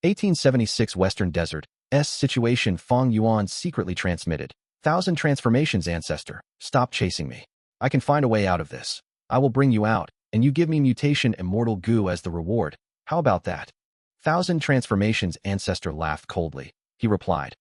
1876 Western Desert S situation. Fang Yuan secretly transmitted. 1,000 transformations ancestor, stop chasing me. I can find a way out of this. I will bring you out, and you give me mutation immortal Gu as the reward. How about that? 1,000 transformations ancestor laughed coldly. He replied,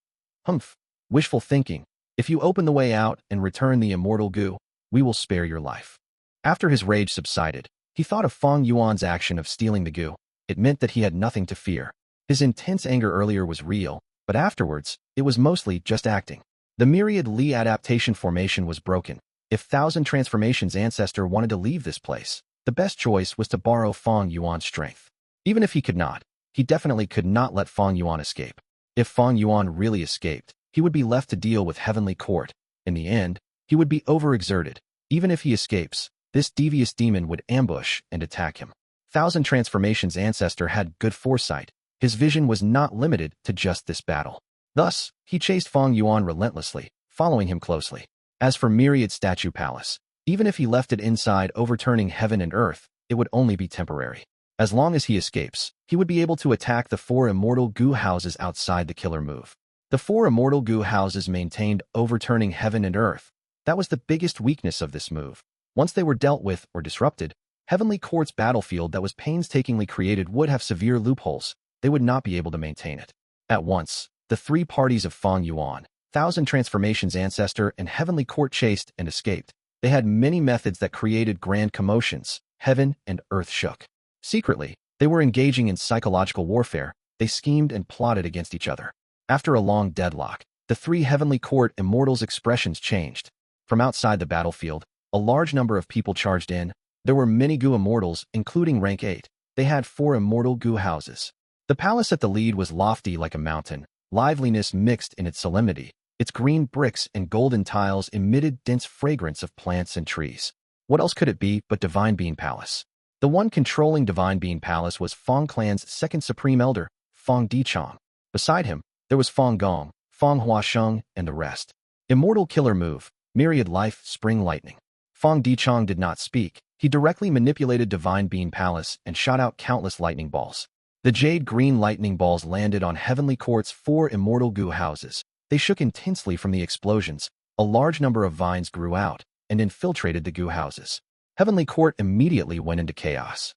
Humph, wishful thinking. If you open the way out and return the immortal Gu, we will spare your life. After his rage subsided, he thought of Fang Yuan's action of stealing the Gu. It meant that he had nothing to fear. His intense anger earlier was real, but afterwards, it was mostly just acting. The myriad Li adaptation formation was broken. If 1,000 transformations ancestor wanted to leave this place, the best choice was to borrow Fang Yuan's strength. Even if he could not, he definitely could not let Fang Yuan escape. If Fang Yuan really escaped, he would be left to deal with Heavenly Court. In the end, he would be overexerted. Even if he escapes, this devious demon would ambush and attack him. 1,000 transformations ancestor had good foresight. His vision was not limited to just this battle. Thus, he chased Fang Yuan relentlessly, following him closely. As for Myriad Statue Palace, even if he left it inside overturning heaven and earth, it would only be temporary. As long as he escapes, he would be able to attack the 4 immortal Gu houses outside the killer move. The 4 immortal Gu houses maintained overturning heaven and earth. That was the biggest weakness of this move. Once they were dealt with or disrupted, Heavenly Court's battlefield that was painstakingly created would have severe loopholes. They would not be able to maintain it. At once, the 3 parties of Fang Yuan, 1,000 transformations ancestor, and Heavenly Court chased and escaped. They had many methods that created grand commotions. Heaven and earth shook. Secretly, they were engaging in psychological warfare. They schemed and plotted against each other. After a long deadlock, the 3 Heavenly Court immortals' expressions changed. From outside the battlefield, a large number of people charged in. There were many Gu immortals, including rank 8. They had 4 immortal Gu houses. The palace at the lead was lofty like a mountain. Liveliness mixed in its solemnity. Its green bricks and golden tiles emitted dense fragrance of plants and trees. What else could it be but Divine Being Palace? The one controlling Divine Being Palace was Fang clan's second supreme elder, Fang Dichong. Beside him, there was Fang Gong, Fang Huasheng, and the rest. Immortal killer move, myriad life, spring lightning. Fang Dichong did not speak. He directly manipulated Divine Being Palace and shot out countless lightning balls. The jade-green lightning balls landed on Heavenly Court's 4 immortal Gu houses. They shook intensely from the explosions. A large number of vines grew out and infiltrated the Gu houses. Heavenly Court immediately went into chaos.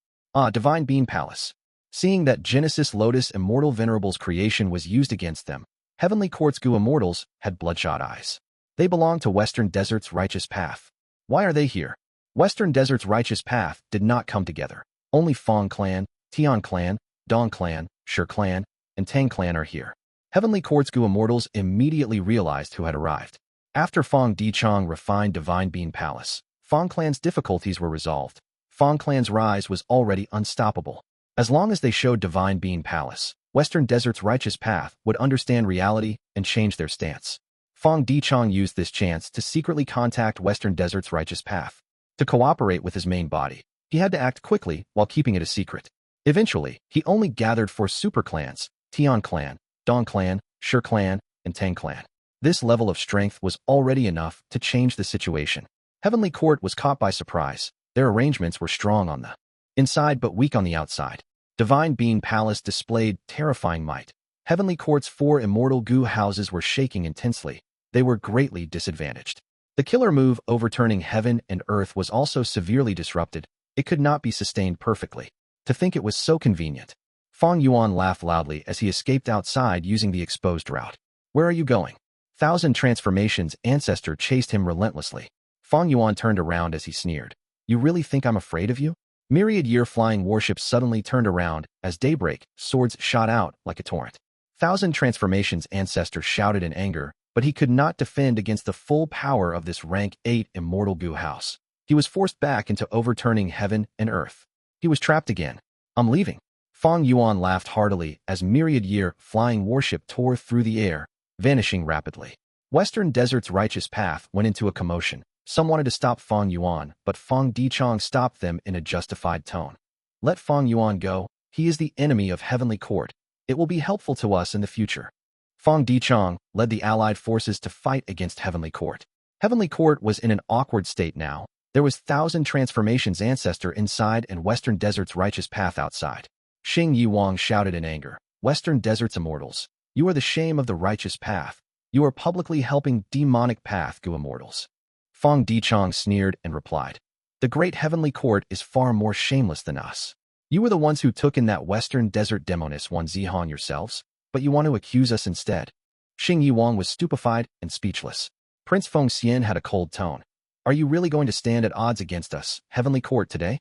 Divine Being Palace. Seeing that Genesis Lotus Immortal Venerable's creation was used against them, Heavenly Court's Gu immortals had bloodshot eyes. They belonged to Western Desert's righteous path. Why are they here? Western Desert's righteous path did not come together. Only Fang clan, Tian clan, Dong clan, Shi clan, and Tang clan are here. Heavenly Court's Gu immortals immediately realized who had arrived. After Fang Dichong refined Divine Being Palace, Fang clan's difficulties were resolved. Fang clan's rise was already unstoppable. As long as they showed Divine Being Palace, Western Desert's righteous path would understand reality and change their stance. Fang Dichong used this chance to secretly contact Western Desert's righteous path. To cooperate with his main body, he had to act quickly while keeping it a secret. Eventually, he only gathered 4 super clans, Tian clan, Dong clan, Shi clan, and Tang clan. This level of strength was already enough to change the situation. Heavenly Court was caught by surprise. Their arrangements were strong on the inside but weak on the outside. Divine Being Palace displayed terrifying might. Heavenly Court's 4 immortal Gu houses were shaking intensely. They were greatly disadvantaged. The killer move overturning heaven and earth was also severely disrupted. It could not be sustained perfectly. To think it was so convenient. Fang Yuan laughed loudly as he escaped outside using the exposed route. Where are you going? 1,000 transformations ancestor chased him relentlessly. Fang Yuan turned around as he sneered. You really think I'm afraid of you? Myriad year flying warships suddenly turned around. As daybreak, swords shot out like a torrent. 1,000 transformations ancestor shouted in anger, but he could not defend against the full power of this rank 8 immortal Gu house. He was forced back into overturning heaven and earth. He was trapped again. I'm leaving. Fang Yuan laughed heartily as myriad year flying warship tore through the air, vanishing rapidly. Western Desert's righteous path went into a commotion. Some wanted to stop Fang Yuan, but Fang Dichong stopped them in a justified tone. Let Fang Yuan go. He is the enemy of Heavenly Court. It will be helpful to us in the future. Fang Dichong led the allied forces to fight against Heavenly Court. Heavenly Court was in an awkward state now. There was 1,000 transformations ancestor inside and Western Desert's righteous path outside. Xing Yi Wang shouted in anger. Western Desert's immortals. You are the shame of the righteous path. You are publicly helping demonic path Gu immortals. Fang Dichong sneered and replied, the great heavenly court is far more shameless than us. You were the ones who took in that Western Desert demoness Wan Zihan yourselves, but you want to accuse us instead. Xing Yiwang was stupefied and speechless. Prince Feng Xian had a cold tone. Are you really going to stand at odds against us, heavenly court, today?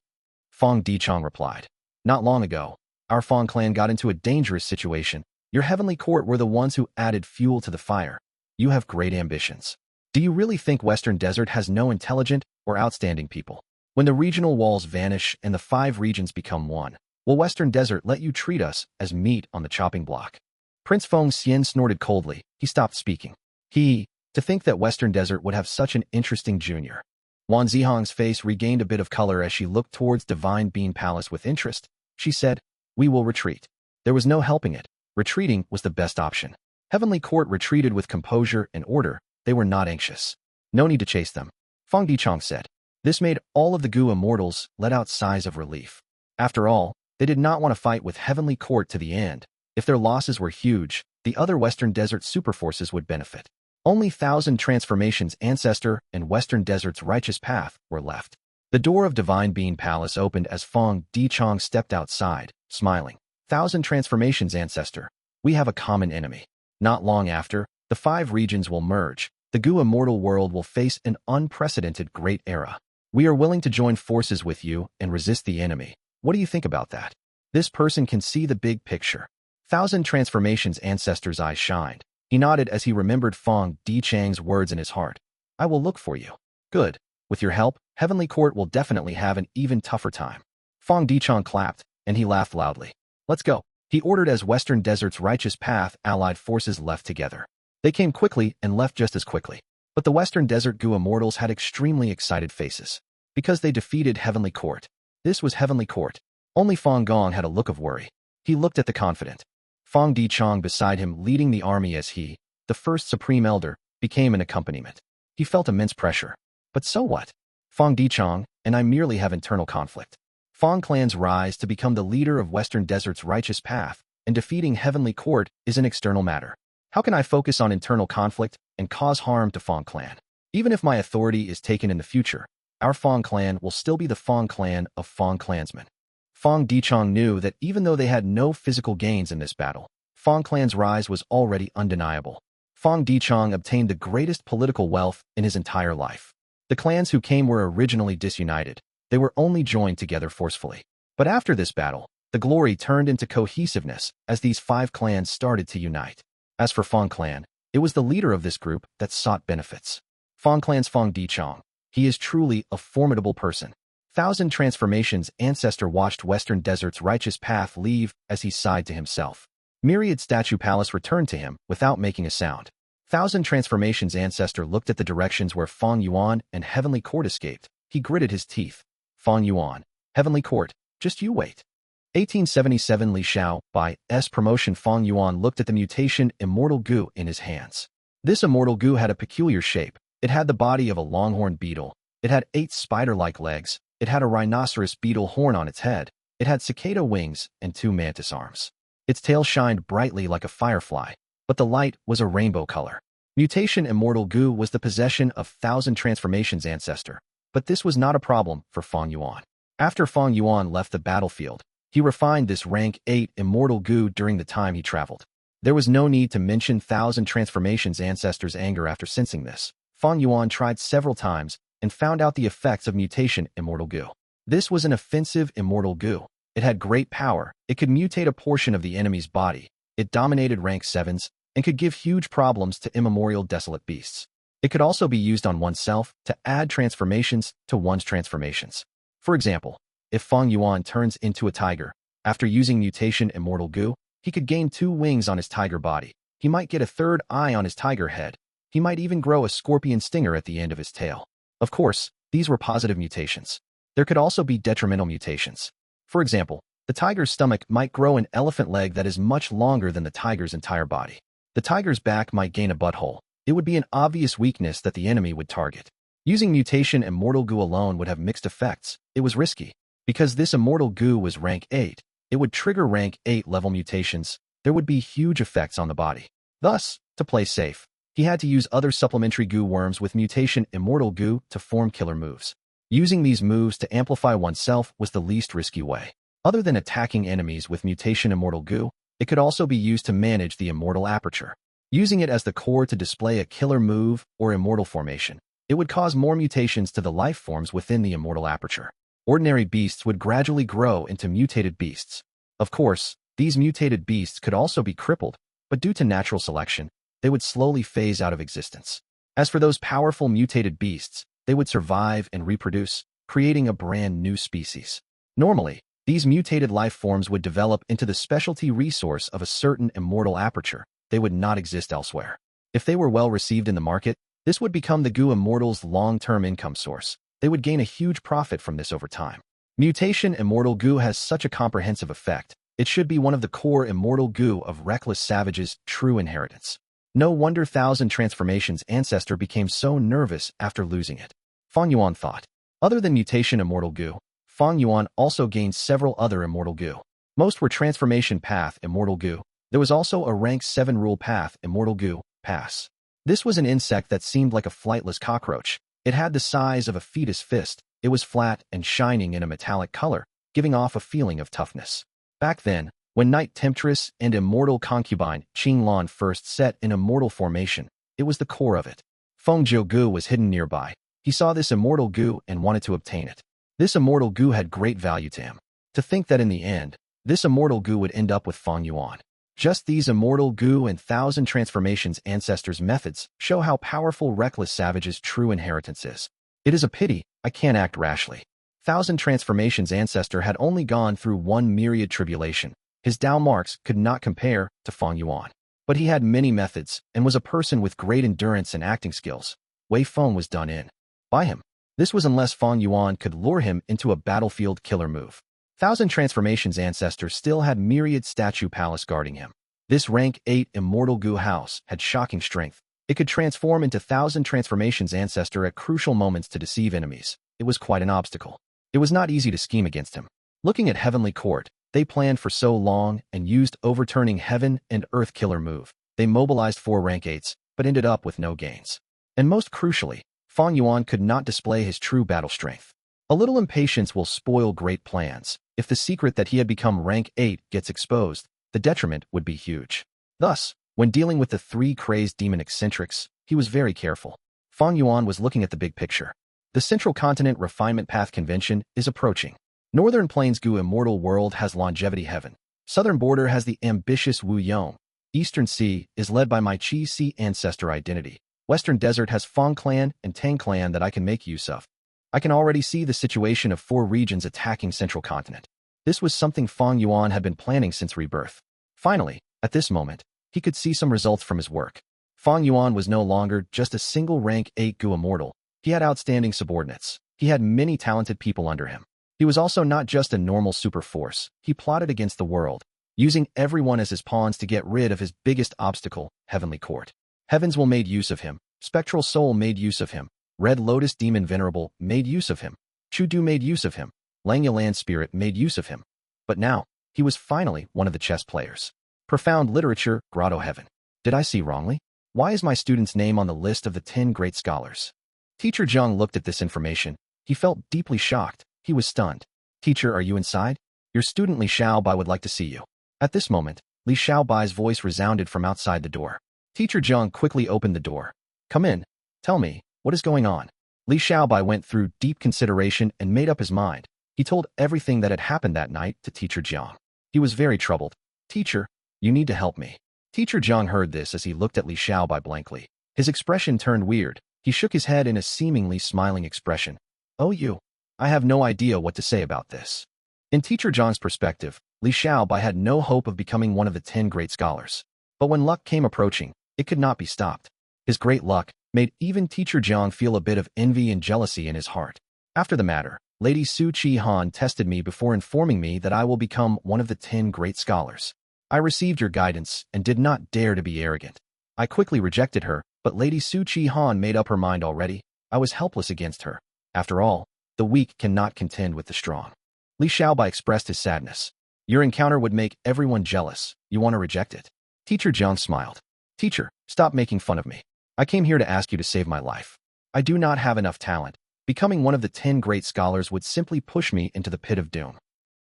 Fang Dichong replied. Not long ago, our Fang clan got into a dangerous situation. Your heavenly court were the ones who added fuel to the fire. You have great ambitions. Do you really think Western Desert has no intelligent or outstanding people? When the regional walls vanish and the 5 regions become one, will Western Desert let you treat us as meat on the chopping block? Prince Feng Xian snorted coldly. He stopped speaking. To think that Western Desert would have such an interesting junior. Wan Zihang's face regained a bit of color as she looked towards Divine Bean Palace with interest. She said, we will retreat. There was no helping it. Retreating was the best option. Heavenly Court retreated with composure and order. They were not anxious. No need to chase them. Fang Dichong said. This made all of the Gu immortals let out sighs of relief. After all, they did not want to fight with Heavenly Court to the end. If their losses were huge, the other Western Desert superforces would benefit. Only 1,000 Transformations Ancestor and Western Desert's Righteous Path were left. The door of Divine Bean Palace opened as Fang Dichong stepped outside, smiling. 1,000 Transformations Ancestor. We have a common enemy. Not long after, the 5 regions will merge. The Gu immortal world will face an unprecedented great era. We are willing to join forces with you and resist the enemy. What do you think about that? This person can see the big picture. 1,000 Transformations Ancestor's eyes shined. He nodded as he remembered Fang Dichong's words in his heart. I will look for you. Good. With your help, Heavenly Court will definitely have an even tougher time. Fang Dichong clapped, and he laughed loudly. Let's go. He ordered as Western Desert's Righteous Path allied forces left together. They came quickly and left just as quickly. But the Western Desert Gu immortals had extremely excited faces. Because they defeated Heavenly Court. This was Heavenly Court. Only Fang Gong had a look of worry. He looked at the confident Fang Dichong beside him leading the army as he, the first Supreme Elder, became an accompaniment. He felt immense pressure. But so what? Fang Dichong and I merely have internal conflict. Fang clan's rise to become the leader of Western Desert's Righteous Path and defeating Heavenly Court is an external matter. How can I focus on internal conflict and cause harm to Fang clan? Even if my authority is taken in the future, our Fang clan will still be the Fang clan of Fang clansmen. Fang Dichong knew that even though they had no physical gains in this battle, Fang clan's rise was already undeniable. Fang Dichong obtained the greatest political wealth in his entire life. The clans who came were originally disunited. They were only joined together forcefully. But after this battle, the glory turned into cohesiveness as these 5 clans started to unite. As for Fang clan, it was the leader of this group that sought benefits. Fang clan's Fang Dichong. He is truly a formidable person. 1,000 Transformations Ancestor watched Western Desert's Righteous Path leave as he sighed to himself. Myriad Statue Palace returned to him without making a sound. 1,000 Transformations Ancestor looked at the directions where Fang Yuan and Heavenly Court escaped. He gritted his teeth. Fang Yuan, Heavenly Court, just you wait. 1877 Li Xiao, by S. Promotion. Fang Yuan looked at the mutation Immortal Gu in his hands. This Immortal Gu had a peculiar shape. It had the body of a longhorn beetle. It had 8 spider-like legs. It had a rhinoceros beetle horn on its head. It had cicada wings and 2 mantis arms. Its tail shined brightly like a firefly, but the light was a rainbow color. Mutation Immortal Gu was the possession of 1,000 Transformations Ancestor, but this was not a problem for Fang Yuan. After Fang Yuan left the battlefield, he refined this rank 8 Immortal Gu during the time he traveled. There was no need to mention 1,000 Transformations Ancestor's anger after sensing this. Fang Yuan tried several times and found out the effects of Mutation Immortal Gu. This was an offensive Immortal Gu. It had great power. It could mutate a portion of the enemy's body. It dominated rank 7s and could give huge problems to immemorial desolate beasts. It could also be used on oneself to add transformations to one's transformations. For example, if Fang Yuan turns into a tiger, after using Mutation Immortal Gu, he could gain 2 wings on his tiger body. He might get a 3rd eye on his tiger head. He might even grow a scorpion stinger at the end of his tail. Of course, these were positive mutations. There could also be detrimental mutations. For example, the tiger's stomach might grow an elephant leg that is much longer than the tiger's entire body. The tiger's back might gain a butthole. It would be an obvious weakness that the enemy would target. Using Mutation Immortal Gu alone would have mixed effects. It was risky. Because this Immortal Gu was rank 8, it would trigger rank 8 level mutations. there would be huge effects on the body. Thus, to play safe, he had to use other supplementary Gu worms with mutation Immortal Gu to form killer moves. Using these moves to amplify oneself was the least risky way. Other than attacking enemies with mutation Immortal Gu, it could also be used to manage the Immortal Aperture. Using it as the core to display a killer move or immortal formation, it would cause more mutations to the life forms within the Immortal Aperture. Ordinary beasts would gradually grow into mutated beasts. Of course, these mutated beasts could also be crippled, but due to natural selection, they would slowly phase out of existence. As for those powerful mutated beasts, they would survive and reproduce, creating a brand new species. Normally, these mutated life forms would develop into the specialty resource of a certain immortal aperture. They would not exist elsewhere. If they were well received in the market, this would become the Gu Immortal's long-term income source. They would gain a huge profit from this over time. Mutation Immortal Gu has such a comprehensive effect. It should be one of the core Immortal Gu of Reckless Savage's true inheritance. No wonder 1000 Transformations ancestor became so nervous after losing it. Fang Yuan thought. Other than Mutation Immortal Gu, Fang Yuan also gained several other Immortal Gu. Most were Transformation Path Immortal Gu. There was also a Rank 7 Rule Path Immortal Gu Pass. This was an insect that seemed like a flightless cockroach. It had the size of a fetus fist. It was flat and shining in a metallic color, giving off a feeling of toughness. Back then, when Night Temptress and Immortal Concubine Qing Lan first set in immortal formation, it was the core of it. Feng Jiu Gu was hidden nearby. He saw this Immortal Gu and wanted to obtain it. This Immortal Gu had great value to him. To think that in the end, this Immortal Gu would end up with Fang Yuan. Just these Immortal Gu and 1000 Transformations ancestors' methods show how powerful Reckless Savage's true inheritance is. It is a pity I can't act rashly. 1000 Transformations ancestor had only gone through one myriad tribulation. His Dao marks could not compare to Fang Yuan. But he had many methods and was a person with great endurance and acting skills. Wei Feng was done in by him. This was unless Fang Yuan could lure him into a battlefield killer move. 1000 Transformations ancestor still had myriad statue palace guarding him. This rank 8 Immortal Gu house had shocking strength. It could transform into 1000 Transformations ancestor at crucial moments to deceive enemies. It was quite an obstacle. It was not easy to scheme against him. Looking at Heavenly Court, they planned for so long and used overturning heaven and earth killer move. They mobilized 4 rank 8s, but ended up with no gains. And most crucially, Fang Yuan could not display his true battle strength. A little impatience will spoil great plans. If the secret that he had become rank 8 gets exposed, the detriment would be huge. Thus, when dealing with the 3 crazed demon eccentrics, he was very careful. Fang Yuan was looking at the big picture. The Central Continent Refinement Path Convention is approaching. Northern Plains Gu Immortal World has Longevity Heaven. Southern Border has the ambitious Wu Yong. Eastern Sea is led by my Qi Sea ancestor identity. Western Desert has Fang Clan and Tang Clan that I can make use of. I can already see the situation of 4 regions attacking Central Continent. This was something Fang Yuan had been planning since rebirth. Finally, at this moment, he could see some results from his work. Fang Yuan was no longer just a single rank 8 Gu Immortal. He had outstanding subordinates. He had many talented people under him. He was also not just a normal super force. He plotted against the world, using everyone as his pawns to get rid of his biggest obstacle, Heavenly Court. Heavens will made use of him. Spectral Soul made use of him. Red Lotus Demon Venerable made use of him. Chudu made use of him. Langya Land Spirit made use of him. But now, he was finally one of the chess players. Profound Literature, Grotto Heaven. Did I see wrongly? Why is my student's name on the list of the 10 great scholars? Teacher Zhang looked at this information. He felt deeply shocked. He was stunned. Teacher, are you inside? Your student Li Xiao Bai would like to see you. At this moment, Li Xiao Bai's voice resounded from outside the door. Teacher Zhang quickly opened the door. Come in. Tell me, what is going on? Li Xiao Bai went through deep consideration and made up his mind. He told everything that had happened that night to Teacher Zhang. He was very troubled. Teacher, you need to help me. Teacher Zhang heard this as he looked at Li Xiao Bai blankly. His expression turned weird. He shook his head in a seemingly smiling expression. Oh, you. I have no idea what to say about this. In Teacher Zhang's perspective, Li Xiao Bai had no hope of becoming one of the 10 great scholars. But when luck came approaching, it could not be stopped. His great luck made even Teacher Zhang feel a bit of envy and jealousy in his heart. After the matter, Lady Su Chi Han tested me before informing me that I will become one of the 10 great scholars. I received your guidance and did not dare to be arrogant. I quickly rejected her, but Lady Su Chi Han made up her mind already. I was helpless against her. After all, the weak cannot contend with the strong. Li Xiaobai expressed his sadness. Your encounter would make everyone jealous. You want to reject it? Teacher Jiang smiled. Teacher, stop making fun of me. I came here to ask you to save my life. I do not have enough talent. Becoming one of the 10 great scholars would simply push me into the pit of doom.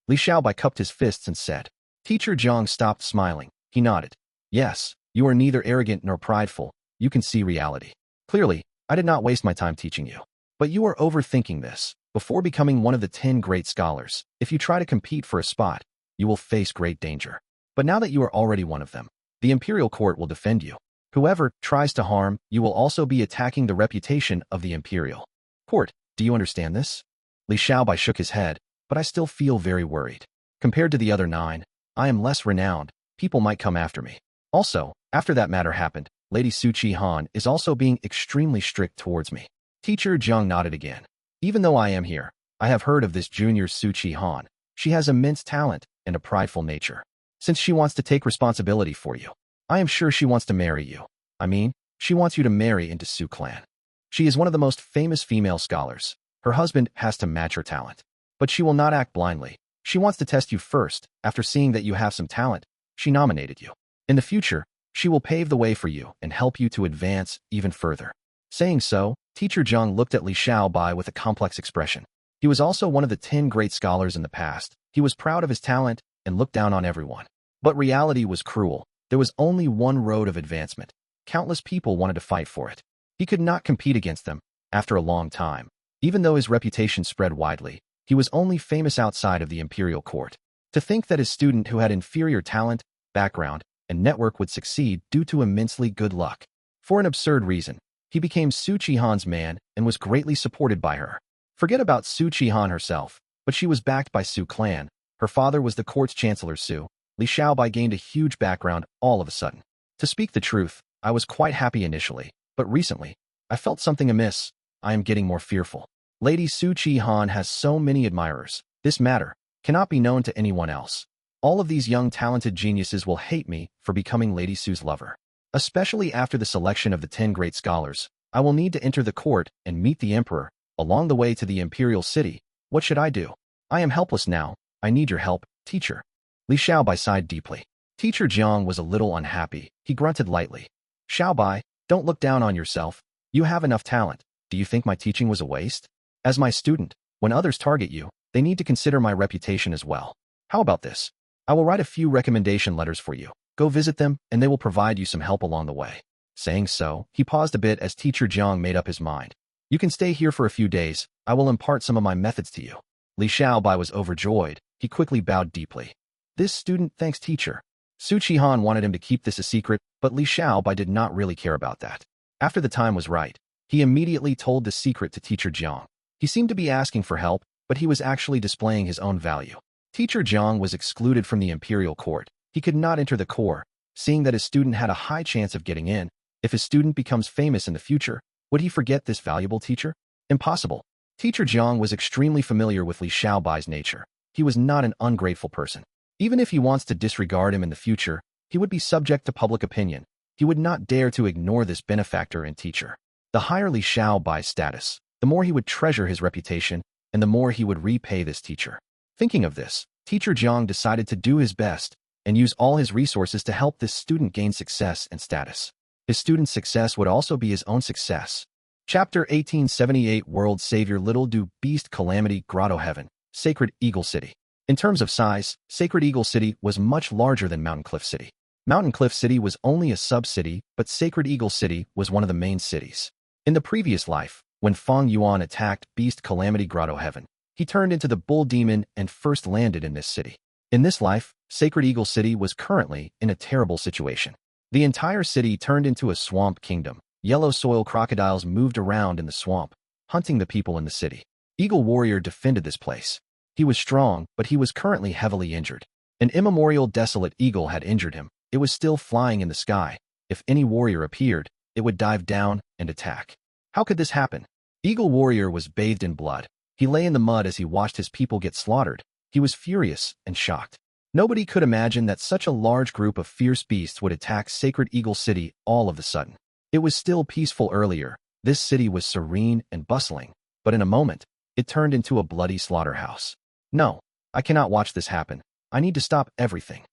Xiao cupped his fists and said. Teacher Jiang stopped smiling. He nodded. Yes, you are neither arrogant nor prideful. You can see reality. Clearly, I did not waste my time teaching you. But you are overthinking this. Before becoming one of the 10 great scholars, if you try to compete for a spot, you will face great danger. But now that you are already one of them, the imperial court will defend you. Whoever tries to harm you will also be attacking the reputation of the imperial court. Do you understand this? Xiao shook his head, but I still feel very worried. Compared to the other 9, I am less renowned. People might come after me. Also, after that matter happened, Lady Su Chi-han is also being extremely strict towards me. Teacher Jiang nodded again. Even though I am here, I have heard of this junior Su Chi-han. She has immense talent and a prideful nature. Since she wants to take responsibility for you, I am sure she wants to marry you. I mean, she wants you to marry into Su clan. She is one of the most famous female scholars. Her husband has to match her talent. But she will not act blindly. She wants to test you first. After seeing that you have some talent, she nominated you. In the future, she will pave the way for you and help you to advance even further. Saying so, Teacher Jiang looked at Xiao with a complex expression. He was also one of the 10 great scholars in the past. He was proud of his talent and looked down on everyone. But reality was cruel. There was only one road of advancement. Countless people wanted to fight for it. He could not compete against them. After a long time, even though his reputation spread widely, he was only famous outside of the imperial court. To think that his student who had inferior talent, background, and network would succeed due to immensely good luck. For an absurd reason, he became Su Chi-han's man and was greatly supported by her. Forget about Su Chi-han herself, but she was backed by Su clan. Her father was the court's chancellor Su. Xiao gained a huge background all of a sudden. To speak the truth, I was quite happy initially, but recently, I felt something amiss. I am getting more fearful. Lady Su Chi-han has so many admirers. This matter cannot be known to anyone else. All of these young talented geniuses will hate me for becoming Lady Su's lover. Especially after the selection of the 10 great scholars, I will need to enter the court and meet the emperor. Along the way to the imperial city, what should I do? I am helpless now. I need your help, teacher. Xiao sighed deeply. Teacher Jiang was a little unhappy. He grunted lightly. Xiao, don't look down on yourself. You have enough talent. Do you think my teaching was a waste? As my student, when others target you, they need to consider my reputation as well. How about this? I will write a few recommendation letters for you. Go visit them, and they will provide you some help along the way. Saying so, he paused a bit as Teacher Jiang made up his mind. You can stay here for a few days. I will impart some of my methods to you. Xiao was overjoyed. He quickly bowed deeply. This student thanks teacher. Su Chi-han wanted him to keep this a secret, but Xiao did not really care about that. After the time was right, he immediately told the secret to Teacher Jiang. He seemed to be asking for help, but he was actually displaying his own value. Teacher Jiang was excluded from the imperial court. He could not enter the court, seeing that his student had a high chance of getting in. If his student becomes famous in the future, would he forget this valuable teacher? Impossible. Teacher Jiang was extremely familiar with Xiao's nature. He was not an ungrateful person. Even if he wants to disregard him in the future, he would be subject to public opinion. He would not dare to ignore this benefactor and teacher. The higher Xiao's status, the more he would treasure his reputation, and the more he would repay this teacher. Thinking of this, Teacher Jiang decided to do his best and use all his resources to help this student gain success and status. His student's success would also be his own success. Chapter 1878 World Savior Little Du Beast Calamity Grotto Heaven, Sacred Eagle City. In terms of size, Sacred Eagle City was much larger than Mountain Cliff City. Mountain Cliff City was only a sub-city, but Sacred Eagle City was one of the main cities. In the previous life, when Fang Yuan attacked Beast Calamity Grotto Heaven, he turned into the Bull Demon and first landed in this city. In this life, Sacred Eagle City was currently in a terrible situation. The entire city turned into a swamp kingdom. Yellow soil crocodiles moved around in the swamp, hunting the people in the city. Eagle Warrior defended this place. He was strong, but he was currently heavily injured. An immemorial desolate eagle had injured him. It was still flying in the sky. If any warrior appeared, it would dive down and attack. How could this happen? Eagle Warrior was bathed in blood. He lay in the mud as he watched his people get slaughtered. He was furious and shocked. Nobody could imagine that such a large group of fierce beasts would attack Sacred Eagle City all of a sudden. It was still peaceful earlier. This city was serene and bustling, but in a moment, it turned into a bloody slaughterhouse. No, I cannot watch this happen. I need to stop everything.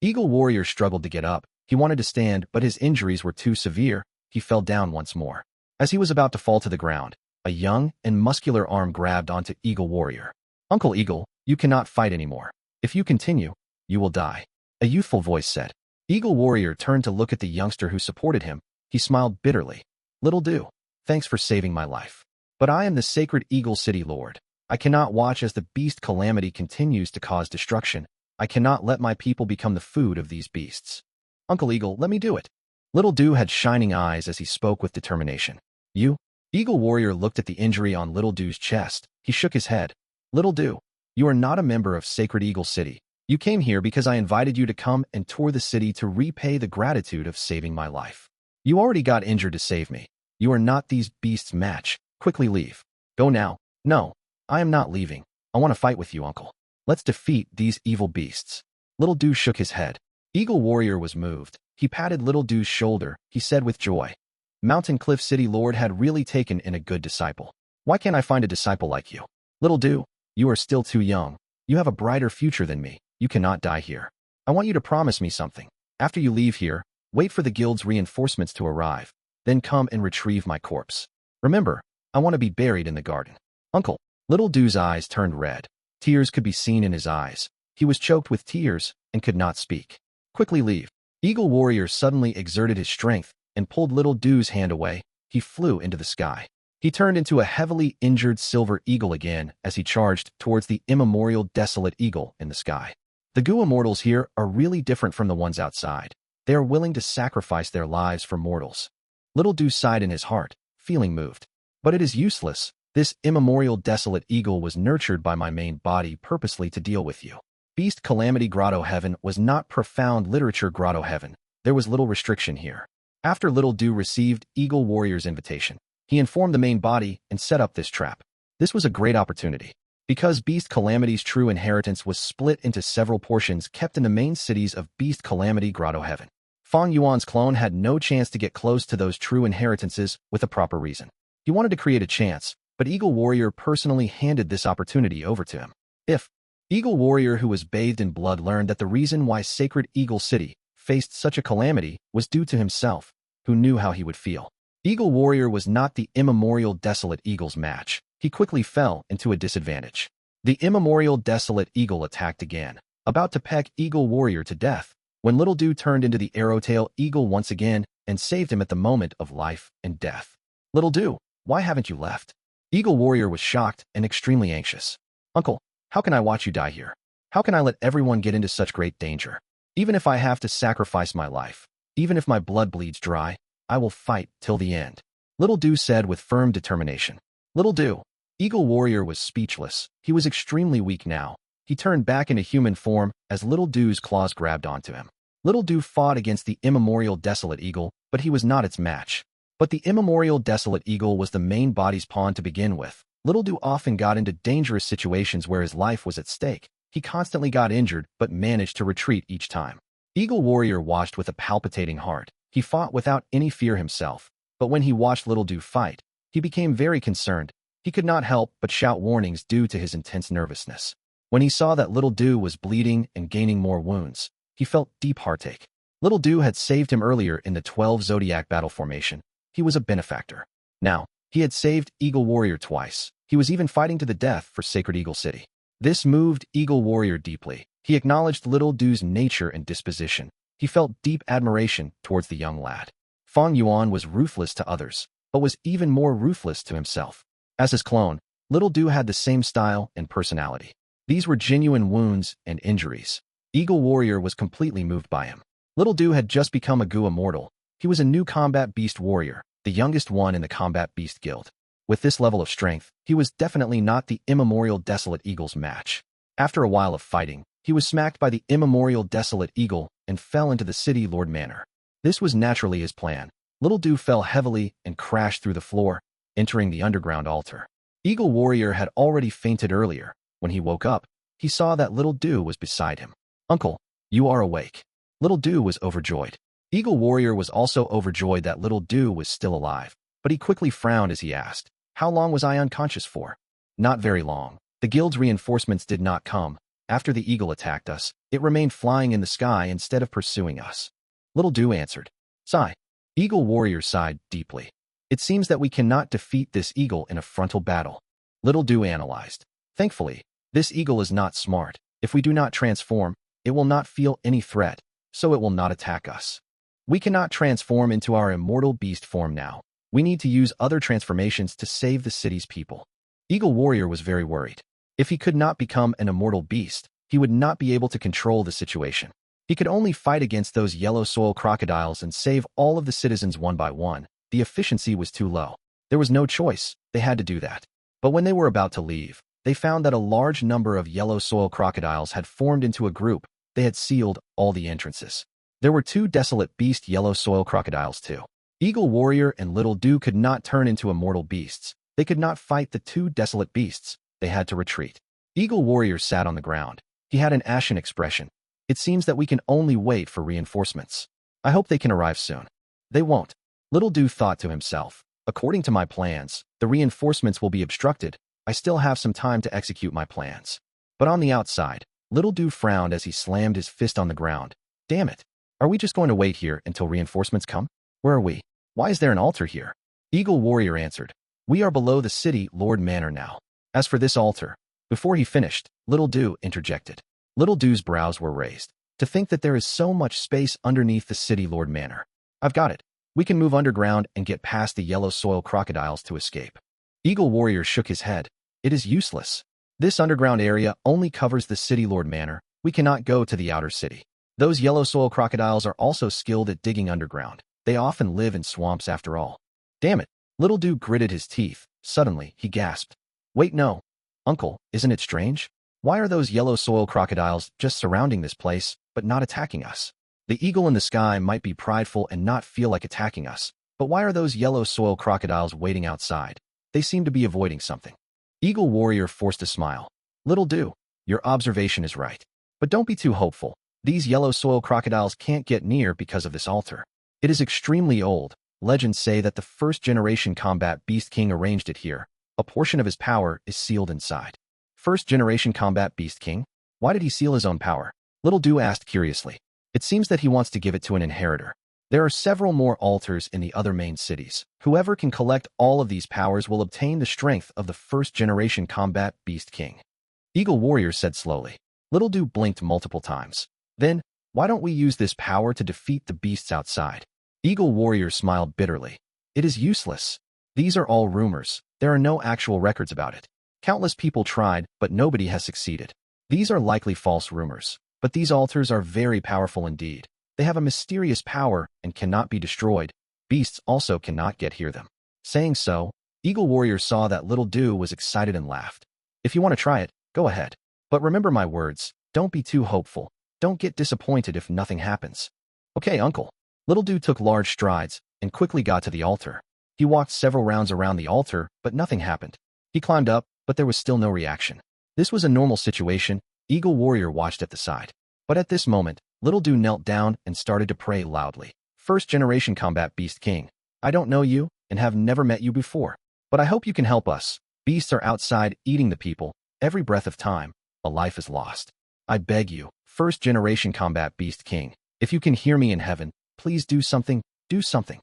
Eagle Warrior struggled to get up. He wanted to stand, but his injuries were too severe. He fell down once more. As he was about to fall to the ground, a young and muscular arm grabbed onto Eagle Warrior. Uncle Eagle, you cannot fight anymore. If you continue, you will die. A youthful voice said. Eagle Warrior turned to look at the youngster who supported him. He smiled bitterly. Little Do, thanks for saving my life. But I am the sacred Eagle City Lord. I cannot watch as the beast calamity continues to cause destruction. I cannot let my people become the food of these beasts. Uncle Eagle, let me do it. Little Do had shining eyes as he spoke with determination. You? Eagle Warrior looked at the injury on Little Do's chest. He shook his head. Little Do, you are not a member of Sacred Eagle City. You came here because I invited you to come and tour the city to repay the gratitude of saving my life. You already got injured to save me. You are not these beasts' match. Quickly leave. Go now. No, I am not leaving. I want to fight with you, Uncle. Let's defeat these evil beasts. Little Do shook his head. Eagle Warrior was moved. He patted Little Do's shoulder. He said with joy, Mountain Cliff City Lord had really taken in a good disciple. Why can't I find a disciple like you? Little Do, you are still too young. You have a brighter future than me. You cannot die here. I want you to promise me something. After you leave here, wait for the guild's reinforcements to arrive. Then come and retrieve my corpse. Remember, I want to be buried in the garden. Uncle. Little Do's eyes turned red. Tears could be seen in his eyes. He was choked with tears and could not speak. Quickly leave. Eagle Warrior suddenly exerted his strength and pulled Little Do's hand away. He flew into the sky. He turned into a heavily injured silver eagle again as he charged towards the immemorial desolate eagle in the sky. The Gu immortals here are really different from the ones outside. They are willing to sacrifice their lives for mortals. Little Do sighed in his heart, feeling moved. But it is useless. This immemorial desolate eagle was nurtured by my main body purposely to deal with you. Beast Calamity Grotto Heaven was not profound literature Grotto Heaven. There was little restriction here. After Little Do received Eagle Warrior's invitation, he informed the main body and set up this trap. This was a great opportunity. Because Beast Calamity's true inheritance was split into several portions kept in the main cities of Beast Calamity Grotto Heaven, Fang Yuan's clone had no chance to get close to those true inheritances with a proper reason. He wanted to create a chance, but Eagle Warrior personally handed this opportunity over to him. If Eagle Warrior, who was bathed in blood, learned that the reason why Sacred Eagle City faced such a calamity was due to himself, who knew how he would feel. Eagle Warrior was not the immemorial desolate eagle's match. He quickly fell into a disadvantage. The immemorial desolate eagle attacked again, about to peck Eagle Warrior to death, when Little Do turned into the arrowtail eagle once again and saved him at the moment of life and death. Little Do, why haven't you left? Eagle Warrior was shocked and extremely anxious. Uncle, how can I watch you die here? How can I let everyone get into such great danger? Even if I have to sacrifice my life, even if my blood bleeds dry, I will fight till the end. Little Do said with firm determination. Little Do. Eagle Warrior was speechless. He was extremely weak now. He turned back into human form as Little Do's claws grabbed onto him. Little Do fought against the immemorial desolate eagle, but he was not its match. But the immemorial desolate eagle was the main body's pawn to begin with. Little Do often got into dangerous situations where his life was at stake. He constantly got injured, but managed to retreat each time. Eagle Warrior watched with a palpitating heart. He fought without any fear himself. But when he watched Little Do fight, he became very concerned. He could not help but shout warnings due to his intense nervousness. When he saw that Little Do was bleeding and gaining more wounds, he felt deep heartache. Little Do had saved him earlier in the 12 Zodiac battle formation. He was a benefactor. Now, he had saved Eagle Warrior twice. He was even fighting to the death for Sacred Eagle City. This moved Eagle Warrior deeply. He acknowledged Little Do's nature and disposition. He felt deep admiration towards the young lad. Fang Yuan was ruthless to others, but was even more ruthless to himself. As his clone, Little Do had the same style and personality. These were genuine wounds and injuries. Eagle Warrior was completely moved by him. Little Do had just become a Gu immortal. He was a new combat beast warrior, the youngest one in the combat beast guild. With this level of strength, he was definitely not the immemorial desolate eagle's match. After a while of fighting, he was smacked by the immemorial desolate eagle and fell into the city lord manor. This was naturally his plan. Little Do fell heavily and crashed through the floor, entering the underground altar. Eagle Warrior had already fainted earlier. When he woke up, he saw that Little Do was beside him. Uncle, you are awake. Little Do was overjoyed. Eagle Warrior was also overjoyed that Little Do was still alive, but he quickly frowned as he asked, how long was I unconscious for? Not very long. The guild's reinforcements did not come. After the eagle attacked us, it remained flying in the sky instead of pursuing us. Little Du answered. Sigh. Eagle warrior sighed deeply. It seems that we cannot defeat this eagle in a frontal battle. Little Du analyzed. Thankfully, this eagle is not smart. If we do not transform, it will not feel any threat, so it will not attack us. We cannot transform into our immortal beast form now. We need to use other transformations to save the city's people. Eagle warrior was very worried. If he could not become an immortal beast, he would not be able to control the situation. He could only fight against those yellow soil crocodiles and save all of the citizens one by one. The efficiency was too low. There was no choice. They had to do that. But when they were about to leave, they found that a large number of yellow soil crocodiles had formed into a group. They had sealed all the entrances. There were 2 desolate beast yellow soil crocodiles too. Eagle warrior and Little Du could not turn into immortal beasts. They could not fight the 2 desolate beasts. They had to retreat. Eagle warrior sat on the ground. He had an ashen expression. It seems that we can only wait for reinforcements. I hope they can arrive soon. They won't. Little Du thought to himself. According to my plans, the reinforcements will be obstructed. I still have some time to execute my plans. But on the outside, Little Du frowned as he slammed his fist on the ground. Damn it. Are we just going to wait here until reinforcements come? Where are we? Why is there an altar here? Eagle warrior answered. We are below the city Lord Manor now. As for this altar, before he finished, Little Du interjected. Little Du's brows were raised. To think that there is so much space underneath the city Lord Manor. I've got it. We can move underground and get past the yellow soil crocodiles to escape. Eagle warrior shook his head. It is useless. This underground area only covers the city Lord Manor. We cannot go to the outer city. Those yellow soil crocodiles are also skilled at digging underground. They often live in swamps after all. Damn it. Little Du gritted his teeth. Suddenly, he gasped. Wait, no. Uncle, isn't it strange? Why are those yellow soil crocodiles just surrounding this place, but not attacking us? The eagle in the sky might be prideful and not feel like attacking us, but why are those yellow soil crocodiles waiting outside? They seem to be avoiding something. Eagle warrior forced a smile. Little Du, your observation is right. But don't be too hopeful. These yellow soil crocodiles can't get near because of this altar. It is extremely old. Legends say that the first-generation combat beast king arranged it here. A portion of his power is sealed inside. First-generation combat beast king? Why did he seal his own power? Little Du asked curiously. It seems that he wants to give it to an inheritor. There are several more altars in the other main cities. Whoever can collect all of these powers will obtain the strength of the first-generation combat beast king. Eagle warrior said slowly. Little Du blinked multiple times. Then, why don't we use this power to defeat the beasts outside? Eagle warrior smiled bitterly. It is useless. These are all rumors. There are no actual records about it. Countless people tried, but nobody has succeeded. These are likely false rumors. But these altars are very powerful indeed. They have a mysterious power and cannot be destroyed. Beasts also cannot get near them. Saying so, Eagle warrior saw that Little Du was excited and laughed. If you want to try it, go ahead. But remember my words. Don't be too hopeful. Don't get disappointed if nothing happens. Okay, uncle. Little Du took large strides and quickly got to the altar. He walked several rounds around the altar, but nothing happened. He climbed up, but there was still no reaction. This was a normal situation. Eagle warrior watched at the side. But at this moment, Little Du knelt down and started to pray loudly. First-generation combat beast king. I don't know you and have never met you before. But I hope you can help us. Beasts are outside eating the people. Every breath of time, a life is lost. I beg you, first-generation combat beast king. If you can hear me in heaven, please do something, do something.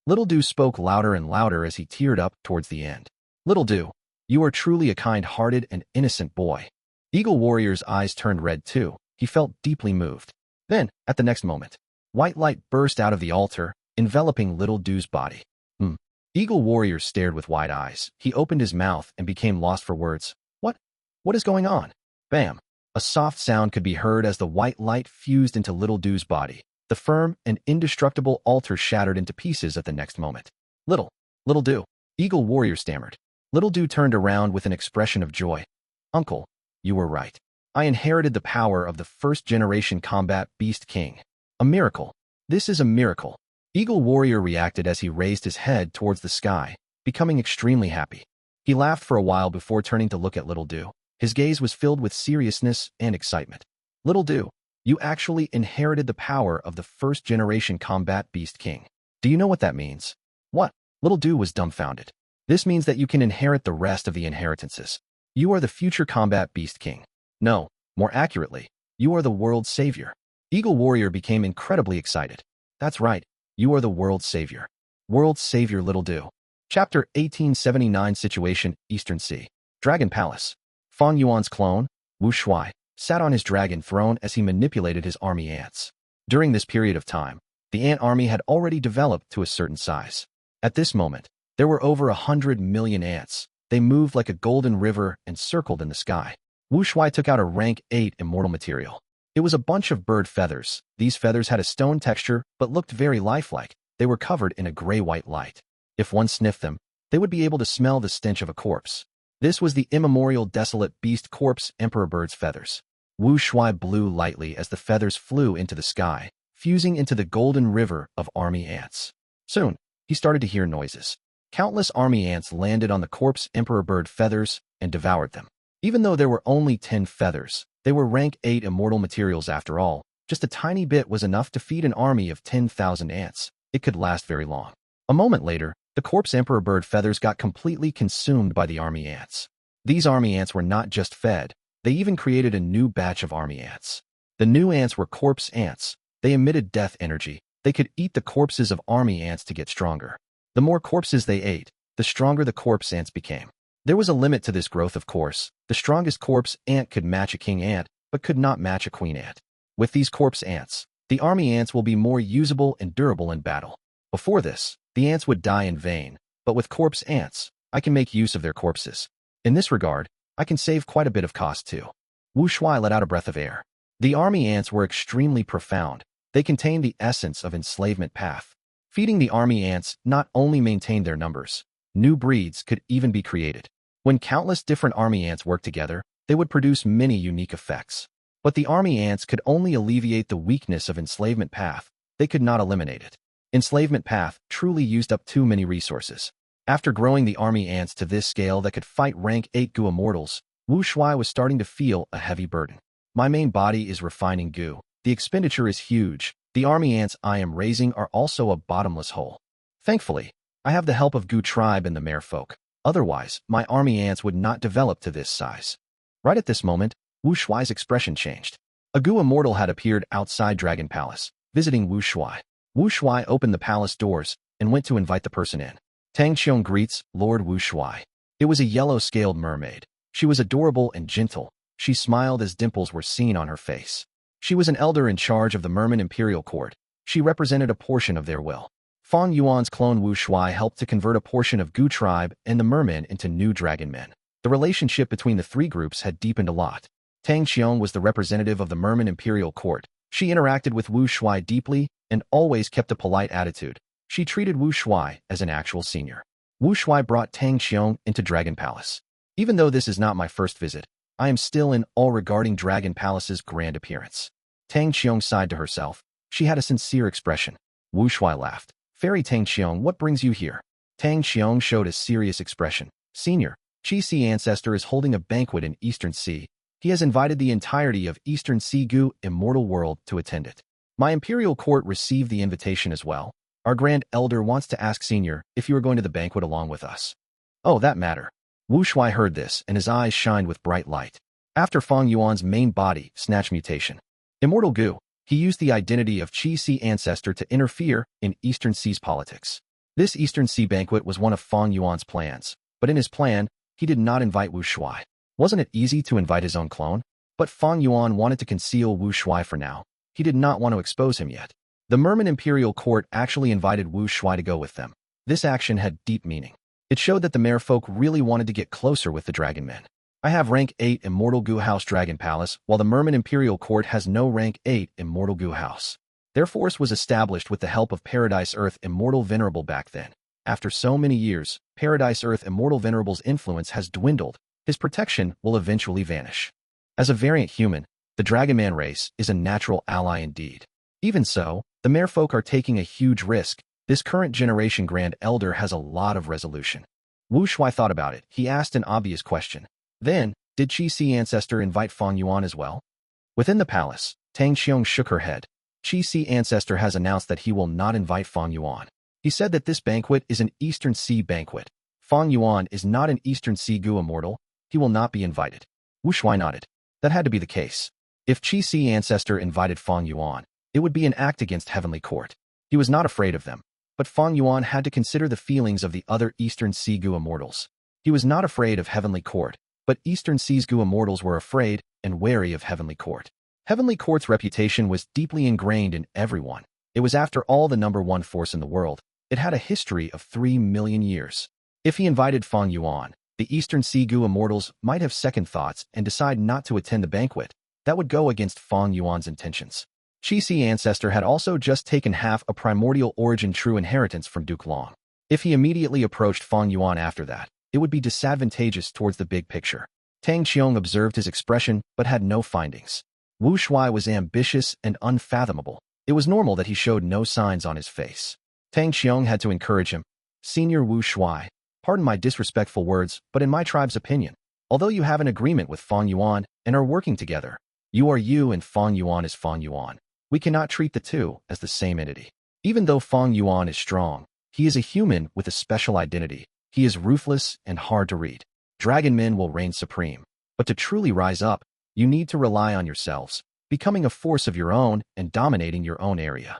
Little Du spoke louder and louder as he teared up towards the end. Little Du, you are truly a kind-hearted and innocent boy. Eagle warrior's eyes turned red too. He felt deeply moved. Then, at the next moment, white light burst out of the altar, enveloping Little Du's body. Eagle warrior stared with wide eyes. He opened his mouth and became lost for words. What is going on? Bam! A soft sound could be heard as the white light fused into Little Du's body. The firm and indestructible altar shattered into pieces at the next moment. Little Du, Eagle warrior stammered. Little Du turned around with an expression of joy. Uncle, you were right. I inherited the power of the first-generation combat beast king. A miracle. This is a miracle. Eagle warrior reacted as he raised his head towards the sky, becoming extremely happy. He laughed for a while before turning to look at Little Du. His gaze was filled with seriousness and excitement. Little Du, you actually inherited the power of the first-generation combat beast king. Do you know what that means? What? Little Du was dumbfounded. This means that you can inherit the rest of the inheritances. You are the future combat beast king. No, More accurately, you are the world's savior. Eagle Warrior became incredibly excited. That's right, you are the world's savior. World's savior, little do. Chapter 1879 Situation, Eastern Sea. Dragon Palace. Fang Yuan's clone, Wu Shuai, sat on his dragon throne as he manipulated his army ants. During this period of time, the ant army had already developed to a certain size. At this moment, there were over 100 million ants. They moved like a golden river and circled in the sky. Wu Shuai took out a rank 8 immortal material. It was a bunch of bird feathers. These feathers had a stone texture but looked very lifelike. They were covered in a gray-white light. If one sniffed them, they would be able to smell the stench of a corpse. This was the immemorial desolate beast corpse emperor bird's feathers. Wu Shuai blew lightly as the feathers flew into the sky, fusing into the golden river of army ants. Soon, he started to hear noises. Countless army ants landed on the corpse emperor bird feathers and devoured them. Even though there were only 10 feathers, they were rank 8 immortal materials after all. Just a tiny bit was enough to feed an army of 10,000 ants. It could last very long. A moment later, the corpse emperor bird feathers got completely consumed by the army ants. These army ants were not just fed, they even created a new batch of army ants. The new ants were corpse ants. They emitted death energy. They could eat the corpses of army ants to get stronger. The more corpses they ate, the stronger the corpse ants became. There was a limit to this growth, of course. The strongest corpse ant could match a king ant, but could not match a queen ant. With these corpse ants, the army ants will be more usable and durable in battle. Before this, the ants would die in vain, but with corpse ants, I can make use of their corpses. In this regard, I can save quite a bit of cost too. Wu Shuai let out a breath of air. The army ants were extremely profound. They contained the essence of enslavement path. Feeding the army ants not only maintained their numbers, new breeds could even be created. When countless different army ants worked together, they would produce many unique effects. But the army ants could only alleviate the weakness of enslavement path. They could not eliminate it. Enslavement path truly used up too many resources. After growing the army ants to this scale that could fight rank 8 Gu immortals, Wu Shuai was starting to feel a heavy burden. My main body is refining Gu. The expenditure is huge. The army ants I am raising are also a bottomless hole. Thankfully, I have the help of Gu tribe and the mare folk. Otherwise, my army ants would not develop to this size. Right at this moment, Wu Shuai's expression changed. A Gu immortal had appeared outside Dragon Palace, visiting Wu Shuai. Wu Shuai opened the palace doors and went to invite the person in. Tang Qiong greets Lord Wu Shuai. It was a yellow-scaled mermaid. She was adorable and gentle. She smiled as dimples were seen on her face. She was an elder in charge of the Merman Imperial Court. She represented a portion of their will. Fang Yuan's clone Wu Shuai helped to convert a portion of Gu tribe and the mermen into new dragon men. The relationship between the three groups had deepened a lot. Tang Qiong was the representative of the Merman Imperial Court. She interacted with Wu Shuai deeply and always kept a polite attitude. She treated Wu Shuai as an actual senior. Wu Shuai brought Tang Qiong into Dragon Palace. Even though this is not my first visit, I am still in awe regarding Dragon Palace's grand appearance. Tang Qiong sighed to herself. She had a sincere expression. Wu Shuai laughed. Fairy Tang Qiong, what brings you here? Tang Qiong showed a serious expression. Senior, Qi Si ancestor is holding a banquet in Eastern Sea. He has invited the entirety of Eastern Sea Gu immortal world to attend it. My imperial court received the invitation as well. Our grand elder wants to ask Senior if you are going to the banquet along with us. Oh, that matter. Wu Shuai heard this and his eyes shined with bright light. After Fang Yuan's main body snatch mutation, Immortal Gu, he used the identity of Qi Si ancestor to interfere in Eastern Sea's politics. This Eastern Sea banquet was one of Fang Yuan's plans, but in his plan, he did not invite Wu Shuai. Wasn't it easy to invite his own clone? But Fang Yuan wanted to conceal Wu Shuai for now. He did not want to expose him yet. The Merman Imperial Court actually invited Wu Shuai to go with them. This action had deep meaning. It showed that the merfolk really wanted to get closer with the dragon men. I have rank 8 Immortal Gu House Dragon Palace, while the Merman Imperial Court has no rank 8 Immortal Gu House. Their force was established with the help of Paradise Earth Immortal Venerable back then. After so many years, Paradise Earth Immortal Venerable's influence has dwindled. His protection will eventually vanish. As a variant human, the Dragon Man race is a natural ally indeed. Even so, the merfolk are taking a huge risk. This current generation Grand Elder has a lot of resolution. Wu Shuai thought about it. He asked an obvious question. Then, did Qi Si ancestor invite Fang Yuan as well? Within the palace, Tang Qiong shook her head. Qi Si ancestor has announced that he will not invite Fang Yuan. He said that this banquet is an Eastern Sea banquet. Fang Yuan is not an Eastern Sea Gu immortal. He will not be invited. Wu Shuai nodded. That had to be the case. If Qi ancestor invited Fang Yuan, it would be an act against Heavenly Court. He was not afraid of them, but Fang Yuan had to consider the feelings of the other Eastern Sea Gu immortals. He was not afraid of Heavenly Court, but Eastern Seas Gu immortals were afraid and wary of Heavenly Court. Heavenly Court's reputation was deeply ingrained in everyone. It was after all the #1 force in the world. It had a history of 3 million years. If he invited Fang Yuan, the Eastern Sea Gu immortals might have second thoughts and decide not to attend the banquet. That would go against Fang Yuan's intentions. Qi ancestor had also just taken half a primordial origin true inheritance from Duke Long. If he immediately approached Fang Yuan after that, it would be disadvantageous towards the big picture. Tang Qiong observed his expression but had no findings. Wu Shuai was ambitious and unfathomable. It was normal that he showed no signs on his face. Tang Qiong had to encourage him. Senior Wu Shuai, pardon my disrespectful words, but in my tribe's opinion, although you have an agreement with Fang Yuan and are working together, you are you and Fang Yuan is Fang Yuan. We cannot treat the two as the same entity. Even though Fang Yuan is strong, he is a human with a special identity. He is ruthless and hard to read. Dragon men will reign supreme. But to truly rise up, you need to rely on yourselves, becoming a force of your own and dominating your own area.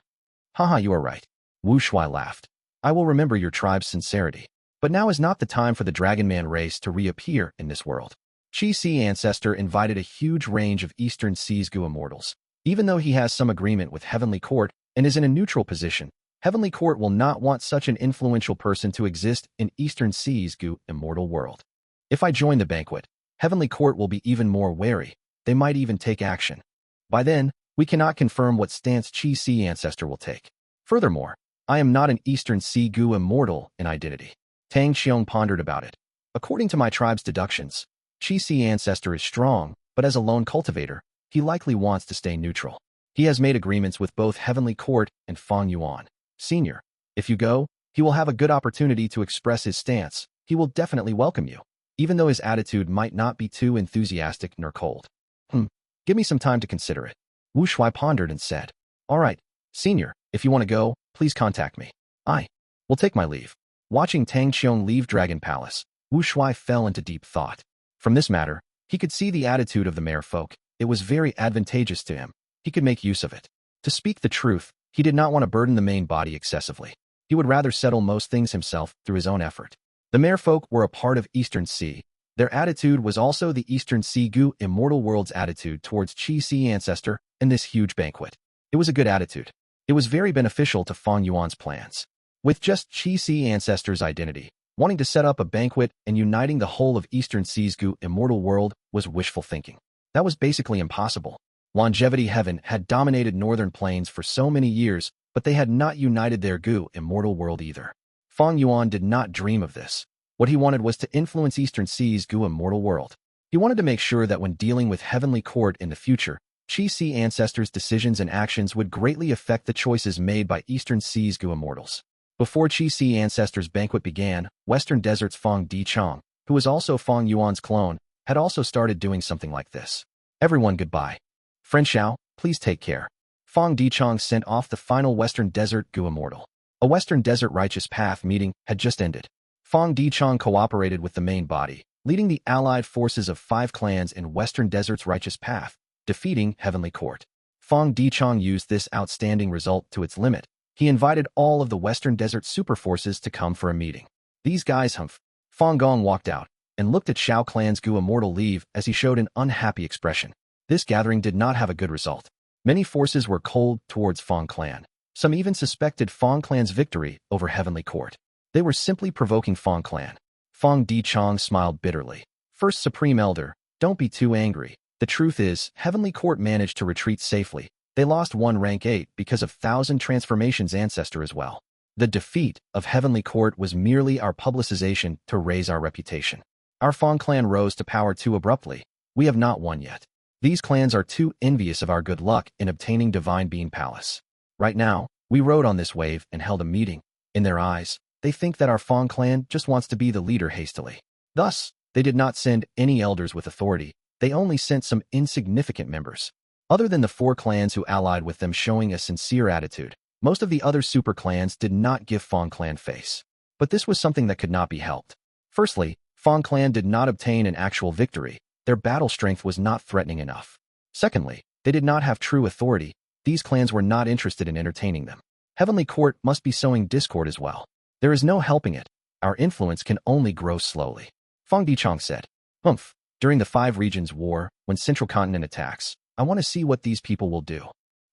Haha, you are right. Wu Shuai laughed. I will remember your tribe's sincerity. But now is not the time for the Dragon Man race to reappear in this world. Qi ancestor invited a huge range of Eastern Seas Gu immortals. Even though he has some agreement with Heavenly Court and is in a neutral position, Heavenly Court will not want such an influential person to exist in Eastern Seas Gu immortal world. If I join the banquet, Heavenly Court will be even more wary. They might even take action. By then, we cannot confirm what stance Qi ancestor will take. Furthermore, I am not an Eastern Sea Gu immortal in identity. Tang Qiong pondered about it. According to my tribe's deductions, Qi ancestor is strong, but as a lone cultivator, he likely wants to stay neutral. He has made agreements with both Heavenly Court and Fang Yuan. Senior, if you go, he will have a good opportunity to express his stance. He will definitely welcome you, even though his attitude might not be too enthusiastic nor cold. Give me some time to consider it. Wu Shuai pondered and said, All right, Senior, if you want to go, please contact me. I will take my leave. Watching Tang Qiong leave Dragon Palace, Wu Shuai fell into deep thought. From this matter, he could see the attitude of the Mare folk. It was very advantageous to him. He could make use of it. To speak the truth, he did not want to burden the main body excessively. He would rather settle most things himself through his own effort. The Mare folk were a part of Eastern Sea. Their attitude was also the Eastern Sea Gu immortal world's attitude towards Qi ancestor and this huge banquet. It was a good attitude. It was very beneficial to Fang Yuan's plans. With just Qi ancestor's identity, wanting to set up a banquet and uniting the whole of Eastern Seas Gu immortal world was wishful thinking. That was basically impossible. Longevity Heaven had dominated northern plains for so many years, but they had not united their Gu immortal world either. Fang Yuan did not dream of this. What he wanted was to influence Eastern Seas Gu immortal world. He wanted to make sure that when dealing with Heavenly Court in the future, Qi ancestors' decisions and actions would greatly affect the choices made by Eastern Seas Gu immortals. Before Qi ancestors' banquet began, Western Desert's Fang Dichong, who was also Fang Yuan's clone, had also started doing something like this. Everyone goodbye. Friend Xiao, please take care. Fang Dichong sent off the final Western Desert Gu immortal. A Western Desert Righteous Path meeting had just ended. Fang Dichong cooperated with the main body, leading the allied forces of 5 clans in Western Desert's Righteous Path, defeating Heavenly Court. Fang Dichong used this outstanding result to its limit. He invited all of the Western Desert super forces to come for a meeting. These guys humph. Fang Gong walked out and looked at Xiao clan's Gu immortal leave as he showed an unhappy expression. This gathering did not have a good result. Many forces were cold towards Fang clan. Some even suspected Fang clan's victory over Heavenly Court. They were simply provoking Fang clan. Fang Dichong smiled bitterly. First Supreme Elder, don't be too angry. The truth is, Heavenly Court managed to retreat safely. They lost one rank 8 because of 1,000 transformations ancestor as well. The defeat of Heavenly Court was merely our publicization to raise our reputation. Our Fang clan rose to power too abruptly. We have not won yet. These clans are too envious of our good luck in obtaining Divine Being Palace. Right now, we rode on this wave and held a meeting. In their eyes, they think that our Fang clan just wants to be the leader hastily. Thus, they did not send any elders with authority. They only sent some insignificant members. Other than the 4 clans who allied with them showing a sincere attitude, most of the other super clans did not give Fang clan face. But this was something that could not be helped. Firstly, Fang clan did not obtain an actual victory. their battle strength was not threatening enough. Secondly, they did not have true authority. These clans were not interested in entertaining them. Heavenly Court must be sowing discord as well. There is no helping it. Our influence can only grow slowly. Fang Dichong said. Humph. During the Five Regions War, when Central Continent attacks, I want to see what these people will do.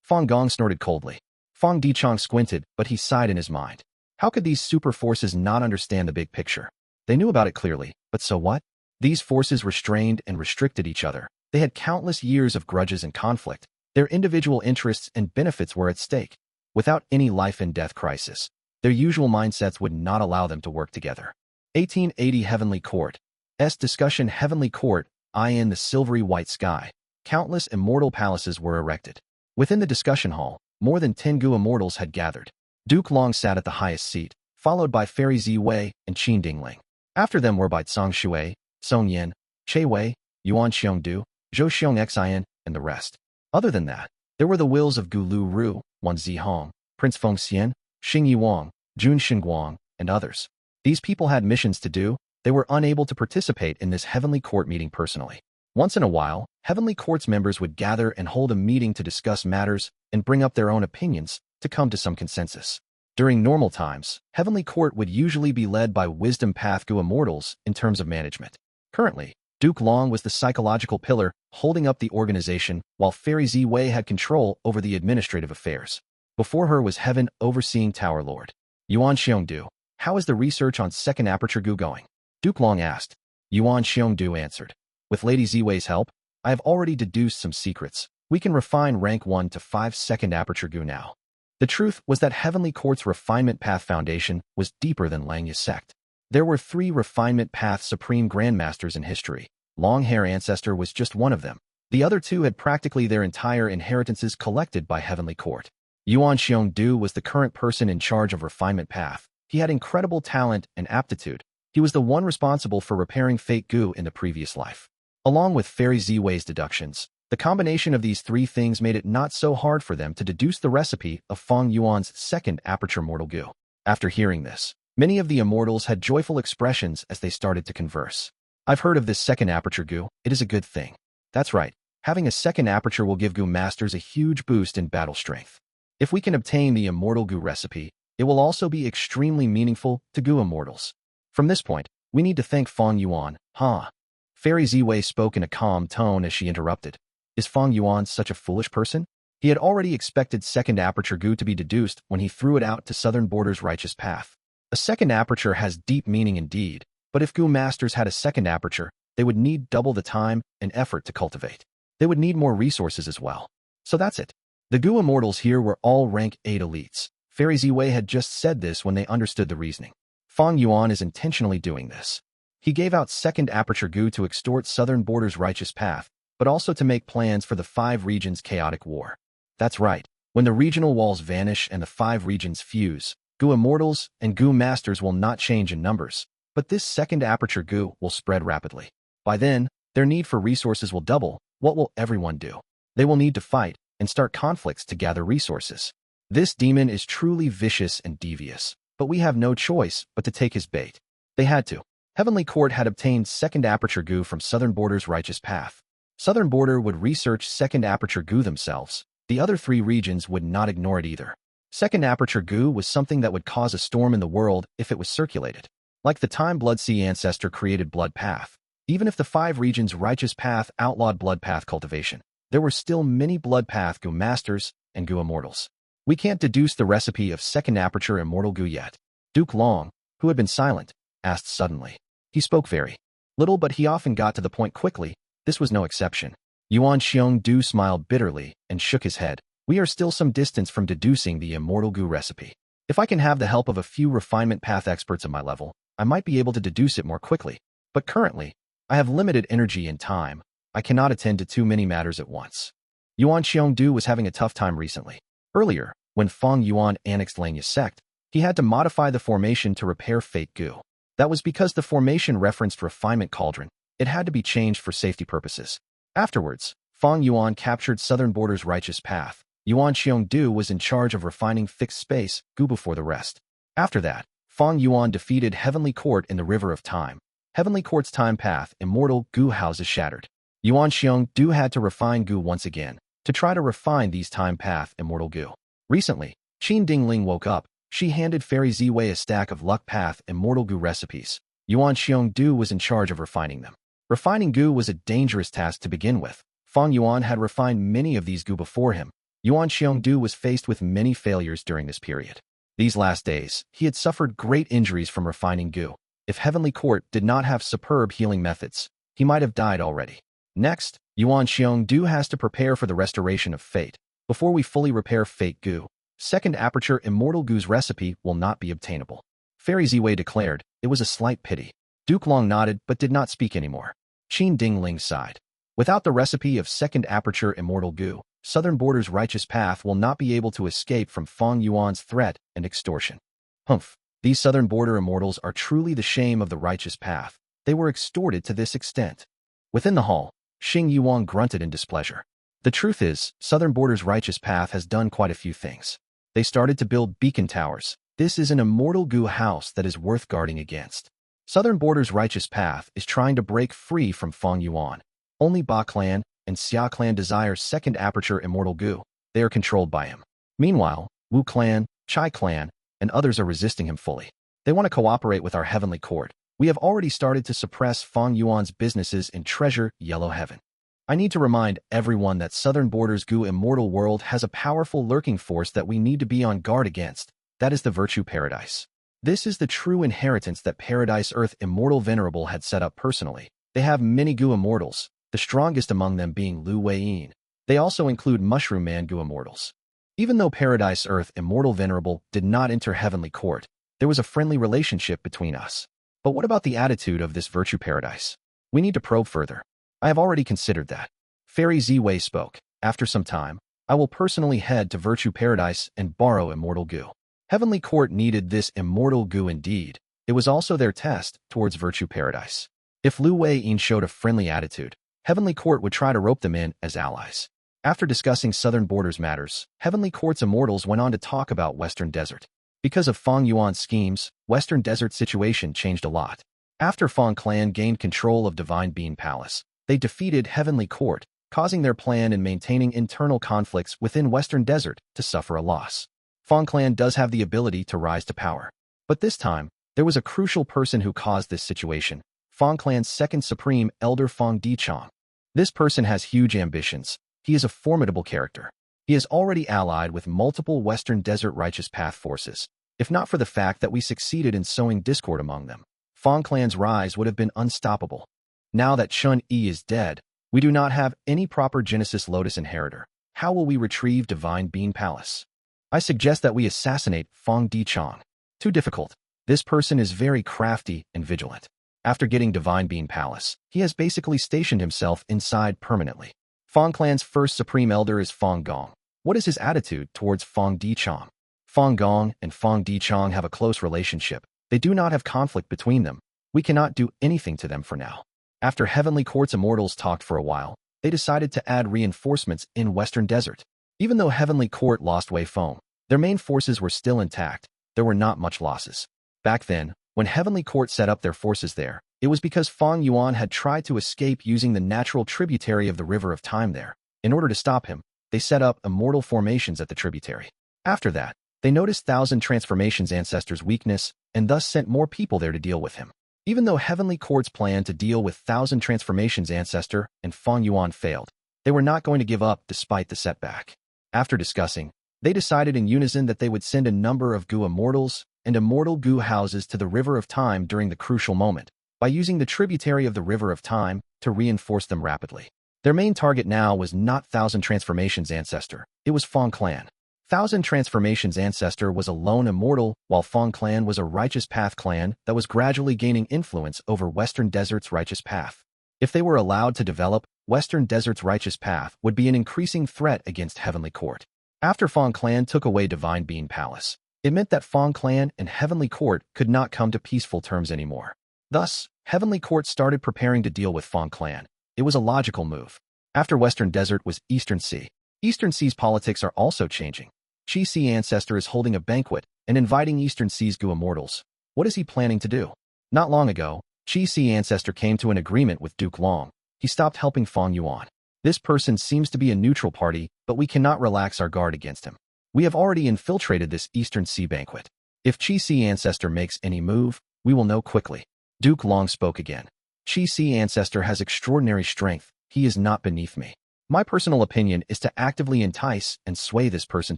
Fang Gong snorted coldly. Fang Dichong squinted, but he sighed in his mind. How could these super forces not understand the big picture? They knew about it clearly, but so what? These forces restrained and restricted each other. They had countless years of grudges and conflict. Their individual interests and benefits were at stake. Without any life and death crisis, their usual mindsets would not allow them to work together. 1880 Heavenly Court. Discussion. Heavenly Court, in the silvery white sky. Countless immortal palaces were erected. Within the discussion hall, more than 10 Gu immortals had gathered. Duke Long sat at the highest seat, followed by Fairy Ziwei and Qin Dingling. After them were Bai Tsang Shui, Song Yin, Che Wei, Yuan Xiongdu, Zhou Xiong Xian, and the rest. Other than that, there were the wills of Gu Lu Ru, Wan Zihong, Prince Feng Xian, Xing Yiwang, Jun Xinguang, and others. These people had missions to do. They were unable to participate in this Heavenly Court meeting personally. Once in a while, Heavenly Court's members would gather and hold a meeting to discuss matters and bring up their own opinions to come to some consensus. During normal times, Heavenly Court would usually be led by Wisdom Path Gu immortals in terms of management. Currently, Duke Long was the psychological pillar holding up the organization, while Fairy Ziwei had control over the administrative affairs. Before her was Heaven overseeing Tower Lord. Yuan Xiongdu, how is the research on second Aperture Gu going? Duke Long asked. Yuan Xiongdu answered. With Lady Ziwei's help, I have already deduced some secrets. We can refine rank 1 to 5 second Aperture Gu now. The truth was that Heavenly Court's refinement path foundation was deeper than Langya's sect. There were 3 refinement path supreme grandmasters in history. Long Hair Ancestor was just one of them. The other 2 had practically their entire inheritances collected by Heavenly Court. Yuan Xiongdu was the current person in charge of refinement path. He had incredible talent and aptitude. He was the one responsible for repairing Fate Gu in the previous life. Along with Fairy Ziwei's deductions, the combination of these 3 things made it not so hard for them to deduce the recipe of Fang Yuan's second Aperture Mortal Gu. After hearing this, many of the immortals had joyful expressions as they started to converse. I've heard of this second Aperture Gu. It is a good thing. That's right. Having a second Aperture will give Gu masters a huge boost in battle strength. If we can obtain the Immortal Gu recipe, it will also be extremely meaningful to Gu immortals. From this point, we need to thank Fang Yuan, huh? Fairy Ziwei spoke in a calm tone as she interrupted. Is Fang Yuan such a foolish person? He had already expected second Aperture Gu to be deduced when he threw it out to Southern Border's righteous path. A second Aperture has deep meaning indeed, but if Gu masters had a second Aperture, they would need double the time and effort to cultivate. They would need more resources as well. So that's it. The Gu immortals here were all rank 8 elites. Fairy Ziwei had just said this when they understood the reasoning. Fang Yuan is intentionally doing this. He gave out second Aperture Gu to extort Southern Border's righteous path, but also to make plans for the 5 regions' chaotic war. That's right. When the regional walls vanish and the 5 regions fuse, Gu immortals and Gu masters will not change in numbers, but this second Aperture Gu will spread rapidly. By then, their need for resources will double. What will everyone do? They will need to fight and start conflicts to gather resources. This demon is truly vicious and devious, but we have no choice but to take his bait. They had to. Heavenly Court had obtained second Aperture Gu from Southern Border's righteous path. Southern Border would research second Aperture Gu themselves. The other 3 regions would not ignore it either. Second Aperture Gu was something that would cause a storm in the world if it was circulated. Like the time Blood Sea Ancestor created Blood Path. Even if the 5 regions' righteous path outlawed Blood Path cultivation, there were still many Blood Path Gu masters and Gu immortals. We can't deduce the recipe of second Aperture Immortal Gu yet. Duke Long, who had been silent, asked suddenly. He spoke very little, but he often got to the point quickly. This was no exception. Yuan Xiongdu smiled bitterly and shook his head. We are still some distance from deducing the Immortal Gu recipe. If I can have the help of a few refinement path experts at my level, I might be able to deduce it more quickly. But currently, I have limited energy and time. I cannot attend to too many matters at once. Yuan Xiongdu was having a tough time recently. Earlier, when Fang Yuan annexed Langya's sect, he had to modify the formation to repair Fate Gu. That was because the formation referenced Refinement Cauldron. It had to be changed for safety purposes. Afterwards, Fang Yuan captured Southern Border's righteous path. Yuan Xiongdu was in charge of refining Fixed Space Gu before the rest. After that, Fang Yuan defeated Heavenly Court in the River of Time. Heavenly Court's time path, Immortal Gu houses shattered. Yuan Xiong Du had to refine Gu once again, to try to refine these time path immortal Gu. Recently, Qin Dingling woke up. She handed Fairy Ziwei a stack of luck path immortal Gu recipes. Yuan Xiong Du was in charge of refining them. Refining Gu was a dangerous task to begin with. Fang Yuan had refined many of these Gu before him. Yuan Xiong Du was faced with many failures during this period. These last days, he had suffered great injuries from refining Gu. If Heavenly Court did not have superb healing methods, he might have died already. Next, Yuan Xiong Du has to prepare for the restoration of Fate. Before we fully repair Fate Gu, second Aperture Immortal Gu's recipe will not be obtainable. Fairy Ziwei declared, it was a slight pity. Duke Long nodded but did not speak anymore. Qin Dingling sighed. Without the recipe of second Aperture Immortal Gu, Southern Border's righteous path will not be able to escape from Fang Yuan's threat and extortion. Humph, these Southern Border immortals are truly the shame of the righteous path. They were extorted to this extent. Within the hall, Xing Yuan grunted in displeasure. The truth is, Southern Border's righteous path has done quite a few things. They started to build beacon towers. This is an immortal Gu house that is worth guarding against. Southern Border's righteous path is trying to break free from Fang Yuan. Only Ba clan and Xia clan desire second Aperture Immortal Gu. They are controlled by him. Meanwhile, Wu clan, Chai clan, and others are resisting him fully. They want to cooperate with our Heavenly Court. We have already started to suppress Fang Yuan's businesses in Treasure Yellow Heaven. I need to remind everyone that Southern Border's Gu immortal world has a powerful lurking force that we need to be on guard against. That is the Virtue Paradise. This is the true inheritance that Paradise Earth Immortal Venerable had set up personally. They have many Gu immortals, the strongest among them being Lu Weiyin. They also include Mushroom Man Gu immortals. Even though Paradise Earth Immortal Venerable did not enter Heavenly Court, there was a friendly relationship between us. But what about the attitude of this Virtue Paradise? We need to probe further. I have already considered that. Fairy Ziwei spoke. After some time, I will personally head to Virtue Paradise and borrow Immortal Gu. Heavenly Court needed this Immortal Gu indeed. It was also their test towards Virtue Paradise. If Lu Weiyin showed a friendly attitude, Heavenly Court would try to rope them in as allies. After discussing Southern Borders matters, Heavenly Court's immortals went on to talk about Western Desert. Because of Fang Yuan's schemes, Western Desert's situation changed a lot. After Fang Clan gained control of Divine Bean Palace, they defeated Heavenly Court, causing their plan and maintaining internal conflicts within Western Desert to suffer a loss. Fang Clan does have the ability to rise to power. But this time, there was a crucial person who caused this situation, Fang Clan's second Supreme Elder Fang Dichong. This person has huge ambitions. He is a formidable character. He is already allied with multiple Western Desert Righteous Path forces. If not for the fact that we succeeded in sowing discord among them, Fang Clan's rise would have been unstoppable. Now that Chun Yi is dead, we do not have any proper Genesis Lotus inheritor. How will we retrieve Divine Bean Palace? I suggest that we assassinate Fang Dichong. Too difficult. This person is very crafty and vigilant. After getting Divine Bean Palace, he has basically stationed himself inside permanently. Fang Clan's first Supreme Elder is Fang Gong. What is his attitude towards Fang Dichong? Fang Gong and Fang Dichong have a close relationship. They do not have conflict between them. We cannot do anything to them for now. After Heavenly Court's immortals talked for a while, they decided to add reinforcements in Western Desert. Even though Heavenly Court lost Wei Feng, their main forces were still intact. There were not much losses. Back then, when Heavenly Court set up their forces there, it was because Fang Yuan had tried to escape using the natural tributary of the River of Time there. In order to stop him, they set up immortal formations at the tributary. After that, they noticed Thousand Transformations Ancestor's weakness and thus sent more people there to deal with him. Even though Heavenly Court's plan to deal with Thousand Transformations Ancestor and Fang Yuan failed, they were not going to give up despite the setback. After discussing, they decided in unison that they would send a number of Gu immortals and immortal Gu houses to the River of Time during the crucial moment, by using the tributary of the River of Time to reinforce them rapidly. Their main target now was not Thousand Transformations Ancestor, it was Fang Clan. Thousand Transformations Ancestor was a lone immortal, while Fang Clan was a Righteous Path clan that was gradually gaining influence over Western Desert's Righteous Path. If they were allowed to develop, Western Desert's Righteous Path would be an increasing threat against Heavenly Court. After Fang Clan took away Divine Bean Palace, it meant that Fang Clan and Heavenly Court could not come to peaceful terms anymore. Thus, Heavenly Court started preparing to deal with Fang Clan. It was a logical move. After Western Desert was Eastern Sea. Eastern Sea's politics are also changing. Qi Sea Ancestor is holding a banquet and inviting Eastern Sea's Gu immortals. What is he planning to do? Not long ago, Qi Sea Ancestor came to an agreement with Duke Long. He stopped helping Fang Yuan. This person seems to be a neutral party, but we cannot relax our guard against him. We have already infiltrated this Eastern Sea banquet. If Qi ancestor makes any move, we will know quickly. Duke Long spoke again. Qi ancestor has extraordinary strength. He is not beneath me. My personal opinion is to actively entice and sway this person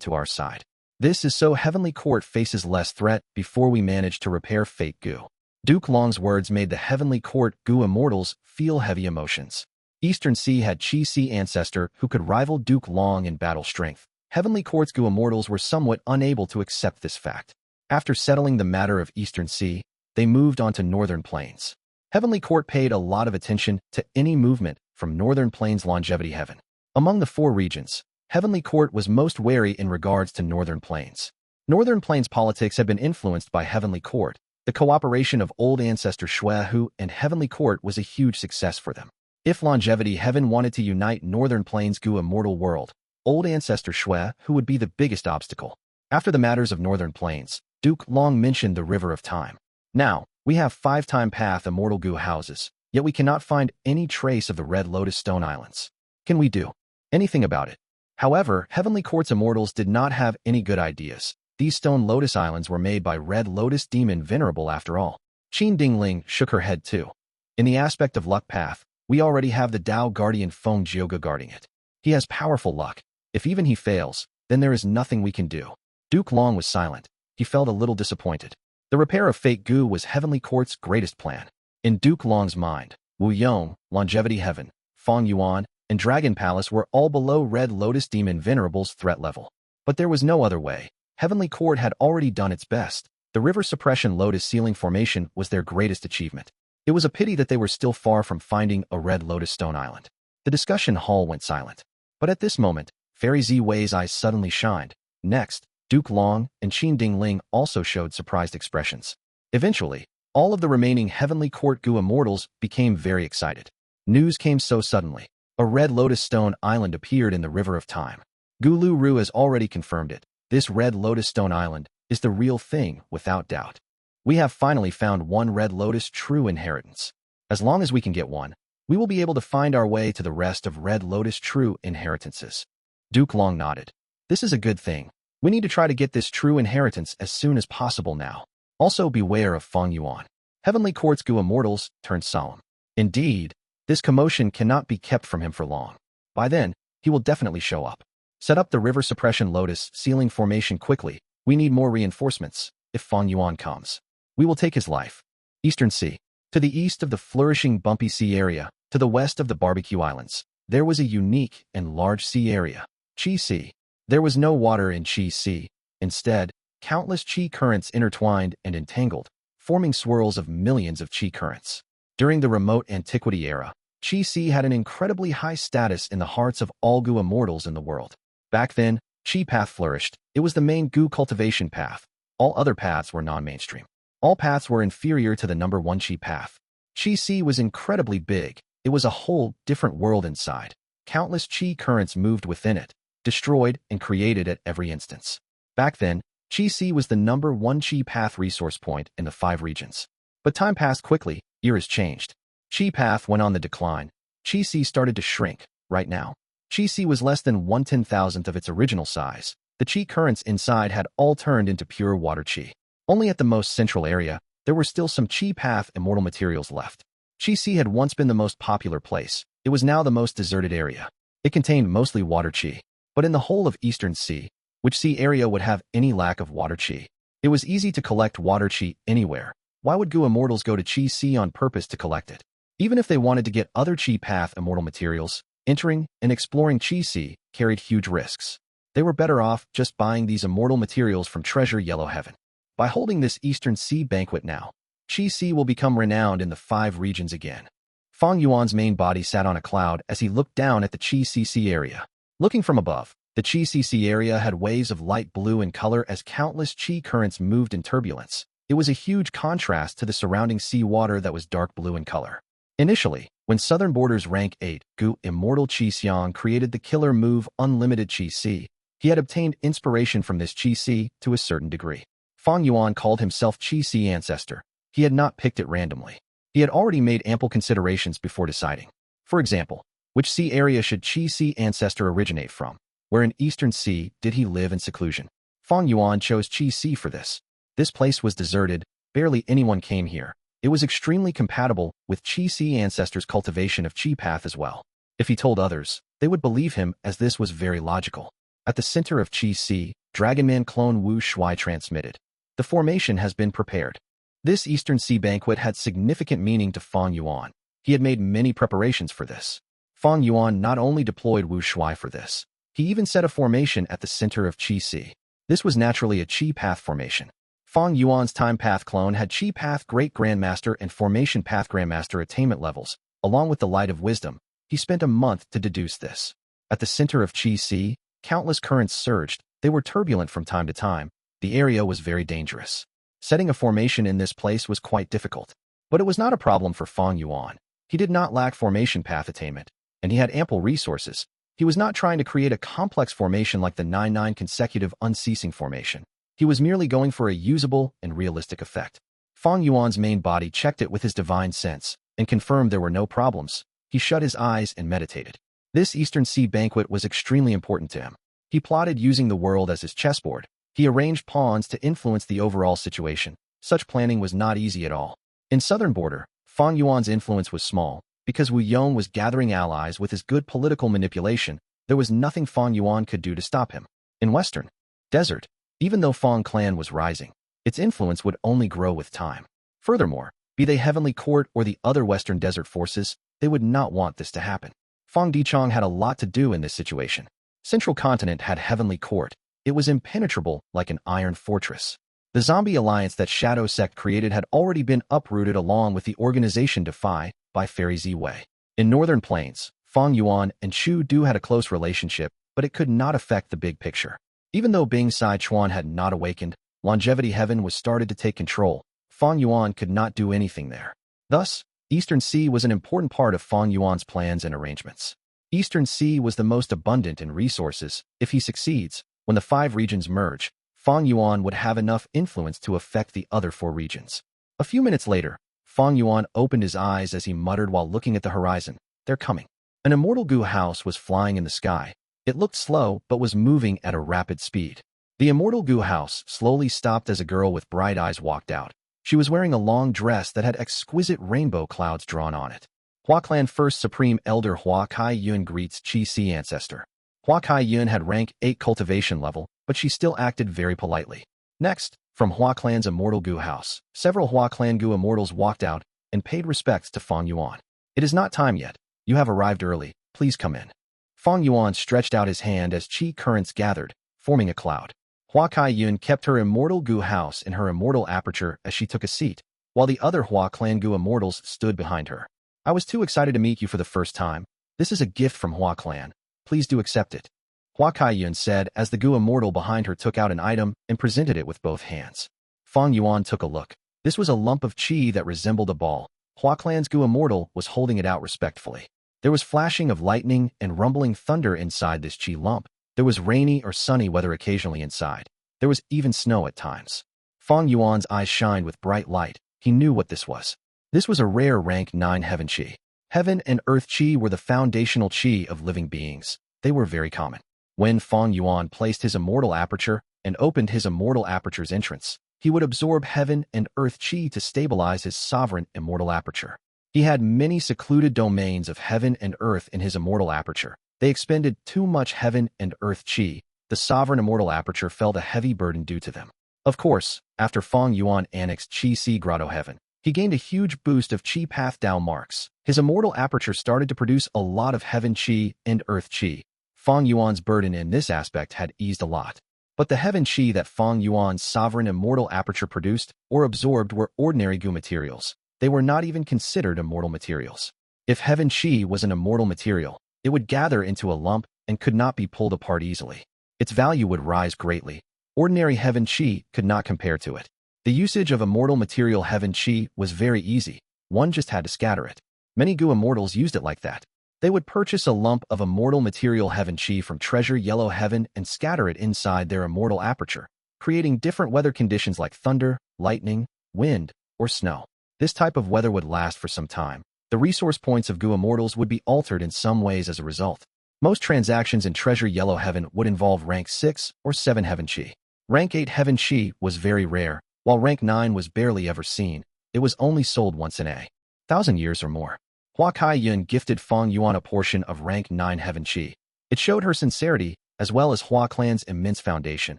to our side. This is so Heavenly Court faces less threat before we manage to repair Fate Gu. Duke Long's words made the Heavenly Court Gu immortals feel heavy emotions. Eastern Sea had Qi ancestor who could rival Duke Long in battle strength. Heavenly Court's Gu immortals were somewhat unable to accept this fact. After settling the matter of Eastern Sea, they moved on to Northern Plains. Heavenly Court paid a lot of attention to any movement from Northern Plains Longevity Heaven. Among the 4 regions, Heavenly Court was most wary in regards to Northern Plains. Northern Plains politics had been influenced by Heavenly Court. The cooperation of old ancestor Shuehu and Heavenly Court was a huge success for them. If Longevity Heaven wanted to unite Northern Plains Gu immortal world, old ancestor Shuehu would be the biggest obstacle. After the matters of Northern Plains, Duke Long mentioned the River of Time. Now, we have 5-time path immortal Gu houses, yet we cannot find any trace of the Red Lotus Stone Islands. Can we do anything about it? However, Heavenly Court's immortals did not have any good ideas. These Stone Lotus Islands were made by Red Lotus Demon Venerable after all. Qin Dingling shook her head too. In the aspect of luck path, we already have the Tao Guardian Feng Jioga guarding it. He has powerful luck. If even he fails, then there is nothing we can do. Duke Long was silent. He felt a little disappointed. The repair of Fate Gu was Heavenly Court's greatest plan. In Duke Long's mind, Wu Yong, Longevity Heaven, Fang Yuan, and Dragon Palace were all below Red Lotus Demon Venerable's threat level. But there was no other way. Heavenly Court had already done its best. The River Suppression Lotus Ceiling Formation was their greatest achievement. It was a pity that they were still far from finding a Red Lotus Stone Island. The discussion hall went silent. But at this moment, Fairy Ziwei's eyes suddenly shined. Next, Duke Long and Qin Dingling also showed surprised expressions. Eventually, all of the remaining Heavenly Court Gu immortals became very excited. News came so suddenly. A Red Lotus Stone Island appeared in the River of Time. Gulu Ru has already confirmed it. This Red Lotus Stone Island is the real thing, without doubt. We have finally found one Red Lotus true inheritance. As long as we can get one, we will be able to find our way to the rest of Red Lotus true inheritances. Duke Long nodded. This is a good thing. We need to try to get this true inheritance as soon as possible now. Also beware of Fang Yuan. Heavenly Court's Gu immortals turned solemn. Indeed, this commotion cannot be kept from him for long. By then, he will definitely show up. Set up the River Suppression Lotus Ceiling Formation quickly. We need more reinforcements. If Fang Yuan comes, we will take his life. Eastern Sea. To the east of the flourishing Bumpy Sea area, to the west of the Barbecue Islands, there was a unique and large sea area. Qi Sea. There was no water in Qi Sea. Instead, countless Qi currents intertwined and entangled, forming swirls of millions of Qi currents. During the remote antiquity era, Qi Sea had an incredibly high status in the hearts of all Gu immortals in the world. Back then, Qi path flourished. It was the main Gu cultivation path. All other paths were non-mainstream. All paths were inferior to the number 1 Qi path. Qi Sea was incredibly big. It was a whole different world inside. Countless Qi currents moved within it, destroyed and created at every instance. Back then, Qi Sea was the number 1 Qi path resource point in the 5 regions. But time passed quickly, eras changed. Qi path went on the decline. Qi Sea started to shrink. Right now, Qi Sea was less than 1/10,000th of its original size. The Qi currents inside had all turned into pure water Qi. Only at the most central area, there were still some Qi path immortal materials left. Qi Sea had once been the most popular place. It was now the most deserted area. It contained mostly water Qi. But in the whole of Eastern Sea, which sea area would have any lack of water Qi? It was easy to collect water Qi anywhere. Why would Gu immortals go to Qi Sea on purpose to collect it? Even if they wanted to get other Qi path immortal materials, entering and exploring Qi Sea carried huge risks. They were better off just buying these immortal materials from Treasure Yellow Heaven. By holding this Eastern Sea banquet now, Qi Sea will become renowned in the 5 regions again. Fang Yuan's main body sat on a cloud as he looked down at the Qi Sea area. Looking from above, the Qi Sea area had waves of light blue in color as countless Qi currents moved in turbulence. It was a huge contrast to the surrounding sea water that was dark blue in color. Initially, when Southern Borders Rank 8 Gu Immortal Qi Xiang created the killer move Unlimited Qi Sea, he had obtained inspiration from this Qi Sea to a certain degree. Fang Yuan called himself Qi Sea Ancestor. He had not picked it randomly. He had already made ample considerations before deciding. For example, which sea area should Qi Sea ancestor originate from? Where in Eastern Sea did he live in seclusion? Fang Yuan chose Qi Sea for this. This place was deserted, barely anyone came here. It was extremely compatible with Qi Sea ancestors' cultivation of Qi path as well. If he told others, they would believe him as this was very logical. At the center of Qi Sea, Dragonman clone Wu Shui transmitted. The formation has been prepared. This Eastern Sea banquet had significant meaning to Fang Yuan. He had made many preparations for this. Fang Yuan not only deployed Wu Shui for this, he even set a formation at the center of Qi Sea. This was naturally a Qi Path formation. Fang Yuan's Time Path clone had Qi Path Great Grandmaster and Formation Path Grandmaster attainment levels, along with the Light of Wisdom. He spent a month to deduce this. At the center of Qi Sea, countless currents surged. They were turbulent from time to time. The area was very dangerous. Setting a formation in this place was quite difficult. But it was not a problem for Fang Yuan. He did not lack formation path attainment, and he had ample resources. He was not trying to create a complex formation like the 9-9 consecutive unceasing formation. He was merely going for a usable and realistic effect. Fang Yuan's main body checked it with his divine sense and confirmed there were no problems. He shut his eyes and meditated. This Eastern Sea banquet was extremely important to him. He plotted using the world as his chessboard. He arranged pawns to influence the overall situation. Such planning was not easy at all. In southern border, Fang Yuan's influence was small. Because Wu Yong was gathering allies with his good political manipulation, there was nothing Fang Yuan could do to stop him. In western desert, even though Fang clan was rising, its influence would only grow with time. Furthermore, be they Heavenly Court or the other western desert forces, they would not want this to happen. Fang Dichong had a lot to do in this situation. Central Continent had Heavenly Court. It was impenetrable like an iron fortress. The zombie alliance that Shadow Sect created had already been uprooted along with the organization Defy by Fairy Ziwei. In Northern Plains, Fang Yuan and Chu Du had a close relationship, but it could not affect the big picture. Even though Bing Sai Chuan had not awakened, Longevity Heaven was started to take control. Fang Yuan could not do anything there. Thus, Eastern Sea was an important part of Fang Yuan's plans and arrangements. Eastern Sea was the most abundant in resources. If he succeeds, when the 5 regions merge, Fang Yuan would have enough influence to affect the other 4 regions. A few minutes later, Fang Yuan opened his eyes as he muttered while looking at the horizon. They're coming. An immortal Gu house was flying in the sky. It looked slow but was moving at a rapid speed. The immortal Gu house slowly stopped as a girl with bright eyes walked out. She was wearing a long dress that had exquisite rainbow clouds drawn on it. Hua Clan First Supreme Elder Hua Kai Yun greets Qi Sea ancestor. Hua Kai Yun had rank 8 cultivation level, but she still acted very politely. Next, from Hua Clan's immortal Gu house, several Hua Clan Gu immortals walked out and paid respects to Fang Yuan. It is not time yet. You have arrived early. Please come in. Fang Yuan stretched out his hand as Qi currents gathered, forming a cloud. Hua Kai Yun kept her immortal Gu house in her immortal Aperture as she took a seat, while the other Hua Clan Gu immortals stood behind her. I was too excited to meet you for the first time. This is a gift from Hua Clan. Please do accept it. Hua Kai Yun said as the Gu immortal behind her took out an item and presented it with both hands. Fang Yuan took a look. This was a lump of qi that resembled a ball. Hua Clan's Gu immortal was holding it out respectfully. There was flashing of lightning and rumbling thunder inside this qi lump. There was rainy or sunny weather occasionally inside. There was even snow at times. Fang Yuan's eyes shined with bright light. He knew what this was. This was a rare rank 9 heaven qi. Heaven and earth qi were the foundational qi of living beings. They were very common. When Fang Yuan placed his immortal aperture and opened his immortal aperture's entrance, he would absorb heaven and earth qi to stabilize his sovereign immortal aperture. He had many secluded domains of heaven and earth in his immortal aperture. They expended too much heaven and earth qi. The sovereign immortal aperture felt a heavy burden due to them. Of course, after Fang Yuan annexed Qi Sea Grotto Heaven, he gained a huge boost of Qi Path Dao marks. His immortal aperture started to produce a lot of heaven qi and earth qi. Fang Yuan's burden in this aspect had eased a lot. But the heaven qi that Fang Yuan's sovereign immortal aperture produced or absorbed were ordinary Gu materials. They were not even considered immortal materials. If heaven qi was an immortal material, it would gather into a lump and could not be pulled apart easily. Its value would rise greatly. Ordinary heaven qi could not compare to it. The usage of immortal material heaven qi was very easy. One just had to scatter it. Many Gu immortals used it like that. They would purchase a lump of immortal material heaven qi from Treasure Yellow Heaven and scatter it inside their immortal aperture, creating different weather conditions like thunder, lightning, wind, or snow. This type of weather would last for some time. The resource points of Gu Immortals would be altered in some ways as a result. Most transactions in Treasure Yellow Heaven would involve rank 6 or 7 Heaven Chi. Rank 8 Heaven Chi was very rare, while rank 9 was barely ever seen. It was only sold once in a 1,000 years or more. Hua Kai Yun gifted Fang Yuan a portion of rank 9 Heaven Chi. It showed her sincerity, as well as Hua Clan's immense foundation.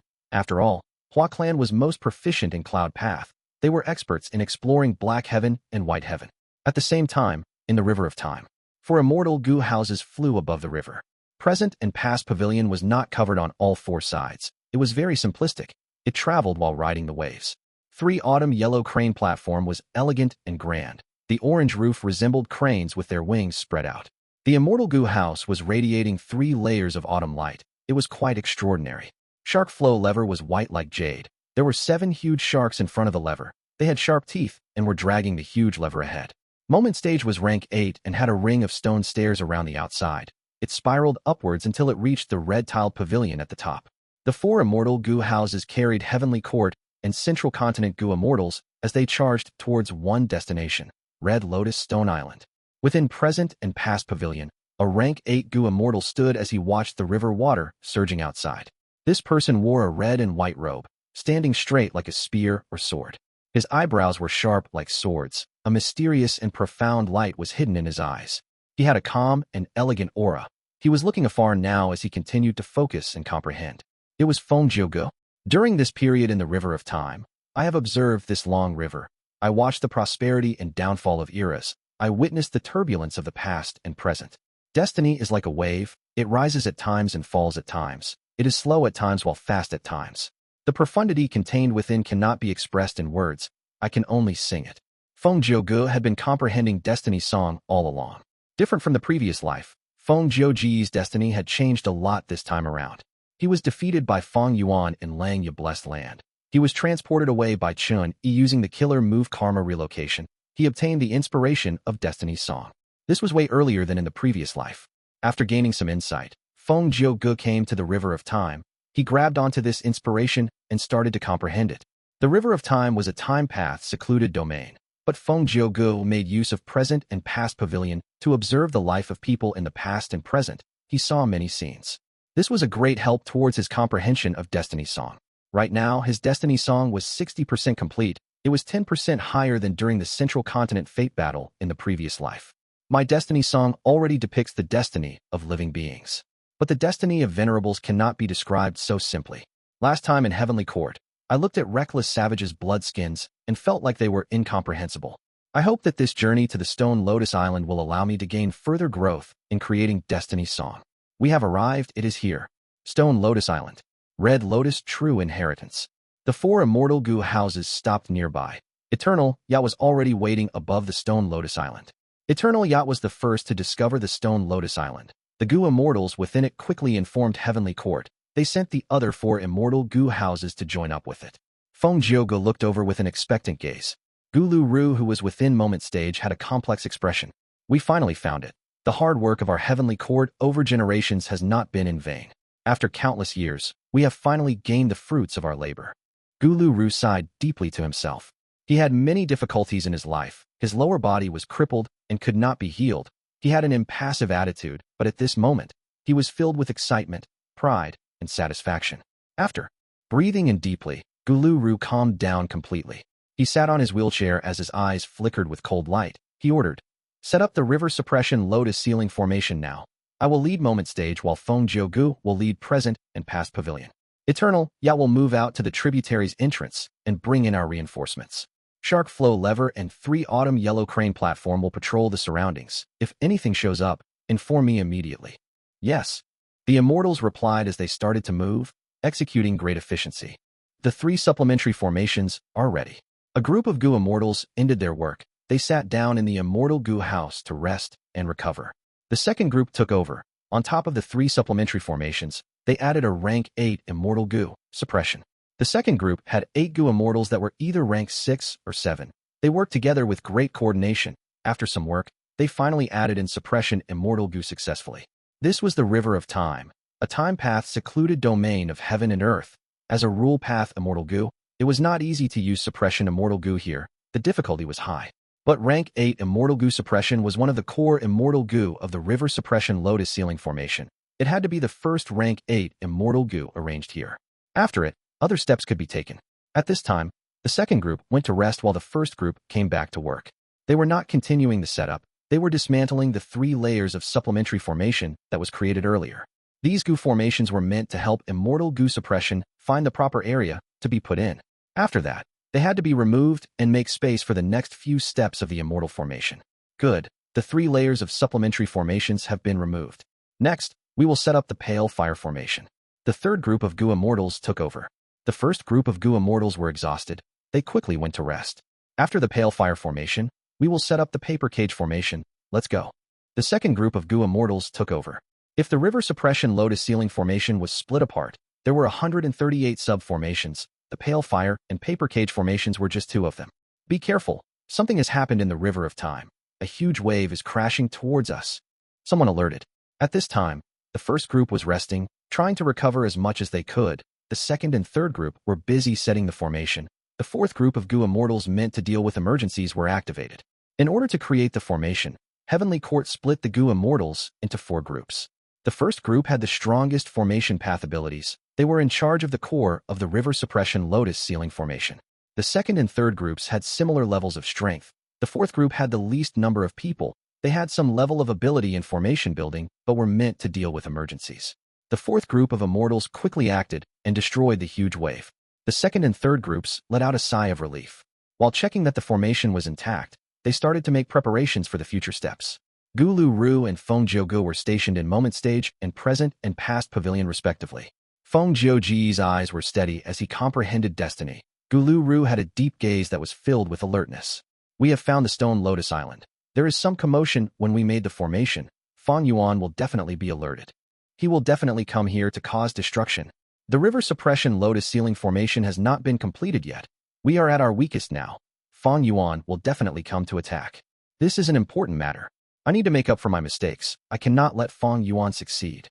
After all, Hua Clan was most proficient in Cloud Path. They were experts in exploring Black Heaven and White Heaven. At the same time, in the River of Time, 4 immortal Gu houses flew above the river. Present and past pavilion was not covered on all 4 sides. It was very simplistic. It traveled while riding the waves. 3 Autumn Yellow Crane platform was elegant and grand. The orange roof resembled cranes with their wings spread out. The immortal Gu house was radiating 3 layers of autumn light. It was quite extraordinary. Shark flow lever was white like jade. There were 7 huge sharks in front of the lever. They had sharp teeth and were dragging the huge lever ahead. Moment stage was rank 8 and had a ring of stone stairs around the outside. It spiraled upwards until it reached the red-tiled pavilion at the top. The 4 immortal Gu houses carried Heavenly Court and Central Continent Gu Immortals as they charged towards one destination, Red Lotus Stone Island. Within present and past pavilion, a rank 8 Gu Immortal stood as he watched the river water surging outside. This person wore a red and white robe, standing straight like a spear or sword. His eyebrows were sharp like swords. A mysterious and profound light was hidden in his eyes. He had a calm and elegant aura. He was looking afar now as he continued to focus and comprehend. It was Feng Gu. During this period in the River of Time, I have observed this long river. I watched the prosperity and downfall of eras. I witnessed the turbulence of the past and present. Destiny is like a wave. It rises at times and falls at times. It is slow at times while fast at times. The profundity contained within cannot be expressed in words. I can only sing it. Feng Gu had been comprehending Destiny's song all along. Different from the previous life, Feng Ji's destiny had changed a lot this time around. He was defeated by Fang Yuan in Lang Ye Blessed Land. He was transported away by Chun Yi using the killer move Karma Relocation. He obtained the inspiration of Destiny's song. This was way earlier than in the previous life. After gaining some insight, Feng Gu came to the River of Time. He grabbed onto this inspiration and started to comprehend it. The River of Time was a time path secluded domain, but Feng Gu made use of present and past pavilion to observe the life of people in the past and present. He saw many scenes. This was a great help towards his comprehension of Destiny's song. Right now, his Destiny's song was 60% complete. It was 10% higher than during the Central Continent Fate battle in the previous life. My Destiny's song already depicts the destiny of living beings. But the destiny of venerables cannot be described so simply. Last time in Heavenly Court, I looked at reckless savages' bloodskins and felt like they were incomprehensible. I hope that this journey to the Stone Lotus Island will allow me to gain further growth in creating Destiny's song. We have arrived, it is here. Stone Lotus Island. Red Lotus True Inheritance. The 4 immortal Gu houses stopped nearby. Eternal Yacht was already waiting above the Stone Lotus Island. Eternal Yacht was the first to discover the Stone Lotus Island. The Gu immortals within it quickly informed Heavenly Court. They sent the other 4 immortal Gu houses to join up with it. Feng Gu looked over with an expectant gaze. Gulu Ru, who was within moment stage, had a complex expression. We finally found it. The hard work of our Heavenly Court over generations has not been in vain. After countless years, we have finally gained the fruits of our labor. Gulu Ru sighed deeply to himself. He had many difficulties in his life. His lower body was crippled and could not be healed. He had an impassive attitude, but at this moment, he was filled with excitement, pride, and satisfaction. After breathing in deeply, Gulu Ru calmed down completely. He sat on his wheelchair as his eyes flickered with cold light. He ordered, "Set up the river suppression lotus ceiling formation now. I will lead moment stage while Feng Gu will lead present and past pavilion. Eternal Yacht will move out to the tributaries entrance and bring in our reinforcements. Shark flow lever and 3 autumn yellow crane platform will patrol the surroundings. If anything shows up, inform me immediately." Yes. The immortals replied as they started to move, executing great efficiency. The 3 supplementary formations are ready. A group of Gu immortals ended their work. They sat down in the immortal Gu house to rest and recover. The second group took over. On top of the 3 supplementary formations, they added a rank 8 immortal Gu suppression. The second group had 8 Gu immortals that were either rank 6 or 7. They worked together with great coordination. After some work, they finally added in suppression immortal Gu successfully. This was the River of Time, a time path secluded domain of heaven and earth. As a rule path immortal Gu, it was not easy to use suppression immortal Gu here. The difficulty was high. But rank 8 Immortal Gu suppression was one of the core Immortal Gu of the River Suppression Lotus Ceiling Formation. It had to be the first rank 8 Immortal Gu arranged here. After it, other steps could be taken. At this time, the second group went to rest while the first group came back to work. They were not continuing the setup, they were dismantling the 3 layers of supplementary formation that was created earlier. These Gu formations were meant to help Immortal Gu suppression find the proper area to be put in. After that, they had to be removed and make space for the next few steps of the Immortal formation. Good, the 3 layers of supplementary formations have been removed. Next, we will set up the Pale Fire formation. The third group of Gu Immortals took over. The first group of Gu Immortals were exhausted. They quickly went to rest. After the Pale Fire formation, we will set up the Paper Cage formation. Let's go. The second group of Gu Immortals took over. If the River Suppression Lotus Ceiling formation was split apart, there were 138 sub-formations. The Pale Fire and Paper Cage formations were just 2 of them. Be careful. Something has happened in the River of Time. A huge wave is crashing towards us. Someone alerted. At this time, the first group was resting, trying to recover as much as they could. The second and third group were busy setting the formation. The fourth group of Gu Immortals meant to deal with emergencies were activated. In order to create the formation, Heavenly Court split the Gu Immortals into 4 groups. The first group had the strongest formation path abilities. They were in charge of the core of the River Suppression Lotus Ceiling formation. The second and third groups had similar levels of strength. The fourth group had the least number of people. They had some level of ability in formation building, but were meant to deal with emergencies. The fourth group of Immortals quickly acted and destroyed the huge wave. The second and third groups let out a sigh of relief. While checking that the formation was intact, they started to make preparations for the future steps. Gu Lu Ru and Feng Jiu were stationed in Moment Stage and Present and Past Pavilion respectively. Feng Jiu's eyes were steady as he comprehended destiny. Gu Lu Ru had a deep gaze that was filled with alertness. We have found the Stone Lotus Island. There is some commotion when we made the formation. Fang Yuan will definitely be alerted. He will definitely come here to cause destruction. The River Suppression Lotus Ceiling formation has not been completed yet. We are at our weakest now. Fang Yuan will definitely come to attack. This is an important matter. I need to make up for my mistakes. I cannot let Fang Yuan succeed.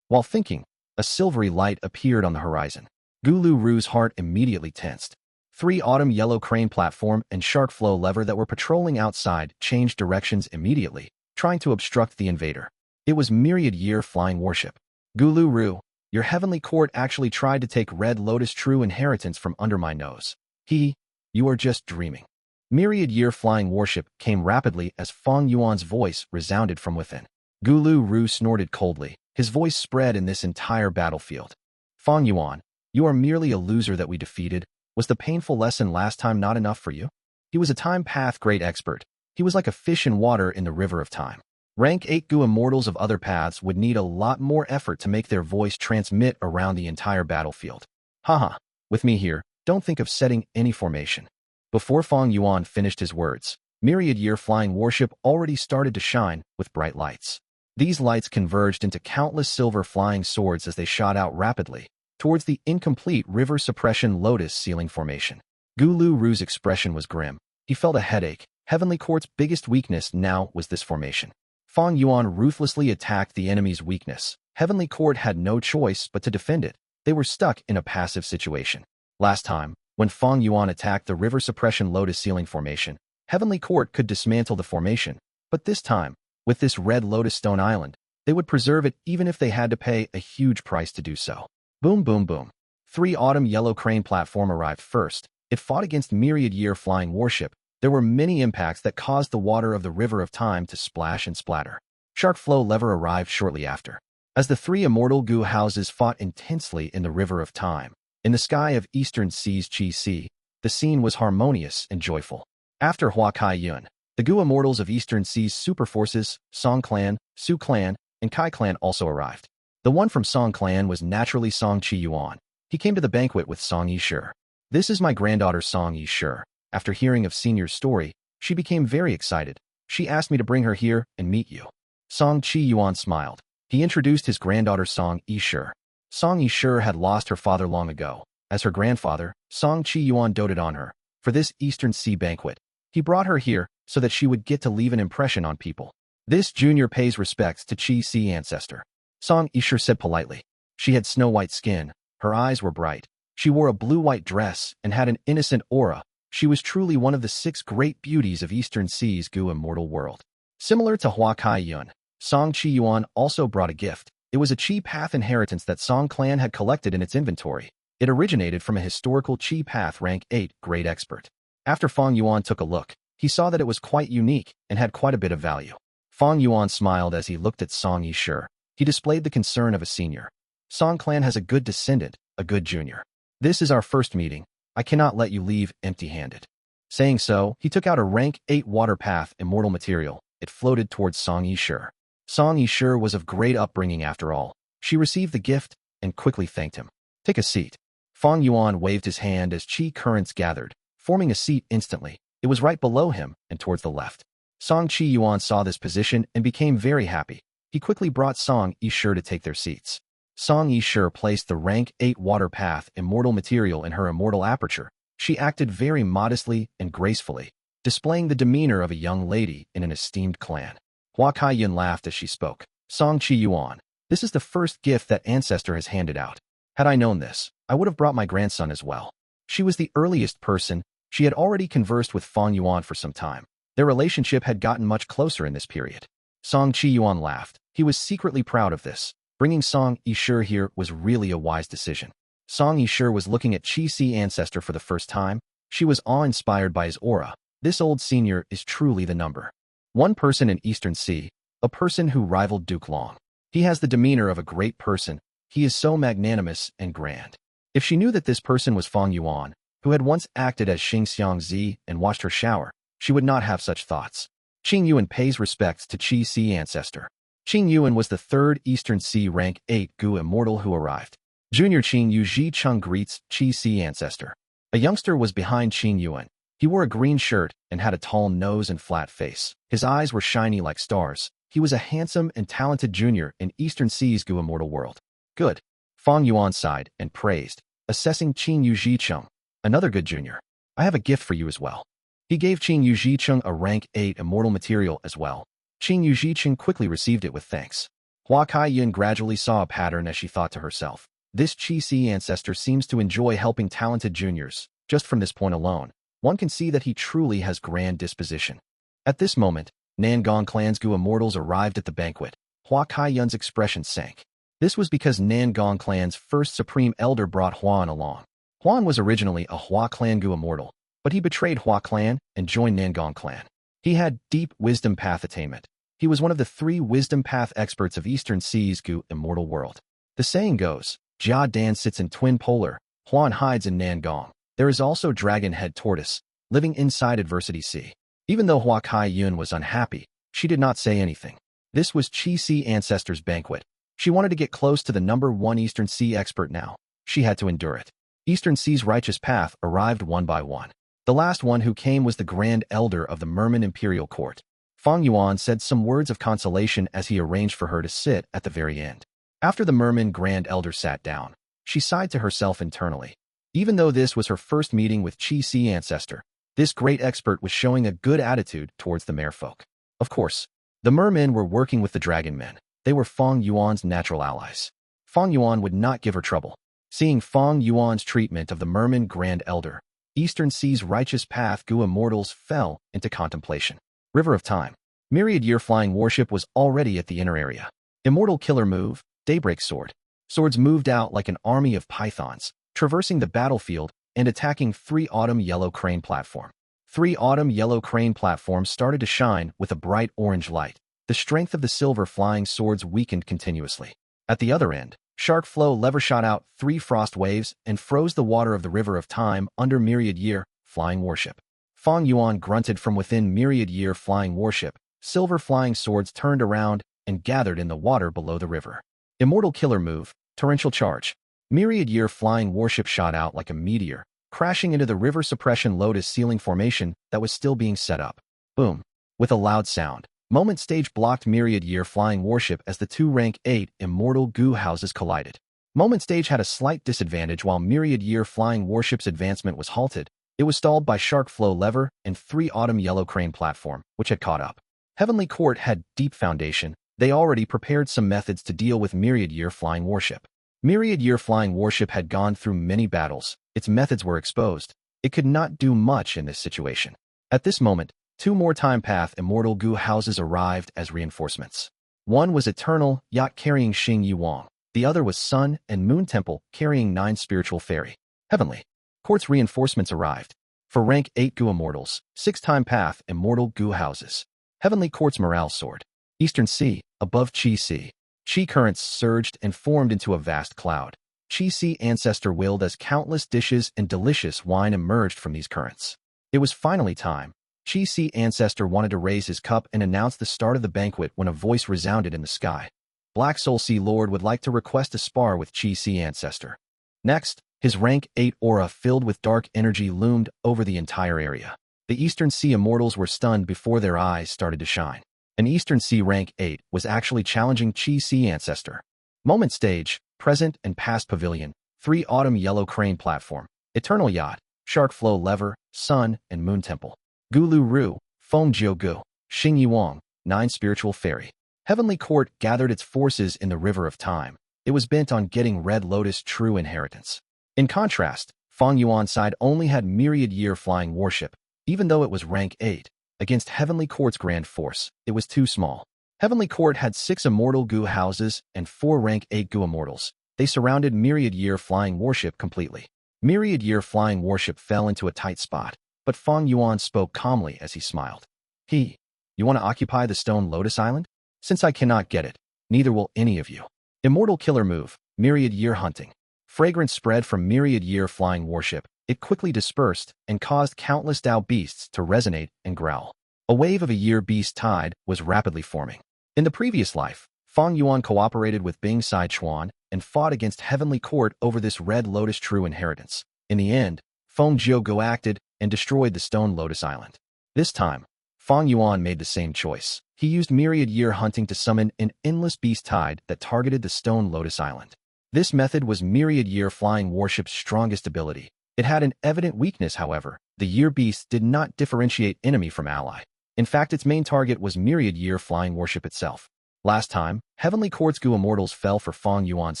While thinking, a silvery light appeared on the horizon. Gu Lu Ru's heart immediately tensed. 3 Autumn Yellow Crane platform and Shark Flow lever that were patrolling outside changed directions immediately, trying to obstruct the invader. It was Myriad Year Flying Warship. Gu Lu Ru, your Heavenly Court actually tried to take Red Lotus True Inheritance from under my nose. You are just dreaming. Myriad Year Flying Warship came rapidly as Fang Yuan's voice resounded from within. Gu Lu Ru snorted coldly. His voice spread in this entire battlefield. Fang Yuan, you are merely a loser that we defeated. Was the painful lesson last time not enough for you? He was a time path great expert. He was like a fish in water in the river of time. Rank 8 Gu Immortals of other paths would need a lot more effort to make their voice transmit around the entire battlefield. Haha, with me here, don't think of setting any formation. Before Fang Yuan finished his words, Myriad Year Flying Warship already started to shine with bright lights. These lights converged into countless silver flying swords as they shot out rapidly towards the incomplete River Suppression Lotus Ceiling formation. Gu Lu Ru's expression was grim. He felt a headache. Heavenly Court's biggest weakness now was this formation. Fang Yuan ruthlessly attacked the enemy's weakness. Heavenly Court had no choice but to defend it. They were stuck in a passive situation. Last time, when Fang Yuan attacked the River Suppression Lotus Ceiling formation, Heavenly Court could dismantle the formation. But this time, with this Red Lotus Stone Island, they would preserve it even if they had to pay a huge price to do so. Boom boom boom. 3 Autumn Yellow Crane platform arrived first. It fought against Myriad Year Flying Warship. There were many impacts that caused the water of the River of Time to splash and splatter. Shark Flow lever arrived shortly after. As the 3 Immortal Gu houses fought intensely in the River of Time, in the sky of Eastern Sea's Qi Sea, the scene was harmonious and joyful. After Hua Kai Yun, the Gu Immortals of Eastern Sea's super forces, Song Clan, Su Clan, and Kai Clan also arrived. The one from Song Clan was naturally Song Chi Yuan. He came to the banquet with Song Yishur. This is my granddaughter Song Yishur. After hearing of Senior's story, she became very excited. She asked me to bring her here and meet you. Song Chi Yuan smiled. He introduced his granddaughter Song Yishur. Song Yishur had lost her father long ago. As her grandfather, Song Chi Yuan doted on her. For this Eastern Sea banquet, he brought her here so that she would get to leave an impression on people. This junior pays respects to Qi Sea ancestor. Song Yishur said politely. She had snow-white skin. Her eyes were bright. She wore a blue-white dress and had an innocent aura. She was truly one of the 6 great beauties of Eastern Sea's Gu immortal world. Similar to Hua Kai Yun, Song Chi Yuan also brought a gift. It was a Qi Path inheritance that Song clan had collected in its inventory. It originated from a historical Qi Path rank 8 great expert. After Fang Yuan took a look, he saw that it was quite unique and had quite a bit of value. Fang Yuan smiled as he looked at Song Yishur. He displayed the concern of a senior. Song clan has a good descendant, a good junior. This is our first meeting. I cannot let you leave empty-handed. Saying so, he took out a rank 8 water path immortal material. It floated towards Song Yishur. Song Yishur was of great upbringing after all. She received the gift and quickly thanked him. Take a seat. Fang Yuan waved his hand as Qi currents gathered, forming a seat instantly. It was right below him and towards the left. Song Chi Yuan saw this position and became very happy. He quickly brought Song Yishur to take their seats. Song Yishur placed the rank 8 water path immortal material in her immortal aperture. She acted very modestly and gracefully, displaying the demeanor of a young lady in an esteemed clan. Hua Kai Yun laughed as she spoke. Song Chi Yuan, this is the first gift that Ancestor has handed out. Had I known this, I would have brought my grandson as well. She was the earliest person. She had already conversed with Fang Yuan for some time. Their relationship had gotten much closer in this period. Song Chi Yuan laughed. He was secretly proud of this. Bringing Song Yishur here was really a wise decision. Song Yishur was looking at Qi Si Ancestor for the first time. She was awe-inspired by his aura. This old senior is truly the number 1 person in Eastern Sea, a person who rivaled Duke Long. He has the demeanor of a great person. He is so magnanimous and grand. If she knew that this person was Fang Yuan, who had once acted as Xing Xiangzi and watched her shower, she would not have such thoughts. Qing Yuan pays respects to Qi Si Ancestor. Qing Yuan was the 3rd Eastern Sea rank 8 Gu immortal who arrived. Junior Qing Yu Ji Chung greets Qi Si Ancestor. A youngster was behind Qing Yuan. He wore a green shirt and had a tall nose and flat face. His eyes were shiny like stars. He was a handsome and talented junior in Eastern Sea's Gu immortal world. Good. Fang Yuan sighed and praised, assessing Qing Yu Ji Chung. Another good junior. I have a gift for you as well. He gave Qing Yu Ji Chung a rank 8 immortal material as well. Qing Yu Ji Chung quickly received it with thanks. Hua Kai Yun gradually saw a pattern as she thought to herself. This Qi Si Ancestor seems to enjoy helping talented juniors. Just from this point alone, one can see that he truly has grand disposition. At this moment, Nangong Clan's Gu immortals arrived at the banquet. Hua Kai Yun's expression sank. This was because Nangong Clan's first supreme elder brought Huan along. Huan was originally a Hua Clan Gu immortal, but he betrayed Hua Clan and joined Nangong Clan. He had deep wisdom path attainment. He was one of the 3 wisdom path experts of Eastern Sea's Gu immortal world. The saying goes, Jia Dan sits in Twin Polar, Huan hides in Nangong. There is also Dragon Head Tortoise, living inside Adversity Sea. Even though Hua Kai Yun was unhappy, she did not say anything. This was Qi Si Ancestor's banquet. She wanted to get close to the number 1 Eastern Sea expert now. She had to endure it. Eastern Sea's righteous path arrived one by one. The last one who came was the Grand Elder of the Merman Imperial Court. Fang Yuan said some words of consolation as he arranged for her to sit at the very end. After the Merman Grand Elder sat down, she sighed to herself internally. Even though this was her first meeting with Qi Si Ancestor, this great expert was showing a good attitude towards the merfolk. Of course, the mermen were working with the dragon men. They were Fang Yuan's natural allies. Fang Yuan would not give her trouble. Seeing Fang Yuan's treatment of the Merman Grand Elder, Eastern Sea's righteous path Gu immortals fell into contemplation. River of Time. Myriad Year Flying Warship was already at the inner area. Immortal Killer Move, Daybreak Sword. Swords moved out like an army of pythons, traversing the battlefield and attacking 3 Autumn Yellow Crane platform. 3 Autumn Yellow Crane platforms started to shine with a bright orange light. The strength of the silver flying swords weakened continuously. At the other end, Shark Flow Lever shot out 3 frost waves and froze the water of the River of Time under Myriad Year Flying Warship. Fang Yuan grunted from within Myriad Year Flying Warship. Silver flying swords turned around and gathered in the water below the river. Immortal Killer Move, Torrential Charge. Myriad Year Flying Warship shot out like a meteor, crashing into the River Suppression Lotus ceiling formation that was still being set up. Boom. With a loud sound, Moment Stage blocked Myriad Year Flying Warship as the 2 rank 8 Immortal Gu houses collided. Moment Stage had a slight disadvantage while Myriad Year Flying Warship's advancement was halted. It was stalled by Shark Flow Lever and 3 Autumn Yellow Crane platform, which had caught up. Heavenly Court had deep foundation. They already prepared some methods to deal with Myriad Year Flying Warship. Myriad Year Flying Warship had gone through many battles. Its methods were exposed. It could not do much in this situation. At this moment, 2 more Time Path Immortal Gu houses arrived as reinforcements. One was Eternal Yacht carrying Xing Yuan. The other was Sun and Moon Temple carrying 9 Spiritual Fairy. Heavenly Court's reinforcements arrived. For rank 8 Gu Immortals, 6 Time Path Immortal Gu houses. Heavenly Court's Morale Sword. Eastern Sea, above Qi Sea. Qi currents surged and formed into a vast cloud. Qi Sea Ancestor willed as countless dishes and delicious wine emerged from these currents. It was finally time. Qi Sea Ancestor wanted to raise his cup and announce the start of the banquet when a voice resounded in the sky. Black Soul Sea Lord would like to request a spar with Qi Sea Ancestor. Next, his rank 8 aura filled with dark energy loomed over the entire area. The Eastern Sea Immortals were stunned before their eyes started to shine. An Eastern Sea rank 8 was actually challenging Qi Sea Ancestor. Moment Stage, Present and Past Pavilion, 3 Autumn Yellow Crane Platform, Eternal Yacht, Shark Flow Lever, Sun and Moon Temple. Gulu Ru, Feng Gu, Xing Yuan, 9 Spiritual Fairy. Heavenly Court gathered its forces in the River of Time. It was bent on getting Red Lotus true inheritance. In contrast, Fang Yuan's side only had Myriad Year Flying Warship, even though it was rank 8. Against Heavenly Court's grand force, it was too small. Heavenly Court had 6 Immortal Gu houses and 4 rank 8 Gu Immortals. They surrounded Myriad Year Flying Warship completely. Myriad Year Flying Warship fell into a tight spot, but Fang Yuan spoke calmly as he smiled. You want to occupy the Stone Lotus Island? Since I cannot get it, neither will any of you. Immortal Killer Move, Myriad Year Hunting. Fragrance spread from Myriad Year Flying Warship. It quickly dispersed and caused countless Dao beasts to resonate and growl. A wave of a year beast tide was rapidly forming. In the previous life, Fang Yuan cooperated with Bing Sichuan and fought against Heavenly Court over this Red Lotus true inheritance. In the end, Feng Gu acted and destroyed the Stone Lotus Island. This time, Fang Yuan made the same choice. He used Myriad Year Hunting to summon an endless beast tide that targeted the Stone Lotus Island. This method was Myriad Year Flying Warship's strongest ability. It had an evident weakness, however. The Year Beast did not differentiate enemy from ally. In fact, its main target was Myriad Year Flying Warship itself. Last time, Heavenly Court's Gu Immortals fell for Fang Yuan's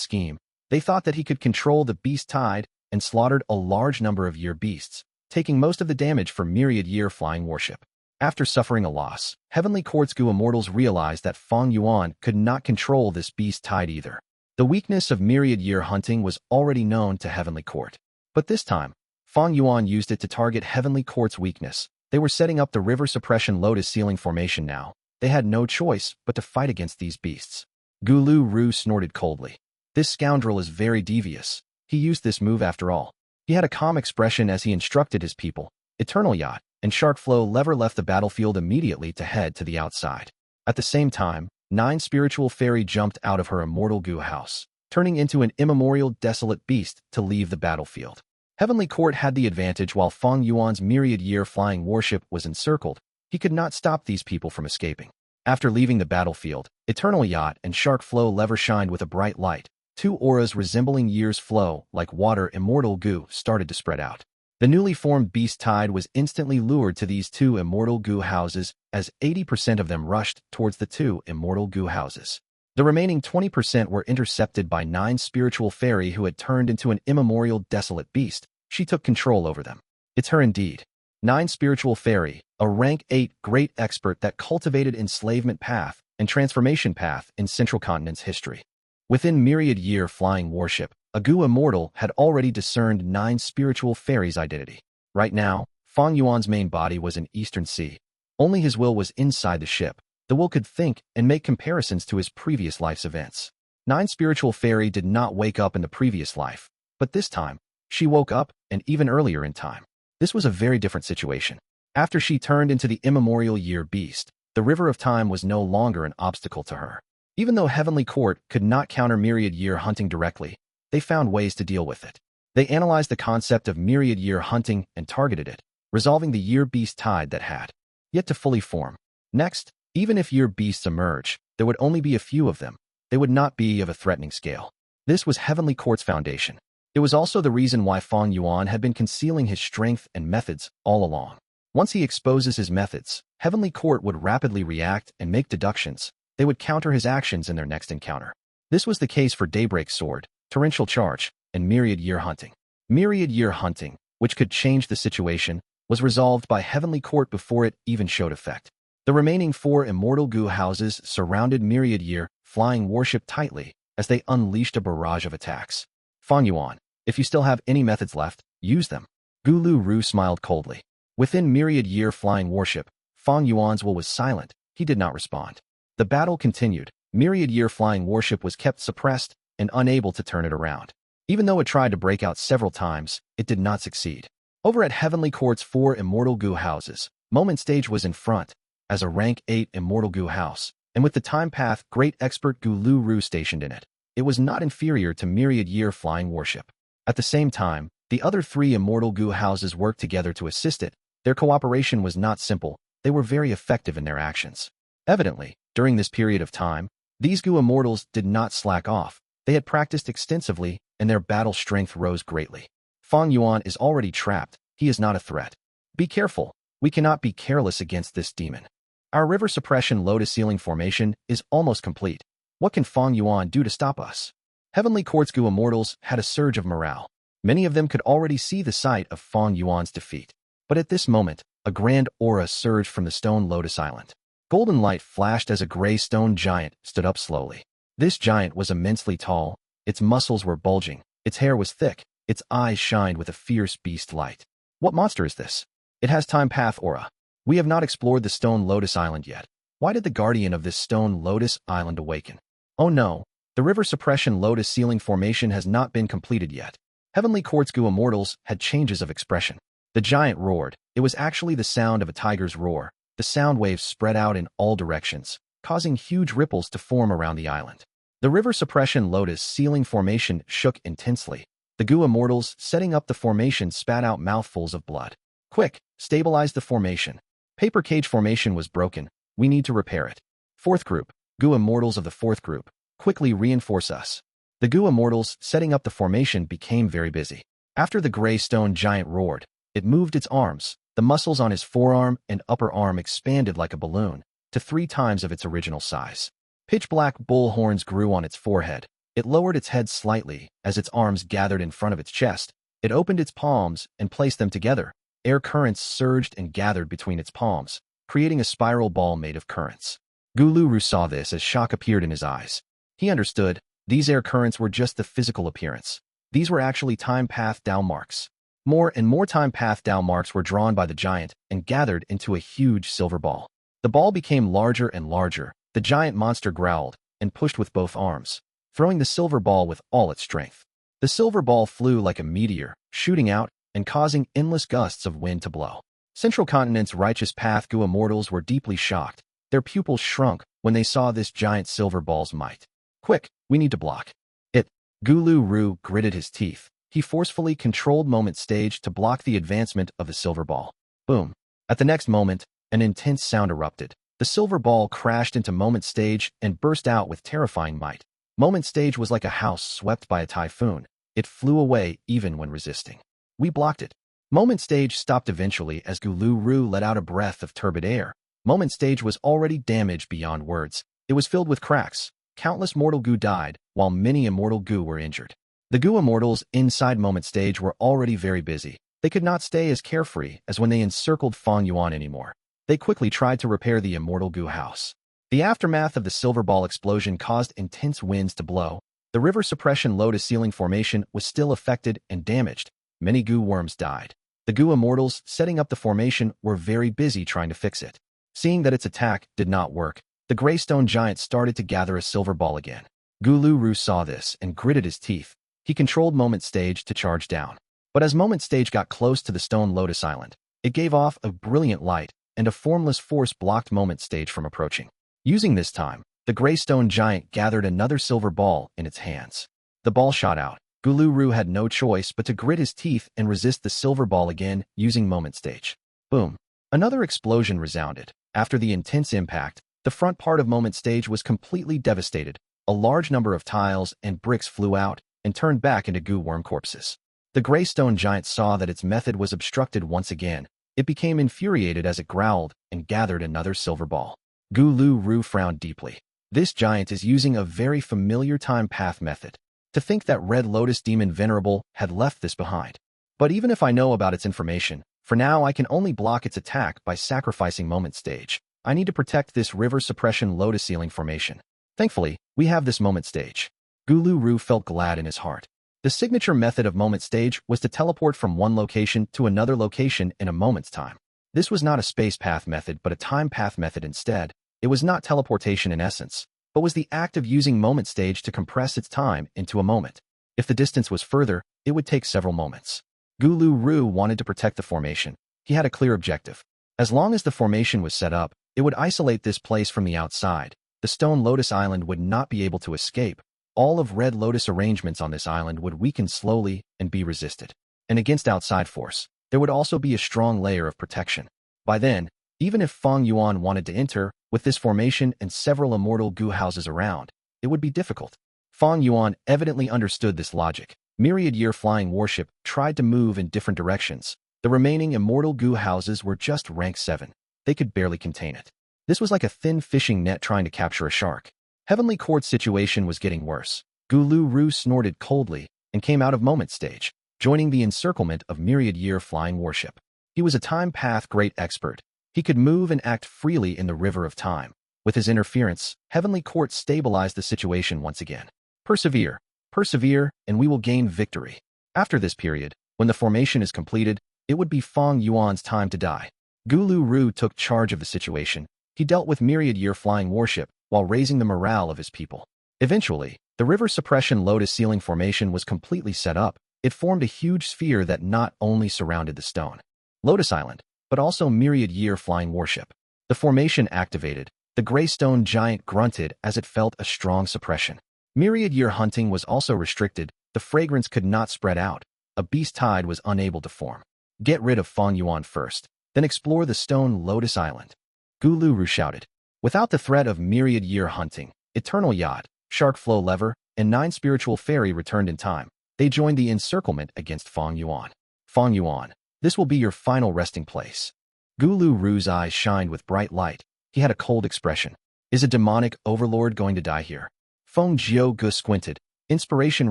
scheme. They thought that he could control the beast tide and slaughtered a large number of Year Beasts, taking most of the damage for Myriad Year Flying Warship. After suffering a loss, Heavenly Court's Gu Immortals realized that Fang Yuan could not control this beast tide either. The weakness of Myriad Year Hunting was already known to Heavenly Court. But this time, Fang Yuan used it to target Heavenly Court's weakness. They were setting up the River Suppression Lotus Ceiling Formation now. They had no choice but to fight against these beasts. Gulu Ru snorted coldly. This scoundrel is very devious. He used this move after all. He had a calm expression as he instructed his people. Eternal Yacht and Shark Flow Lever left the battlefield immediately to head to the outside. At the same time, 9 Spiritual Fairy jumped out of her Immortal Gu house, turning into an immemorial desolate beast to leave the battlefield. Heavenly Court had the advantage while Fang Yuan's Myriad Year Flying Warship was encircled. He could not stop these people from escaping. After leaving the battlefield, Eternal Yacht and Shark Flow Lever shined with a bright light. 2 auras resembling Year's flow, like water Immortal Gu, started to spread out. The newly formed beast tide was instantly lured to these 2 Immortal Gu houses, as 80% of them rushed towards the 2 Immortal Gu houses. The remaining 20% were intercepted by 9 Spiritual Fairy who had turned into an immemorial desolate beast. She took control over them. It's her indeed. 9 Spiritual Fairy, a rank 8 great expert that cultivated enslavement path and transformation path in Central Continent's history. Within Myriad Year Flying Warship, a Gu Immortal had already discerned 9 Spiritual Fairies' identity. Right now, Fang Yuan's main body was in Eastern Sea. Only his will was inside the ship. The will could think and make comparisons to his previous life's events. 9 Spiritual Fairy did not wake up in the previous life, but this time, she woke up, and even earlier in time. This was a very different situation. After she turned into the immemorial Year Beast, the River of Time was no longer an obstacle to her. Even though Heavenly Court could not counter Myriad Year Hunting directly, they found ways to deal with it. They analyzed the concept of Myriad Year Hunting and targeted it, resolving the Year Beast tide that had yet to fully form. Next, even if Year Beasts emerge, there would only be a few of them. They would not be of a threatening scale. This was Heavenly Court's foundation. It was also the reason why Fang Yuan had been concealing his strength and methods all along. Once he exposes his methods, Heavenly Court would rapidly react and make deductions. They would counter his actions in their next encounter. This was the case for Daybreak Sword, Torrential Charge, and Myriad Year Hunting. Myriad Year Hunting, which could change the situation, was resolved by Heavenly Court before it even showed effect. The remaining 4 Immortal Gu houses surrounded Myriad Year flying warship tightly as they unleashed a barrage of attacks. Fang Yuan, if you still have any methods left, use them. Gulu Ru smiled coldly. Within Myriad Year flying warship, Fang Yuan's will was silent. He did not respond. The battle continued. Myriad Year flying warship was kept suppressed and unable to turn it around. Even though it tried to break out several times, it did not succeed. Over at Heavenly Court's 4 Immortal Gu houses, Moment Stage was in front, as a rank 8 Immortal Gu house, and with the time path great expert Gulu Ru stationed in it. It was not inferior to Myriad Year flying warship. At the same time, the other 3 Immortal Gu houses worked together to assist it. Their cooperation was not simple, they were very effective in their actions. Evidently, during this period of time, these Gu immortals did not slack off. They had practiced extensively, and their battle strength rose greatly. Fang Yuan is already trapped. He is not a threat. Be careful. We cannot be careless against this demon. Our river suppression lotus ceiling formation is almost complete. What can Fang Yuan do to stop us? Heavenly Court's Gu immortals had a surge of morale. Many of them could already see the sight of Fang Yuan's defeat. But at this moment, a grand aura surged from the stone lotus island. Golden light flashed as a gray stone giant stood up slowly. This giant was immensely tall. Its muscles were bulging. Its hair was thick. Its eyes shined with a fierce beast light. What monster is this? It has time path aura. We have not explored the stone lotus island yet. Why did the guardian of this stone lotus island awaken? Oh no, the river suppression lotus ceiling formation has not been completed yet. Heavenly Court's Gu immortals had changes of expression. The giant roared. It was actually the sound of a tiger's roar. The sound waves spread out in all directions, causing huge ripples to form around the island. The river suppression lotus ceiling formation shook intensely. The Gu immortals setting up the formation spat out mouthfuls of blood. Quick, stabilize the formation. Paper cage formation was broken. We need to repair it. 4th group, Gu immortals of the 4th group, quickly reinforce us. The Gu immortals setting up the formation became very busy. After the gray stone giant roared, it moved its arms. The muscles on his forearm and upper arm expanded like a balloon to 3 times of its original size. Pitch black bull horns grew on its forehead. It lowered its head slightly as its arms gathered in front of its chest. It opened its palms and placed them together. Air currents surged and gathered between its palms, creating a spiral ball made of currents. Gulu Ru saw this as shock appeared in his eyes. He understood. These air currents were just the physical appearance. These were actually time path Dao marks. More and more time path Dao marks were drawn by the giant and gathered into a huge silver ball. The ball became larger and larger. The giant monster growled and pushed with both arms, throwing the silver ball with all its strength. The silver ball flew like a meteor, shooting out and causing endless gusts of wind to blow. Central Continent's righteous path Gu immortals were deeply shocked. Their pupils shrunk when they saw this giant silver ball's might. Quick, we need to block it. Gulu Ru gritted his teeth. He forcefully controlled Moment Stage to block the advancement of the silver ball. Boom. At the next moment, an intense sound erupted. The silver ball crashed into Moment Stage and burst out with terrifying might. Moment Stage was like a house swept by a typhoon. It flew away even when resisting. We blocked it. Moment Stage stopped eventually as Gulu Ru let out a breath of turbid air. Moment Stage was already damaged beyond words. It was filled with cracks. Countless mortal Gu died, while many immortal Gu were injured. The Gu immortals inside Moment Stage were already very busy. They could not stay as carefree as when they encircled Fang Yuan anymore. They quickly tried to repair the immortal Gu house. The aftermath of the silver ball explosion caused intense winds to blow. The river suppression lotus ceiling formation was still affected and damaged. Many Gu worms died. The Gu immortals setting up the formation were very busy trying to fix it. Seeing that its attack did not work, the gray stone giant started to gather a silver ball again. Gulu Ru saw this and gritted his teeth. He controlled Moment Stage to charge down. But as Moment Stage got close to the stone lotus island, it gave off a brilliant light, and a formless force blocked Moment Stage from approaching. Using this time, the gray stone giant gathered another silver ball in its hands. The ball shot out. Gulu Ru had no choice but to grit his teeth and resist the silver ball again using Moment Stage. Boom. Another explosion resounded. After the intense impact, the front part of Moment Stage was completely devastated. A large number of tiles and bricks flew out and turned back into Gu worm corpses. The gray stone giant saw that its method was obstructed once again. It became infuriated as it growled and gathered another silver ball. Gulu Ru frowned deeply. This giant is using a very familiar time path method. To think that Red Lotus Demon Venerable had left this behind. But even if I know about its information, for now I can only block its attack by sacrificing moment stage. I need to protect this river suppression lotus ceiling formation. Thankfully, we have this moment stage. Gulu Ru felt glad in his heart. The signature method of moment stage was to teleport from one location to another location in a moment's time. This was not a space path method but a time path method instead. It was not teleportation in essence, but was the act of using moment stage to compress its time into a moment. If the distance was further, it would take several moments. Gulu Ru wanted to protect the formation. He had a clear objective. As long as the formation was set up, it would isolate this place from the outside. The stone Lotus Island would not be able to escape. All of Red Lotus arrangements on this island would weaken slowly and be resisted. And against outside force, there would also be a strong layer of protection. By then, even if Fang Yuan wanted to enter, with this formation and several immortal Gu houses around, it would be difficult. Fang Yuan evidently understood this logic. Myriad Year Flying Warship tried to move in different directions. The remaining immortal Gu houses were just rank 7. They could barely contain it. This was like a thin fishing net trying to capture a shark. Heavenly Court's situation was getting worse. Gulu Ru snorted coldly and came out of moment stage, joining the encirclement of Myriad Year Flying Warship. He was a time path great expert. He could move and act freely in the river of time. With his interference, Heavenly Court stabilized the situation once again. Persevere, persevere, and we will gain victory. After this period, when the formation is completed, it would be Fang Yuan's time to die. Gulu Ru took charge of the situation. He dealt with Myriad Year Flying Warship while raising the morale of his people. Eventually, the river suppression lotus ceiling formation was completely set up. It formed a huge sphere that not only surrounded the stone Lotus Island, but also Myriad Year Flying Warship. The formation activated. The gray stone giant grunted as it felt a strong suppression. Myriad Year hunting was also restricted. The fragrance could not spread out. A beast tide was unable to form. Get rid of Fang Yuan first, then explore the stone Lotus Island. Gulu Ru shouted. Without the threat of Myriad Year hunting, Eternal Yacht, Shark Flow Lever, and 9 Spiritual Fairy returned in time. They joined the encirclement against Fang Yuan. Fang Yuan, this will be your final resting place. Gulu Ru's eyes shined with bright light. He had a cold expression. Is a demonic overlord going to die here? Feng Gu squinted. Inspiration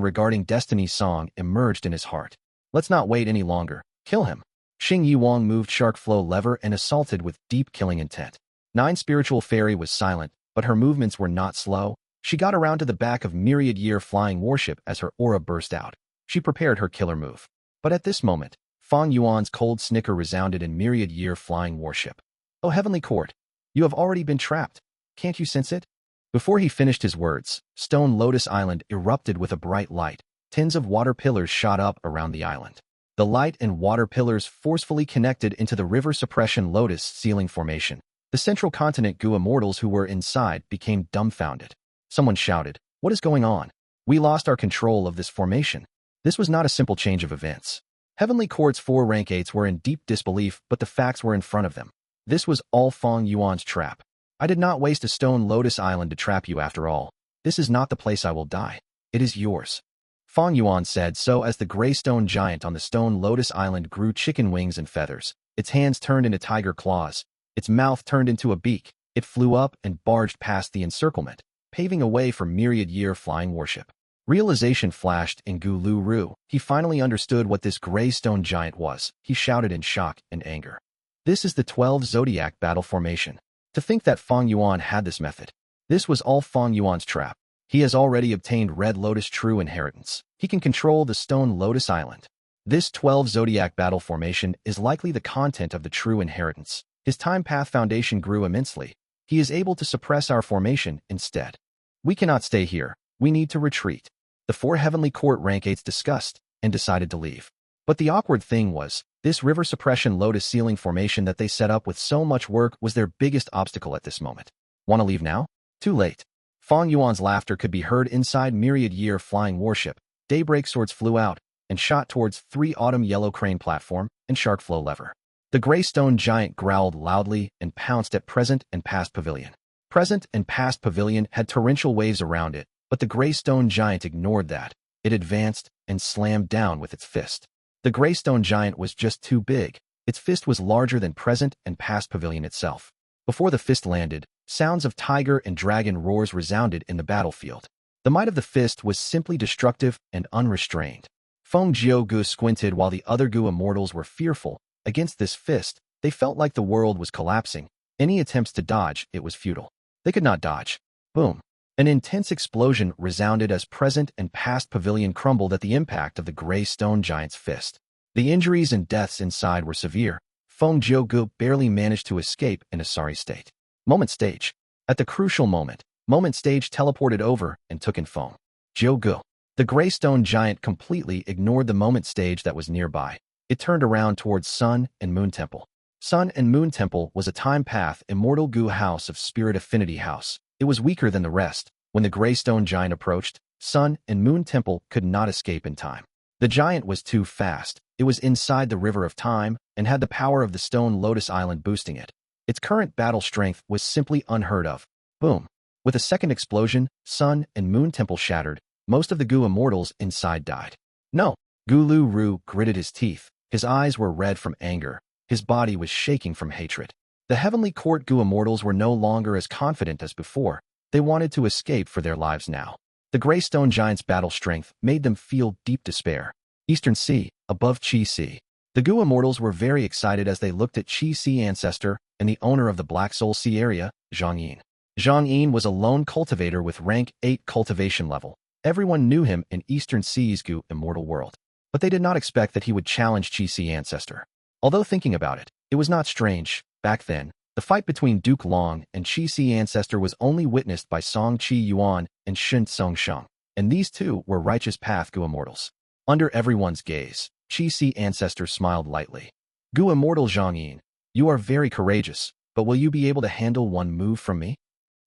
regarding Destiny's song emerged in his heart. Let's not wait any longer. Kill him. Xing Yuang moved Shark Flow Lever and assaulted with deep killing intent. 9 Spiritual Fairy was silent, but her movements were not slow. She got around to the back of Myriad Year Flying Warship as her aura burst out. She prepared her killer move. But at this moment, Fang Yuan's cold snicker resounded in Myriad Year Flying Warship. Oh, Heavenly Court, you have already been trapped. Can't you sense it? Before he finished his words, Stone Lotus Island erupted with a bright light. Tins of water pillars shot up around the island. The light and water pillars forcefully connected into the river suppression lotus ceiling formation. The central continent Gu immortals who were inside became dumbfounded. Someone shouted, "What is going on? We lost our control of this formation." This was not a simple change of events. Heavenly Court's 4 rank 8s were in deep disbelief, but the facts were in front of them. This was all Fang Yuan's trap. I did not waste a stone Lotus Island to trap you after all. This is not the place I will die. It is yours. Fang Yuan said so as the gray stone giant on the stone Lotus Island grew chicken wings and feathers. Its hands turned into tiger claws. Its mouth turned into a beak. It flew up and barged past the encirclement, paving a way for Myriad Year Flying Warship. Realization flashed in Gulu Ru. He finally understood what this gray stone giant was. He shouted in shock and anger. This is the 12 Zodiac battle formation. To think that Fang Yuan had this method. This was all Fang Yuan's trap. He has already obtained Red Lotus True Inheritance. He can control the stone Lotus Island. This 12 Zodiac battle formation is likely the content of the True Inheritance. His time path foundation grew immensely. He is able to suppress our formation instead. We cannot stay here. We need to retreat. The 4 Heavenly Court rank 8s discussed and decided to leave. But the awkward thing was, this river suppression lotus ceiling formation that they set up with so much work was their biggest obstacle at this moment. Want to leave now? Too late. Fang Yuan's laughter could be heard inside Myriad Year Flying Warship. Daybreak swords flew out and shot towards 3 Autumn Yellow Crane platform and Shark Flow Lever. The gray stone giant growled loudly and pounced at Present and Past Pavilion. Present and Past Pavilion had torrential waves around it, but the gray stone giant ignored that. It advanced and slammed down with its fist. The gray stone giant was just too big. Its fist was larger than Present and Past Pavilion itself. Before the fist landed, sounds of tiger and dragon roars resounded in the battlefield. The might of the fist was simply destructive and unrestrained. Fang Gu squinted while the other Gu immortals were fearful. Against this fist, they felt like the world was collapsing. Any attempts to dodge, it was futile. They could not dodge. Boom. An intense explosion resounded as present and past pavilion crumbled at the impact of the gray stone giant's fist. The injuries and deaths inside were severe. Fang Gu barely managed to escape in a sorry state. Moment stage. At the crucial moment, Moment stage teleported over and took in Fang Gu. The gray stone giant completely ignored the Moment stage that was nearby. It turned around towards Sun and Moon Temple. Sun and Moon Temple was a time path immortal Gu house of spirit affinity house. It was weaker than the rest. When the gray stone giant approached, Sun and Moon Temple could not escape in time. The giant was too fast. It was inside the river of time and had the power of the stone Lotus Island boosting it. Its current battle strength was simply unheard of. Boom. With a second explosion, Sun and Moon Temple shattered. Most of the Gu immortals inside died. No. Gulu Ru gritted his teeth. His eyes were red from anger. His body was shaking from hatred. The Heavenly Court Gu immortals were no longer as confident as before. They wanted to escape for their lives now. The gray stone giant's battle strength made them feel deep despair. Eastern Sea, above Qi Sea. The Gu immortals were very excited as they looked at Qi Sea ancestor and the owner of the Black Soul Sea area, Zhang Yin. Zhang Yin was a lone cultivator with rank 8 cultivation level. Everyone knew him in Eastern Sea's Gu immortal world. But they did not expect that he would challenge Qi Sea ancestor. Although thinking about it, it was not strange. Back then, the fight between Duke Long and Qi Sea ancestor was only witnessed by Song Qi Yuan and Shen Song Sheng, and these two were righteous path Gu immortals. Under everyone's gaze, Qi Sea ancestor smiled lightly. Gu immortal Zhang Yin, you are very courageous, but will you be able to handle one move from me?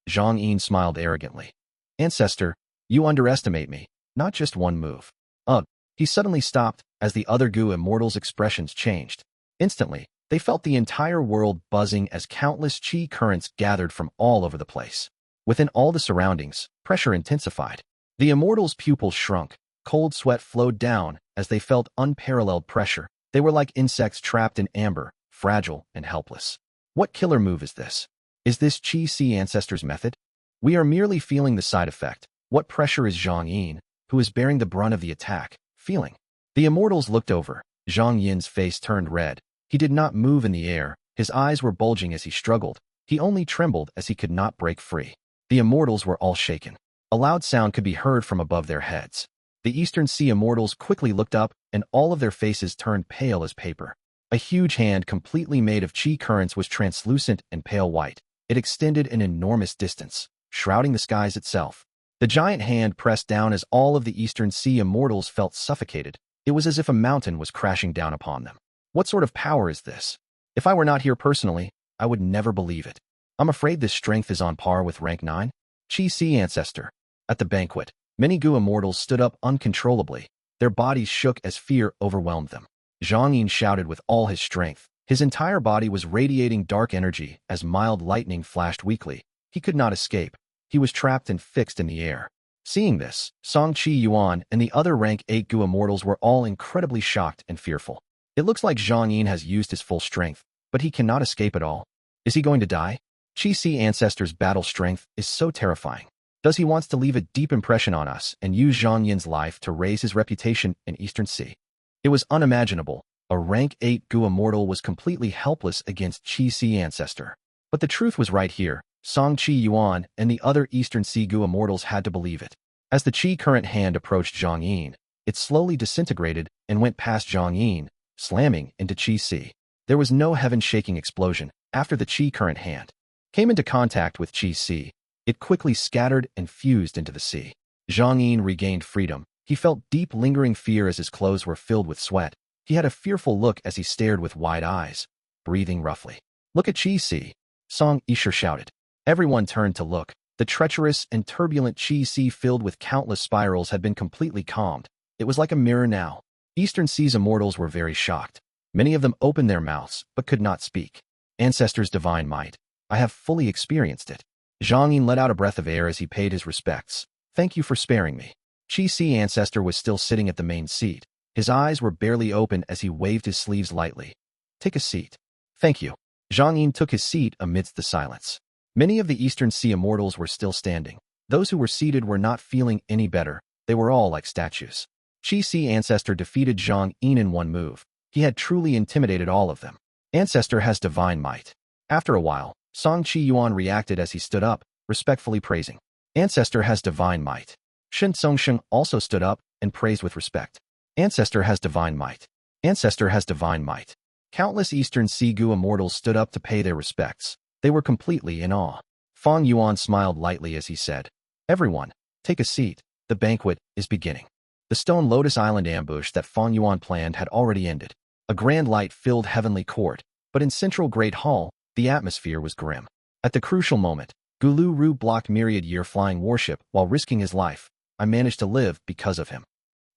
Zhang Yin smiled arrogantly. Ancestor, you underestimate me, not just one move. Ugh. He suddenly stopped as the other Gu immortals' expressions changed. Instantly, they felt the entire world buzzing as countless Qi currents gathered from all over the place. Within all the surroundings, pressure intensified. The immortals' pupils shrunk. Cold sweat flowed down as they felt unparalleled pressure. They were like insects trapped in amber, fragile and helpless. What killer move is this? Is this Qi Sea ancestor's method? We are merely feeling the side effect. What pressure is Zhang Yin, who is bearing the brunt of the attack, feeling? The immortals looked over. Zhang Yin's face turned red. He did not move in the air. His eyes were bulging as he struggled. He only trembled as he could not break free. The immortals were all shaken. A loud sound could be heard from above their heads. The Eastern Sea immortals quickly looked up, and all of their faces turned pale as paper. A huge hand completely made of Qi currents was translucent and pale white. It extended an enormous distance, shrouding the skies itself. The giant hand pressed down as all of the Eastern Sea immortals felt suffocated. It was as if a mountain was crashing down upon them. What sort of power is this? If I were not here personally, I would never believe it. I'm afraid this strength is on par with rank 9. Qi Sea ancestor. At the banquet, many Gu immortals stood up uncontrollably. Their bodies shook as fear overwhelmed them. Zhang Yin shouted with all his strength. His entire body was radiating dark energy as mild lightning flashed weakly. He could not escape. He was trapped and fixed in the air. Seeing this, Song Qi Yuan and the other rank 8 Gu immortals were all incredibly shocked and fearful. It looks like Zhang Yin has used his full strength, but he cannot escape at all. Is he going to die? Qi Sea ancestor's battle strength is so terrifying. Does he wants to leave a deep impression on us and use Zhang Yin's life to raise his reputation in Eastern Sea? It was unimaginable. A rank 8 Gu immortal was completely helpless against Qi Sea ancestor. But the truth was right here. Song Qi Yuan and the other Eastern Sea Gu immortals had to believe it. As the Qi current hand approached Zhang Yin, it slowly disintegrated and went past Zhang Yin, slamming into Qi Sea. There was no heaven-shaking explosion. After the Qi current hand came into contact with Qi Sea, it quickly scattered and fused into the sea. Zhang Yin regained freedom. He felt deep lingering fear as his clothes were filled with sweat. He had a fearful look as he stared with wide eyes, breathing roughly. Look at Qi Sea, Song Isher shouted. Everyone turned to look. The treacherous and turbulent Qi Sea filled with countless spirals had been completely calmed. It was like a mirror now. Eastern Sea's immortals were very shocked. Many of them opened their mouths, but could not speak. Ancestors' divine might. I have fully experienced it. Zhang Yin let out a breath of air as he paid his respects. Thank you for sparing me. Qi Sea ancestor was still sitting at the main seat. His eyes were barely open as he waved his sleeves lightly. Take a seat. Thank you. Zhang Yin took his seat amidst the silence. Many of the Eastern Sea immortals were still standing. Those who were seated were not feeling any better. They were all like statues. Qi Si Ancestor defeated Zhang Yin in one move. He had truly intimidated all of them. Ancestor has divine might. After a while, Song Qi Yuan reacted as he stood up, respectfully praising. Ancestor has divine might. Shen Songsheng also stood up and praised with respect. Ancestor has divine might. Ancestor has divine might. Countless Eastern Sea Gu immortals stood up to pay their respects. They were completely in awe. Fang Yuan smiled lightly as he said, "Everyone, take a seat. The banquet is beginning." The Stone Lotus Island ambush that Fang Yuan planned had already ended. A grand light filled Heavenly Court, but in Central Great Hall, the atmosphere was grim. At the crucial moment, Gulu Ru blocked myriad-year flying warship while risking his life. "I managed to live because of him."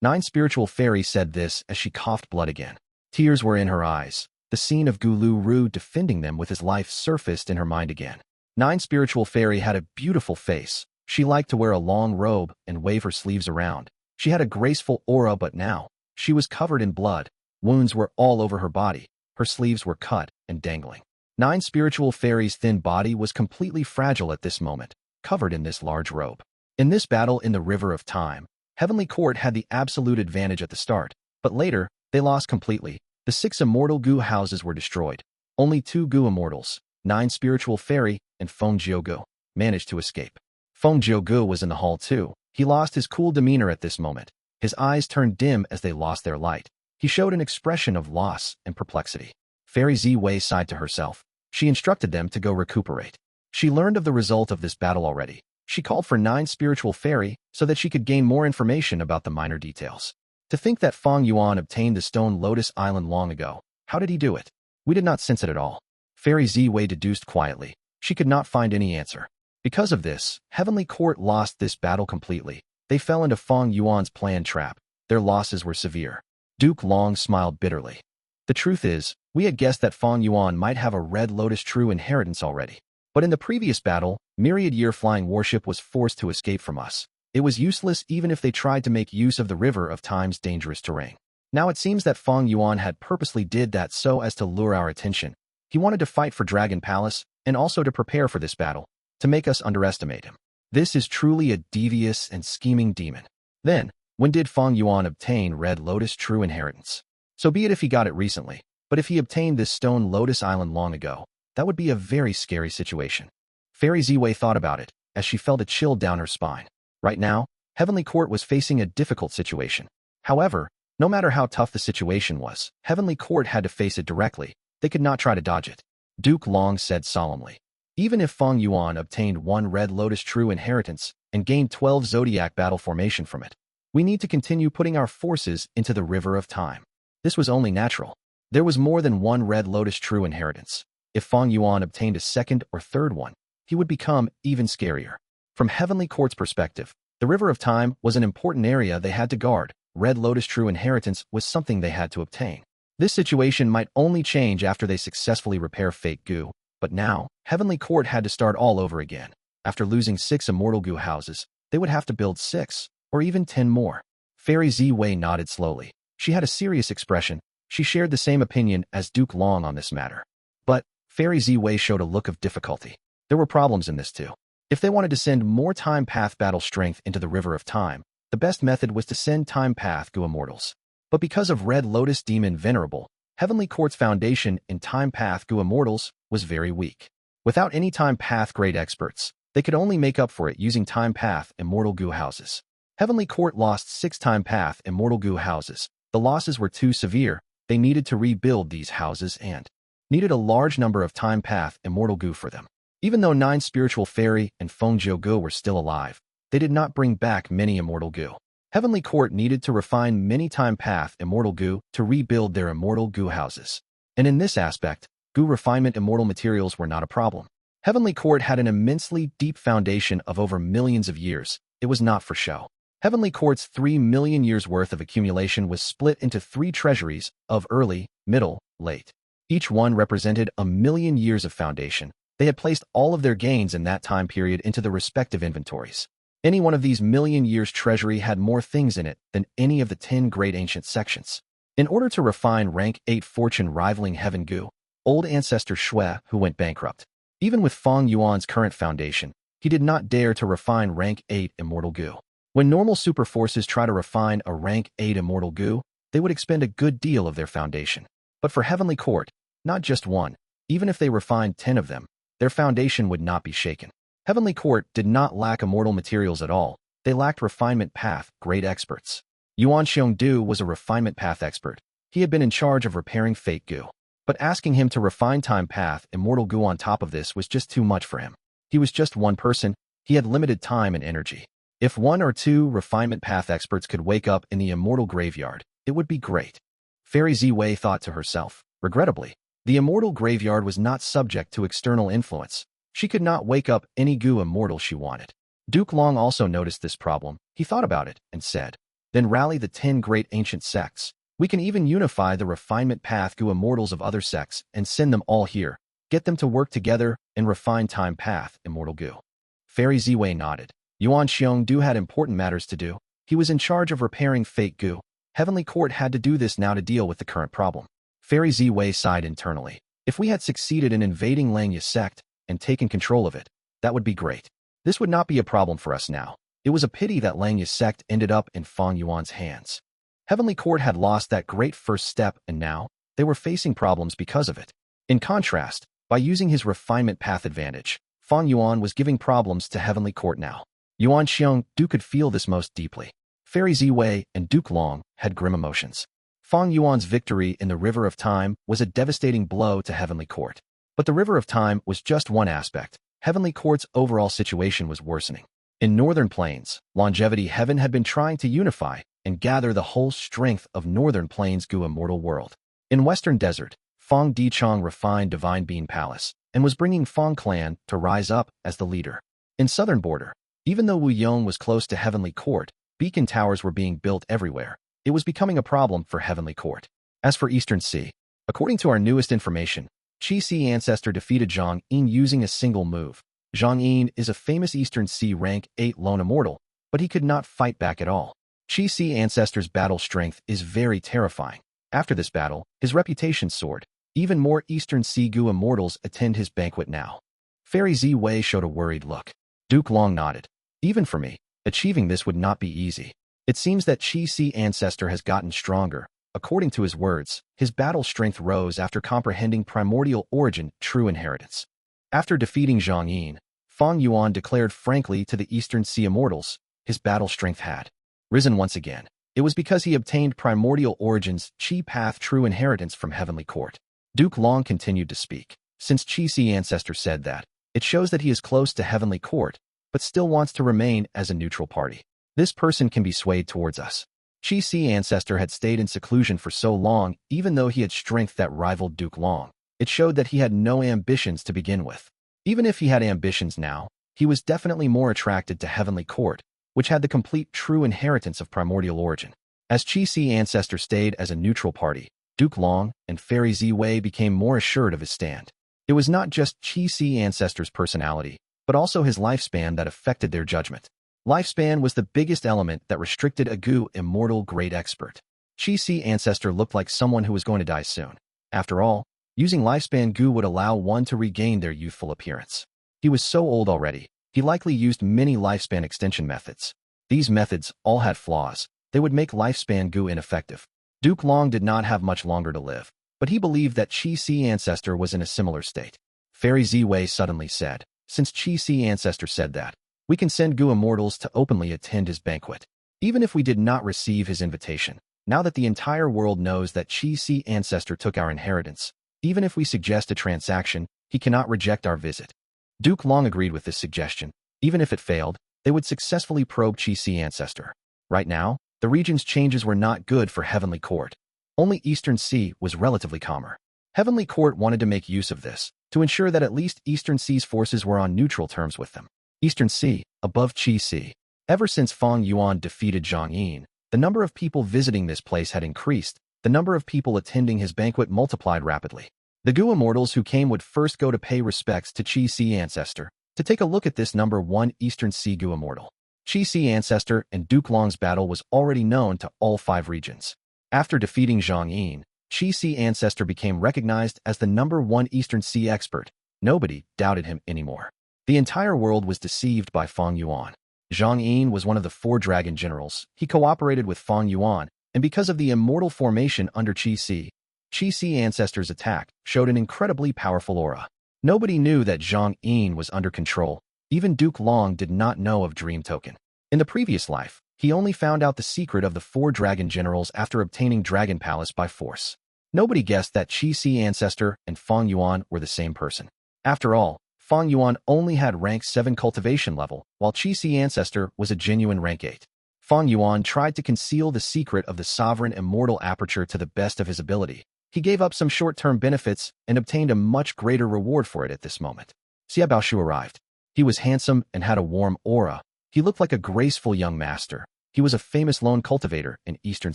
9 Spiritual Fairy said this as she coughed blood again. Tears were in her eyes. The scene of Gulu Ru defending them with his life surfaced in her mind again. 9 Spiritual Fairy had a beautiful face. She liked to wear a long robe and wave her sleeves around. She had a graceful aura, but now, she was covered in blood. Wounds were all over her body. Her sleeves were cut and dangling. 9 Spiritual Fairy's thin body was completely fragile at this moment, covered in this large robe. In this battle in the River of Time, Heavenly Court had the absolute advantage at the start, but later, they lost completely. The 6 immortal Gu houses were destroyed. Only 2 Gu immortals, 9 Spiritual Fairy and Feng Gu, managed to escape. Feng Gu was in the hall too. He lost his cool demeanor at this moment. His eyes turned dim as they lost their light. He showed an expression of loss and perplexity. Fairy Ziwei sighed to herself. She instructed them to go recuperate. She learned of the result of this battle already. She called for 9 Spiritual Fairy so that she could gain more information about the minor details. To think that Fang Yuan obtained the Stone Lotus Island long ago. How did he do it? We did not sense it at all. Fairy Ziwei deduced quietly. She could not find any answer. Because of this, Heavenly Court lost this battle completely. They fell into Fang Yuan's planned trap. Their losses were severe. Duke Long smiled bitterly. The truth is, we had guessed that Fang Yuan might have a Red Lotus true inheritance already. But in the previous battle, myriad-year flying warship was forced to escape from us. It was useless even if they tried to make use of the River of Time's dangerous terrain. Now it seems that Fang Yuan had purposely did that so as to lure our attention. He wanted to fight for Dragon Palace, and also to prepare for this battle, to make us underestimate him. This is truly a devious and scheming demon. Then, when did Fang Yuan obtain Red Lotus true inheritance? So be it if he got it recently, but if he obtained this Stone Lotus Island long ago, that would be a very scary situation. Fairy Ziwei thought about it, as she felt a chill down her spine. Right now, Heavenly Court was facing a difficult situation. However, no matter how tough the situation was, Heavenly Court had to face it directly. They could not try to dodge it. Duke Long said solemnly. Even if Fang Yuan obtained 1 Red Lotus true inheritance and gained 12 Zodiac battle formation from it, we need to continue putting our forces into the River of Time. This was only natural. There was more than 1 Red Lotus true inheritance. If Fang Yuan obtained a second or third one, he would become even scarier. From Heavenly Court's perspective, the River of Time was an important area they had to guard. Red Lotus true inheritance was something they had to obtain. This situation might only change after they successfully repair Fake Gu, but now, Heavenly Court had to start all over again. After losing 6 immortal Gu houses, they would have to build 6, or even 10 more. Fairy Ziwei nodded slowly. She had a serious expression. She shared the same opinion as Duke Long on this matter. But, Fairy Ziwei showed a look of difficulty. There were problems in this too. If they wanted to send more Time Path battle strength into the River of Time, the best method was to send Time Path Gu immortals. But because of Red Lotus Demon Venerable, Heavenly Court's foundation in Time Path Gu immortals was very weak. Without any Time Path grade experts, they could only make up for it using Time Path Immortal Gu houses. Heavenly Court lost 6 Time Path Immortal Gu houses. The losses were too severe. They needed to rebuild these houses and needed a large number of Time Path Immortal Gu for them. Even though 9 Spiritual Fairy and Feng Gu were still alive, they did not bring back many Immortal Gu. Heavenly Court needed to refine many Time Path Immortal Gu to rebuild their Immortal Gu houses. And in this aspect, Gu refinement immortal materials were not a problem. Heavenly Court had an immensely deep foundation of over millions of years. It was not for show. Heavenly Court's 3 million years worth of accumulation was split into 3 treasuries of early, middle, late. Each one represented 1,000,000 years of foundation. They had placed all of their gains in that time period into the respective inventories. Any one of these million years treasury had more things in it than any of the 10 great ancient sections. In order to refine rank 8 fortune rivaling Heaven Gu, old ancestor Shui, who went bankrupt. Even with Fang Yuan's current foundation, he did not dare to refine rank 8 immortal Gu. When normal super forces try to refine a rank 8 immortal Gu, they would expend a good deal of their foundation. But for Heavenly Court, not just one, even if they refined 10 of them, their foundation would not be shaken. Heavenly Court did not lack immortal materials at all. They lacked refinement path, great experts. Yuan Xiongdu was a refinement path expert. He had been in charge of repairing Fate Gu. But asking him to refine time path, immortal Gu on top of this was just too much for him. He was just one person. He had limited time and energy. If 1 or 2 refinement path experts could wake up in the immortal graveyard, it would be great. Fairy Ziwei thought to herself. Regrettably, the immortal graveyard was not subject to external influence. She could not wake up any Gu immortal she wanted. Duke Long also noticed this problem. He thought about it and said, "Then rally the 10 great ancient sects. We can even unify the refinement path Gu immortals of other sects and send them all here. Get them to work together and refine time path, immortal Gu." Fairy Ziwei nodded. Yuan Xiongdu had important matters to do. He was in charge of repairing Fate Gu. Heavenly Court had to do this now to deal with the current problem. Fairy Ziwei sighed internally. If we had succeeded in invading Langya's sect and taken control of it, that would be great. This would not be a problem for us now. It was a pity that Langya's sect ended up in Fang Yuan's hands. Heavenly Court had lost that great first step, and now they were facing problems because of it. In contrast, by using his refinement path advantage, Fang Yuan was giving problems to Heavenly Court now. Yuan Xiongdu could feel this most deeply. Fairy Ziwei and Duke Long had grim emotions. Fang Yuan's victory in the River of Time was a devastating blow to Heavenly Court. But the River of Time was just one aspect. Heavenly Court's overall situation was worsening. In Northern Plains, Longevity Heaven had been trying to unify and gather the whole strength of Northern Plains Gu immortal world. In Western Desert, Fang Dichong refined Divine Bean Palace and was bringing Fang Clan to rise up as the leader. In Southern Border, even though Wu Yong was close to Heavenly Court, beacon towers were being built everywhere. It was becoming a problem for Heavenly Court. As for Eastern Sea, according to our newest information, Qi Si Ancestor defeated Zhang Ying using a single move. Zhang Ying is a famous Eastern Sea rank 8 lone immortal, but he could not fight back at all. Qi Si Ancestor's battle strength is very terrifying. After this battle, his reputation soared. Even more Eastern Sea Gu immortals attend his banquet now. Fairy Ziwei showed a worried look. Duke Long nodded. Even for me, achieving this would not be easy. It seems that Qi Si Ancestor has gotten stronger. According to his words, his battle strength rose after comprehending primordial origin, true inheritance. After defeating Zhang Ying, Fang Yuan declared frankly to the Eastern Sea immortals, his battle strength had risen once again. It was because he obtained primordial origins, Qi Path true inheritance from Heavenly Court. Duke Long continued to speak. Since Qi Si Ancestor said that, it shows that he is close to Heavenly Court, but still wants to remain as a neutral party. This person can be swayed towards us. Qi Si Ancestor had stayed in seclusion for so long, even though he had strength that rivaled Duke Long. It showed that he had no ambitions to begin with. Even if he had ambitions now, he was definitely more attracted to Heavenly Court, which had the complete true inheritance of primordial origin. As Qi Si Ancestor stayed as a neutral party, Duke Long and Fairy Ziwei became more assured of his stand. It was not just Qi Si Ancestor's personality, but also his lifespan that affected their judgment. Lifespan was the biggest element that restricted a Gu immortal great expert. Qi Si Ancestor looked like someone who was going to die soon. After all, using lifespan Gu would allow one to regain their youthful appearance. He was so old already, he likely used many lifespan extension methods. These methods all had flaws. They would make lifespan Gu ineffective. Duke Long did not have much longer to live, but he believed that Qi Si Ancestor was in a similar state. Fairy Ziwei suddenly said, since Qi Si Ancestor said that, we can send Gu immortals to openly attend his banquet. Even if we did not receive his invitation, now that the entire world knows that Qi Si Ancestor took our inheritance, even if we suggest a transaction, he cannot reject our visit. Duke Long agreed with this suggestion. Even if it failed, they would successfully probe Qi Si Ancestor. Right now, the region's changes were not good for Heavenly Court. Only Eastern Sea was relatively calmer. Heavenly Court wanted to make use of this, to ensure that at least Eastern Sea's forces were on neutral terms with them. Eastern Sea, above Qi Si. Ever since Fang Yuan defeated Zhang Ying, the number of people visiting this place had increased. The number of people attending his banquet multiplied rapidly. The Gu immortals who came would first go to pay respects to Qi Si Ancestor. To take a look at this number 1 Eastern Sea Gu immortal. Qi Si Ancestor and Duke Long's battle was already known to all 5 regions. After defeating Zhang Ying, Qi Si Ancestor became recognized as the number 1 Eastern Sea expert. Nobody doubted him anymore. The entire world was deceived by Fang Yuan. Zhang Yin was one of the 4 dragon generals. He cooperated with Fang Yuan, and because of the immortal formation under Qi Si ancestors' attack showed an incredibly powerful aura. Nobody knew that Zhang Yin was under control. Even Duke Long did not know of Dream Token. In the previous life, he only found out the secret of the 4 dragon generals after obtaining Dragon Palace by force. Nobody guessed that Qi Si ancestor and Fang Yuan were the same person. After all, Fang Yuan only had rank 7 cultivation level, while Qi Si ancestor was a genuine rank 8. Fang Yuan tried to conceal the secret of the sovereign immortal aperture to the best of his ability. He gave up some short-term benefits and obtained a much greater reward for it at this moment. Xia Baoshu arrived. He was handsome and had a warm aura. He looked like a graceful young master. He was a famous lone cultivator in Eastern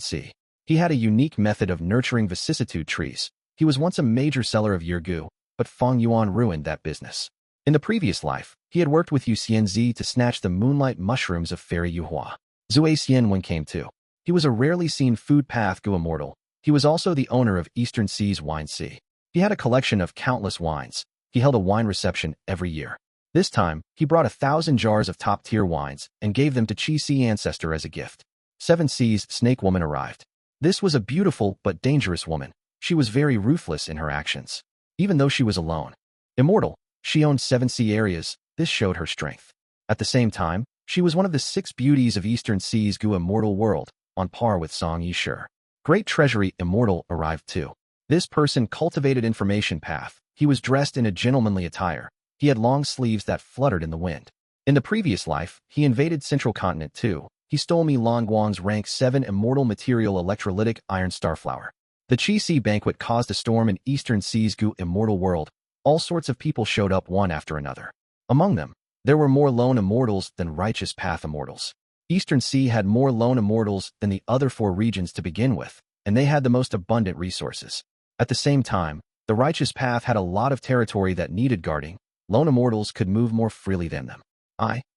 Sea. He had a unique method of nurturing vicissitude trees. He was once a major seller of Gu, but Fang Yuan ruined that business. In the previous life, he had worked with Yu Xianzi to snatch the moonlight mushrooms of Fairy Yuhua. Zui Xianwen came too. He was a rarely seen food path Gu immortal. He was also the owner of Eastern Sea's Wine Sea. He had a collection of countless wines. He held a wine reception every year. This time, he brought 1,000 jars of top-tier wines and gave them to Qi Si ancestor as a gift. 7 Seas Snake Woman arrived. This was a beautiful but dangerous woman. She was very ruthless in her actions. Even though she was alone. Immortal, she owned 7 sea areas. This showed her strength. At the same time, she was one of the 6 beauties of Eastern Sea's Gu immortal world, on par with Song Yishur. Great Treasury Immortal arrived too. This person cultivated information path. He was dressed in a gentlemanly attire. He had long sleeves that fluttered in the wind. In the previous life, he invaded Central Continent too. He stole Mi Longuang's rank 7 immortal material electrolytic iron starflower. The Qi Si Banquet caused a storm in Eastern Sea's Gu immortal world. All sorts of people showed up one after another. Among them, there were more lone immortals than righteous path immortals. Eastern Sea had more lone immortals than the other 4 regions to begin with, and they had the most abundant resources. At the same time, the righteous path had a lot of territory that needed guarding. Lone immortals could move more freely than them.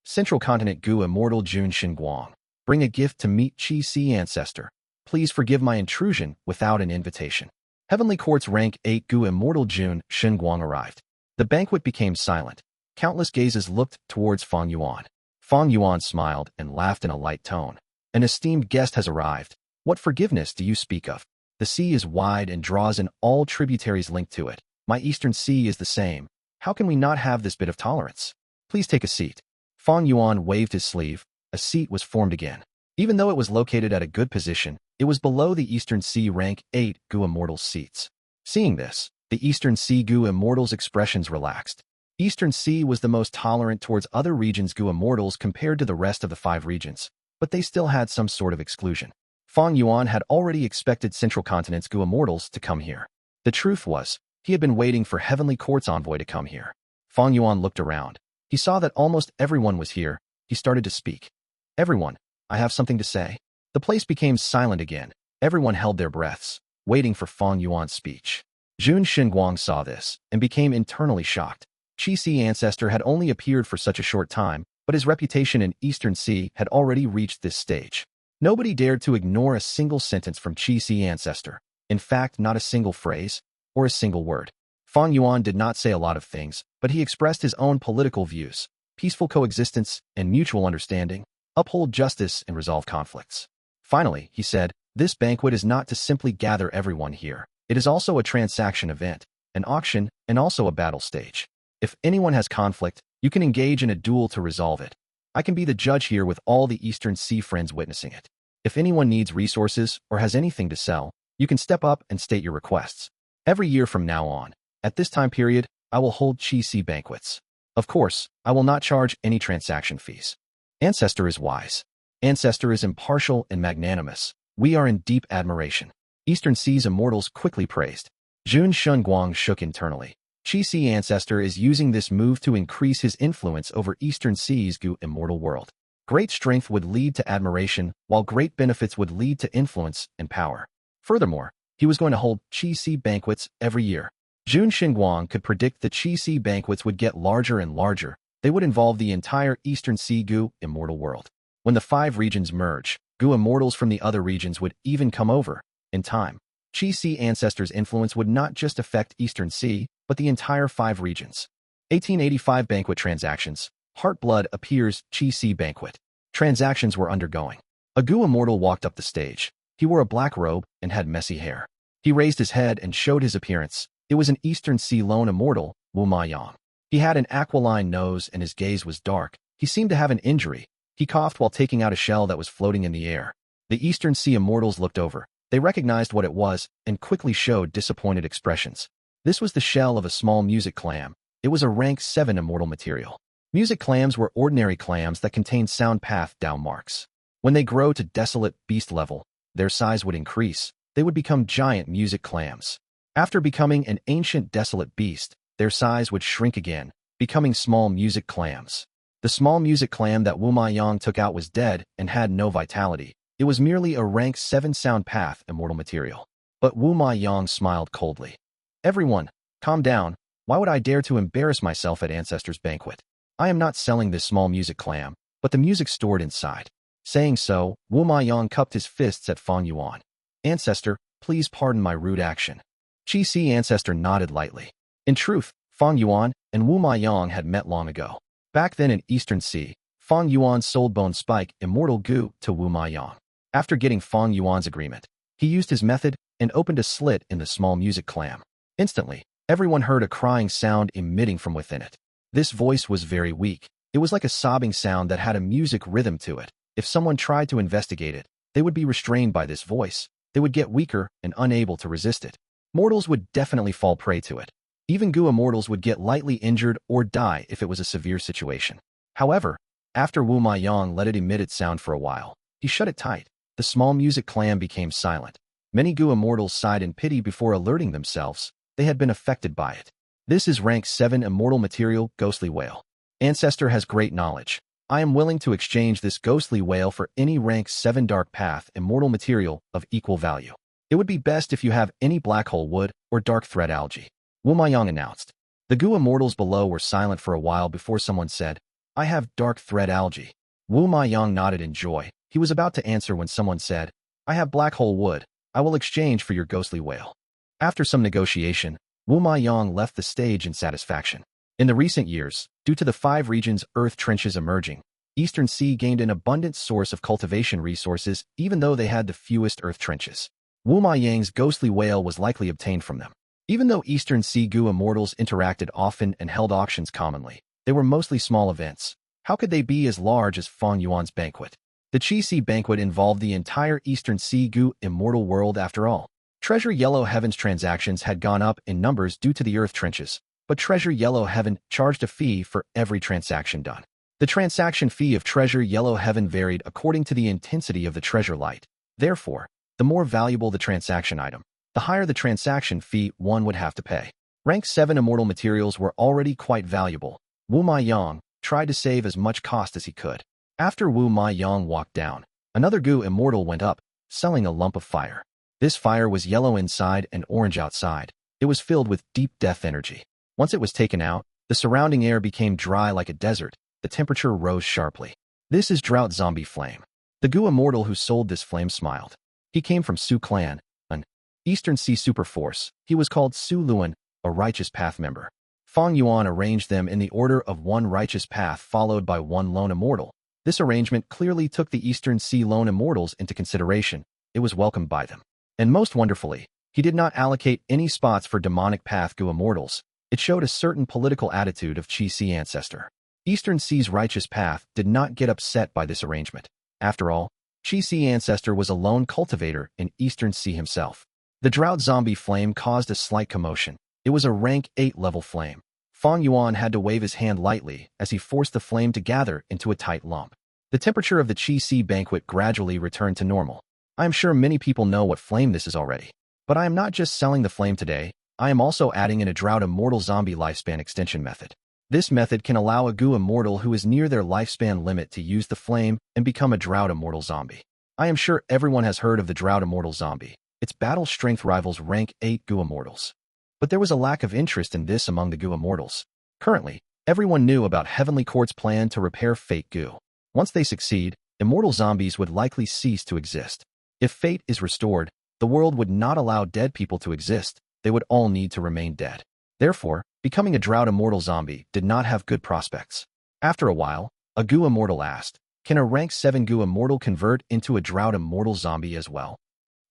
Central Continent Gu Immortal Jun Xinguang. Bring a gift to meet Qi Si ancestor. Please forgive my intrusion without an invitation. Heavenly Court's rank 8 Gu Immortal Jun Xinguang arrived. The banquet became silent. Countless gazes looked towards Fang Yuan. Fang Yuan smiled and laughed in a light tone. An esteemed guest has arrived. What forgiveness do you speak of? The sea is wide and draws in all tributaries linked to it. My Eastern Sea is the same. How can we not have this bit of tolerance? Please take a seat. Fang Yuan waved his sleeve. A seat was formed again. Even though it was located at a good position, it was below the Eastern Sea rank 8 Gu Immortals seats. Seeing this, the Eastern Sea Gu Immortals expressions relaxed. Eastern Sea was the most tolerant towards other regions Gu Immortals compared to the rest of the 5 regions, but they still had some sort of exclusion. Fang Yuan had already expected Central Continent's Gu Immortals to come here. The truth was, he had been waiting for Heavenly Court's envoy to come here. Fang Yuan looked around. He saw that almost everyone was here. He started to speak. Everyone, I have something to say. The place became silent again. Everyone held their breaths, waiting for Fang Yuan's speech. Jun Xinguang saw this and became internally shocked. Qi Si ancestor had only appeared for such a short time, but his reputation in Eastern Sea had already reached this stage. Nobody dared to ignore a single sentence from Qi Si ancestor. In fact, not a single phrase or a single word. Fang Yuan did not say a lot of things, but he expressed his own political views. Peaceful coexistence and mutual understanding. Uphold justice and resolve conflicts. Finally, he said, this banquet is not to simply gather everyone here. It is also a transaction event, an auction, and also a battle stage. If anyone has conflict, you can engage in a duel to resolve it. I can be the judge here with all the Eastern Sea friends witnessing it. If anyone needs resources or has anything to sell, you can step up and state your requests. Every year from now on, at this time period, I will hold Qi Si banquets. Of course, I will not charge any transaction fees. Ancestor is wise. Ancestor is impartial and magnanimous. We are in deep admiration. Eastern Sea's immortals quickly praised. Jun Xinguang shook internally. Qi Si ancestor is using this move to increase his influence over Eastern Sea's Gu immortal world. Great strength would lead to admiration, while great benefits would lead to influence and power. Furthermore, he was going to hold Qi Si banquets every year. Jun Xinguang could predict the Qi Si banquets would get larger and larger. They would involve the entire Eastern Sea Gu immortal world. When the 5 regions merge, Gu immortals from the other regions would even come over. In time, Qi Si ancestors' influence would not just affect Eastern Sea, but the entire 5 regions. 1885 Banquet Transactions. Heartblood appears Qi Si Banquet. Transactions were undergoing. A Gu immortal walked up the stage. He wore a black robe and had messy hair. He raised his head and showed his appearance. It was an Eastern Sea lone immortal, Wu Ma Yang. He had an aquiline nose and his gaze was dark. He seemed to have an injury. He coughed while taking out a shell that was floating in the air. The Eastern Sea immortals looked over. They recognized what it was and quickly showed disappointed expressions. This was the shell of a small music clam. It was a rank 7 immortal material. Music clams were ordinary clams that contained sound path down marks. When they grow to desolate beast level, their size would increase. They would become giant music clams. After becoming an ancient desolate beast, their size would shrink again, becoming small music clams. The small music clam that Wu Ma Yang took out was dead and had no vitality. It was merely a rank 7 sound path immortal material. But Wu Ma Yang smiled coldly. Everyone, calm down. Why would I dare to embarrass myself at Ancestors' Banquet? I am not selling this small music clam, but the music stored inside. Saying so, Wu Ma Yang cupped his fists at Fang Yuan. Ancestor, please pardon my rude action. Qi Si Ancestor nodded lightly. In truth, Fang Yuan and Wu Ma Yang had met long ago. Back then in Eastern Sea, Fang Yuan sold Bone Spike Immortal Gu to Wu Ma Yang. After getting Fang Yuan's agreement, he used his method and opened a slit in the small music clam. Instantly, everyone heard a crying sound emitting from within it. This voice was very weak. It was like a sobbing sound that had a music rhythm to it. If someone tried to investigate it, they would be restrained by this voice. They would get weaker and unable to resist it. Mortals would definitely fall prey to it. Even Gu immortals would get lightly injured or die if it was a severe situation. However, after Wu Ma Yang let it emit its sound for a while, he shut it tight. The small music clam became silent. Many Gu immortals sighed in pity before alerting themselves. They had been affected by it. This is rank 7 immortal material, Ghostly Whale. Ancestor has great knowledge. I am willing to exchange this ghostly whale for any rank 7 dark path immortal material of equal value. It would be best if you have any black hole wood or dark thread algae. Wu Ma Yang announced. The Gu immortals below were silent for a while before someone said, I have dark thread algae. Wu Ma Yang nodded in joy. He was about to answer when someone said, I have black hole wood. I will exchange for your ghostly whale. After some negotiation, Wu Ma Yang left the stage in satisfaction. In the recent years, due to the 5 regions' earth trenches emerging, Eastern Sea gained an abundant source of cultivation resources even though they had the fewest earth trenches. Wu Ma Yang's ghostly whale was likely obtained from them. Even though Eastern Sea Gu immortals interacted often and held auctions commonly, they were mostly small events. How could they be as large as Fang Yuan's banquet? The Qi Si banquet involved the entire Eastern Sea Gu immortal world after all. Treasure Yellow Heaven's transactions had gone up in numbers due to the earth trenches, but Treasure Yellow Heaven charged a fee for every transaction done. The transaction fee of Treasure Yellow Heaven varied according to the intensity of the treasure light. Therefore, the more valuable the transaction item, the higher the transaction fee one would have to pay. Rank 7 immortal materials were already quite valuable. Wu Ma Yang tried to save as much cost as he could. After Wu Ma Yang walked down, another Gu immortal went up, selling a lump of fire. This fire was yellow inside and orange outside. It was filled with deep death energy. Once it was taken out, the surrounding air became dry like a desert. The temperature rose sharply. This is Drought Zombie Flame. The Gu immortal who sold this flame smiled. He came from Su Clan, an Eastern Sea super force. He was called Su Luan, a righteous path member. Fang Yuan arranged them in the order of 1 righteous path followed by 1 lone immortal. This arrangement clearly took the Eastern Sea lone immortals into consideration. It was welcomed by them. And most wonderfully, he did not allocate any spots for demonic path Gu immortals. It showed a certain political attitude of Qi Si Ancestor. Eastern Sea's righteous path did not get upset by this arrangement. After all, Qi Si Ancestor was a lone cultivator in Eastern Sea himself. The Drought Zombie Flame caused a slight commotion. It was a rank 8 level flame. Fang Yuan had to wave his hand lightly as he forced the flame to gather into a tight lump. The temperature of the Qi Si banquet gradually returned to normal. I am sure many people know what flame this is already. But I am not just selling the flame today, I am also adding in a Drought Immortal Zombie lifespan extension method. This method can allow a Gu immortal who is near their lifespan limit to use the flame and become a Drought Immortal Zombie. I am sure everyone has heard of the Drought Immortal Zombie. Its battle strength rivals rank 8 Gu immortals. But there was a lack of interest in this among the Gu immortals. Currently, everyone knew about Heavenly Court's plan to repair Fate Gu. Once they succeed, immortal zombies would likely cease to exist. If Fate is restored, the world would not allow dead people to exist. They would all need to remain dead. Therefore, becoming a Drought Immortal Zombie did not have good prospects. After a while, a Gu immortal asked, Can a rank 7 Gu immortal convert into a Drought immortal zombie as well?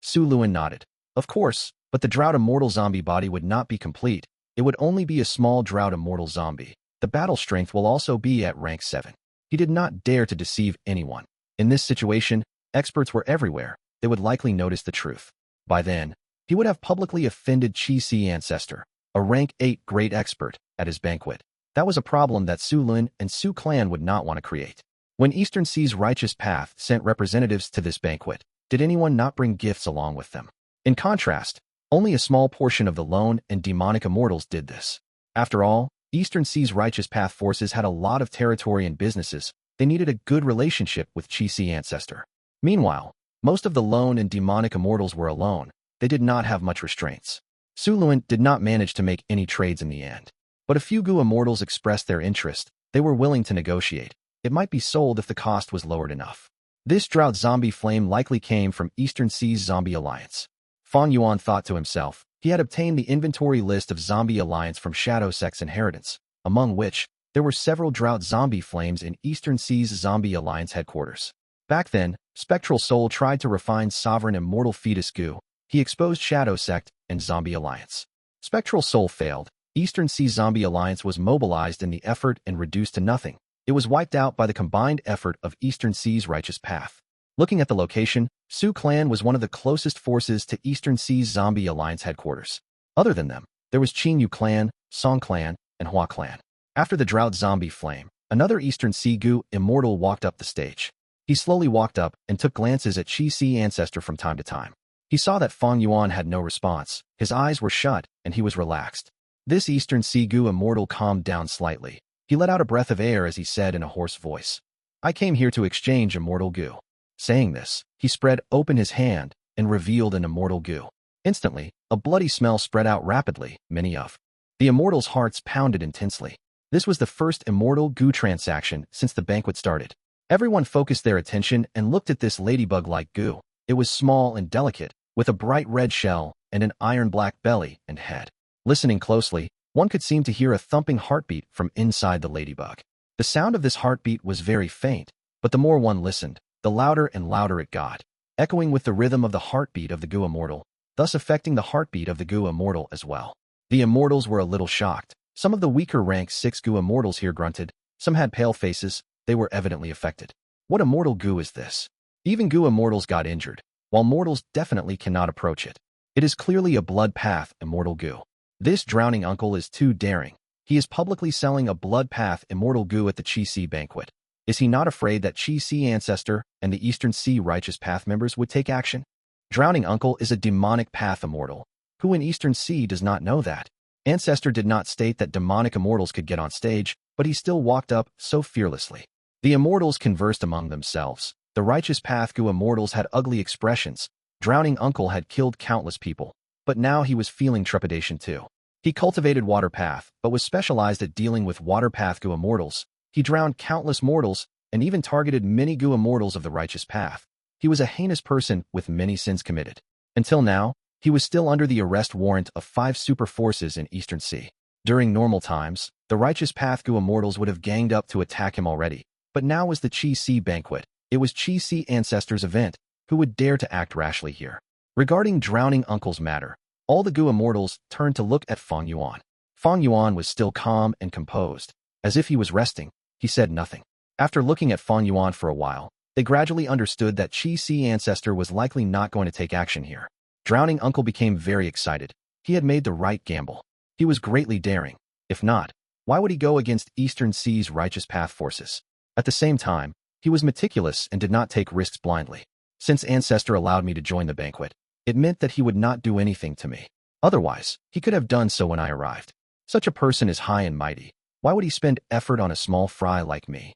Su Luan nodded. Of course, but the Drought immortal zombie body would not be complete. It would only be a small Drought immortal zombie. The battle strength will also be at rank 7. He did not dare to deceive anyone. In this situation, experts were everywhere. They would likely notice the truth. By then, he would have publicly offended Qi ancestor, a rank 8 great expert, at his banquet. That was a problem that Su Lun and Su clan would not want to create. When Eastern Sea's righteous path sent representatives to this banquet, did anyone not bring gifts along with them? In contrast, only a small portion of the lone and demonic immortals did this. After all, Eastern Sea's righteous path forces had a lot of territory and businesses. They needed a good relationship with Qi ancestor. Meanwhile, most of the lone and demonic immortals were alone. They did not have much restraints. Su Luan did not manage to make any trades in the end. But a few Gu immortals expressed their interest. They were willing to negotiate. It might be sold if the cost was lowered enough. This drought zombie flame likely came from Eastern Sea's Zombie Alliance. Fang Yuan thought to himself. He had obtained the inventory list of Zombie Alliance from Shadow Sect's inheritance, among which there were several drought zombie flames in Eastern Sea's Zombie Alliance headquarters. Back then, Spectral Soul tried to refine Sovereign Immortal Fetus Gu. He exposed Shadow Sect and Zombie Alliance. Spectral Soul failed. Eastern Sea Zombie Alliance was mobilized in the effort and reduced to nothing. It was wiped out by the combined effort of Eastern Sea's righteous path. Looking at the location, Su clan was one of the closest forces to Eastern Sea's Zombie Alliance headquarters. Other than them, there was Qingyu clan, Song clan, and Hua clan. After the drought zombie flame, another Eastern Sea Gu immortal walked up the stage. He slowly walked up and took glances at Qi ancestor from time to time. He saw that Fang Yuan had no response. His eyes were shut, and he was relaxed. This Eastern Sea Gu immortal calmed down slightly. He let out a breath of air as he said in a hoarse voice, "I came here to exchange immortal Gu." Saying this, he spread open his hand and revealed an immortal Gu. Instantly, a bloody smell spread out rapidly. Many of the immortals' hearts pounded intensely. This was the first immortal Gu transaction since the banquet started. Everyone focused their attention and looked at this ladybug-like Gu. It was small and delicate, with a bright red shell and an iron-black belly and head. Listening closely, one could seem to hear a thumping heartbeat from inside the ladybug. The sound of this heartbeat was very faint, but the more one listened, the louder and louder it got, echoing with the rhythm of the heartbeat of the Gu immortal, thus affecting the heartbeat of the Gu immortal as well. The immortals were a little shocked. Some of the weaker rank 6 Gu immortals here grunted. Some had pale faces. They were evidently affected. What immortal Gu is this? Even Gu immortals got injured, while mortals definitely cannot approach it. It is clearly a blood path immortal Gu. This drowning uncle is too daring. He is publicly selling a blood path immortal Gu at the Qi banquet. Is he not afraid that Qi ancestor and the Eastern Sea righteous path members would take action? Drowning uncle is a demonic path immortal. Who in Eastern Sea does not know that? Ancestor did not state that demonic immortals could get on stage, but he still walked up so fearlessly. The immortals conversed among themselves. The righteous path Gu immortals had ugly expressions. Drowning uncle had killed countless people, but now he was feeling trepidation too. He cultivated water path, but was specialized at dealing with water path Gu immortals. He drowned countless mortals and even targeted many Gu immortals of the righteous path. He was a heinous person with many sins committed. Until now, he was still under the arrest warrant of 5 super forces in Eastern Sea. During normal times, the righteous path Gu immortals would have ganged up to attack him already. But now was the Qi banquet. It was Qi ancestors' event. Who would dare to act rashly here? Regarding drowning uncle's matter, all the Gu immortals turned to look at Fang Yuan. Fang Yuan was still calm and composed. As if he was resting, he said nothing. After looking at Fang Yuan for a while, they gradually understood that Qi ancestor was likely not going to take action here. Drowning uncle became very excited. He had made the right gamble. He was greatly daring. If not, why would he go against Eastern Sea's righteous path forces? At the same time, he was meticulous and did not take risks blindly. Since ancestor allowed me to join the banquet, it meant that he would not do anything to me. Otherwise, he could have done so when I arrived. Such a person is high and mighty. Why would he spend effort on a small fry like me?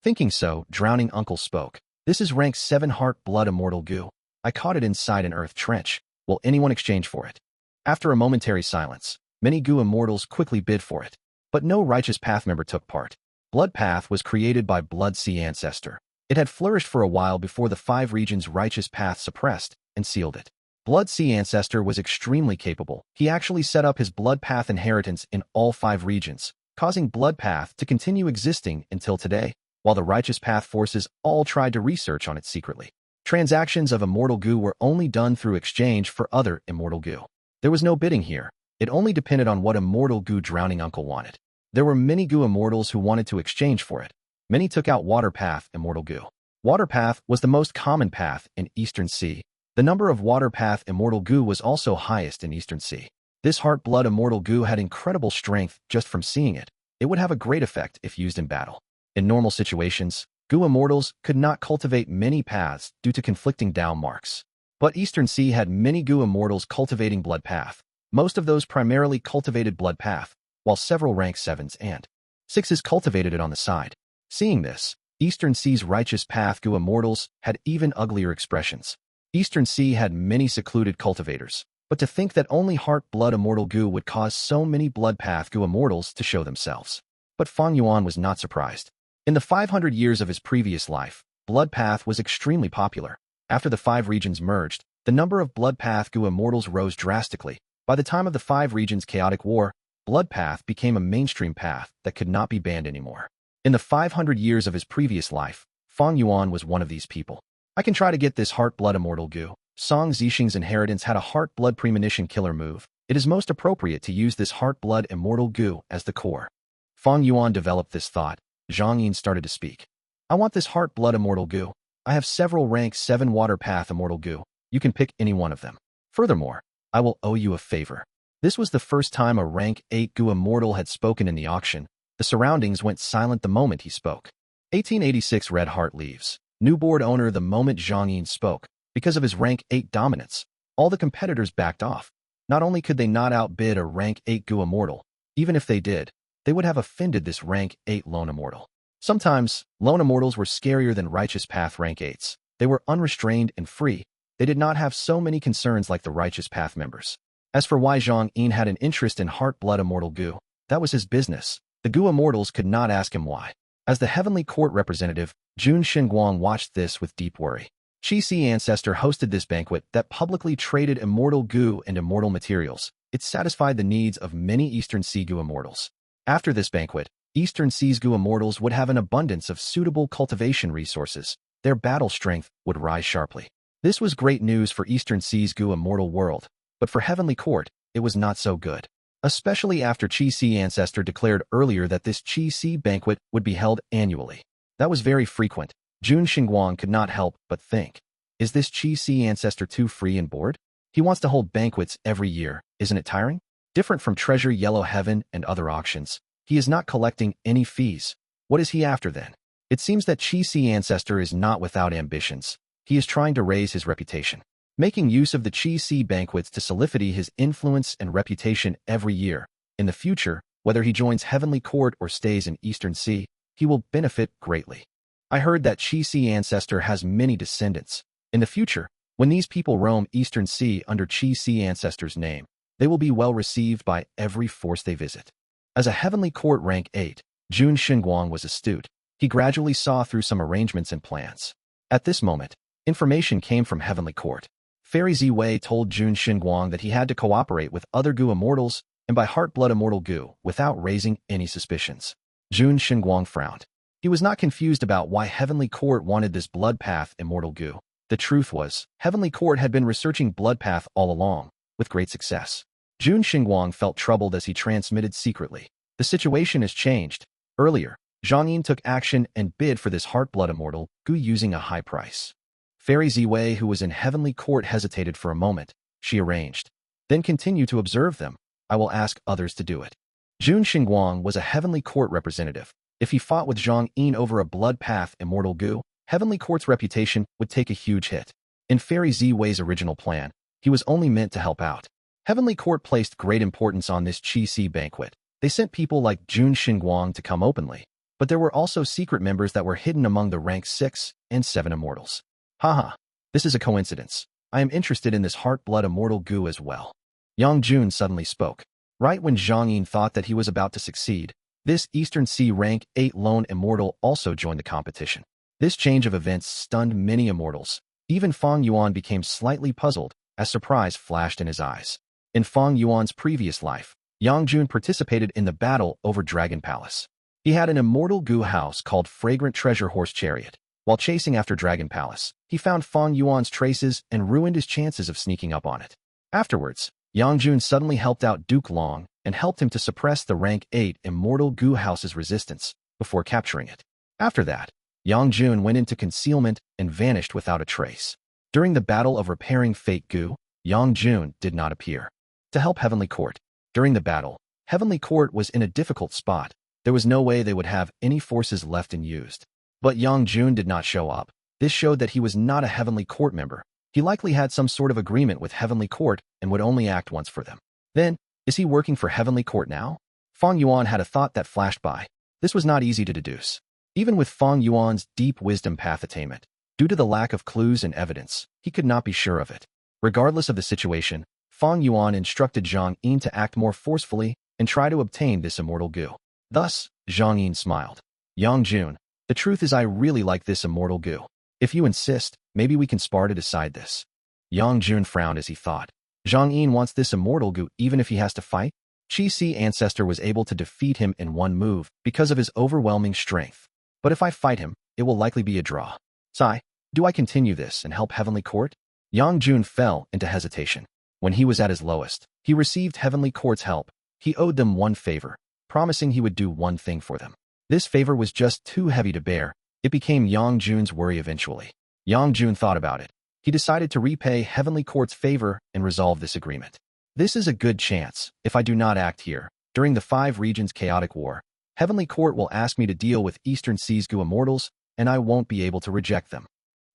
Thinking so, drowning uncle spoke. This is rank 7 heart blood immortal Gu. I caught it inside an earth trench. Will anyone exchange for it? After a momentary silence, many Gu immortals quickly bid for it. But no righteous path member took part. Blood path was created by Blood Sea ancestor. It had flourished for a while before the 5 regions righteous path suppressed and sealed it. Blood Sea ancestor was extremely capable. He actually set up his blood path inheritance in all 5 regions, causing blood path to continue existing until today. while the righteous path forces all tried to research on it secretly. Transactions of immortal Gu were only done through exchange for other immortal Gu. There was no bidding here. It only depended on what immortal Gu drowning uncle wanted. There were many Gu immortals who wanted to exchange for it. Many took out water path immortal Gu. Water path was the most common path in Eastern Sea. The number of water path immortal Gu was also highest in Eastern Sea. This heart blood immortal Gu had incredible strength just from seeing it. It would have a great effect if used in battle. In normal situations, Gu immortals could not cultivate many paths due to conflicting Dao marks. But Eastern Sea had many Gu immortals cultivating blood path. Most of those primarily cultivated blood path, while several rank 7s and 6s cultivated it on the side. Seeing this, Eastern Sea's righteous path Gu immortals had even uglier expressions. Eastern Sea had many secluded cultivators, but to think that only heart blood immortal Gu would cause so many blood path Gu immortals to show themselves. But Fang Yuan was not surprised. In the 500 years of his previous life, blood path was extremely popular. After the 5 regions merged, the number of blood path Gu immortals rose drastically. By the time of the 5 regions' chaotic war, blood path became a mainstream path that could not be banned anymore. In the 500 years of his previous life, Fang Yuan was one of these people. I can try to get this heart blood immortal Gu. Song Zixing's inheritance had a heart blood premonition killer move. It is most appropriate to use this heart blood immortal Gu as the core. Fang Yuan developed this thought. Ying started to speak. I want this heart blood immortal Gu. I have several rank 7 water path immortal Gu. You can pick any one of them. Furthermore, I will owe you a favor. This was the first time a rank 8 Gu immortal had spoken in the auction. The surroundings went silent the moment he spoke. 1886 Red Heart leaves. New board owner the moment Ying spoke. Because of his rank 8 dominance, all the competitors backed off. Not only could they not outbid a rank 8 Gu immortal, even if they did, they would have offended this rank 8 lone immortal. Sometimes, lone immortals were scarier than righteous path rank 8s. They were unrestrained and free. They did not have so many concerns like the righteous path members. As for why Ying had an interest in heart blood immortal Gu, that was his business. The Gu immortals could not ask him why. As the heavenly court representative, Jun Xinguang watched this with deep worry. Qi ancestor hosted this banquet that publicly traded immortal Gu and immortal materials. It satisfied the needs of many Eastern Sea Gu immortals. After this banquet, Eastern Sea's Gu immortals would have an abundance of suitable cultivation resources. Their battle strength would rise sharply. This was great news for Eastern Sea's Gu immortal world, but for Heavenly Court, it was not so good. Especially after Qi ancestor declared earlier that this Qi banquet would be held annually. That was very frequent. Jun Xinguang could not help but think, is this Qi ancestor too free and bored? He wants to hold banquets every year, isn't it tiring? Different from Treasure Yellow Heaven and other auctions, he is not collecting any fees. What is he after then? It seems that Qi ancestor is not without ambitions. He is trying to raise his reputation, making use of the Qi banquets to solidify his influence and reputation every year. In the future, whether he joins Heavenly Court or stays in Eastern Sea, he will benefit greatly. I heard that Qi ancestor has many descendants. In the future, when these people roam Eastern Sea under Qi ancestor's name, they will be well received by every force they visit. As a Heavenly Court rank 8, Jun Xinguang was astute. He gradually saw through some arrangements and plans. At this moment, information came from Heavenly Court. Fairy Ziwei told Jun Xinguang that he had to cooperate with other Gu immortals and by heart blood immortal Gu without raising any suspicions. Jun Xinguang frowned. He was not confused about why Heavenly Court wanted this blood path immortal Gu. The truth was, Heavenly Court had been researching blood path all along, with great success. Jun Xinguang felt troubled as he transmitted secretly. The situation has changed. Earlier, Ying took action and bid for this heart blood immortal Gu using a high price. Fairy Ziwei, who was in Heavenly Court, hesitated for a moment. She arranged. Then continue to observe them. I will ask others to do it. Jun Xinguang was a Heavenly Court representative. If he fought with Ying over a blood path immortal Gu, Heavenly Court's reputation would take a huge hit. In Fairy Ziwei's original plan, he was only meant to help out. Heavenly Court placed great importance on this Qi banquet. They sent people like Jun Xinguang to come openly, but there were also secret members that were hidden among the rank 6 and 7 immortals. Haha, this is a coincidence. I am interested in this heart blood immortal Gu as well. Yang Jun suddenly spoke. Right when Ying thought that he was about to succeed, this Eastern Sea rank 8 lone immortal also joined the competition. This change of events stunned many immortals. Even Fang Yuan became slightly puzzled as surprise flashed in his eyes. In Fang Yuan's previous life, Yang Jun participated in the battle over Dragon Palace. He had an immortal Gu house called Fragrant Treasure Horse Chariot. While chasing after Dragon Palace, he found Fang Yuan's traces and ruined his chances of sneaking up on it. Afterwards, Yang Jun suddenly helped out Duke Long and helped him to suppress the rank 8 immortal Gu house's resistance before capturing it. After that, Yang Jun went into concealment and vanished without a trace. During the battle of repairing Fate Gu, Yang Jun did not appear. To help Heavenly Court. During the battle, Heavenly Court was in a difficult spot. There was no way they would have any forces left and used. But Yang Jun did not show up. This showed that he was not a Heavenly Court member. He likely had some sort of agreement with Heavenly Court and would only act once for them. Then, is he working for Heavenly Court now? Fang Yuan had a thought that flashed by. This was not easy to deduce. Even with Fang Yuan's deep wisdom path attainment, due to the lack of clues and evidence, he could not be sure of it. Regardless of the situation, Fang Yuan instructed Zhang Yin to act more forcefully and try to obtain this immortal Gu. Thus, Zhang Yin smiled. Yang Jun, the truth is I really like this immortal Gu. If you insist, maybe we can spar to decide this. Yang Jun frowned as he thought. Zhang Yin wants this immortal Gu even if he has to fight? Qi Si Ancestor was able to defeat him in one move because of his overwhelming strength. But if I fight him, it will likely be a draw. Sai, do I continue this and help Heavenly Court? Yang Jun fell into hesitation. When he was at his lowest, he received Heavenly Court's help. He owed them one favor, promising he would do one thing for them. This favor was just too heavy to bear. It became Yang Jun's worry eventually. Yang Jun thought about it. He decided to repay Heavenly Court's favor and resolve this agreement. This is a good chance. If I do not act here, during the 5 regions chaotic war, Heavenly Court will ask me to deal with Eastern Sea's Gu immortals, and I won't be able to reject them.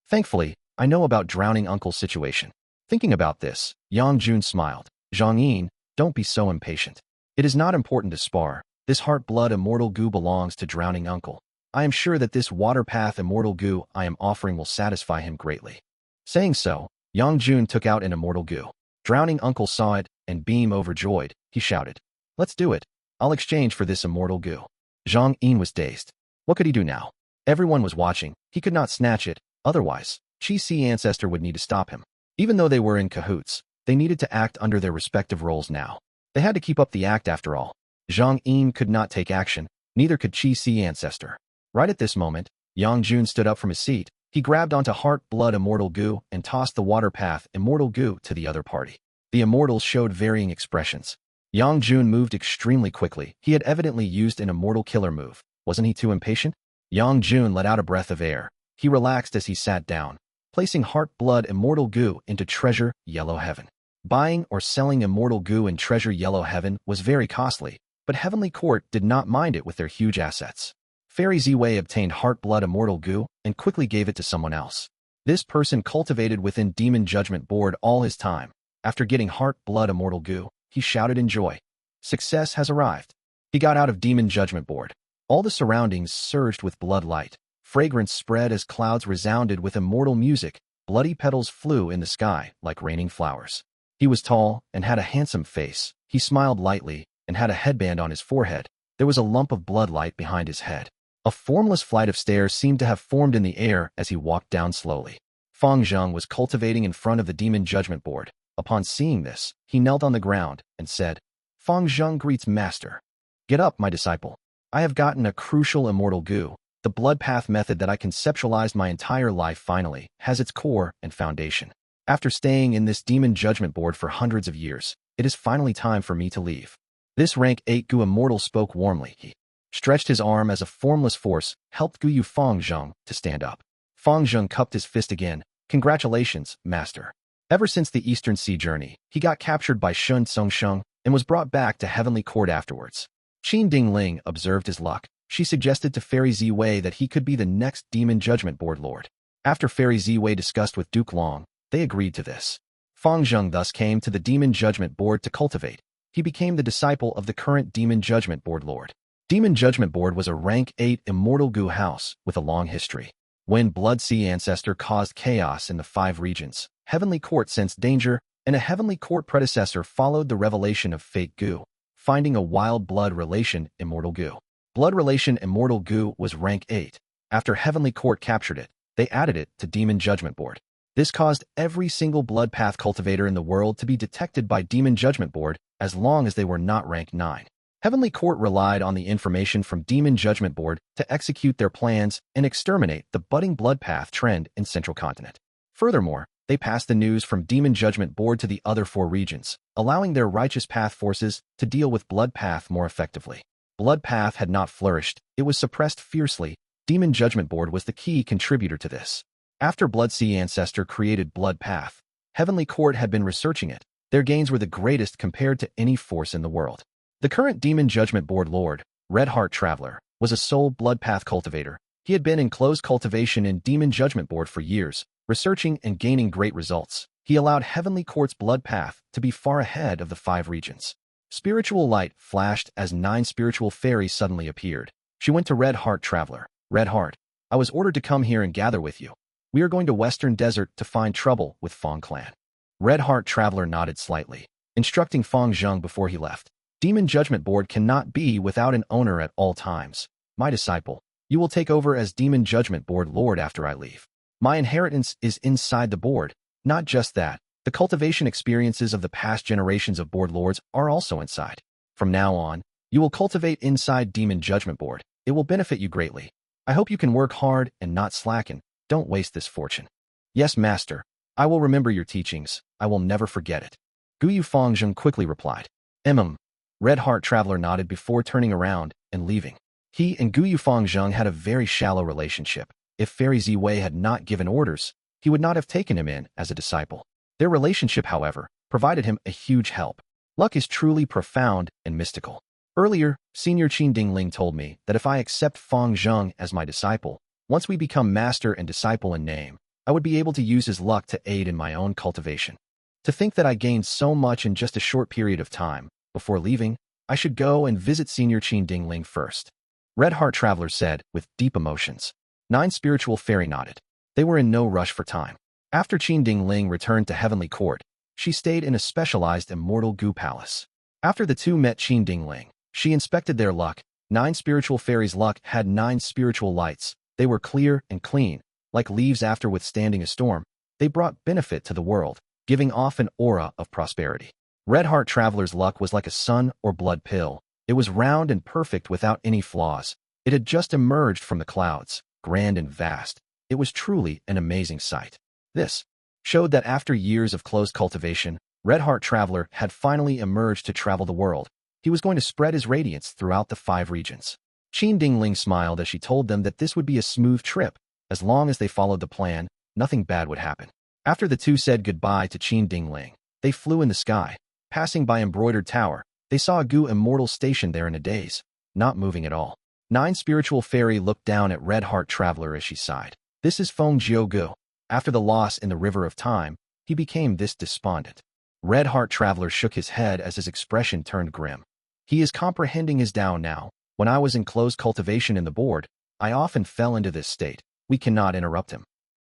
Thankfully, I know about Drowning Uncle's situation. Thinking about this, Yang Jun smiled. Zhang Yin, don't be so impatient. It is not important to spar. This heart-blood immortal Gu belongs to Drowning Uncle. I am sure that this water path immortal Gu I am offering will satisfy him greatly. Saying so, Yang Jun took out an immortal Gu. Drowning Uncle saw it, and being overjoyed, he shouted, "Let's do it. I'll exchange for this immortal Gu." Zhang Yin was dazed. What could he do now? Everyone was watching. He could not snatch it. Otherwise, Qi Si Ancestor would need to stop him. Even though they were in cahoots, they needed to act under their respective roles now. They had to keep up the act after all. Zhang Yin could not take action, neither could Qi Si Ancestor. Right at this moment, Yang Jun stood up from his seat. He grabbed onto Heart Blood Immortal Gu and tossed the Water Path Immortal Gu to the other party. The immortals showed varying expressions. Yang Jun moved extremely quickly. He had evidently used an immortal killer move. Wasn't he too impatient? Yang Jun let out a breath of air. He relaxed as he sat down, placing Heart Blood Immortal Gu into Treasure Yellow Heaven. Buying or selling Immortal Gu in Treasure Yellow Heaven was very costly, but Heavenly Court did not mind it with their huge assets. Fairy Ziwei obtained Heart Blood Immortal Gu and quickly gave it to someone else. This person cultivated within Demon Judgment Board all his time. After getting Heart Blood Immortal Gu, he shouted in joy. Success has arrived. He got out of Demon Judgment Board. All the surroundings surged with blood light. Fragrance spread as clouds resounded with immortal music. Bloody petals flew in the sky like raining flowers. He was tall and had a handsome face. He smiled lightly and had a headband on his forehead. There was a lump of blood light behind his head. A formless flight of stairs seemed to have formed in the air as he walked down slowly. Fang Zheng was cultivating in front of the Demon Judgment Board. Upon seeing this, he knelt on the ground and said, "Fang Zheng greets Master. Get up, my disciple. I have gotten a crucial immortal Gu. The blood path method that I conceptualized my entire life finally has its core and foundation. After staying in this Demon Judgment Board for hundreds of years, it is finally time for me to leave." This rank 8 Gu immortal spoke warmly. He stretched his arm as a formless force helped Gu Yu Fang Zheng to stand up. Fang Zheng cupped his fist again. "Congratulations, Master." Ever since the Eastern Sea journey, he got captured by Shun Tsungsheng and was brought back to Heavenly Court afterwards. Qin Dingling observed his luck. She suggested to Fairy Ziwei that he could be the next Demon Judgment Board Lord. After Fairy Ziwei discussed with Duke Long, they agreed to this. Fang Zheng thus came to the Demon Judgment Board to cultivate. He became the disciple of the current Demon Judgment Board Lord. Demon Judgment Board was a rank 8 immortal Gu house with a long history. When Blood Sea Ancestor caused chaos in the 5 regions, Heavenly Court sensed danger, and a Heavenly Court predecessor followed the revelation of Fate Gu, finding a wild blood relation Immortal Gu. Blood relation Immortal Gu was rank 8. After Heavenly Court captured it, they added it to Demon Judgment Board. This caused every single blood path cultivator in the world to be detected by Demon Judgment Board as long as they were not rank 9. Heavenly Court relied on the information from Demon Judgment Board to execute their plans and exterminate the budding blood path trend in Central Continent. Furthermore, they passed the news from Demon Judgment Board to the other 4 regions, allowing their righteous path forces to deal with blood path more effectively. Blood path had not flourished, it was suppressed fiercely. Demon Judgment Board was the key contributor to this. After Blood Sea Ancestor created blood path, Heavenly Court had been researching it. Their gains were the greatest compared to any force in the world. The current Demon Judgment Board Lord, Red Heart Traveler, was a sole blood path cultivator. He had been in closed cultivation in Demon Judgment Board for years, researching and gaining great results. He allowed Heavenly Court's blood path to be far ahead of the 5 regions. Spiritual light flashed as 9 spiritual fairies suddenly appeared. She went to Red Heart Traveler. Red Heart, I was ordered to come here and gather with you. We are going to Western Desert to find trouble with Fang Clan. Red Heart Traveler nodded slightly, instructing Fang Zheng before he left. Demon Judgment Board cannot be without an owner at all times. My disciple, you will take over as Demon Judgment Board Lord after I leave. My inheritance is inside the board. Not just that, the cultivation experiences of the past generations of Board Lords are also inside. From now on, you will cultivate inside Demon Judgment Board. It will benefit you greatly. I hope you can work hard and not slacken. Don't waste this fortune. Yes, Master. I will remember your teachings. I will never forget it. Guyu Fangzheng quickly replied. Red Heart Traveler nodded before turning around and leaving. He and Guyu Fangzheng had a very shallow relationship. If Fairy Ziwei had not given orders, he would not have taken him in as a disciple. Their relationship, however, provided him a huge help. Luck is truly profound and mystical. Earlier, Senior Qin Dingling told me that if I accept Fang Zheng as my disciple, once we become master and disciple in name, I would be able to use his luck to aid in my own cultivation. To think that I gained so much in just a short period of time, before leaving, I should go and visit Senior Qin Dingling first. Red Heart Traveler said with deep emotions. 9 spiritual fairy nodded. They were in no rush for time. After Qin Dingling returned to Heavenly Court, she stayed in a specialized Immortal Gu Palace. After the two met Qin Dingling, she inspected their luck. 9 spiritual fairies' luck had 9 spiritual lights. They were clear and clean, like leaves after withstanding a storm. They brought benefit to the world, giving off an aura of prosperity. Red Heart Traveler's luck was like a sun or blood pill. It was round and perfect without any flaws. It had just emerged from the clouds, grand and vast. It was truly an amazing sight. This showed that after years of closed cultivation, Red Heart Traveler had finally emerged to travel the world. He was going to spread his radiance throughout the 5 regions. Qin Dingling smiled as she told them that this would be a smooth trip. As long as they followed the plan, nothing bad would happen. After the two said goodbye to Qin Dingling, they flew in the sky. Passing by Embroidered Tower, they saw a Gu Immortal stationed there in a daze, not moving at all. 9 spiritual fairy looked down at Red Heart Traveler as she sighed. This is Feng Jiu Gu. After the loss in the River of Time, he became this despondent. Red Heart Traveler shook his head as his expression turned grim. He is comprehending his Tao now. When I was in closed cultivation in the board, I often fell into this state. We cannot interrupt him.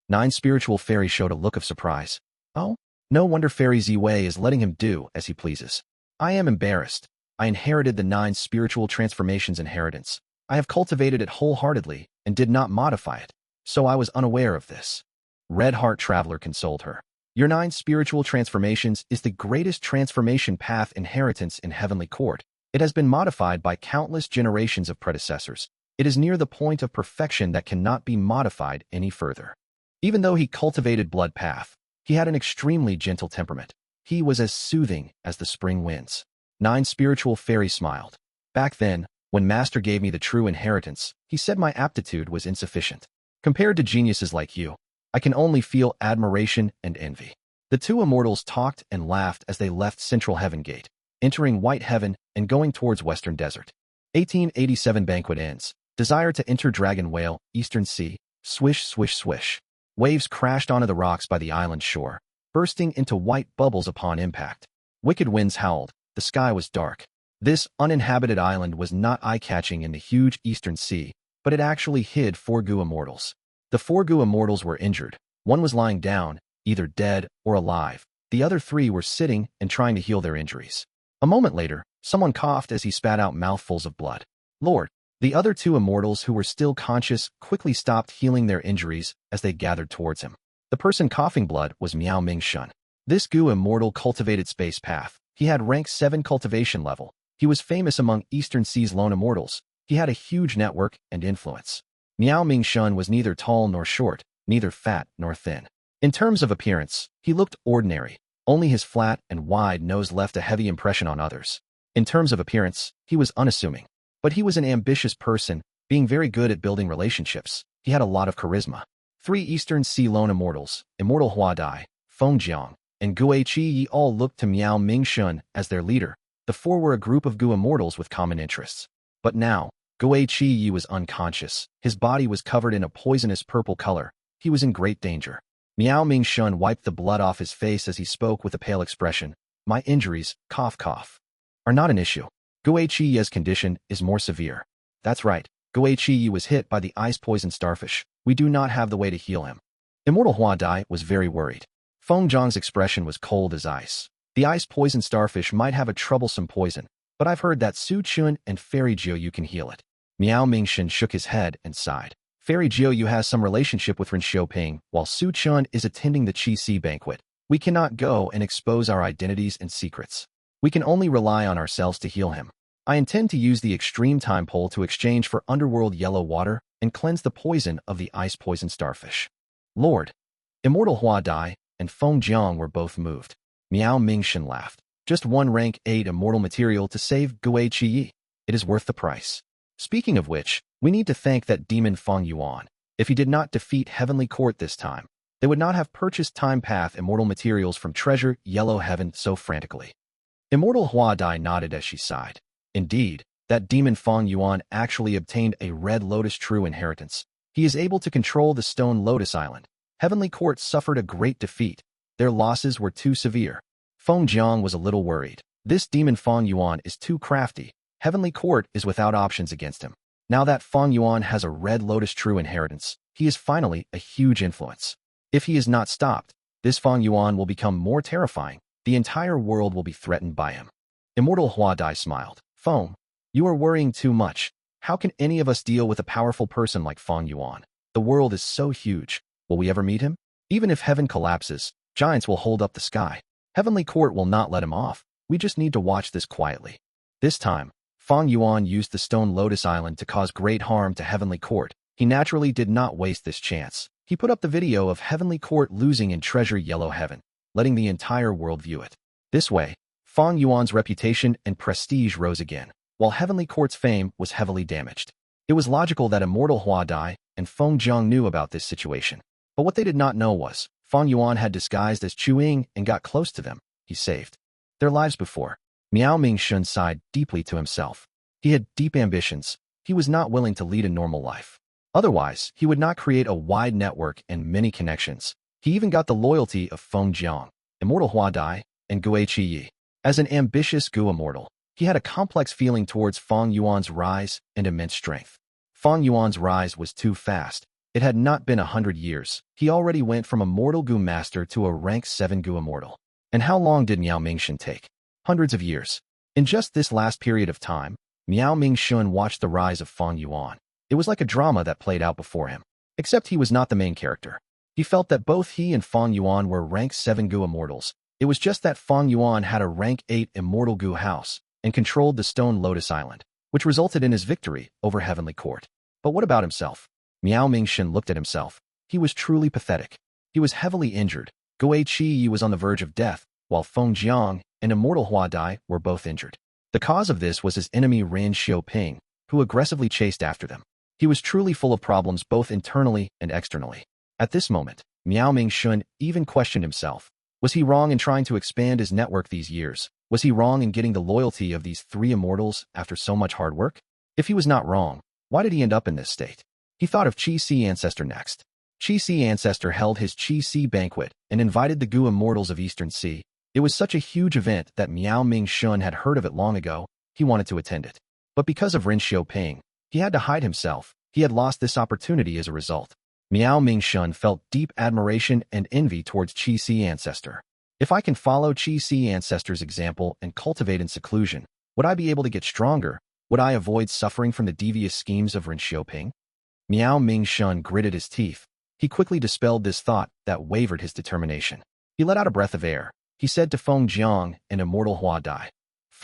9 spiritual fairy showed a look of surprise. Oh? No wonder Fairy Ziwei is letting him do as he pleases. I am embarrassed. I inherited the 9 spiritual transformations inheritance. I have cultivated it wholeheartedly and did not modify it, so I was unaware of this. Red Heart Traveler consoled her. Your 9 spiritual transformations is the greatest transformation path inheritance in Heavenly Court. It has been modified by countless generations of predecessors. It is near the point of perfection that cannot be modified any further. Even though he cultivated blood path, he had an extremely gentle temperament. He was as soothing as the spring winds. 9 spiritual fairies smiled. Back then, when Master gave me the true inheritance, he said my aptitude was insufficient. Compared to geniuses like you, I can only feel admiration and envy. The two immortals talked and laughed as they left Central Heaven Gate, entering White Heaven and going towards Western Desert. 1887 Banquet ends. Desire to enter Dragon Whale, Eastern Sea. Swish, swish, swish. Waves crashed onto the rocks by the island shore, bursting into white bubbles upon impact. Wicked winds howled. The sky was dark. This uninhabited island was not eye-catching in the huge Eastern Sea, but it actually hid 4 Gu Immortals. The 4 Gu Immortals were injured. One was lying down, either dead or alive. The other 3 were sitting and trying to heal their injuries. A moment later, someone coughed as he spat out mouthfuls of blood. Lord! The other 2 immortals who were still conscious quickly stopped healing their injuries as they gathered towards him. The person coughing blood was Miao Ming Shun. This Gu Immortal cultivated space path. He had rank 7 cultivation level. He was famous among Eastern Sea's lone immortals. He had a huge network and influence. Miao Mingshun was neither tall nor short, neither fat nor thin. In terms of appearance, he looked ordinary. Only his flat and wide nose left a heavy impression on others. In terms of appearance, he was unassuming. But he was an ambitious person, being very good at building relationships. He had a lot of charisma. 3 Eastern Sea lone immortals, Immortal Huadai, Feng Jiang, and Gu Yi all looked to Miao Mingshun as their leader. The 4 were a group of Gu immortals with common interests. But now, Gu Yi was unconscious. His body was covered in a poisonous purple color. He was in great danger. Miao Mingshun wiped the blood off his face as he spoke with a pale expression. My injuries, cough cough, are not an issue. Gu Yi's condition is more severe. That's right, Gu Yi was hit by the ice-poisoned starfish. We do not have the way to heal him. Immortal Huadai was very worried. Feng Zhang's expression was cold as ice. The ice-poisoned starfish might have a troublesome poison, but I've heard that Su Chun and Fairy Jiu can heal it. Miao Mingshun shook his head and sighed. Fairy Jiu has some relationship with Ren Xiaoping, while Su Chun is attending the Qi Si banquet. We cannot go and expose our identities and secrets. We can only rely on ourselves to heal him. I intend to use the extreme time pole to exchange for underworld yellow water and cleanse the poison of the ice-poisoned starfish. Lord, Immortal Huadai and Feng Jiang were both moved. Miao Mingshun laughed. Just 1 rank 8 immortal material to save Gu Yi. It is worth the price. Speaking of which, we need to thank that demon Fang Yuan. If he did not defeat Heavenly Court this time, they would not have purchased Time Path immortal materials from Treasure Yellow Heaven so frantically. Immortal Huadai nodded as she sighed. Indeed, that demon Fang Yuan actually obtained a Red Lotus true inheritance. He is able to control the Stone Lotus Island. Heavenly Court suffered a great defeat. Their losses were too severe. Feng Jiang was a little worried. This demon Fang Yuan is too crafty. Heavenly Court is without options against him. Now that Fang Yuan has a Red Lotus true inheritance, he is finally a huge influence. If he is not stopped, this Fang Yuan will become more terrifying. The entire world will be threatened by him. Immortal Huadai smiled. Feng, you are worrying too much. How can any of us deal with a powerful person like Fang Yuan? The world is so huge. Will we ever meet him? Even if heaven collapses, giants will hold up the sky. Heavenly Court will not let him off. We just need to watch this quietly. This time, Fang Yuan used the Stone Lotus Island to cause great harm to Heavenly Court. He naturally did not waste this chance. He put up the video of Heavenly Court losing in Treasure Yellow Heaven, letting the entire world view it. This way, Fang Yuan's reputation and prestige rose again, while Heavenly Court's fame was heavily damaged. It was logical that Immortal Huadai and Feng Jiang knew about this situation. But what they did not know was, Fang Yuan had disguised as Chu Ying and got close to them. He saved their lives before. Miao Mingshun sighed deeply to himself. He had deep ambitions. He was not willing to lead a normal life. Otherwise, he would not create a wide network and many connections. He even got the loyalty of Feng Jiang, Immortal Huadai, and Gu Yi. As an ambitious Gu immortal, he had a complex feeling towards Fang Yuan's rise and immense strength. Fang Yuan's rise was too fast. It had not been 100 years. He already went from a mortal Gu master to a rank 7 Gu immortal. And how long did Miao Mingshun take? Hundreds of years. In just this last period of time, Miao Mingshun watched the rise of Fang Yuan. It was like a drama that played out before him. Except he was not the main character. He felt that both he and Fang Yuan were rank 7 Gu immortals. It was just that Fang Yuan had a rank 8 immortal Gu house and controlled the Stone Lotus Island, which resulted in his victory over Heavenly Court. But what about himself? Miao Mingshun looked at himself. He was truly pathetic. He was heavily injured. Gu Yi was on the verge of death, while Feng Jiang and Immortal Huadai were both injured. The cause of this was his enemy Ren Xiaoping, who aggressively chased after them. He was truly full of problems both internally and externally. At this moment, Miao Mingshun even questioned himself. Was he wrong in trying to expand his network these years? Was he wrong in getting the loyalty of these 3 immortals after so much hard work? If he was not wrong, why did he end up in this state? He thought of Qi Si Ancestor next. Qi Si Ancestor held his Qi Si banquet and invited the Gu immortals of Eastern Sea. It was such a huge event that Miao Mingshun had heard of it long ago. He wanted to attend it. But because of Ren Xiaoping, he had to hide himself. He had lost this opportunity as a result. Miao Mingshun felt deep admiration and envy towards Qi Si Ancestor. If I can follow Qi Si Ancestor's example and cultivate in seclusion, would I be able to get stronger? Would I avoid suffering from the devious schemes of Ren Xiaoping? Miao Mingshun gritted his teeth. He quickly dispelled this thought that wavered his determination. He let out a breath of air. He said to Feng Jiang and Immortal Huadai,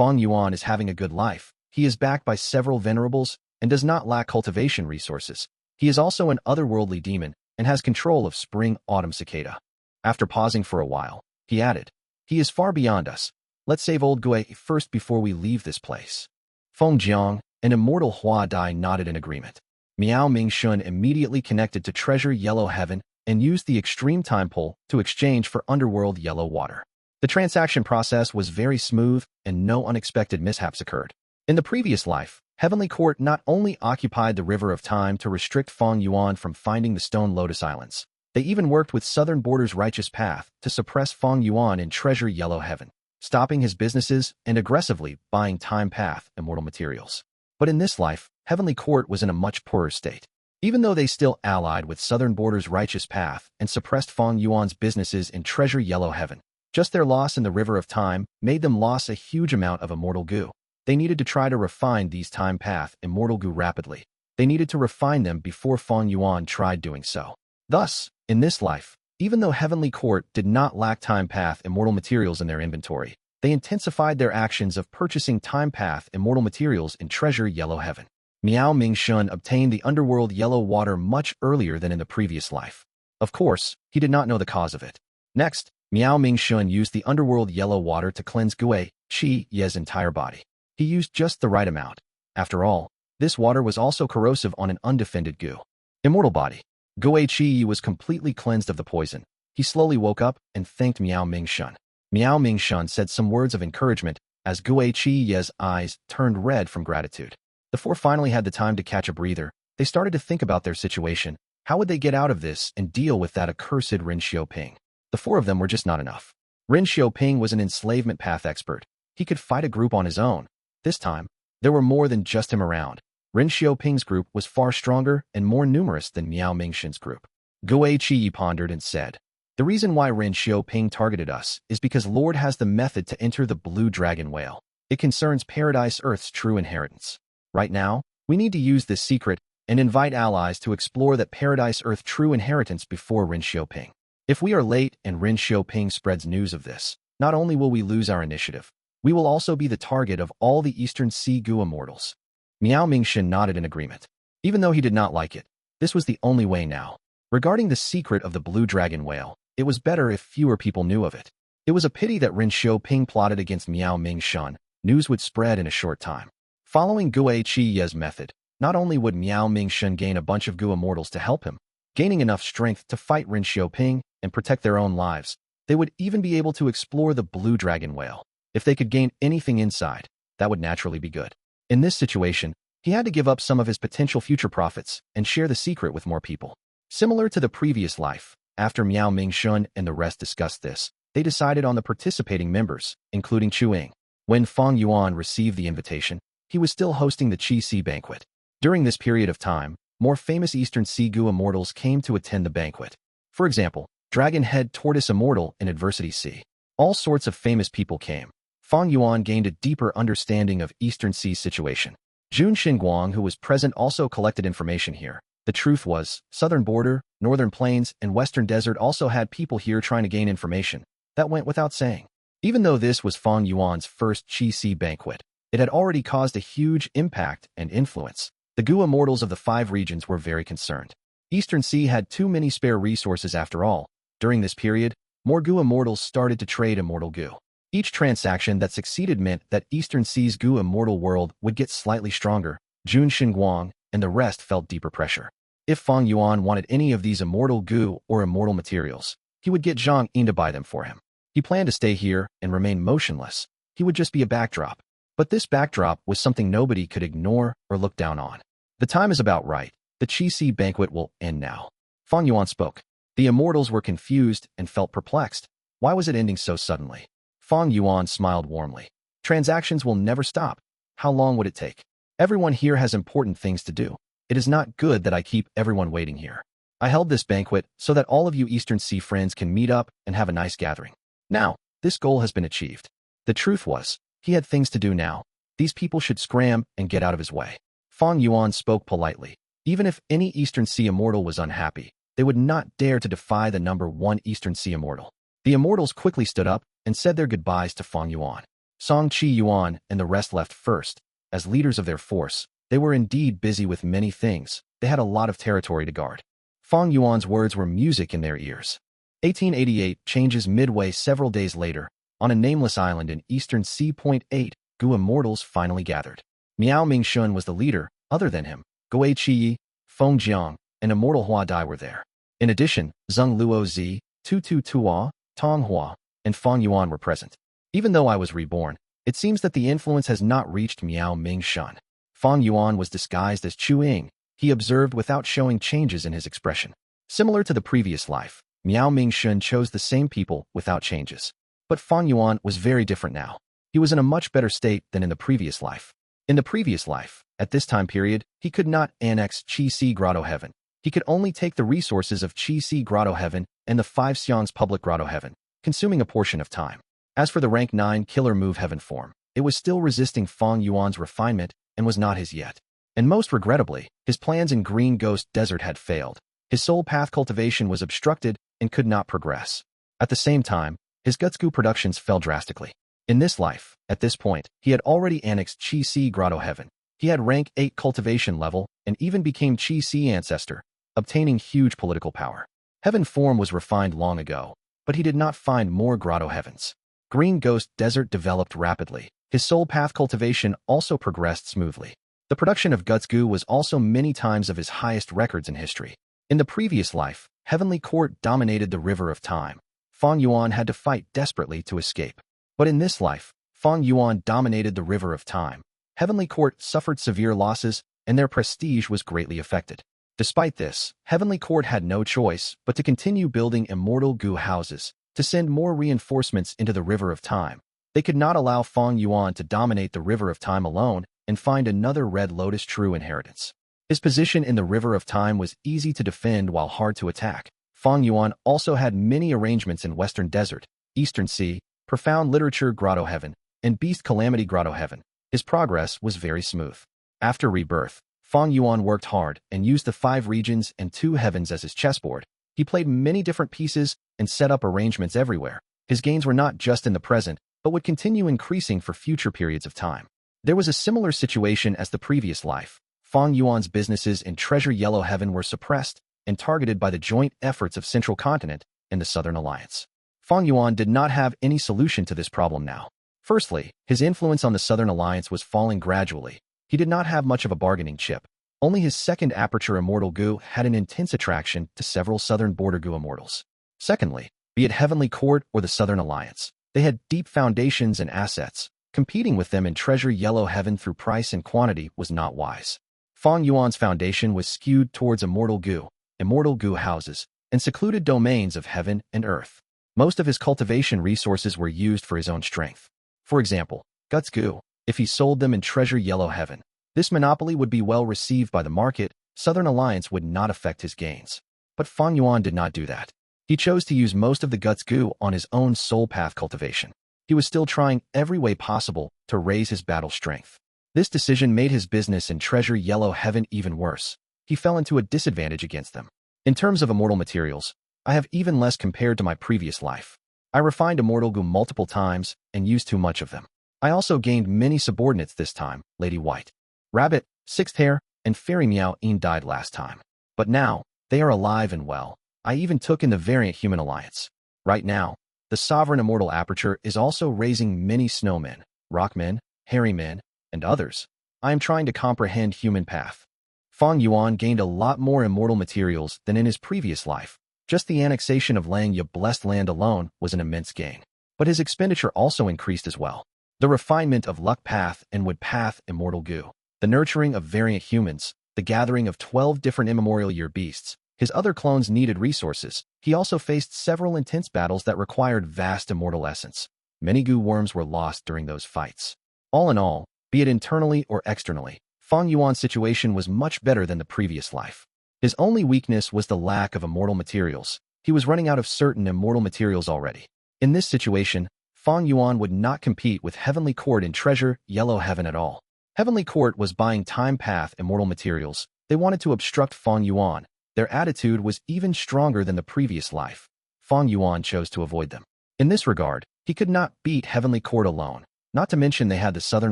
Fang Yuan is having a good life. He is backed by several venerables and does not lack cultivation resources. He is also an otherworldly demon and has control of spring Autumn Cicada. After pausing for a while, he added, he is far beyond us. Let's save old Gui first before we leave this place. Feng Jiang, an immortal Hua Dai, nodded in agreement. Miao Mingshun immediately connected to Treasure Yellow Heaven and used the extreme time pole to exchange for underworld yellow water. The transaction process was very smooth and no unexpected mishaps occurred. In the previous life, Heavenly Court not only occupied the River of Time to restrict Fang Yuan from finding the Stone Lotus Islands, they even worked with Southern Border's Righteous Path to suppress Fang Yuan in Treasure Yellow Heaven, stopping his businesses and aggressively buying Time Path immortal materials. But in this life, Heavenly Court was in a much poorer state. Even though they still allied with Southern Border's Righteous Path and suppressed Fang Yuan's businesses in Treasure Yellow Heaven, just their loss in the River of Time made them lose a huge amount of immortal Gu. They needed to try to refine these Time Path immortal Gu rapidly. They needed to refine them before Fang Yuan tried doing so. Thus, in this life, even though Heavenly Court did not lack Time Path immortal materials in their inventory, they intensified their actions of purchasing Time Path immortal materials in Treasure Yellow Heaven. Miao Mingshun obtained the underworld yellow water much earlier than in the previous life. Of course, he did not know the cause of it. Next, Miao Mingshun used the underworld yellow water to cleanse Gui Qi Ye's entire body. He used just the right amount. After all, this water was also corrosive on an undefended Gu. Immortal body. Gui Qi Yi was completely cleansed of the poison. He slowly woke up and thanked Miao Mingshun. Miao Mingshun said some words of encouragement as Gui Qi Ye's eyes turned red from gratitude. The four finally had the time to catch a breather. They started to think about their situation. How would they get out of this and deal with that accursed Ren Xiaoping? The four of them were just not enough. Ren Xiaoping was an enslavement path expert. He could fight a group on his own. This time, there were more than just him around. Ren Xiaoping's group was far stronger and more numerous than Miao Mingshun's group. Gui Qi pondered and said, the reason why Ren Xiaoping targeted us is because Lord has the method to enter the Blue Dragon Whale. It concerns Paradise Earth's true inheritance. Right now, we need to use this secret and invite allies to explore that Paradise Earth true inheritance before Ren Xiaoping. If we are late and Ren Xiaoping spreads news of this, not only will we lose our initiative, we will also be the target of all the Eastern Sea Gu immortals. Miao Mingshun nodded in agreement. Even though he did not like it, this was the only way now. Regarding the secret of the Blue Dragon Whale, it was better if fewer people knew of it. It was a pity that Ren Xiaoping plotted against Miao Mingshun. News would spread in a short time. Following Gui Qi Ye's method, not only would Miao Mingshun gain a bunch of Gu immortals to help him, gaining enough strength to fight Ren Xiaoping and protect their own lives, they would even be able to explore the Blue Dragon Whale. If they could gain anything inside, that would naturally be good. In this situation, he had to give up some of his potential future profits and share the secret with more people. Similar to the previous life, after Miao Mingshun and the rest discussed this, they decided on the participating members, including Chu Ying. When Fang Yuan received the invitation, he was still hosting the Qi Si Banquet. During this period of time, more famous Eastern Sea Gu immortals came to attend the banquet. For example, Dragon Head Tortoise Immortal in Adversity Sea. All sorts of famous people came. Fang Yuan gained a deeper understanding of Eastern Sea's situation. Jun Xinguang, who was present, also collected information here. The truth was, Southern Border, Northern Plains, and Western Desert also had people here trying to gain information. That went without saying. Even though this was Fang Yuan's first Qi Si Banquet, it had already caused a huge impact and influence. The Gu immortals of the 5 regions were very concerned. Eastern Sea had too many spare resources after all. During this period, more Gu immortals started to trade immortal Gu. Each transaction that succeeded meant that Eastern Sea's Gu immortal world would get slightly stronger. Jun Xinguang and the rest felt deeper pressure. If Fang Yuan wanted any of these immortal Gu or immortal materials, he would get Zhang Ying to buy them for him. He planned to stay here and remain motionless. He would just be a backdrop. But this backdrop was something nobody could ignore or look down on. The time is about right. The Qi Si Banquet will end now. Fang Yuan spoke. The immortals were confused and felt perplexed. Why was it ending so suddenly? Fang Yuan smiled warmly. Transactions will never stop. How long would it take? Everyone here has important things to do. It is not good that I keep everyone waiting here. I held this banquet so that all of you Eastern Sea friends can meet up and have a nice gathering. Now, this goal has been achieved. The truth was, he had things to do now. These people should scram and get out of his way. Fang Yuan spoke politely. Even if any Eastern Sea immortal was unhappy, they would not dare to defy the number 1 Eastern Sea immortal. The immortals quickly stood up and said their goodbyes to Fang Yuan. Song Qi Yuan and the rest left first. As leaders of their force, they were indeed busy with many things. They had a lot of territory to guard. Fang Yuan's words were music in their ears. 1888 changes Midway several days later. On a nameless island in eastern Sea. 8, Gu immortals finally gathered. Miao Mingshun was the leader. Other than him, Gui Qiyi, Feng Jiang, and immortal Hua Dai were there. In addition, Zheng Luo Zi, Tu Tua, Tong Hua, and Fang Yuan were present. Even though I was reborn, it seems that the influence has not reached Miao Mingshun. Fang Yuan was disguised as Chu Ying. He observed without showing changes in his expression. Similar to the previous life, Miao Mingshun chose the same people without changes. But Fang Yuan was very different now. He was in a much better state than in the previous life. In the previous life, at this time period, he could not annex Qi Si Grotto Heaven. He could only take the resources of Qi Si Grotto Heaven and the 5 Xiang's public Grotto Heaven, consuming a portion of time. As for the rank 9 killer move heaven form, it was still resisting Fang Yuan's refinement and was not his yet. And most regrettably, his plans in Green Ghost Desert had failed. His soul path cultivation was obstructed and could not progress. At the same time, his Gutsgu productions fell drastically. In this life, at this point, he had already annexed Qi Si Grotto Heaven. He had rank 8 cultivation level and even became Qi Si ancestor, obtaining huge political power. Heaven form was refined long ago, but he did not find more grotto heavens. Green Ghost Desert developed rapidly. His soul path cultivation also progressed smoothly. The production of Gutsgu was also many times of his highest records in history. In the previous life, Heavenly Court dominated the River of Time. Fang Yuan had to fight desperately to escape. But in this life, Fang Yuan dominated the River of Time. Heavenly Court suffered severe losses, and their prestige was greatly affected. Despite this, Heavenly Court had no choice but to continue building immortal Gu houses, to send more reinforcements into the River of Time. They could not allow Fang Yuan to dominate the River of Time alone and find another Red Lotus true inheritance. His position in the River of Time was easy to defend while hard to attack. Fang Yuan also had many arrangements in Western Desert, Eastern Sea, Profound Literature Grotto Heaven, and Beast Calamity Grotto Heaven. His progress was very smooth. After rebirth, Fang Yuan worked hard and used the 5 regions and 2 heavens as his chessboard. He played many different pieces and set up arrangements everywhere. His gains were not just in the present, but would continue increasing for future periods of time. There was a similar situation as the previous life. Fang Yuan's businesses in Treasure Yellow Heaven were suppressed and targeted by the joint efforts of Central Continent and the Southern Alliance. Fang Yuan did not have any solution to this problem now. Firstly, his influence on the Southern Alliance was falling gradually. He did not have much of a bargaining chip. Only his second Aperture Immortal Gu had an intense attraction to several Southern Border Gu immortals. Secondly, be it Heavenly Court or the Southern Alliance, they had deep foundations and assets. Competing with them in Treasure Yellow Heaven through price and quantity was not wise. Fang Yuan's foundation was skewed towards immortal Gu houses, and secluded domains of heaven and earth. Most of his cultivation resources were used for his own strength. For example, Gutsgu, if he sold them in Treasure Yellow Heaven, this monopoly would be well received by the market. Southern Alliance would not affect his gains. But Fang Yuan did not do that. He chose to use most of the Gutsgu on his own soul path cultivation. He was still trying every way possible to raise his battle strength. This decision made his business in Treasure Yellow Heaven even worse. He fell into a disadvantage against them. In terms of immortal materials, I have even less compared to my previous life. I refined Immortal Gu multiple times and used too much of them. I also gained many subordinates this time. Lady White, Rabbit, Sixth Hair, and Fairy Meow Een died last time. But now, they are alive and well. I even took in the Variant Human Alliance. Right now, the Sovereign Immortal Aperture is also raising many snowmen, rockmen, hairy men, and others. I am trying to comprehend human path. Fang Yuan gained a lot more immortal materials than in his previous life. Just the annexation of Langya Blessed Land alone was an immense gain. But his expenditure also increased as well. The refinement of Luck Path and Wood Path Immortal Gu, the nurturing of variant humans, the gathering of 12 different immemorial year beasts. His other clones needed resources. He also faced several intense battles that required vast immortal essence. Many Gu worms were lost during those fights. All in all, be it internally or externally, Fang Yuan's situation was much better than the previous life. His only weakness was the lack of immortal materials. He was running out of certain immortal materials already. In this situation, Fang Yuan would not compete with Heavenly Court in Treasure Yellow Heaven at all. Heavenly Court was buying Time Path immortal materials. They wanted to obstruct Fang Yuan. Their attitude was even stronger than the previous life. Fang Yuan chose to avoid them. In this regard, he could not beat Heavenly Court alone. Not to mention they had the Southern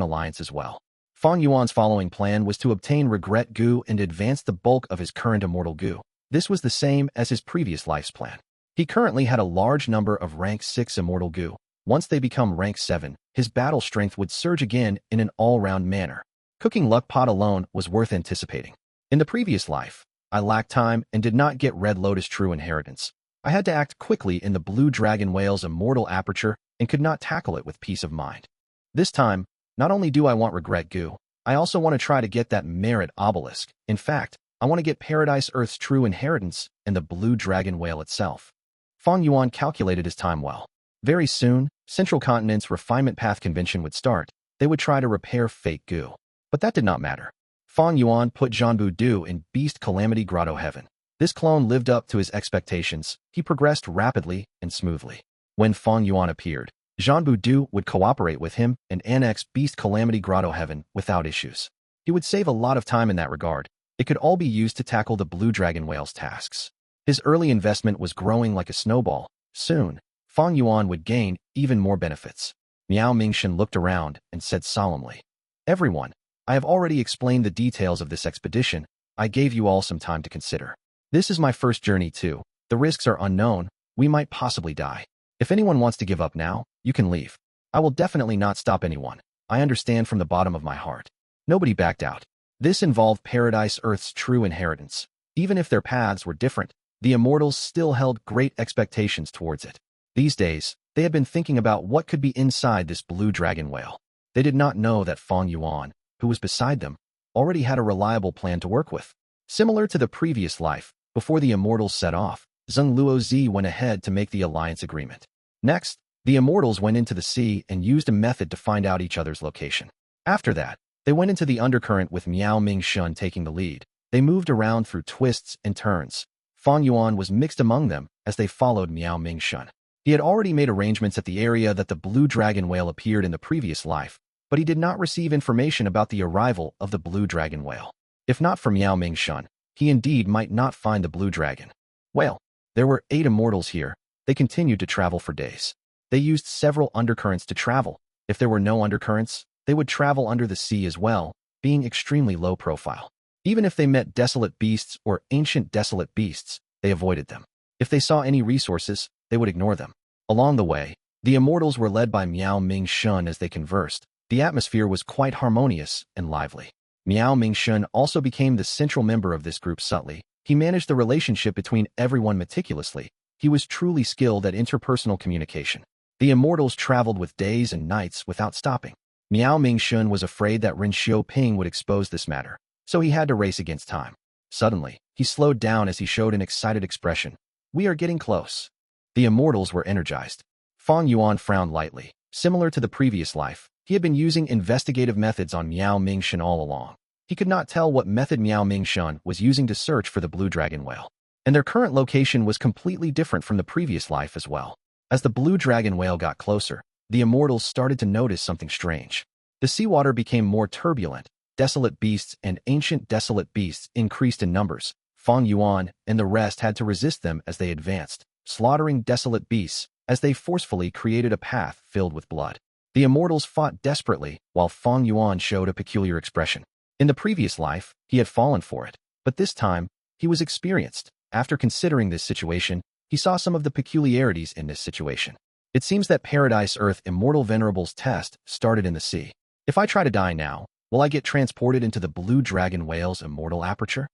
Alliance as well. Fang Yuan's following plan was to obtain Regret Gu and advance the bulk of his current immortal Gu. This was the same as his previous life's plan. He currently had a large number of rank 6 immortal Gu. Once they become rank 7, his battle strength would surge again in an all-round manner. Cooking luck pot alone was worth anticipating. In the previous life, I lacked time and did not get Red Lotus True Inheritance. I had to act quickly in the Blue Dragon Whale's immortal Aperture and could not tackle it with peace of mind. This time, not only do I want Regret Gu, I also want to try to get that Merit Obelisk. In fact, I want to get Paradise Earth's True Inheritance and the Blue Dragon Whale itself. Fang Yuan calculated his time well. Very soon, Central Continent's Refinement Path Convention would start. They would try to repair Fake Gu. But that did not matter. Fang Yuan put Zhanbu Du in Beast Calamity Grotto Heaven. This clone lived up to his expectations. He progressed rapidly and smoothly. When Fang Yuan appeared, Zhanbu Du would cooperate with him and annex Beast Calamity Grotto Heaven without issues. He would save a lot of time in that regard. It could all be used to tackle the Blue Dragon Whale's tasks. His early investment was growing like a snowball. Soon, Fang Yuan would gain even more benefits. Miao Mingxin looked around and said solemnly, "Everyone, I have already explained the details of this expedition. I gave you all some time to consider. This is my first journey too. The risks are unknown. We might possibly die. If anyone wants to give up now, you can leave. I will definitely not stop anyone. I understand from the bottom of my heart." Nobody backed out. This involved Paradise Earth's true inheritance. Even if their paths were different, the immortals still held great expectations towards it. These days, they had been thinking about what could be inside this Blue Dragon Whale. They did not know that Fang Yuan, who was beside them, already had a reliable plan to work with. Similar to the previous life, before the immortals set off, Zheng Luozi went ahead to make the alliance agreement. Next, the immortals went into the sea and used a method to find out each other's location. After that, they went into the undercurrent with Miao Mingxin taking the lead. They moved around through twists and turns. Fang Yuan was mixed among them as they followed Miao Mingxin. He had already made arrangements at the area that the Blue Dragon Whale appeared in the previous life, but he did not receive information about the arrival of the Blue Dragon Whale. If not for Miao Mingxin, he indeed might not find the Blue Dragon Whale. There were 8 immortals here. They continued to travel for days. They used several undercurrents to travel. If there were no undercurrents, they would travel under the sea as well, being extremely low profile. Even if they met desolate beasts or ancient desolate beasts, they avoided them. If they saw any resources, they would ignore them. Along the way, the immortals were led by Miao Mingxin as they conversed. The atmosphere was quite harmonious and lively. Miao Mingxin also became the central member of this group subtly. He managed the relationship between everyone meticulously. He was truly skilled at interpersonal communication. The immortals traveled with days and nights without stopping. Miao Mingxin was afraid that Ren Xiaoping would expose this matter, so he had to race against time. Suddenly, he slowed down as he showed an excited expression. "We are getting close." The immortals were energized. Fang Yuan frowned lightly. Similar to the previous life, he had been using investigative methods on Miao Mingxin all along. He could not tell what method Miao Mingxin was using to search for the Blue Dragon Whale. And their current location was completely different from the previous life as well. As the Blue Dragon Whale got closer, the immortals started to notice something strange. The seawater became more turbulent. Desolate beasts and ancient desolate beasts increased in numbers. Fang Yuan and the rest had to resist them as they advanced, slaughtering desolate beasts as they forcefully created a path filled with blood. The immortals fought desperately while Fang Yuan showed a peculiar expression. In the previous life, he had fallen for it, but this time, he was experienced. After considering this situation, he saw some of the peculiarities in this situation. It seems that Paradise Earth Immortal Venerable's test started in the sea. If I try to die now, will I get transported into the Blue Dragon Whale's immortal aperture?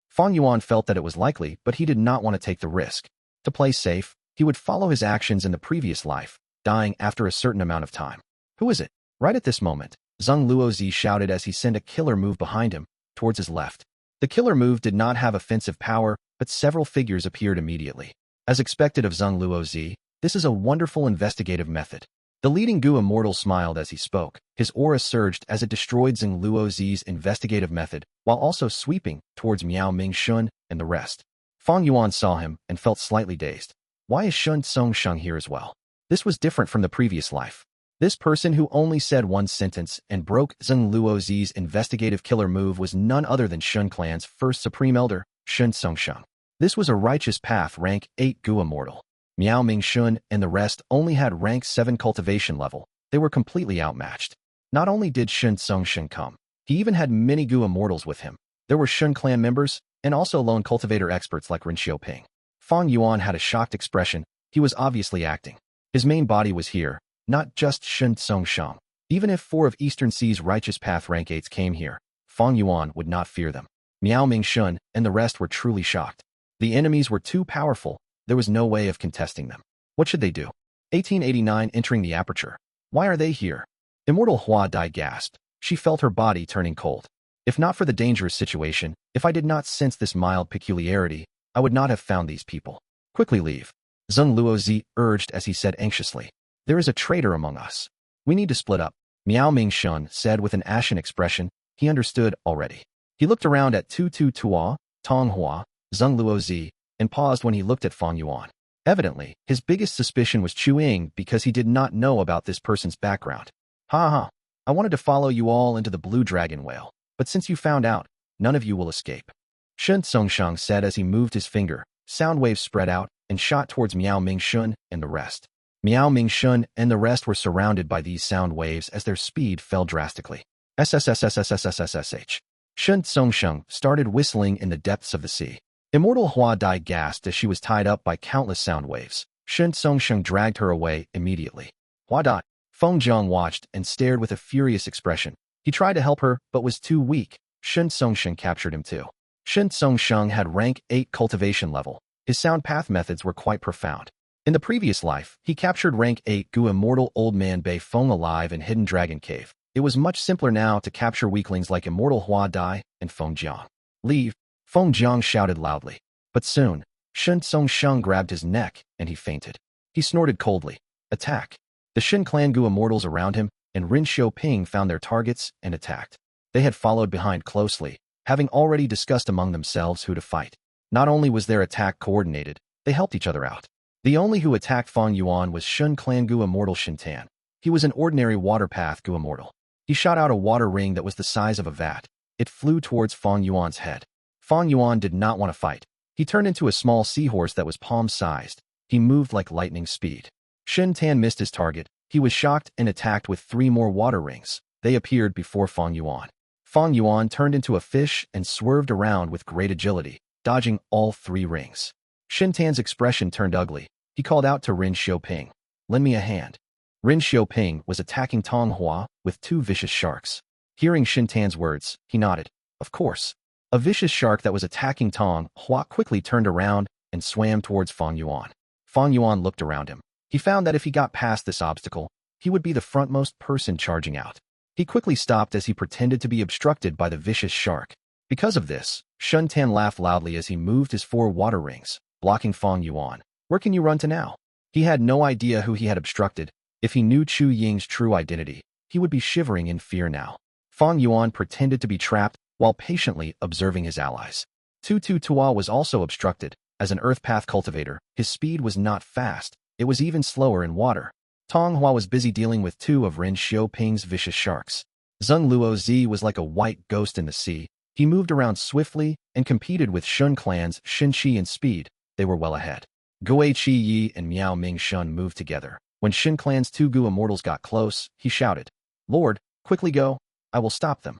Fang Yuan felt that it was likely, but he did not want to take the risk. To play safe, he would follow his actions in the previous life, dying after a certain amount of time. Who is it? Right at this moment, Zheng Luozi shouted as he sent a killer move behind him, towards his left. The killer move did not have offensive power, but several figures appeared immediately. As expected of Zheng Luozi, this is a wonderful investigative method. The leading Gu immortal smiled as he spoke. His aura surged as it destroyed Zheng Luozi's investigative method, while also sweeping towards Miao Mingxin and the rest. Fang Yuan saw him and felt slightly dazed. Why is Shun Tsongsheng here as well? This was different from the previous life. This person who only said one sentence and broke Zheng Luozi's investigative killer move was none other than Shun Clan's first Supreme Elder, Shun Tsongsheng. This was a righteous path rank 8 Gu immortal. Miao Mingxin and the rest only had rank 7 cultivation level. they were completely outmatched. Not only did Shun Tsung come, he even had many Gu immortals with him. There were Shun clan members, and also lone cultivator experts like Ren Xiaoping. Fang Yuan had a shocked expression. He was obviously acting. His main body was here, not just Shun Tsung. Even if 4 of Eastern Sea's righteous path rank 8s came here, Fang Yuan would not fear them. Miao Ming Shun and the rest were truly shocked. The enemies were too powerful. There was no way of contesting them. What should they do? 1889 entering the aperture. Why are they here? Immortal Hua Dai gasped. She felt her body turning cold. If not for the dangerous situation, if I did not sense this mild peculiarity, I would not have found these people. Quickly leave. Zheng Luozi urged as he said anxiously. There is a traitor among us. We need to split up. Miao Ming Shun said with an ashen expression. He understood already. He looked around at Tu Tua, Tong Hua, Zheng Luozi, and paused when he looked at Fang Yuan. Evidently, his biggest suspicion was Ying because he did not know about this person's background. Ha ha. I wanted to follow you all into the blue dragon whale, but since you found out, none of you will escape. Shun Tsungshang said as he moved his finger. Sound waves spread out and shot towards Miao Ming Shun and the rest. Miao Ming Shun and the rest were surrounded by these sound waves as their speed fell drastically. SSSSSSSSSH. Shun Tsungshang started whistling in the depths of the sea. Immortal Hua Dai gasped as she was tied up by countless sound waves. Shun Tsungshang dragged her away immediately. Hua Dai. Feng Jiang watched and stared with a furious expression. He tried to help her, but was too weak. Shun Tsungshang captured him too. Shun Tsungshang had rank 8 cultivation level. His sound path methods were quite profound. In the previous life, he captured rank 8 Gu immortal old man Bei Feng alive in Hidden Dragon Cave. It was much simpler now to capture weaklings like Immortal Hua Dai and Feng Jiang. Leave. Feng Jiang shouted loudly. But soon, Shun Tsungshang grabbed his neck and he fainted. He snorted coldly. Attack. The Shin clan Gu immortals around him and Ren Xiaoping found their targets and attacked. They had followed behind closely, having already discussed among themselves who to fight. Not only was their attack coordinated, they helped each other out. The only who attacked Fang Yuan was Shun clan Gu immortal Shintan. He was an ordinary water path Gu immortal. He shot out a water ring that was the size of a vat. It flew towards Fang Yuan's head. Fang Yuan did not want to fight. He turned into a small seahorse that was palm-sized. He moved like lightning speed. Shintan missed his target. He was shocked and attacked with 3 more water rings. They appeared before Fang Yuan. Fang Yuan turned into a fish and swerved around with great agility, dodging all 3 rings. Shintan's expression turned ugly. He called out to Ren Xiaoping. Lend me a hand. Ren Xiaoping was attacking Tong Hua with 2 vicious sharks. Hearing Shintan's words, he nodded. Of course. A vicious shark that was attacking Tong Hua quickly turned around and swam towards Fang Yuan. Fang Yuan looked around him. He found that if he got past this obstacle, he would be the frontmost person charging out. He quickly stopped as he pretended to be obstructed by the vicious shark. Because of this, Shun Tan laughed loudly as he moved his 4 water rings, blocking Fang Yuan. Where can you run to now? He had no idea who he had obstructed. If he knew Chu Ying's true identity, he would be shivering in fear now. Fang Yuan pretended to be trapped while patiently observing his allies. Tu Tua was also obstructed. As an earth path cultivator, his speed was not fast. It was even slower in water. Tong Hua was busy dealing with 2 of Ren Xiaoping's vicious sharks. Zheng Luozi was like a white ghost in the sea. He moved around swiftly and competed with Shun clan's Shin Qi in speed. They were well ahead. Guai Qi Yi and Miao Ming Shun moved together. When Shin clan's 2 Gu immortals got close, he shouted, Lord, quickly go. I will stop them.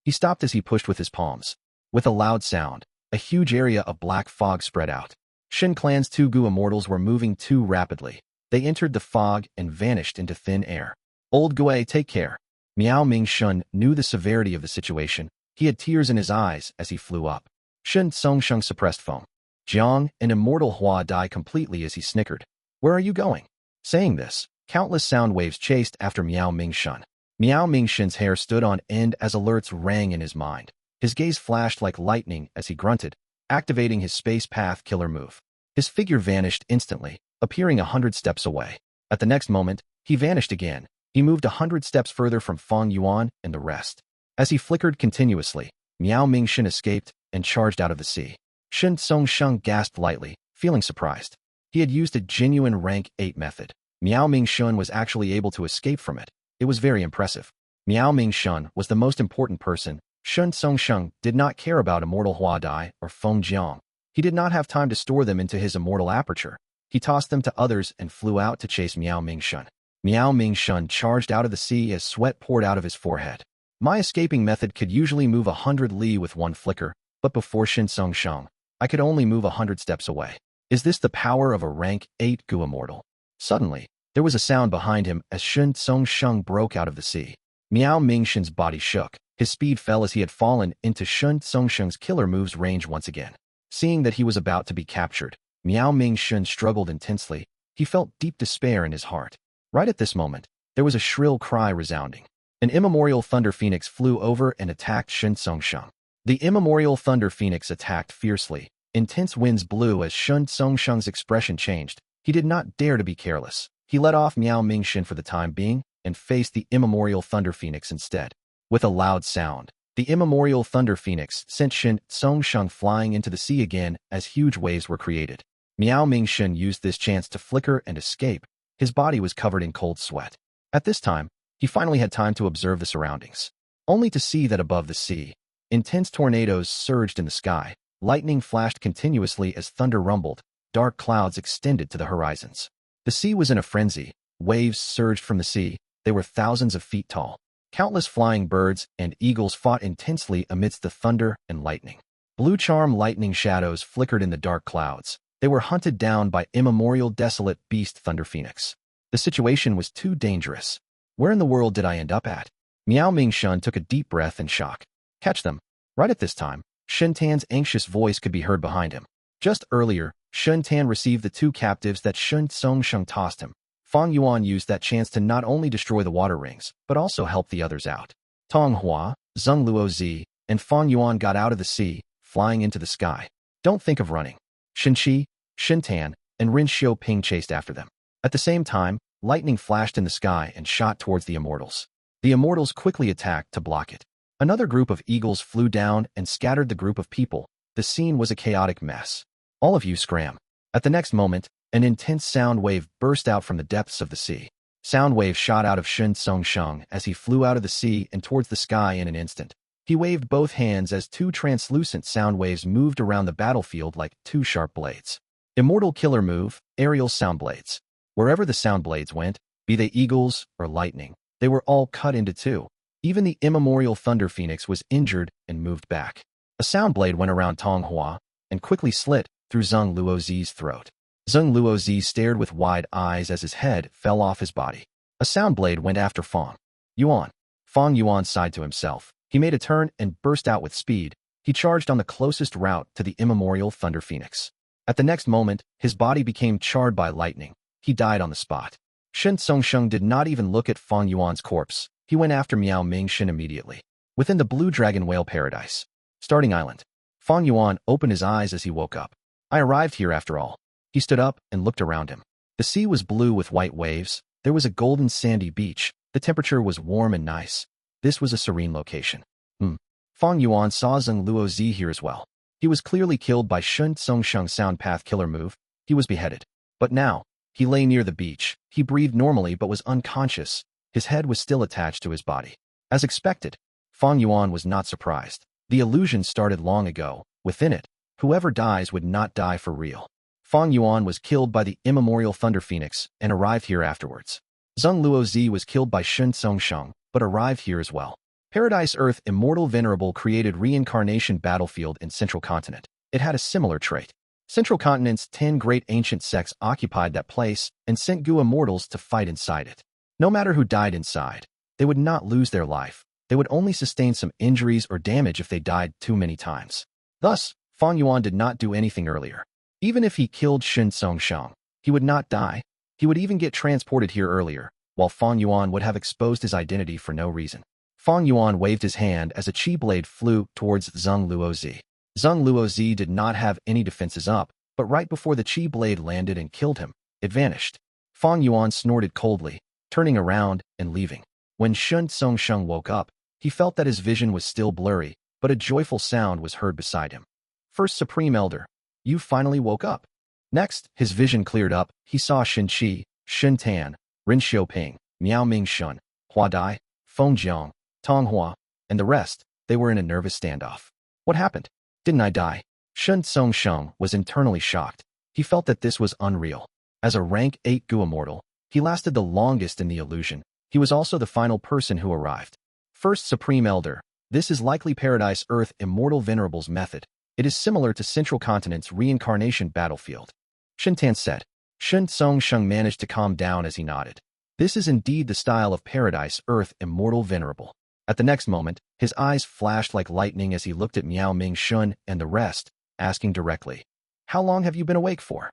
He stopped as he pushed with his palms. With a loud sound, a huge area of black fog spread out. Shin clan's 2 Gu immortals were moving too rapidly. They entered the fog and vanished into thin air. Old Guai, take care. Miao Ming Shun knew the severity of the situation. He had tears in his eyes as he flew up. Shun Tsungshang suppressed foam. Jiang and Immortal Hua died completely as he snickered. Where are you going? Saying this, countless sound waves chased after Miao Ming Shun. Miao Ming Shun's hair stood on end as alerts rang in his mind. His gaze flashed like lightning as he grunted, activating his space path killer move. His figure vanished instantly, appearing 100 steps away. At the next moment, he vanished again. He moved 100 steps further from Fang Yuan and the rest. As he flickered continuously, Miao Ming Shun escaped and charged out of the sea. Shun Tsungshang gasped lightly, feeling surprised. He had used a genuine rank 8 method. Miao Ming Shun was actually able to escape from it. It was very impressive. Miao Ming Shun was the most important person. Shun Tsungshang did not care about Immortal Hua Dai or Feng Jiang. He did not have time to store them into his immortal aperture. He tossed them to others and flew out to chase Miao Ming Shun. Miao Mingshun charged out of the sea as sweat poured out of his forehead. My escaping method could usually move 100 li with one flicker, but before Shin Song Sheng, I could only move 100 steps away. Is this the power of a rank 8 Gu immortal? Suddenly, there was a sound behind him as Shin Song Sheng broke out of the sea. Miao Mingshun's body shook. His speed fell as he had fallen into Shin Song Sheng's killer move's range once again. Seeing that he was about to be captured, Miao Mingshun struggled intensely. He felt deep despair in his heart. Right at this moment, there was a shrill cry resounding. An immemorial thunder phoenix flew over and attacked Shin Song Sheng. The immemorial thunder phoenix attacked fiercely. Intense winds blew as Shin Song Sheng's expression changed. He did not dare to be careless. He let off Miao Mingshun for the time being and faced the immemorial thunder phoenix instead. With a loud sound, the immemorial thunder phoenix sent Shin Song Sheng flying into the sea again as huge waves were created. Miao Mingshun used this chance to flicker and escape. His body was covered in cold sweat. At this time, he finally had time to observe the surroundings, only to see that above the sea, intense tornadoes surged in the sky. Lightning flashed continuously as thunder rumbled. Dark clouds extended to the horizons. The sea was in a frenzy. Waves surged from the sea. They were thousands of feet tall. Countless flying birds and eagles fought intensely amidst the thunder and lightning. Blue charm lightning shadows flickered in the dark clouds. They were hunted down by immemorial desolate beast Thunder Phoenix. The situation was too dangerous. Where in the world did I end up at? Miao Mingshun took a deep breath in shock. Catch them. Right at this time, Shen Tan's anxious voice could be heard behind him. Just earlier, Shen Tan received the 2 captives that Shen Song Sheng tossed him. Fang Yuan used that chance to not only destroy the water rings, but also help the others out. Tong Hua, Zheng Luozi, and Fang Yuan got out of the sea, flying into the sky. Don't think of running. Shen Qi, Shen Tan, and Rin Xiaoping chased after them. At the same time, lightning flashed in the sky and shot towards the immortals. The immortals quickly attacked to block it. Another group of eagles flew down and scattered the group of people. The scene was a chaotic mess. All of you scram. At the next moment, an intense sound wave burst out from the depths of the sea. Sound wave shot out of Shin Song Sheng as he flew out of the sea and towards the sky in an instant. He waved both hands as 2 translucent sound waves moved around the battlefield like 2 sharp blades. Immortal killer move, aerial sound blades. Wherever the sound blades went, be they eagles or lightning, they were all cut into 2. Even the immemorial Thunder Phoenix was injured and moved back. A sound blade went around Tong Hua and quickly slit through Zheng Luozi's throat. Zheng Luozi stared with wide eyes as his head fell off his body. A sound blade went after Fang Yuan. Fang Yuan sighed to himself. He made a turn and burst out with speed. He charged on the closest route to the immemorial Thunder Phoenix. At the next moment, his body became charred by lightning. He died on the spot. Shen Songsheng did not even look at Fang Yuan's corpse. He went after Miao Mingshun immediately. Within the Blue Dragon Whale Paradise, Starting Island, Fang Yuan opened his eyes as he woke up. I arrived here after all. He stood up and looked around him. The sea was blue with white waves. There was a golden sandy beach. The temperature was warm and nice. This was a serene location. Fang Yuan saw Zheng Luozi here as well. He was clearly killed by Shen Songsheng's sound path killer move. He was beheaded. But now, he lay near the beach. He breathed normally but was unconscious. His head was still attached to his body. As expected, Fang Yuan was not surprised. The illusion started long ago. Within it, whoever dies would not die for real. Fang Yuan was killed by the immemorial Thunder Phoenix and arrived here afterwards. Zheng Luozi was killed by Shen Songsheng, but arrived here as well. Paradise Earth Immortal Venerable created reincarnation battlefield in Central Continent. It had a similar trait. Central Continent's 10 great ancient sects occupied that place and sent Gu immortals to fight inside it. No matter who died inside, they would not lose their life. They would only sustain some injuries or damage if they died too many times. Thus, Fang Yuan did not do anything earlier. Even if he killed Shen Songsheng, he would not die. He would even get transported here earlier, while Fang Yuan would have exposed his identity for no reason. Fang Yuan waved his hand as a chi blade flew towards Zheng Luozi. Zheng Luozi did not have any defenses up, but right before the chi blade landed and killed him, it vanished. Fang Yuan snorted coldly, turning around and leaving. When Shen Songsheng woke up, he felt that his vision was still blurry, but a joyful sound was heard beside him. First Supreme Elder, you finally woke up. Next, his vision cleared up. He saw Shen Qi, Shen Tan, Rin Xiaoping, Miao Mingshun, Hua Dai, Feng Jiang, Tong Hua, and the rest. They were in a nervous standoff. What happened? Didn't I die? Shen Songsheng was internally shocked. He felt that this was unreal. As a rank 8 Gu immortal, He lasted the longest in the illusion. He was also the final person who arrived. First Supreme Elder. This is likely Paradise Earth Immortal Venerable's method. It is similar to Central Continent's reincarnation battlefield. Shintan said. Shen Tsongsheng managed to calm down as he nodded. This is indeed the style of Paradise Earth Immortal Venerable. At the next moment, his eyes flashed like lightning as he looked at Miao Ming Shun and the rest, asking directly, "How long have you been awake for?"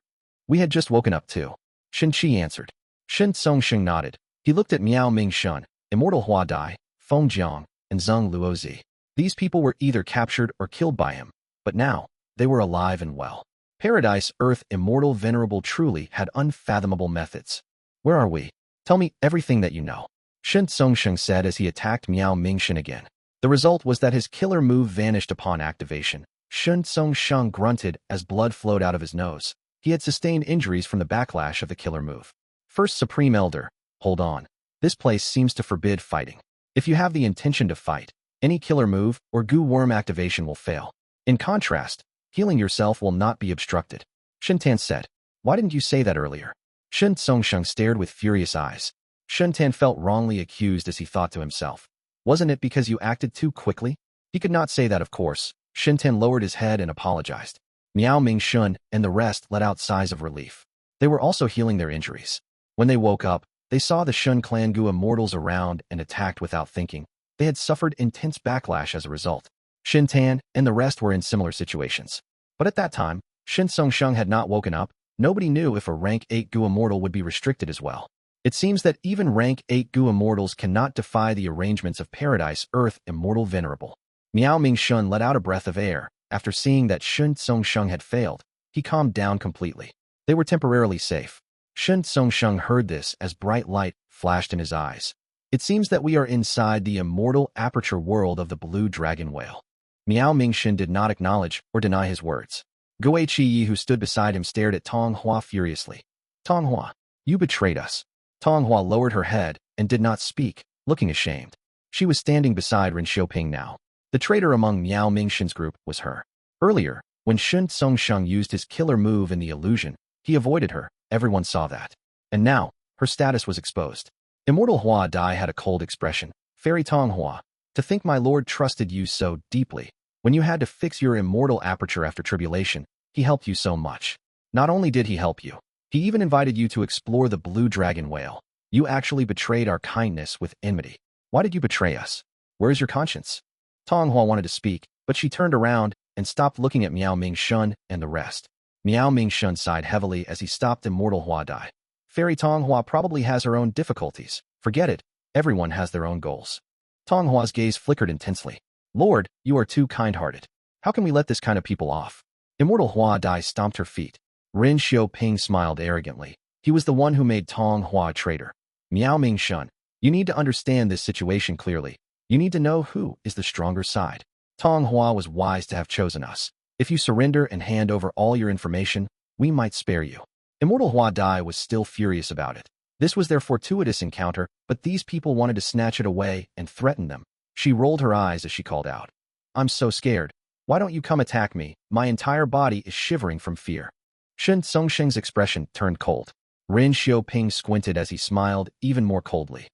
"We had just woken up too," Shen Qi answered. Shen Tsongsheng nodded. He looked at Miao Ming Shun, Immortal Hua Dai, Feng Jiang, and Zheng Luozi. These people were either captured or killed by him, but now, they were alive and well. Paradise Earth Immortal Venerable truly had unfathomable methods. "Where are we? Tell me everything that you know," Shen Tsongsheng said as he attacked Miao Mingshun again. The result was that his killer move vanished upon activation. Shen Tsongsheng grunted as blood flowed out of his nose. He had sustained injuries from the backlash of the killer move. First Supreme Elder, hold on. This place seems to forbid fighting. If you have the intention to fight, any killer move or Gu worm activation will fail. In contrast, healing yourself will not be obstructed. Shintan said. Why didn't you say that earlier? Shen Tsongsheng stared with furious eyes. Shintan felt wrongly accused as he thought to himself. Wasn't it because you acted too quickly? He could not say that, of course. Shintan lowered his head and apologized. Miao Ming Shun and the rest let out sighs of relief. They were also healing their injuries. When they woke up, they saw the Shun clan Gu immortals around and attacked without thinking. They had suffered intense backlash as a result. Shintan and the rest were in similar situations. But at that time, Shen Tsongsheng had not woken up. Nobody knew if a rank 8 Gu immortal would be restricted as well. It seems that even rank 8 Gu immortals cannot defy the arrangements of Paradise Earth Immortal Venerable. Miao Ming Shun let out a breath of air. After seeing that Shen Tsongsheng had failed, he calmed down completely. They were temporarily safe. Shen Tsongsheng heard this as bright light flashed in his eyes. It seems that we are inside the immortal Aperture world of the Blue Dragon Whale. Miao Mingxin did not acknowledge or deny his words. Guo Qiyi, who stood beside him, stared at Tong Hua furiously. Tong Hua, you betrayed us. Tong Hua lowered her head and did not speak, looking ashamed. She was standing beside Ren Xiaoping now. The traitor among Miao Mingxin's group was her. Earlier, when Shen Tsongsheng used his killer move in the illusion, he avoided her. Everyone saw that. And now, her status was exposed. Immortal Hua Dai had a cold expression. Fairy Tong Hua, to think my lord trusted you so deeply. When you had to fix your immortal aperture after tribulation, he helped you so much. Not only did he help you, he even invited you to explore the Blue Dragon Whale. You actually betrayed our kindness with enmity. Why did you betray us? Where is your conscience? Tong Hua wanted to speak, but she turned around and stopped looking at Miao Ming Shun and the rest. Miao Ming Shun sighed heavily as he stopped Immortal Hua Dai. Fairy Tong Hua probably has her own difficulties. Forget it. Everyone has their own goals. Tong Hua's gaze flickered intensely. Lord, you are too kind-hearted. How can we let this kind of people off? Immortal Hua Dai stomped her feet. Ren Xiaoping smiled arrogantly. He was the one who made Tong Hua a traitor. Miao Ming Shun, you need to understand this situation clearly. You need to know who is the stronger side. Tong Hua was wise to have chosen us. If you surrender and hand over all your information, we might spare you. Immortal Hua Dai was still furious about it. This was their fortuitous encounter, but these people wanted to snatch it away and threaten them. She rolled her eyes as she called out. I'm so scared. Why don't you come attack me? My entire body is shivering from fear. Shen Tsongsheng's expression turned cold. Ren Xiaoping squinted as he smiled even more coldly.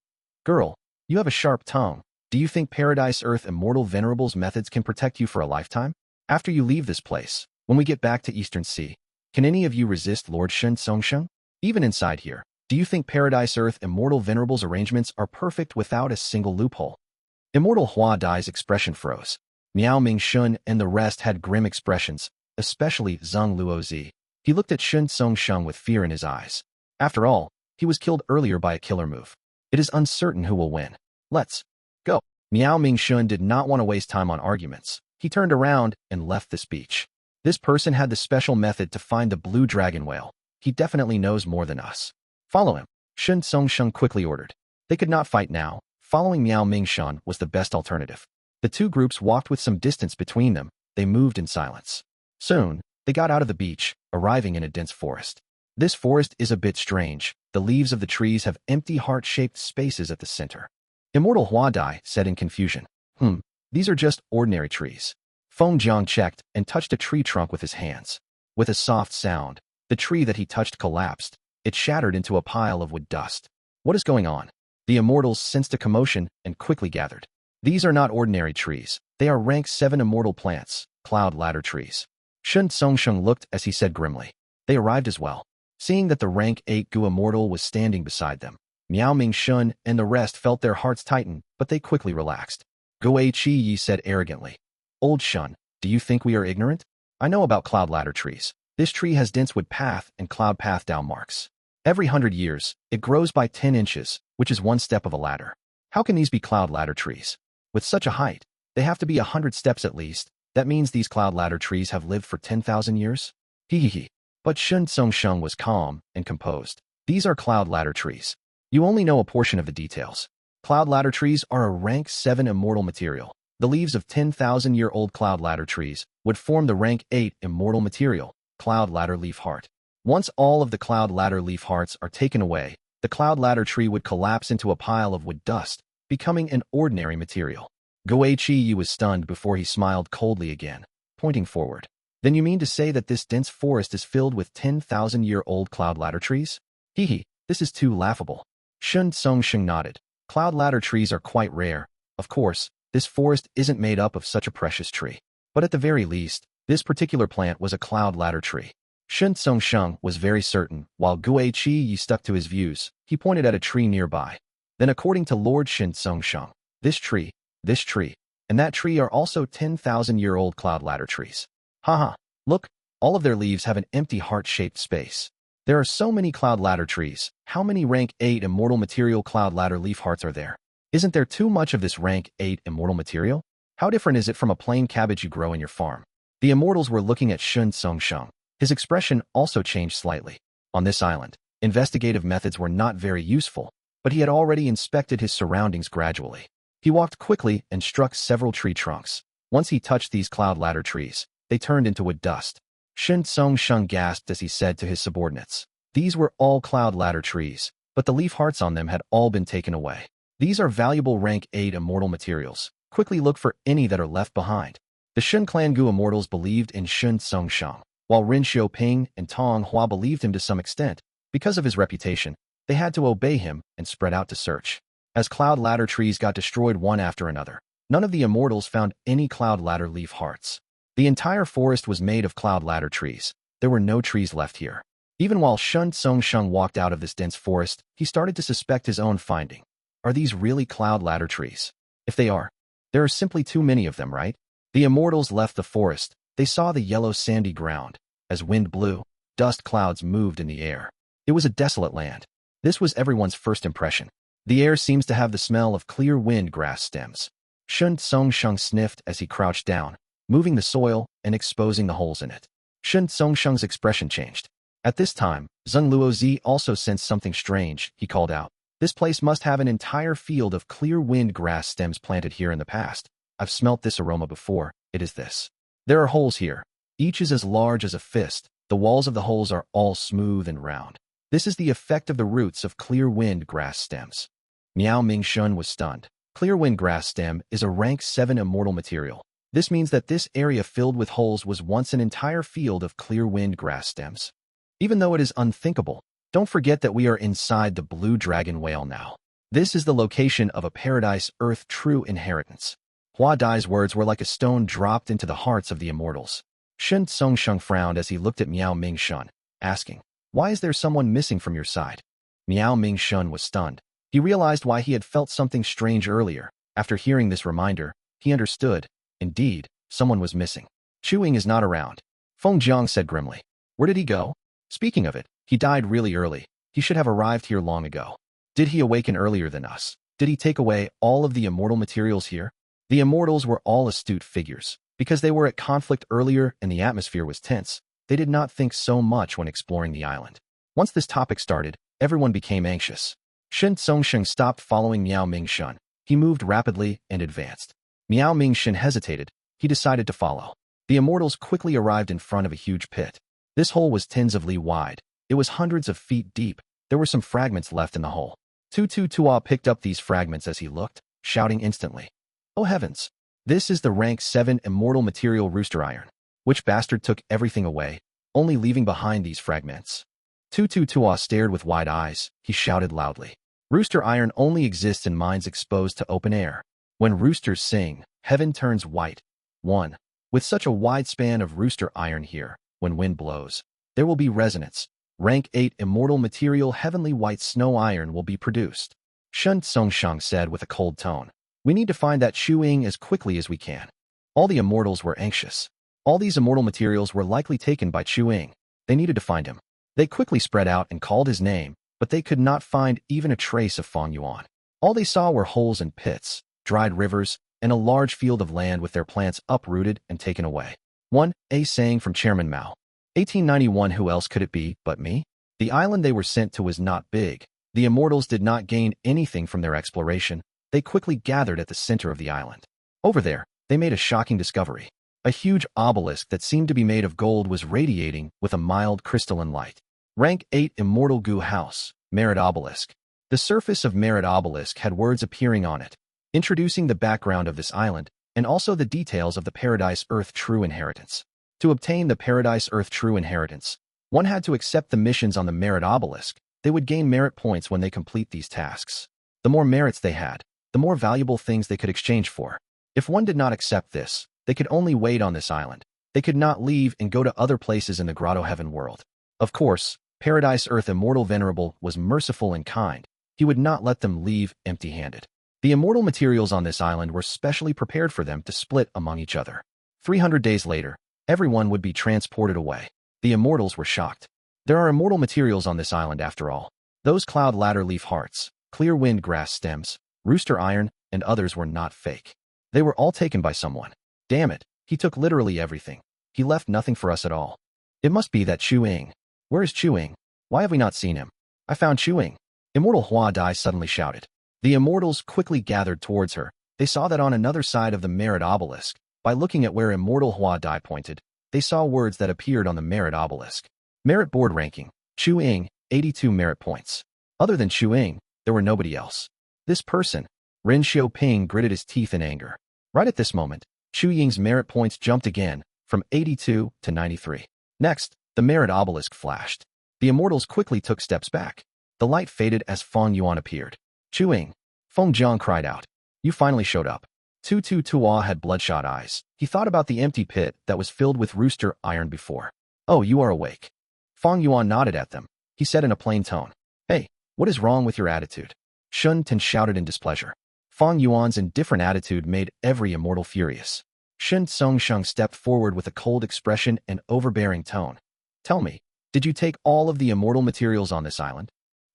Girl, you have a sharp tongue. Do you think Paradise Earth Immortal Venerable's methods can protect you for a lifetime? After you leave this place, when we get back to Eastern Sea, can any of you resist Lord Shen Tsongsheng? Even inside here, do you think Paradise Earth Immortal Venerable's arrangements are perfect without a single loophole? Immortal Hua Dai's expression froze. Miao Ming Shun and the rest had grim expressions, especially Zheng Luozi. He looked at Shen Tsongsheng with fear in his eyes. After all, he was killed earlier by a killer move. It is uncertain who will win. Let's go. Miao Ming Shun did not want to waste time on arguments. He turned around and left the speech. This person had the special method to find the Blue Dragon Whale. He definitely knows more than us. Follow him, Shen Tsongsheng quickly ordered. They could not fight now. Following Miao Ming Shun was the best alternative. The two groups walked with some distance between them. They moved in silence. Soon, they got out of the beach, arriving in a dense forest. This forest is a bit strange. The leaves of the trees have empty heart-shaped spaces at the center. Immortal Hua Dai said in confusion. These are just ordinary trees. Feng Jiang checked and touched a tree trunk with his hands. With a soft sound, the tree that he touched collapsed. It shattered into a pile of wood dust. What is going on? The immortals sensed a commotion and quickly gathered. These are not ordinary trees. They are rank 7 immortal plants, cloud ladder trees. Shun Tsongsheng looked as he said grimly. They arrived as well. Seeing that the rank 8 Gu immortal was standing beside them, Miao Ming Shun and the rest felt their hearts tighten, but they quickly relaxed. Gui Chi Yi said arrogantly, Old Shun, do you think we are ignorant? I know about cloud ladder trees. This tree has dense wood path and cloud path down marks. Every 100 years, it grows by 10 inches, which is one step of a ladder. How can these be cloud ladder trees? With such a height, they have to be 100 steps at least. That means these cloud ladder trees have lived for 10,000 years? Hee. But Shun Tsongsheng was calm and composed. These are cloud ladder trees. You only know a portion of the details. Cloud ladder trees are a rank 7 immortal material. The leaves of 10,000-year-old cloud ladder trees would form the rank 8 immortal material, cloud ladder leaf heart. Once all of the cloud ladder leaf hearts are taken away, the cloud ladder tree would collapse into a pile of wood dust, becoming an ordinary material. Gui Chi Yi was stunned before he smiled coldly again, pointing forward. Then you mean to say that this dense forest is filled with 10,000-year-old cloud ladder trees? Hee, this is too laughable. Shun Tsongsheng nodded. Cloud ladder trees are quite rare. Of course, this forest isn't made up of such a precious tree. But at the very least, this particular plant was a cloud ladder tree. Shun Tsongsheng was very certain, while Gui Chi Yi stuck to his views. He pointed at a tree nearby. Then according to Lord Shun Tsongsheng, this tree, and that tree are also 10,000-year-old cloud ladder trees. Haha, look, all of their leaves have an empty heart-shaped space. There are so many cloud ladder trees. How many rank 8 immortal material cloud ladder leaf hearts are there? Isn't there too much of this rank 8 immortal material? How different is it from a plain cabbage you grow in your farm? The immortals were looking at Shun Tsongsheng. His expression also changed slightly. On this island, investigative methods were not very useful, but he had already inspected his surroundings gradually. He walked quickly and struck several tree trunks. Once he touched these cloud ladder trees, they turned into wood dust. Shun Tsongsheng gasped as he said to his subordinates. These were all cloud ladder trees, but the leaf hearts on them had all been taken away. These are valuable rank 8 immortal materials. Quickly look for any that are left behind. The Shun Clan Gu immortals believed in Shun Tsongsheng, while Rin Xiaoping and Tong Hua believed him to some extent. Because of his reputation, they had to obey him and spread out to search. As cloud ladder trees got destroyed one after another, none of the immortals found any cloud ladder leaf hearts. The entire forest was made of cloud ladder trees. There were no trees left here. Even while Shun Tsongsheng walked out of this dense forest, he started to suspect his own finding. Are these really cloud ladder trees? If they are, there are simply too many of them, right? The immortals left the forest. They saw the yellow sandy ground. As wind blew, dust clouds moved in the air. It was a desolate land. This was everyone's first impression. The air seems to have the smell of clear wind grass stems. Shun Tsongsheng sniffed as he crouched down, moving the soil and exposing the holes in it. Shun Tsongsheng's expression changed. At this time, Zheng Luozi also sensed something strange. He called out, "This place must have an entire field of clear wind grass stems planted here in the past. I've smelt this aroma before. It is this. There are holes here. Each is as large as a fist. The walls of the holes are all smooth and round. This is the effect of the roots of clear wind grass stems." Miao Ming Shun was stunned. Clear wind grass stem is a rank 7 immortal material. This means that this area filled with holes was once an entire field of clear wind grass stems. Even though it is unthinkable, don't forget that we are inside the blue dragon whale now. This is the location of a paradise earth true inheritance. Hua Dai's words were like a stone dropped into the hearts of the immortals. Shun Tsongsheng frowned as he looked at Miao Ming Shun, asking, "Why is there someone missing from your side?" Miao Ming Shun was stunned. He realized why he had felt something strange earlier. After hearing this reminder, he understood. Indeed, someone was missing. Chu Ying is not around. Feng Jiang said grimly. Where did he go? Speaking of it, he died really early. He should have arrived here long ago. Did he awaken earlier than us? Did he take away all of the immortal materials here? The immortals were all astute figures. Because they were at conflict earlier and the atmosphere was tense, they did not think so much when exploring the island. Once this topic started, everyone became anxious. Shun Tsongsheng stopped following Miao Ming Shun. He moved rapidly and advanced. Miao Ming Shun hesitated. He decided to follow. The immortals quickly arrived in front of a huge pit. This hole was tens of li wide. It was hundreds of feet deep. There were some fragments left in the hole. Tua picked up these fragments as he looked, shouting instantly, "Oh heavens! This is the rank 7 immortal material rooster iron. Which bastard took everything away, only leaving behind these fragments?" Tutua stared with wide eyes. He shouted loudly. Rooster iron only exists in mines exposed to open air. When roosters sing, heaven turns white. 1. With such a wide span of rooster iron here, when wind blows, there will be resonance. Rank 8 immortal material heavenly white snow iron will be produced. Shun Tsongshang said with a cold tone. We need to find that Shu Ying as quickly as we can. All the immortals were anxious. All these immortal materials were likely taken by Chu Ying. They needed to find him. They quickly spread out and called his name, but they could not find even a trace of Fang Yuan. All they saw were holes and pits, dried rivers, and a large field of land with their plants uprooted and taken away. 1. A saying from Chairman Mao. 1891. Who else could it be but me? The island they were sent to was not big. The immortals did not gain anything from their exploration. They quickly gathered at the center of the island. Over there, they made a shocking discovery. A huge obelisk that seemed to be made of gold was radiating with a mild crystalline light. Rank 8 Immortal Gu House, Merit Obelisk. The surface of Merit Obelisk had words appearing on it, introducing the background of this island, and also the details of the Paradise Earth True Inheritance. To obtain the Paradise Earth True Inheritance, one had to accept the missions on the Merit Obelisk. They would gain merit points when they complete these tasks. The more merits they had, the more valuable things they could exchange for. If one did not accept this, they could only wait on this island. They could not leave and go to other places in the Grotto Heaven world. Of course, Paradise Earth Immortal Venerable was merciful and kind. He would not let them leave empty-handed. The immortal materials on this island were specially prepared for them to split among each other. 300 days later, everyone would be transported away. The immortals were shocked. There are immortal materials on this island after all. Those cloud ladder leaf hearts, clear wind grass stems, rooster iron, and others were not fake. They were all taken by someone. Damn it, he took literally everything. He left nothing for us at all. It must be that Chu Ying. Where is Chu Ying? Why have we not seen him? I found Chu Ying. Immortal Hua Dai suddenly shouted. The immortals quickly gathered towards her. They saw that on another side of the Merit Obelisk. By looking at where Immortal Hua Dai pointed, they saw words that appeared on the Merit Obelisk. Merit Board Ranking, Chu Ying, 82 merit points. Other than Chu Ying, there were nobody else. This person, Ren Xiaoping gritted his teeth in anger. Right at this moment, Chu Ying's merit points jumped again, from 82 to 93. Next, the Merit Obelisk flashed. The immortals quickly took steps back. The light faded as Fang Yuan appeared. Chu Ying. Feng Jiang cried out. You finally showed up. Tua had bloodshot eyes. He thought about the empty pit that was filled with rooster iron before. Oh, you are awake. Fang Yuan nodded at them. He said in a plain tone. Hey, what is wrong with your attitude? Shun Ten shouted in displeasure. Fang Yuan's indifferent attitude made every immortal furious. Shen Tsongshang stepped forward with a cold expression and overbearing tone. Tell me, did you take all of the immortal materials on this island?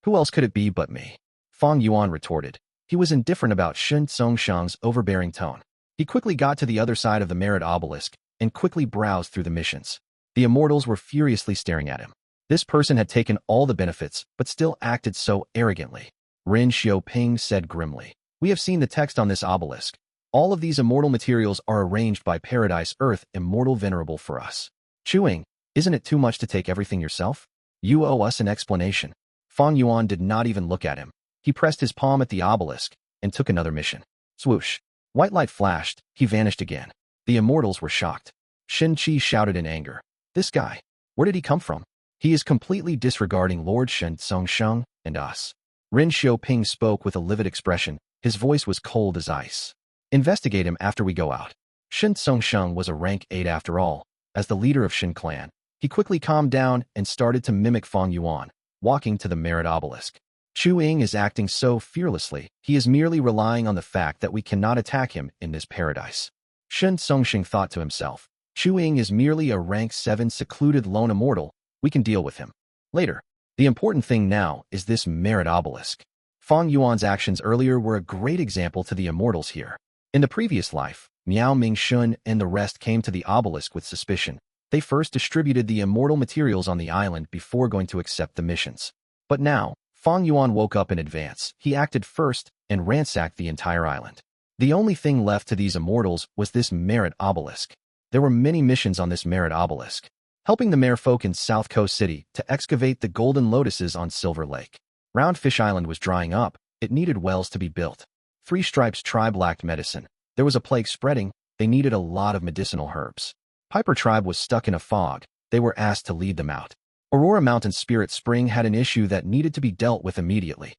Who else could it be but me? Fang Yuan retorted. He was indifferent about Shen Tsongshang's overbearing tone. He quickly got to the other side of the Merit Obelisk and quickly browsed through the missions. The immortals were furiously staring at him. This person had taken all the benefits, but still acted so arrogantly. Ren Xiaoping said grimly. We have seen the text on this obelisk. All of these immortal materials are arranged by Paradise Earth Immortal Venerable for us. Chu Ying, isn't it too much to take everything yourself? You owe us an explanation. Fang Yuan did not even look at him. He pressed his palm at the obelisk and took another mission. Swoosh. White light flashed. He vanished again. The immortals were shocked. Shen Qi shouted in anger. This guy, where did he come from? He is completely disregarding Lord Shen Tsongshang and us. Ren Xiaoping spoke with a livid expression. His voice was cold as ice. Investigate him after we go out. Shen Tsongshang was a rank 8 after all. As the leader of Shen clan, he quickly calmed down and started to mimic Fang Yuan, walking to the Merit Obelisk. Chu Ying is acting so fearlessly. He is merely relying on the fact that we cannot attack him in this paradise. Shen Tsongshang thought to himself. Chu Ying is merely a rank 7 secluded lone immortal. We can deal with him later. The important thing now is this Merit Obelisk. Fang Yuan's actions earlier were a great example to the immortals here. In the previous life, Miao Mingshun and the rest came to the obelisk with suspicion. They first distributed the immortal materials on the island before going to accept the missions. But now, Fang Yuan woke up in advance. He acted first and ransacked the entire island. The only thing left to these immortals was this Merit Obelisk. There were many missions on this Merit Obelisk. Helping the merfolk in South Coast City to excavate the golden lotuses on Silver Lake. Roundfish Island was drying up. It needed wells to be built. Three Stripes tribe lacked medicine. There was a plague spreading. They needed a lot of medicinal herbs. Piper tribe was stuck in a fog. They were asked to lead them out. Aurora Mountain Spirit Spring had an issue that needed to be dealt with immediately.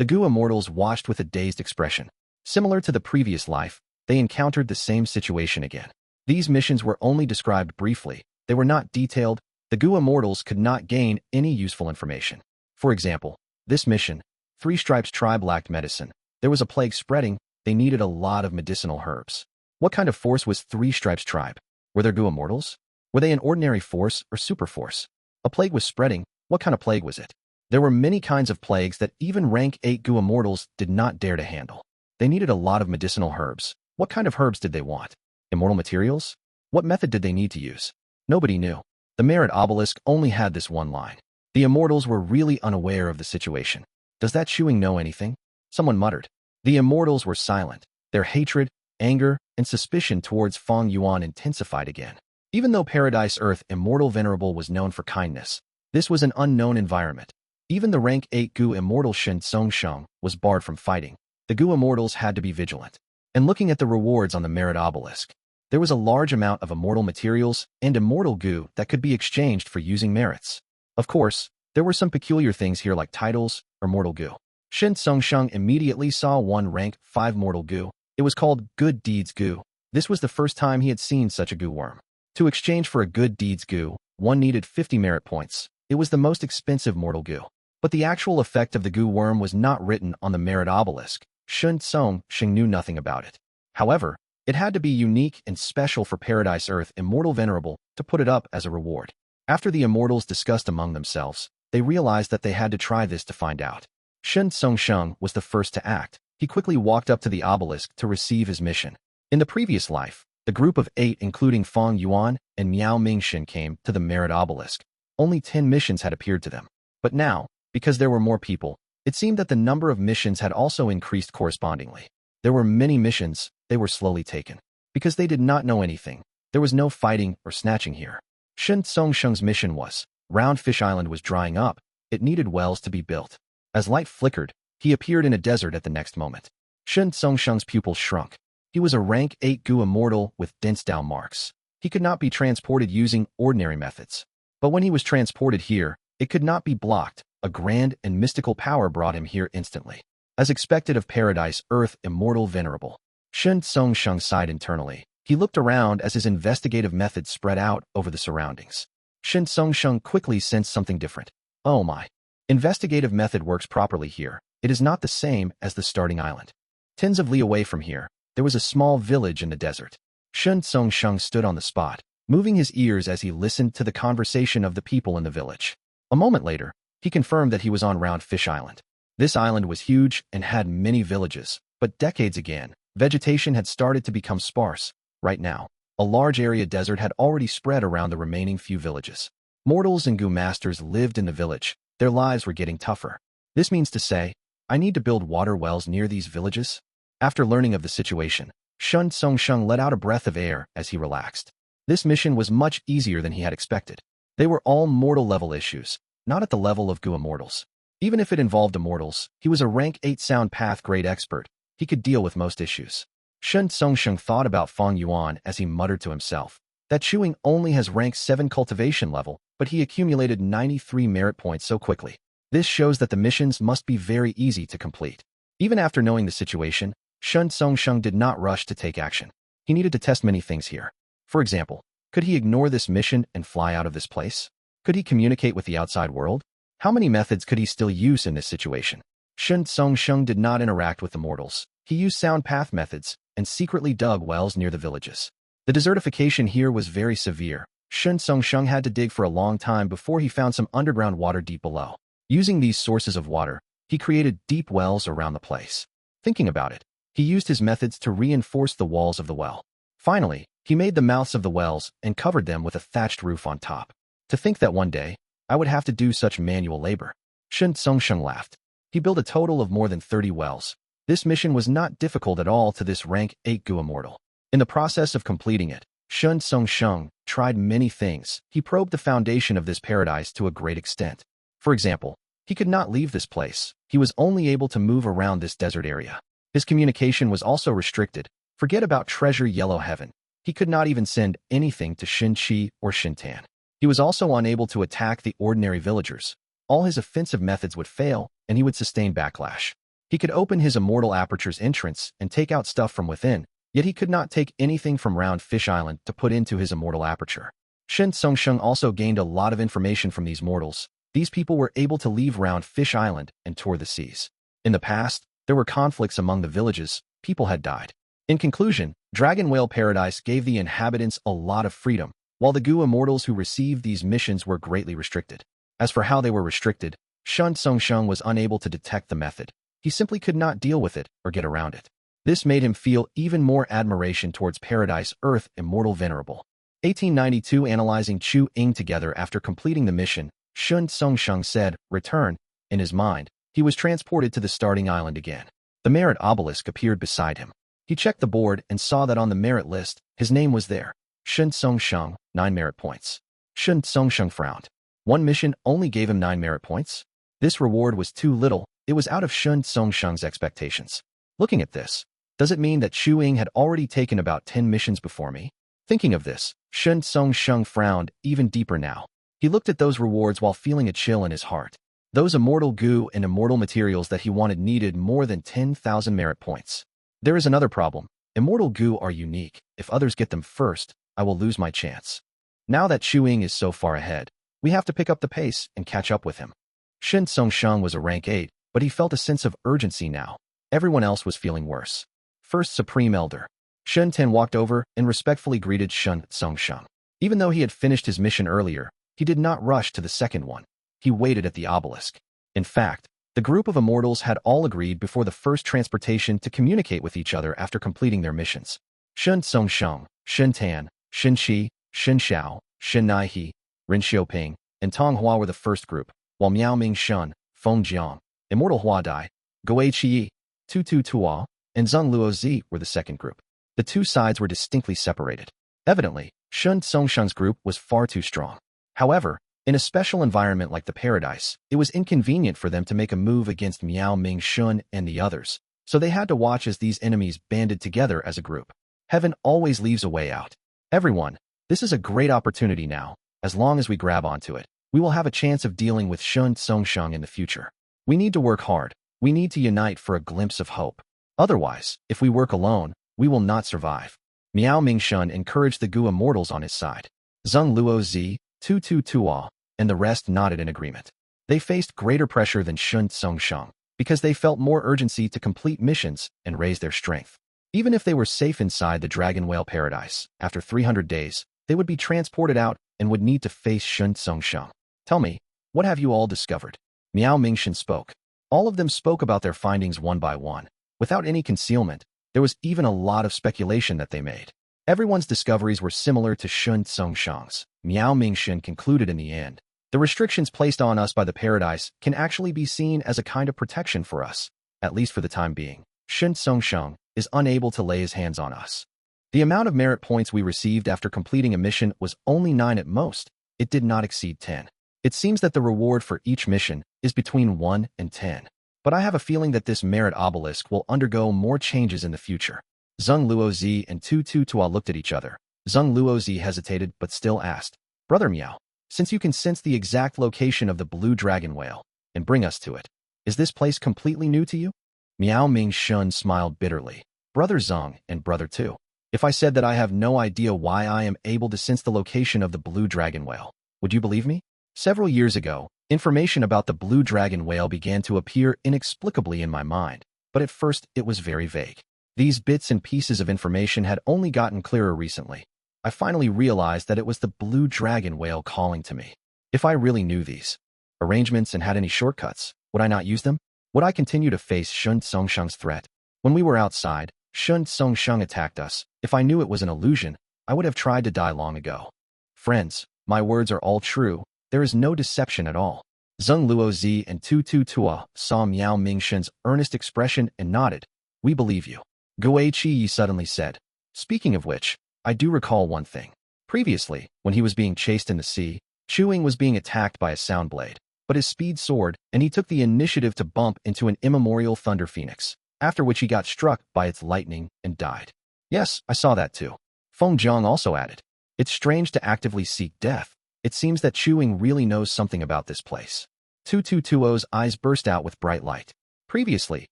The Gu immortals watched with a dazed expression. Similar to the previous life, they encountered the same situation again. These missions were only described briefly. They were not detailed. The Gu immortals could not gain any useful information. For example, this mission, Three Stripes Tribe lacked medicine. There was a plague spreading. They needed a lot of medicinal herbs. What kind of force was Three Stripes Tribe? Were there Gu immortals? Were they an ordinary force or super force? A plague was spreading. What kind of plague was it? There were many kinds of plagues that even rank 8 Gu immortals did not dare to handle. They needed a lot of medicinal herbs. What kind of herbs did they want? Immortal materials? What method did they need to use? Nobody knew. The Merit Obelisk only had this one line. The immortals were really unaware of the situation. Does that chewing know anything? Someone muttered. The immortals were silent. Their hatred, anger, and suspicion towards Fang Yuan intensified again. Even though Paradise Earth Immortal Venerable was known for kindness, this was an unknown environment. Even the rank 8 Gu immortal Shen Songsheng was barred from fighting. The Gu immortals had to be vigilant. And looking at the rewards on the Merit Obelisk, there was a large amount of immortal materials and immortal Gu that could be exchanged for using merits. Of course, there were some peculiar things here like titles or mortal Gu. Shen Songsheng immediately saw one rank 5 mortal Gu. It was called Good Deeds Gu. This was the first time he had seen such a Gu worm. To exchange for a Good Deeds Gu, one needed 50 merit points. It was the most expensive mortal Gu. But the actual effect of the Gu worm was not written on the Merit Obelisk. Shen Songsheng knew nothing about it. However, it had to be unique and special for Paradise Earth Immortal Venerable to put it up as a reward. After the immortals discussed among themselves, they realized that they had to try this to find out. Shen Songsheng was the first to act. He quickly walked up to the obelisk to receive his mission. In the previous life, the group of 8 including Fang Yuan and Miao Mingxin came to the Merit Obelisk. Only 10 missions had appeared to them. But now, because there were more people, it seemed that the number of missions had also increased correspondingly. There were many missions. They were slowly taken. Because they did not know anything, there was no fighting or snatching here. Shen Songsheng's mission was, Round Fish Island was drying up. It needed wells to be built. As light flickered, he appeared in a desert at the next moment. Shen Songsheng's pupils shrunk. He was a rank 8 Gu immortal with dense down marks. He could not be transported using ordinary methods. But when he was transported here, it could not be blocked. A grand and mystical power brought him here instantly. As expected of Paradise Earth Immortal Venerable, Shen Songsheng sighed internally. He looked around as his investigative method spread out over the surroundings. Shen Songsheng quickly sensed something different. Oh my. Investigative method works properly here. It is not the same as the starting island. Tens of li away from here, there was a small village in the desert. Shen Songsheng stood on the spot, moving his ears as he listened to the conversation of the people in the village. A moment later, he confirmed that he was on Round Fish Island. This island was huge and had many villages, but decades again, vegetation had started to become sparse. Right now, a large area desert had already spread around the remaining few villages. Mortals and Gu masters lived in the village. Their lives were getting tougher. This means to say, I need to build water wells near these villages? After learning of the situation, Shen Songsheng let out a breath of air as he relaxed. This mission was much easier than he had expected. They were all mortal level issues, not at the level of Gu immortals. Even if it involved immortals, he was a rank 8 sound path grade expert. He could deal with most issues. Shen Songsheng thought about Fang Yuan as he muttered to himself. That chewing only has rank 7 cultivation level, but he accumulated 93 merit points so quickly. This shows that the missions must be very easy to complete. Even after knowing the situation, Shen Songsheng did not rush to take action. He needed to test many things here. For example, could he ignore this mission and fly out of this place? Could he communicate with the outside world? How many methods could he still use in this situation? Shen Songsheng did not interact with the mortals. He used sound path methods and secretly dug wells near the villages. The desertification here was very severe. Shen Songsheng had to dig for a long time before he found some underground water deep below. Using these sources of water, he created deep wells around the place. Thinking about it, he used his methods to reinforce the walls of the well. Finally, he made the mouths of the wells and covered them with a thatched roof on top. To think that one day, I would have to do such manual labor. Shen Songsheng laughed. He built a total of more than 30 wells. This mission was not difficult at all to this rank 8 Gu immortal. In the process of completing it, Shen Songsheng tried many things. He probed the foundation of this paradise to a great extent. For example, he could not leave this place. He was only able to move around this desert area. His communication was also restricted. Forget about treasure yellow heaven. He could not even send anything to Shin Chi or Shintan. He was also unable to attack the ordinary villagers. All his offensive methods would fail, and he would sustain backlash. He could open his immortal Aperture's entrance and take out stuff from within, yet he could not take anything from Round Fish Island to put into his immortal Aperture. Shen Tsongsheng also gained a lot of information from these mortals. These people were able to leave Round Fish Island and tour the seas. In the past, there were conflicts among the villages. People had died. In conclusion, Dragon Whale Paradise gave the inhabitants a lot of freedom, while the Gu immortals who received these missions were greatly restricted. As for how they were restricted, Shen Tsongsheng was unable to detect the method. He simply could not deal with it or get around it. This made him feel even more admiration towards Paradise Earth Immortal Venerable. 1892 Analyzing Chu Ying together after completing the mission, Shen Tsongsheng said, "Return." In his mind, he was transported to the starting island again. The merit obelisk appeared beside him. He checked the board and saw that on the merit list, his name was there. Shen Tsongsheng, 9 merit points. Shen Tsongsheng frowned. One mission only gave him 9 merit points? This reward was too little. It was out of Shen Tsongsheng's expectations. Looking at this, does it mean that Chu Ying had already taken about 10 missions before me? Thinking of this, Shen Tsongsheng frowned even deeper now. He looked at those rewards while feeling a chill in his heart. Those immortal Gu and immortal materials that he wanted needed more than 10,000 merit points. There is another problem. Immortal Gu are unique. If others get them first, I will lose my chance. Now that Chu Ying is so far ahead, we have to pick up the pace and catch up with him. Shen Tsongsheng was a rank 8, but he felt a sense of urgency now. Everyone else was feeling worse. First Supreme Elder. Shen Ten walked over and respectfully greeted Shen Tsongsheng. Even though he had finished his mission earlier, he did not rush to the second one. He waited at the obelisk. In fact, the group of immortals had all agreed before the first transportation to communicate with each other after completing their missions. Shen Tsongsheng, Shen Tan, Shen Qi, Shen Xiao, Shen Naihe, Ren Xiaoping, and Tong Hua were the first group, while Miao Ming Shun, Feng Jiang, Immortal Hua Dai, Gui Qi, Tu Tu Tua, and Zheng Luo Zi were the second group. The two sides were distinctly separated. Evidently, Shen Tsongsheng's group was far too strong. However, in a special environment like the Paradise, it was inconvenient for them to make a move against Miao Ming Shun and the others, so they had to watch as these enemies banded together as a group. Heaven always leaves a way out. Everyone, this is a great opportunity now. As long as we grab onto it, we will have a chance of dealing with Shen Tsongsheng in the future. We need to work hard. We need to unite for a glimpse of hope. Otherwise, if we work alone, we will not survive. Miao Mingshun encouraged the Gu immortals on his side. Zheng Luo Zi, Tu Tu Tua, and the rest nodded in agreement. They faced greater pressure than Shen Tsongsheng because they felt more urgency to complete missions and raise their strength. Even if they were safe inside the Dragon Whale Paradise, after 300 days, they would be transported out and would need to face Shen Tsongsheng. Tell me, what have you all discovered? Miao Mingshun spoke. All of them spoke about their findings one by one. Without any concealment, there was even a lot of speculation that they made. Everyone's discoveries were similar to Shen Tsongsheng's. Miao Mingshun concluded in the end. The restrictions placed on us by the Paradise can actually be seen as a kind of protection for us, at least for the time being. Shen Tsongsheng is unable to lay his hands on us. The amount of merit points we received after completing a mission was only 9 at most. It did not exceed 10. It seems that the reward for each mission is between 1 and 10. But I have a feeling that this merit obelisk will undergo more changes in the future. Zheng Luozi and Tu Tu Tua looked at each other. Zheng Luozi hesitated but still asked, "Brother Miao, since you can sense the exact location of the blue dragon whale and bring us to it, is this place completely new to you?" Miao Mingshun smiled bitterly. "Brother Zheng and Brother Tu, if I said that I have no idea why I am able to sense the location of the blue dragon whale, would you believe me? Several years ago, information about the blue dragon whale began to appear inexplicably in my mind, but at first it was very vague. These bits and pieces of information had only gotten clearer recently. I finally realized that it was the blue dragon whale calling to me. If I really knew these arrangements and had any shortcuts, would I not use them? Would I continue to face Shen Tsongsheng's threat? When we were outside, Shen Tsongsheng attacked us. If I knew it was an illusion, I would have tried to die long ago. Friends, my words are all true. There is no deception at all." Zheng Luozi and Tu Tu Tua saw Miao Mingshun's earnest expression and nodded. "We believe you." Gui Qi suddenly said, "Speaking of which, I do recall one thing. Previously, when he was being chased in the sea, Chu Ying was being attacked by a sound blade, but his speed soared and he took the initiative to bump into an immemorial thunder phoenix, after which he got struck by its lightning and died." "Yes, I saw that too." Feng Jiang also added, "It's strange to actively seek death. It seems that Ying really knows something about this place. 2220's eyes burst out with bright light. Previously,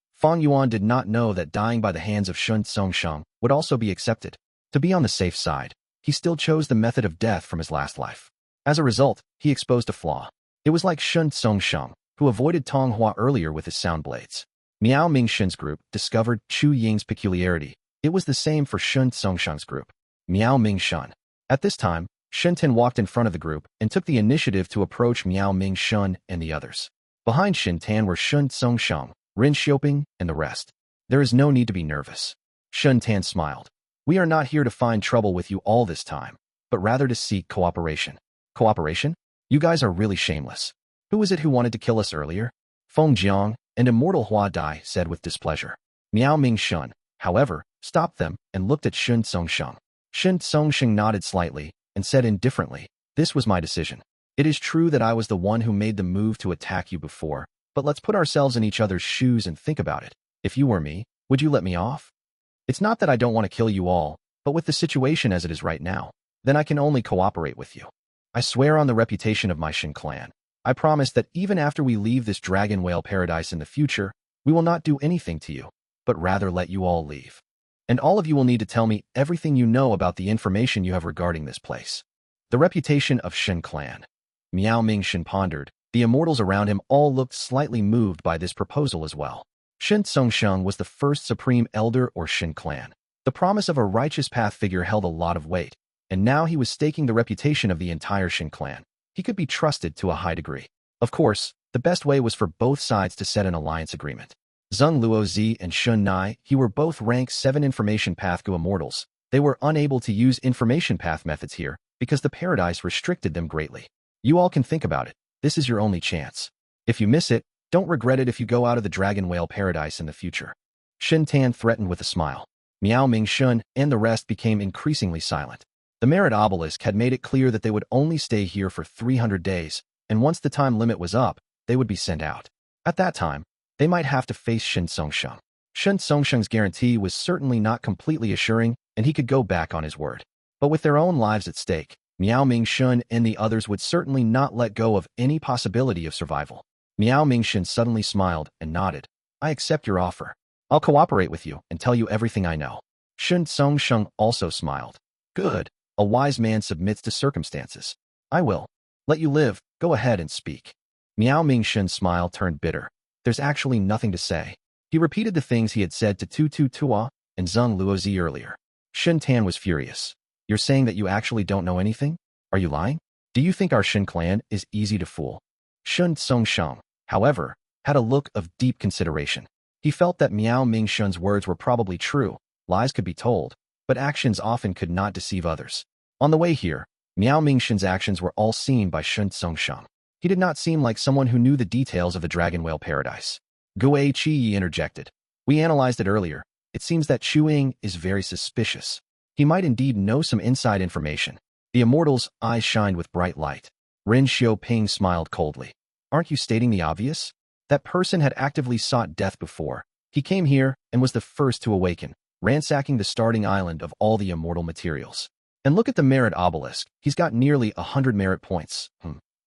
Fang Yuan did not know that dying by the hands of Shun Tsongsheng would also be accepted. To be on the safe side, he still chose the method of death from his last life. As a result, he exposed a flaw. It was like Shun Tsongsheng, who avoided Tong Hua earlier with his sound blades. Miao Mingshen's group discovered Chu Ying's peculiarity. It was the same for Shun Tsongsheng's group. Miao Mingshen. At this time, Shen Ten walked in front of the group and took the initiative to approach Miao Mingshen and the others. Behind Shen Tan were Shun Tsongsheng, Rin Xiaoping, and the rest. There is no need to be nervous. Shen Tan smiled. We are not here to find trouble with you all this time, but rather to seek cooperation. Cooperation? You guys are really shameless. Who is it who wanted to kill us earlier? Feng Jiang and Immortal Hua Dai said with displeasure. Miao Mingshen, however, stopped them and looked at Shun Tsongsheng. Shun Tsongsheng nodded slightly and said indifferently, "This was my decision. It is true that I was the one who made the move to attack you before, but let's put ourselves in each other's shoes and think about it. If you were me, would you let me off? It's not that I don't want to kill you all, but with the situation as it is right now, then I can only cooperate with you. I swear on the reputation of my Shin clan. I promise that even after we leave this dragon whale paradise in the future, we will not do anything to you, but rather let you all leave. And all of you will need to tell me everything you know about the information you have regarding this place." The reputation of Shin clan. Miao Mingshen pondered. The immortals around him all looked slightly moved by this proposal as well. Shin Tsongsheng was the first supreme elder or Shin clan. The promise of a righteous path figure held a lot of weight, and now he was staking the reputation of the entire Shin clan. He could be trusted to a high degree. Of course, the best way was for both sides to set an alliance agreement. Zheng Luozi and Shun Nai, he were both rank 7 Information Path Gu immortals. They were unable to use Information Path methods here because the paradise restricted them greatly. You all can think about it. This is your only chance. If you miss it, don't regret it if you go out of the Dragon Whale Paradise in the future. Shin Tan threatened with a smile. Miao Mingshun and the rest became increasingly silent. The Merit Obelisk had made it clear that they would only stay here for 300 days, and once the time limit was up, they would be sent out. At that time, they might have to face Shin Tsongsheng. Shin Tsongsheng's guarantee was certainly not completely assuring, and he could go back on his word. But with their own lives at stake, Miao Mingshun and the others would certainly not let go of any possibility of survival. Miao Mingshun suddenly smiled and nodded. "I accept your offer. I'll cooperate with you and tell you everything I know." Shin Tsongsheng also smiled. "Good. A wise man submits to circumstances. I will let you live. Go ahead and speak." Miao Mingshun's smile turned bitter. There's actually nothing to say. He repeated the things he had said to Tu Tua and Zheng Luozi earlier. Shin Tan was furious. "You're saying that you actually don't know anything? Are you lying? Do you think our Shin clan is easy to fool?" Shun Tsongsheng, however, had a look of deep consideration. He felt that Miao Mingshun's words were probably true. Lies could be told, but actions often could not deceive others. On the way here, Miao Mingshun's actions were all seen by Shun Tsongsheng. He did not seem like someone who knew the details of the Dragon Whale Paradise. Gu Chi interjected. "We analyzed it earlier. It seems that Ying is very suspicious. He might indeed know some inside information." The immortal's eyes shined with bright light. Rin Xiaoping smiled coldly. "Aren't you stating the obvious? That person had actively sought death before. He came here and was the first to awaken, ransacking the starting island of all the immortal materials. And look at the Merit Obelisk. He's got nearly 100 merit points."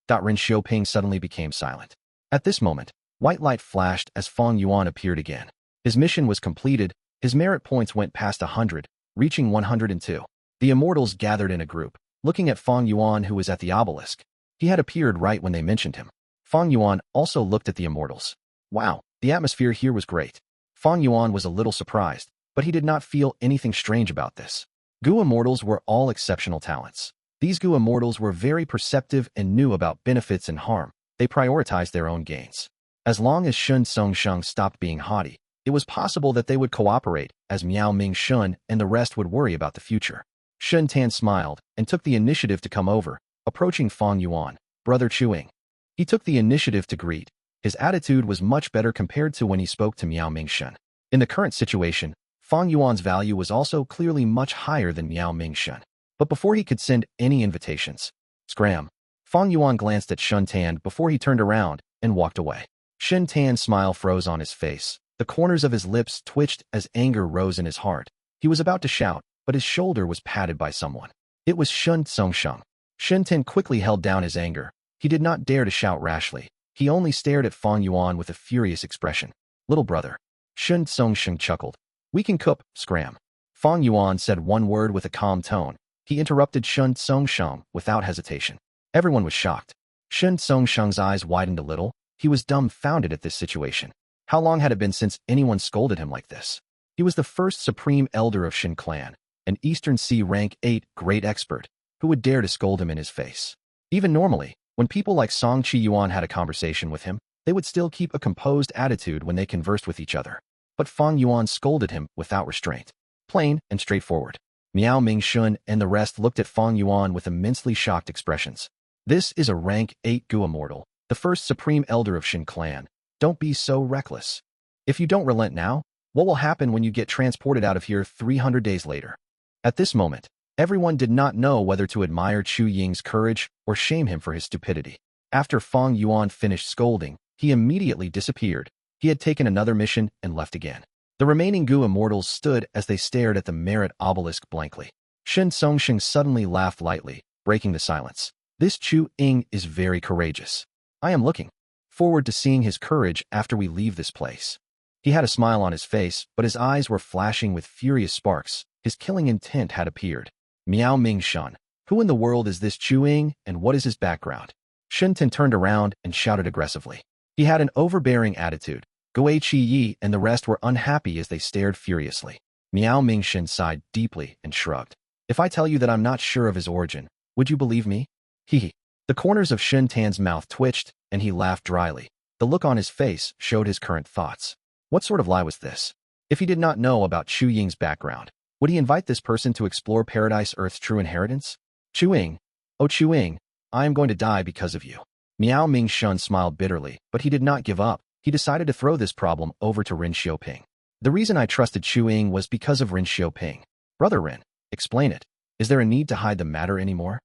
Rin Xiaoping suddenly became silent. At this moment, white light flashed as Fang Yuan appeared again. His mission was completed. His merit points went past 100, reaching 102. The immortals gathered in a group, looking at Fang Yuan, who was at the obelisk. He had appeared right when they mentioned him. Fang Yuan also looked at the immortals. Wow, the atmosphere here was great. Fang Yuan was a little surprised, but he did not feel anything strange about this. Gu immortals were all exceptional talents. These Gu immortals were very perceptive and knew about benefits and harm. They prioritized their own gains. As long as Shun Tsongsheng stopped being haughty, it was possible that they would cooperate, as Miao Mingshun and the rest would worry about the future. Shun Tan smiled and took the initiative to come over, approaching Fang Yuan, "Brother Ying." He took the initiative to greet. His attitude was much better compared to when he spoke to Miao Mingshun. In the current situation, Fang Yuan's value was also clearly much higher than Miao Mingshun. But before he could send any invitations, scram, Fang Yuan glanced at Shun Tan before he turned around and walked away. Shun Tan's smile froze on his face. The corners of his lips twitched as anger rose in his heart. He was about to shout, but his shoulder was patted by someone. It was Shun Tsongsheng. Shen quickly held down his anger. He did not dare to shout rashly. He only stared at Fang Yuan with a furious expression. Little brother. Shen Songsheng chuckled. We can cook, scram. Fang Yuan said one word with a calm tone. He interrupted Shen Songsheng without hesitation. Everyone was shocked. Shen Songsheng's eyes widened a little. He was dumbfounded at this situation. How long had it been since anyone scolded him like this? He was the first supreme elder of Shen clan, an Eastern Sea rank 8 great expert, who would dare to scold him in his face. Even normally, when people like Song Chi Yuan had a conversation with him, they would still keep a composed attitude when they conversed with each other. But Fang Yuan scolded him without restraint. Plain and straightforward. Miao Mingshun and the rest looked at Fang Yuan with immensely shocked expressions. This is a rank 8 Gu immortal, the first supreme elder of Shen clan. Don't be so reckless. If you don't relent now, what will happen when you get transported out of here 300 days later? At this moment, everyone did not know whether to admire Chu Ying's courage or shame him for his stupidity. After Fang Yuan finished scolding, he immediately disappeared. He had taken another mission and left again. The remaining Gu immortals stood as they stared at the merit obelisk blankly. Shen Songsheng suddenly laughed lightly, breaking the silence. This Chu Ying is very courageous. I am looking forward to seeing his courage after we leave this place. He had a smile on his face, but his eyes were flashing with furious sparks. His killing intent had appeared. Miao Mingshun. Who in the world is this Chu Ying, and what is his background? Shen turned around and shouted aggressively. He had an overbearing attitude. Guo Chi Yi and the rest were unhappy as they stared furiously. Miao Mingshun sighed deeply and shrugged. If I tell you that I'm not sure of his origin, would you believe me? Hee. The corners of Shen Tan's mouth twitched, and he laughed dryly. The look on his face showed his current thoughts. What sort of lie was this? If he did not know about Chu Ying's background, would he invite this person to explore Paradise Earth's true inheritance? Chu Ying. Oh Chu Ying, I am going to die because of you. Miao Mingshun smiled bitterly, but he did not give up. He decided to throw this problem over to Ren Xiaoping. The reason I trusted Chu Ying was because of Ren Xiaoping. Brother Ren, explain it. Is there a need to hide the matter anymore?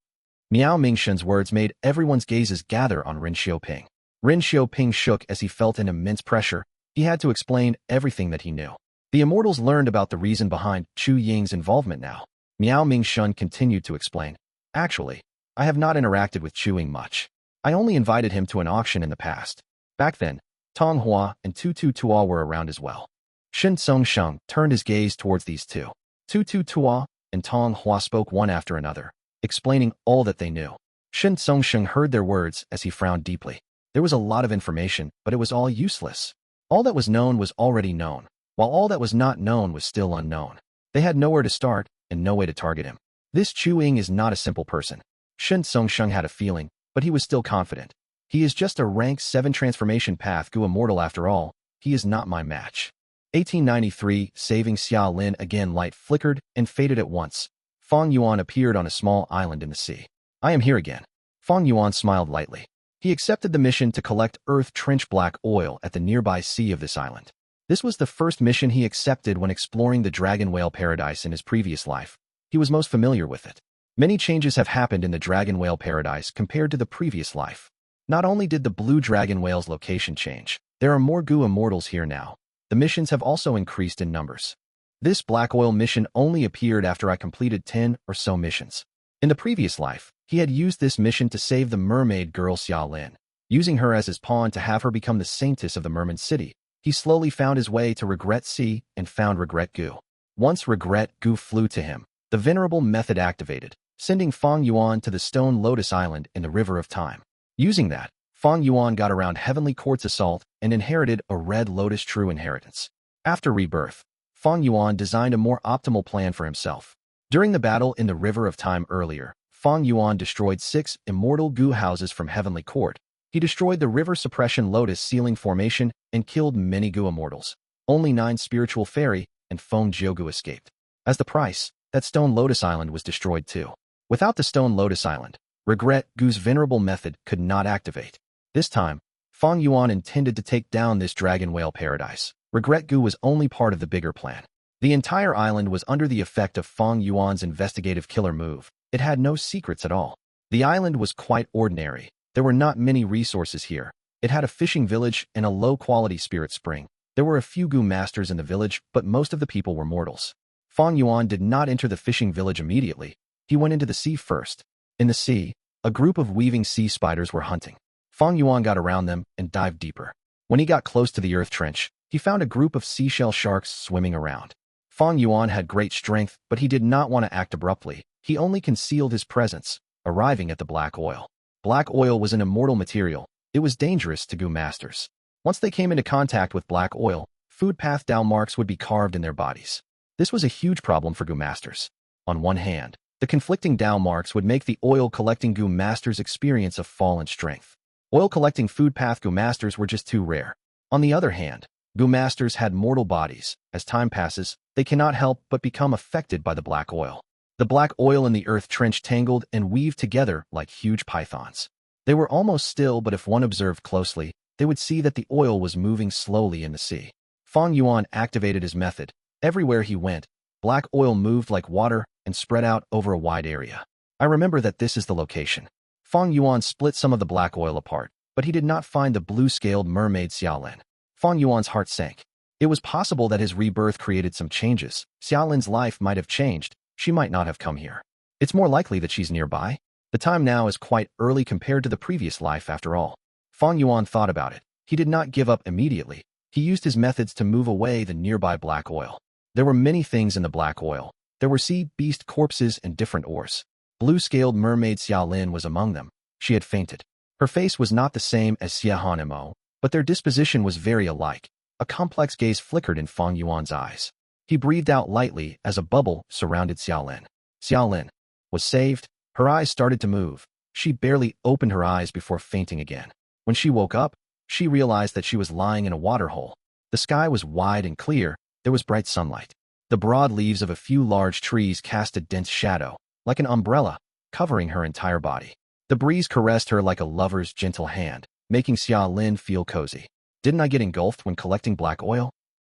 Miao Mingshun's words made everyone's gazes gather on Ren Xiaoping. Ren Xiaoping shook as he felt an immense pressure. He had to explain everything that he knew. The immortals learned about the reason behind Chu Ying's involvement now. Miao Mingshun continued to explain. Actually, I have not interacted with Chu Ying much. I only invited him to an auction in the past. Back then, Tong Hua and Tutu Tua were around as well. Shen Songsheng turned his gaze towards these two. Tutu Tua and Tong Hua spoke one after another, explaining all that they knew. Shen Songsheng heard their words as he frowned deeply. There was a lot of information, but it was all useless. All that was known was already known, while all that was not known was still unknown. They had nowhere to start and no way to target him. This Chu Ying is not a simple person. Shen Songsheng had a feeling, but he was still confident. He is just a rank 7 transformation path Gu immortal after all. He is not my match. 1893, saving Xiao Lin again. Light flickered and faded at once. Fang Yuan appeared on a small island in the sea. I am here again. Fang Yuan smiled lightly. He accepted the mission to collect earth trench black oil at the nearby sea of this island. This was the first mission he accepted when exploring the Dragon Whale Paradise in his previous life. He was most familiar with it. Many changes have happened in the Dragon Whale Paradise compared to the previous life. Not only did the blue dragon whale's location change, there are more Gu immortals here now. The missions have also increased in numbers. This black oil mission only appeared after I completed 10 or so missions. In the previous life, he had used this mission to save the mermaid girl Xiao Lin. Using her as his pawn to have her become the saintess of the Merman City, he slowly found his way to Regret Sea and found Regret Gu. Once Regret Gu flew to him, the venerable method activated, sending Fang Yuan to the Stone Lotus Island in the River of Time. Using that, Fang Yuan got around Heavenly Court's assault and inherited a Red Lotus true inheritance. After rebirth, Fang Yuan designed a more optimal plan for himself. During the battle in the River of Time earlier, Fang Yuan destroyed 6 immortal Gu houses from Heavenly Court. He destroyed the River Suppression Lotus Ceiling Formation and killed many Gu immortals. Only 9 Spiritual Fairy and Feng Jiugu escaped. As the price, that Stone Lotus Island was destroyed too. Without the Stone Lotus Island, Regret Gu's venerable method could not activate. This time, Fang Yuan intended to take down this Dragon Whale Paradise. Regret Gu was only part of the bigger plan. The entire island was under the effect of Fang Yuan's investigative killer move. It had no secrets at all. The island was quite ordinary. There were not many resources here. It had a fishing village and a low-quality spirit spring. There were a few Gu masters in the village, but most of the people were mortals. Fang Yuan did not enter the fishing village immediately. He went into the sea first. In the sea, A group of weaving sea spiders were hunting. Fang Yuan got around them and dived deeper. When he got close to the earth trench, he found a group of seashell sharks swimming around. Fang Yuan had great strength, but he did not want to act abruptly. He only concealed his presence, arriving at the black oil. Black oil was an immortal material. It was dangerous to Gu masters. Once they came into contact with black oil, food path Dao marks would be carved in their bodies. This was a huge problem for Gu masters. On one hand, the conflicting Dao marks would make the oil-collecting Gu masters experience a fall in strength. Oil-collecting food path Gu masters were just too rare. On the other hand, Gu masters had mortal bodies. As time passes, they cannot help but become affected by the black oil. The black oil and the earth trench tangled and weaved together like huge pythons. They were almost still, but if one observed closely, they would see that the oil was moving slowly in the sea. Fang Yuan activated his method. Everywhere he went, black oil moved like water and spread out over a wide area. I remember that this is the location. Fang Yuan split some of the black oil apart, but he did not find the blue-scaled mermaid Xiao. Fang Yuan's heart sank. It was possible that his rebirth created some changes. Xiaolin's life might have changed. She might not have come here. It's more likely that she's nearby. The time now is quite early compared to the previous life after all. Fang Yuan thought about it. He did not give up immediately. He used his methods to move away the nearby black oil. There were many things in the black oil. There were sea beast corpses and different ores. Blue-scaled mermaid Xiaolin was among them. She had fainted. Her face was not the same as Xiaohanimo, but their disposition was very alike. A complex gaze flickered in Fang Yuan's eyes. He breathed out lightly as a bubble surrounded Xiaolin. Xiaolin was saved. Her eyes started to move. She barely opened her eyes before fainting again. When she woke up, she realized that she was lying in a waterhole. The sky was wide and clear. There was bright sunlight. The broad leaves of a few large trees cast a dense shadow, like an umbrella, covering her entire body. The breeze caressed her like a lover's gentle hand, making Xiaolin feel cozy. Didn't I get engulfed when collecting black oil?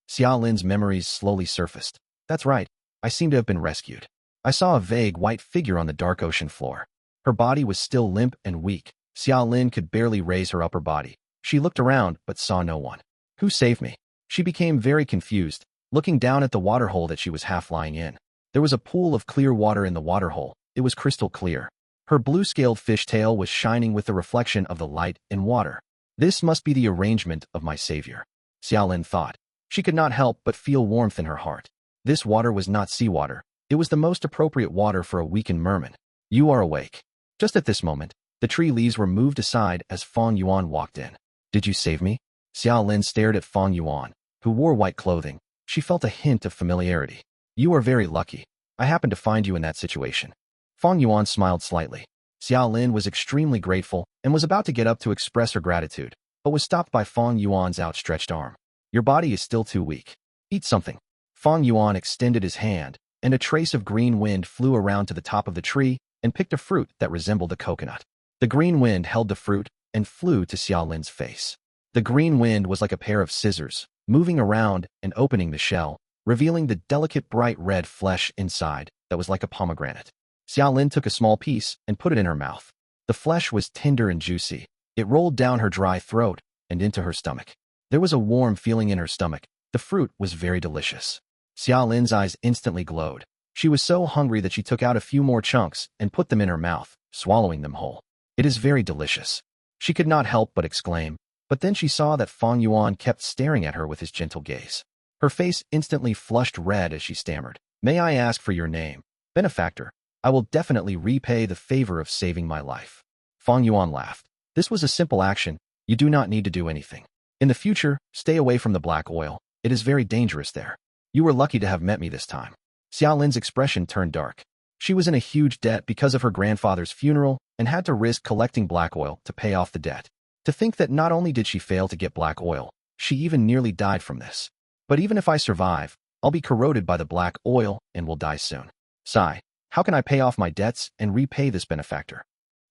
Xiaolin's memories slowly surfaced. That's right, I seem to have been rescued. I saw a vague white figure on the dark ocean floor. Her body was still limp and weak. Xiaolin could barely raise her upper body. She looked around but saw no one. Who saved me? She became very confused, looking down at the waterhole that she was half lying in. There was a pool of clear water in the waterhole. It was crystal clear. Her blue-scaled fishtail was shining with the reflection of the light in water. This must be the arrangement of my savior, Xiaolin thought. She could not help but feel warmth in her heart. This water was not seawater. It was the most appropriate water for a weakened merman. You are awake. Just at this moment, the tree leaves were moved aside as Fang Yuan walked in. Did you save me? Xiaolin stared at Fang Yuan, who wore white clothing. She felt a hint of familiarity. You are very lucky. I happened to find you in that situation. Fang Yuan smiled slightly. Xiaolin was extremely grateful and was about to get up to express her gratitude, but was stopped by Fang Yuan's outstretched arm. Your body is still too weak. Eat something. Fang Yuan extended his hand, and a trace of green wind flew around to the top of the tree and picked a fruit that resembled a coconut. The green wind held the fruit and flew to Xiaolin's face. The green wind was like a pair of scissors, moving around and opening the shell, revealing the delicate bright red flesh inside that was like a pomegranate. Xiaolin took a small piece and put it in her mouth. The flesh was tender and juicy. It rolled down her dry throat and into her stomach. There was a warm feeling in her stomach. The fruit was very delicious. Xiaolin's eyes instantly glowed. She was so hungry that she took out a few more chunks and put them in her mouth, swallowing them whole. It is very delicious. She could not help but exclaim, but then she saw that Fang Yuan kept staring at her with his gentle gaze. Her face instantly flushed red as she stammered. May I ask for your name? Benefactor. I will definitely repay the favor of saving my life. Fang Yuan laughed. This was a simple action. You do not need to do anything. In the future, stay away from the black oil. It is very dangerous there. You were lucky to have met me this time. Xiaolin's expression turned dark. She was in a huge debt because of her grandfather's funeral and had to risk collecting black oil to pay off the debt. To think that not only did she fail to get black oil, she even nearly died from this. But even if I survive, I'll be corroded by the black oil and will die soon. Sigh. How can I pay off my debts and repay this benefactor?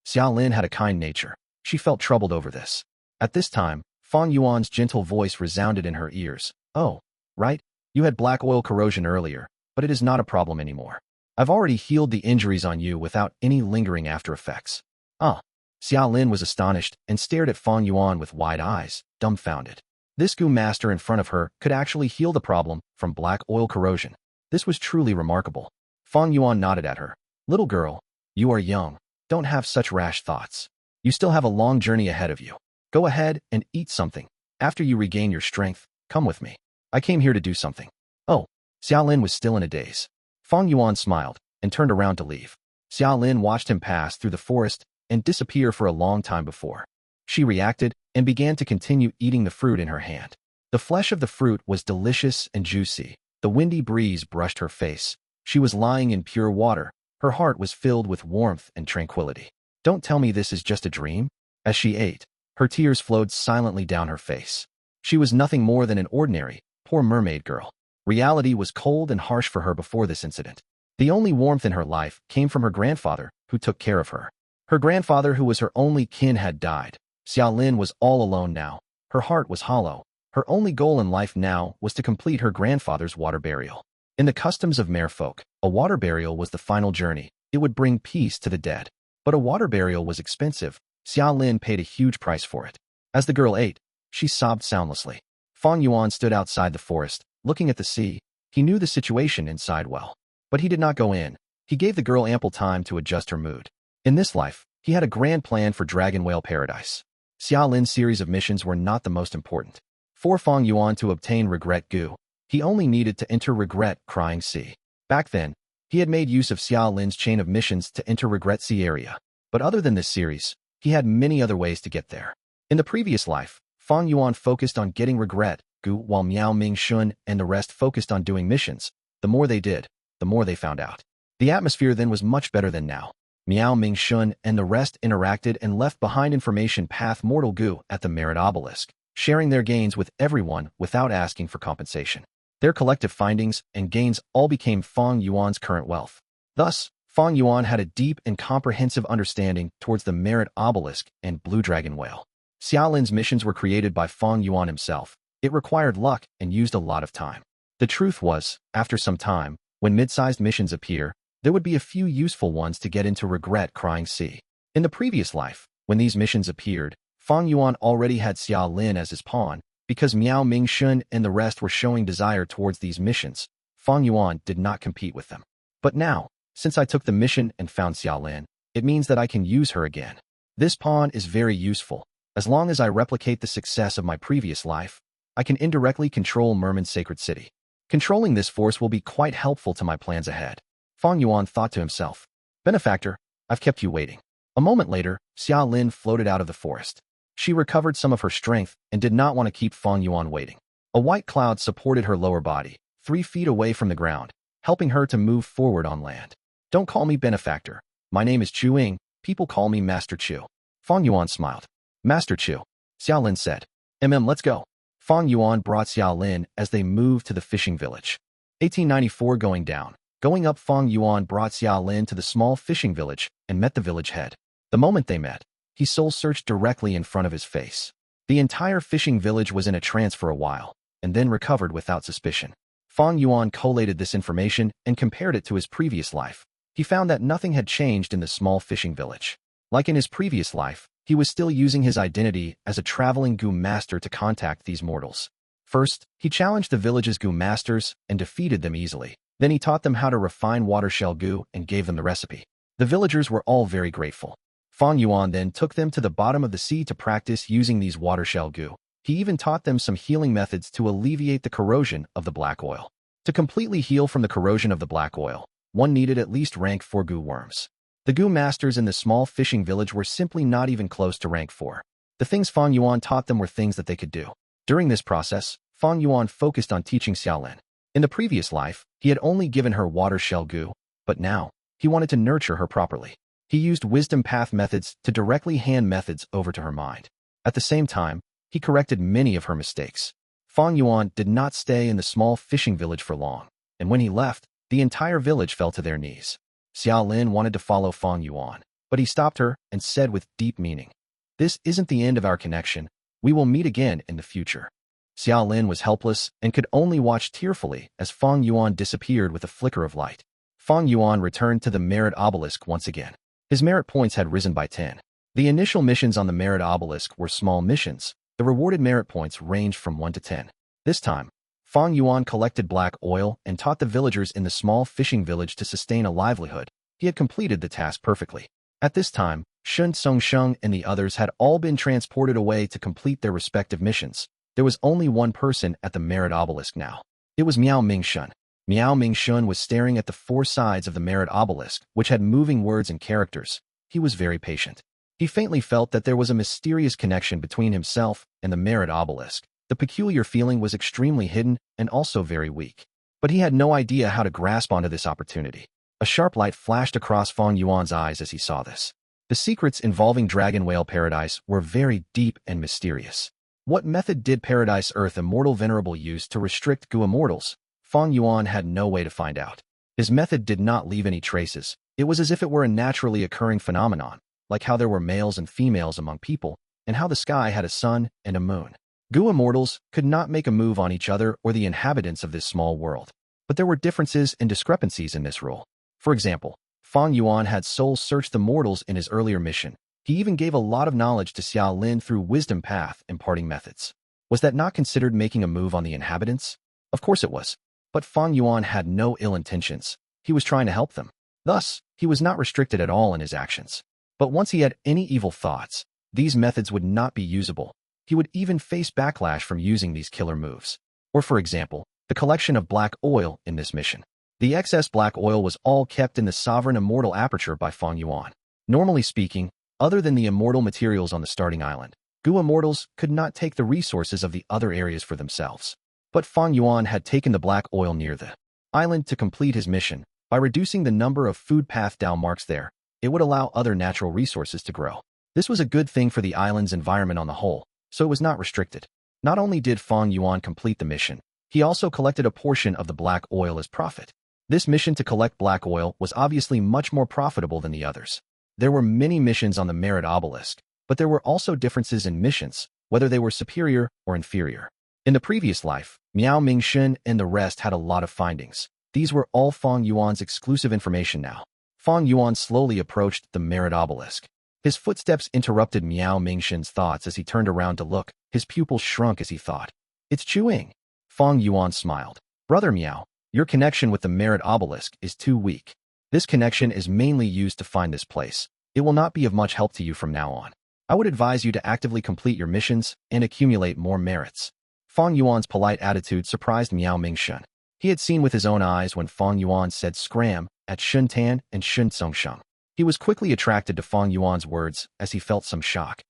Xiaolin had a kind nature. She felt troubled over this. At this time, Fang Yuan's gentle voice resounded in her ears. Oh, right. You had black oil corrosion earlier, but it is not a problem anymore. I've already healed the injuries on you without any lingering after effects. Ah. Xiaolin was astonished and stared at Fang Yuan with wide eyes, dumbfounded. This Gu master in front of her could actually heal the problem from black oil corrosion. This was truly remarkable. Fang Yuan nodded at her. Little girl, you are young. Don't have such rash thoughts. You still have a long journey ahead of you. Go ahead and eat something. After you regain your strength, come with me. I came here to do something. Oh, Xiaolin was still in a daze. Fang Yuan smiled and turned around to leave. Xiaolin watched him pass through the forest and disappear for a long time before. She reacted and began to continue eating the fruit in her hand. The flesh of the fruit was delicious and juicy. The windy breeze brushed her face. She was lying in pure water. Her heart was filled with warmth and tranquility. Don't tell me this is just a dream? As she ate, her tears flowed silently down her face. She was nothing more than an ordinary, poor mermaid girl. Reality was cold and harsh for her before this incident. The only warmth in her life came from her grandfather, who took care of her. Her grandfather, who was her only kin, had died. Xiaolin was all alone now. Her heart was hollow. Her only goal in life now was to complete her grandfather's water burial. In the customs of merfolk, a water burial was the final journey. It would bring peace to the dead. But a water burial was expensive. Xiaolin paid a huge price for it. As the girl ate, she sobbed soundlessly. Fang Yuan stood outside the forest, looking at the sea. He knew the situation inside well. But he did not go in. He gave the girl ample time to adjust her mood. In this life, he had a grand plan for Dragon Whale Paradise. Xiaolin's series of missions were not the most important. For Fang Yuan to obtain Regret Gu, he only needed to enter Regret Crying Sea. Back then, he had made use of Xiaolin's chain of missions to enter Regret Sea area. But other than this series, he had many other ways to get there. In the previous life, Fang Yuan focused on getting Regret Gu while Miao Mingshun and the rest focused on doing missions. The more they did, the more they found out. The atmosphere then was much better than now. Miao Mingshun and the rest interacted and left behind information path Mortal Gu at the Merit Obelisk, sharing their gains with everyone without asking for compensation. Their collective findings and gains all became Fang Yuan's current wealth. Thus, Fang Yuan had a deep and comprehensive understanding towards the Merit Obelisk and Blue Dragon Whale. Xiaolin's missions were created by Fang Yuan himself. It required luck and used a lot of time. The truth was, after some time, when mid-sized missions appear, there would be a few useful ones to get into Regret Crying Sea. In the previous life, when these missions appeared, Fang Yuan already had Xiaolin as his pawn. Because Miao Mingshun and the rest were showing desire towards these missions, Fang Yuan did not compete with them. But now, since I took the mission and found Xiaolin, it means that I can use her again. This pawn is very useful. As long as I replicate the success of my previous life, I can indirectly control Merman's sacred city. Controlling this force will be quite helpful to my plans ahead. Fang Yuan thought to himself. Benefactor, I've kept you waiting. A moment later, Xiaolin floated out of the forest. She recovered some of her strength and did not want to keep Fang Yuan waiting. A white cloud supported her lower body, 3 feet away from the ground, helping her to move forward on land. Don't call me Benefactor. My name is Chu Ying. People call me Master Chu. Fang Yuan smiled. Master Chu. Xiaolin said. Let's go. Fang Yuan brought Xiaolin as they moved to the fishing village. 1894 going down. Going up, Fang Yuan brought Xiaolin to the small fishing village and met the village head. The moment they met, he soul-searched directly in front of his face. The entire fishing village was in a trance for a while, and then recovered without suspicion. Fang Yuan collated this information and compared it to his previous life. He found that nothing had changed in the small fishing village. Like in his previous life, he was still using his identity as a traveling Gu master to contact these mortals. First, he challenged the village's Gu masters and defeated them easily. Then he taught them how to refine water shell Gu and gave them the recipe. The villagers were all very grateful. Fang Yuan then took them to the bottom of the sea to practice using these water shell Gu. He even taught them some healing methods to alleviate the corrosion of the black oil. To completely heal from the corrosion of the black oil, one needed at least rank 4 Gu worms. The Gu masters in the small fishing village were simply not even close to rank 4. The things Fang Yuan taught them were things that they could do. During this process, Fang Yuan focused on teaching Xiaolin. In the previous life, he had only given her water shell Gu, but now, he wanted to nurture her properly. He used wisdom path methods to directly hand methods over to her mind. At the same time, he corrected many of her mistakes. Fang Yuan did not stay in the small fishing village for long, and when he left, the entire village fell to their knees. Xiaolin wanted to follow Fang Yuan, but he stopped her and said with deep meaning, "This isn't the end of our connection. We will meet again in the future." Xiaolin was helpless and could only watch tearfully as Fang Yuan disappeared with a flicker of light. Fang Yuan returned to the Merit Obelisk once again. His merit points had risen by 10. The initial missions on the Merit Obelisk were small missions. The rewarded merit points ranged from 1 to 10. This time, Fang Yuan collected black oil and taught the villagers in the small fishing village to sustain a livelihood. He had completed the task perfectly. At this time, Shun Tsungsheng and the others had all been transported away to complete their respective missions. There was only one person at the merit obelisk now. It was Miao Mingshun. Miao Mingshun was staring at the four sides of the merit obelisk, which had moving words and characters. He was very patient. He faintly felt that there was a mysterious connection between himself and the merit obelisk. The peculiar feeling was extremely hidden and also very weak. But he had no idea how to grasp onto this opportunity. A sharp light flashed across Fang Yuan's eyes as he saw this. The secrets involving Dragon Whale Paradise were very deep and mysterious. What method did Paradise Earth Immortal Venerable use to restrict Gu immortals? Fang Yuan had no way to find out. His method did not leave any traces. It was as if it were a naturally occurring phenomenon, like how there were males and females among people, and how the sky had a sun and a moon. Gu immortals could not make a move on each other or the inhabitants of this small world. But there were differences and discrepancies in this rule. For example, Fang Yuan had soul searched the mortals in his earlier mission. He even gave a lot of knowledge to Xiao Lin through wisdom path imparting methods. Was that not considered making a move on the inhabitants? Of course it was. But Fang Yuan had no ill intentions. He was trying to help them. Thus, he was not restricted at all in his actions. But once he had any evil thoughts, these methods would not be usable. He would even face backlash from using these killer moves. Or for example, the collection of black oil in this mission. The excess black oil was all kept in the sovereign immortal Aperture by Fang Yuan. Normally speaking, other than the immortal materials on the starting island, Gu immortals could not take the resources of the other areas for themselves. But Fang Yuan had taken the black oil near the island to complete his mission. By reducing the number of food path Dao marks there, it would allow other natural resources to grow. This was a good thing for the island's environment on the whole, so it was not restricted. Not only did Fang Yuan complete the mission, he also collected a portion of the black oil as profit. This mission to collect black oil was obviously much more profitable than the others. There were many missions on the merit obelisk, but there were also differences in missions, whether they were superior or inferior. In the previous life, Miao Mingshun and the rest had a lot of findings. These were all Fang Yuan's exclusive information now. Fang Yuan slowly approached the merit obelisk. His footsteps interrupted Miao Mingshun's thoughts as he turned around to look. His pupils shrunk as he thought. It's Ying. Fang Yuan smiled. Brother Miao, your connection with the merit obelisk is too weak. This connection is mainly used to find this place. It will not be of much help to you from now on. I would advise you to actively complete your missions and accumulate more merits. Fang Yuan's polite attitude surprised Miao Mingshun. He had seen with his own eyes when Fang Yuan said scram at Shun Tan and Shun Tsungsheng. He was quickly attracted to Fang Yuan's words as he felt some shock.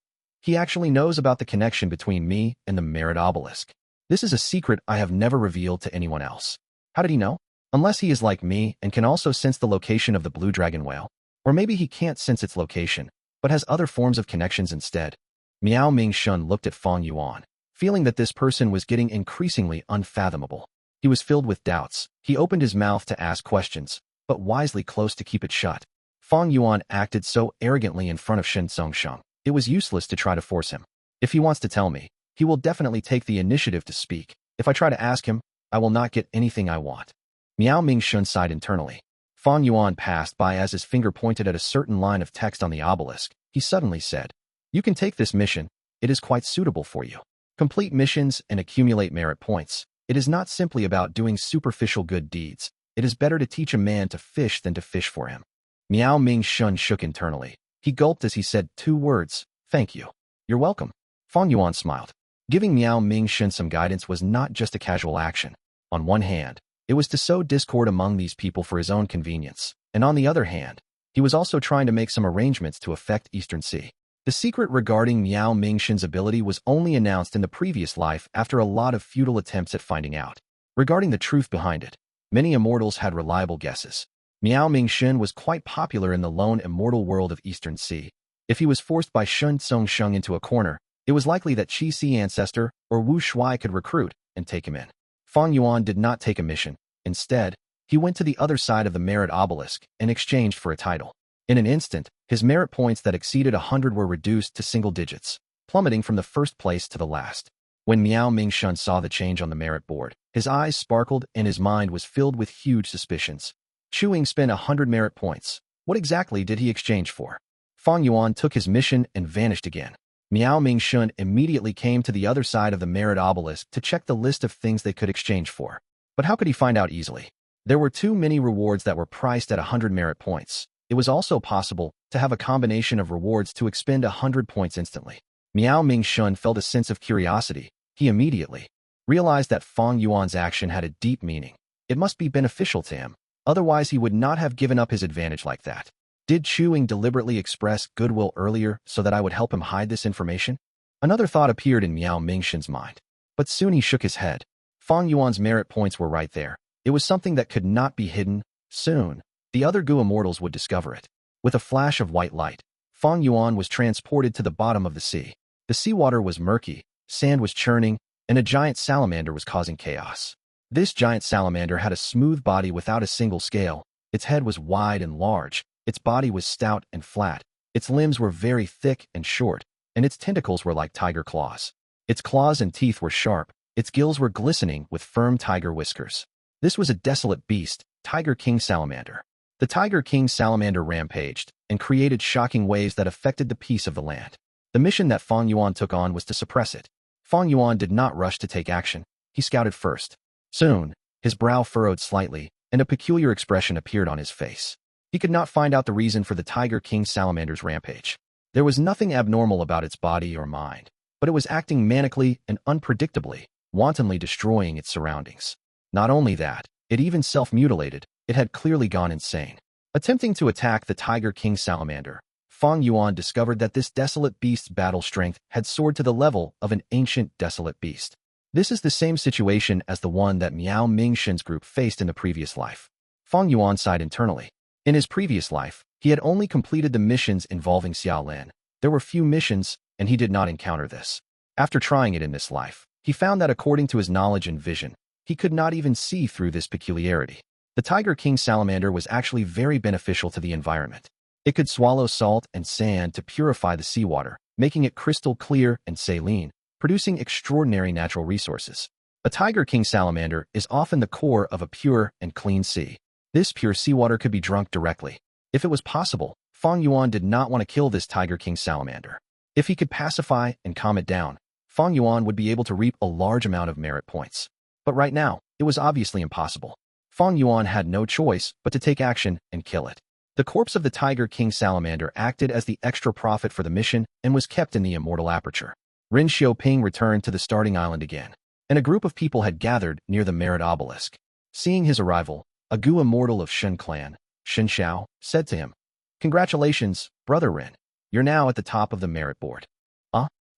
He actually knows about the connection between me and the merit obelisk. This is a secret I have never revealed to anyone else. How did he know? Unless he is like me and can also sense the location of the blue dragon whale. Or maybe he can't sense its location, but has other forms of connections instead. Miao Mingshun looked at Fang Yuan, feeling that this person was getting increasingly unfathomable. He was filled with doubts. He opened his mouth to ask questions, but wisely closed to keep it shut. Fang Yuan acted so arrogantly in front of Shun Tsungsheng. It was useless to try to force him. If he wants to tell me, he will definitely take the initiative to speak. If I try to ask him, I will not get anything I want. Miao Mingshun sighed internally. Fang Yuan passed by as his finger pointed at a certain line of text on the obelisk. He suddenly said, "You can take this mission. It is quite suitable for you. Complete missions and accumulate merit points. It is not simply about doing superficial good deeds. It is better to teach a man to fish than to fish for him." Miao Mingshun shook internally. He gulped as he said 2 words, "Thank you." "You're welcome." Fang Yuan smiled. Giving Miao Mingshun some guidance was not just a casual action. On one hand, it was to sow discord among these people for his own convenience, and on the other hand, he was also trying to make some arrangements to affect Eastern Sea. The secret regarding Miao Mingshun's ability was only announced in the previous life after a lot of futile attempts at finding out. Regarding the truth behind it, many immortals had reliable guesses. Miao Mingshun was quite popular in the lone immortal world of Eastern Sea. If he was forced by Shun Tsungsheng into a corner, it was likely that Qi Si ancestor or Wu Shuai could recruit and take him in. Fang Yuan did not take a mission. Instead, he went to the other side of the merit obelisk and exchanged for a title. In an instant, his merit points that exceeded 100 were reduced to single digits, plummeting from the first place to the last. When Miao Mingshun saw the change on the merit board, his eyes sparkled and his mind was filled with huge suspicions. Ying spent 100 merit points. What exactly did he exchange for? Fang Yuan took his mission and vanished again. Miao Mingshun immediately came to the other side of the merit obelisk to check the list of things they could exchange for. But how could he find out easily? There were too many rewards that were priced at 100 merit points. It was also possible to have a combination of rewards to expend 100 points instantly. Miao Mingshun felt a sense of curiosity. He immediately realized that Fang Yuan's action had a deep meaning. It must be beneficial to him, otherwise he would not have given up his advantage like that. Did Ying deliberately express goodwill earlier so that I would help him hide this information? Another thought appeared in Miao Mingshun's mind. But soon he shook his head. Fang Yuan's merit points were right there. It was something that could not be hidden. Soon, the other Gu immortals would discover it. With a flash of white light, Fang Yuan was transported to the bottom of the sea. The seawater was murky, sand was churning, and a giant salamander was causing chaos. This giant salamander had a smooth body without a single scale. Its head was wide and large. Its body was stout and flat. Its limbs were very thick and short, and its tentacles were like tiger claws. Its claws and teeth were sharp. Its gills were glistening with firm tiger whiskers. This was a desolate beast, Tiger King Salamander. The Tiger King Salamander rampaged and created shocking waves that affected the peace of the land. The mission that Fang Yuan took on was to suppress it. Fang Yuan did not rush to take action. He scouted first. Soon, his brow furrowed slightly, and a peculiar expression appeared on his face. He could not find out the reason for the Tiger King Salamander's rampage. There was nothing abnormal about its body or mind, but it was acting manically and unpredictably, wantonly destroying its surroundings. Not only that, it even self-mutilated. It had clearly gone insane. Attempting to attack the Tiger King Salamander, Fang Yuan discovered that this desolate beast's battle strength had soared to the level of an ancient desolate beast. This is the same situation as the one that Miao Mingshun's group faced in the previous life. Fang Yuan sighed internally. In his previous life, he had only completed the missions involving Xiao. There were few missions, and he did not encounter this. After trying it in this life, he found that according to his knowledge and vision, he could not even see through this peculiarity. The Tiger King Salamander was actually very beneficial to the environment. It could swallow salt and sand to purify the seawater, making it crystal clear and saline, producing extraordinary natural resources. A Tiger King Salamander is often the core of a pure and clean sea. This pure seawater could be drunk directly. If it was possible, Fang Yuan did not want to kill this Tiger King Salamander. If he could pacify and calm it down, Fang Yuan would be able to reap a large amount of merit points. But right now, it was obviously impossible. Fang Yuan had no choice but to take action and kill it. The corpse of the Tiger King Salamander acted as the extra profit for the mission and was kept in the immortal Aperture. Ren Xiaoping returned to the starting island again, and a group of people had gathered near the merit obelisk. Seeing his arrival, a Gu immortal of Shun clan, Shun Xiao, said to him, "Congratulations, Brother Ren. You're now at the top of the merit board."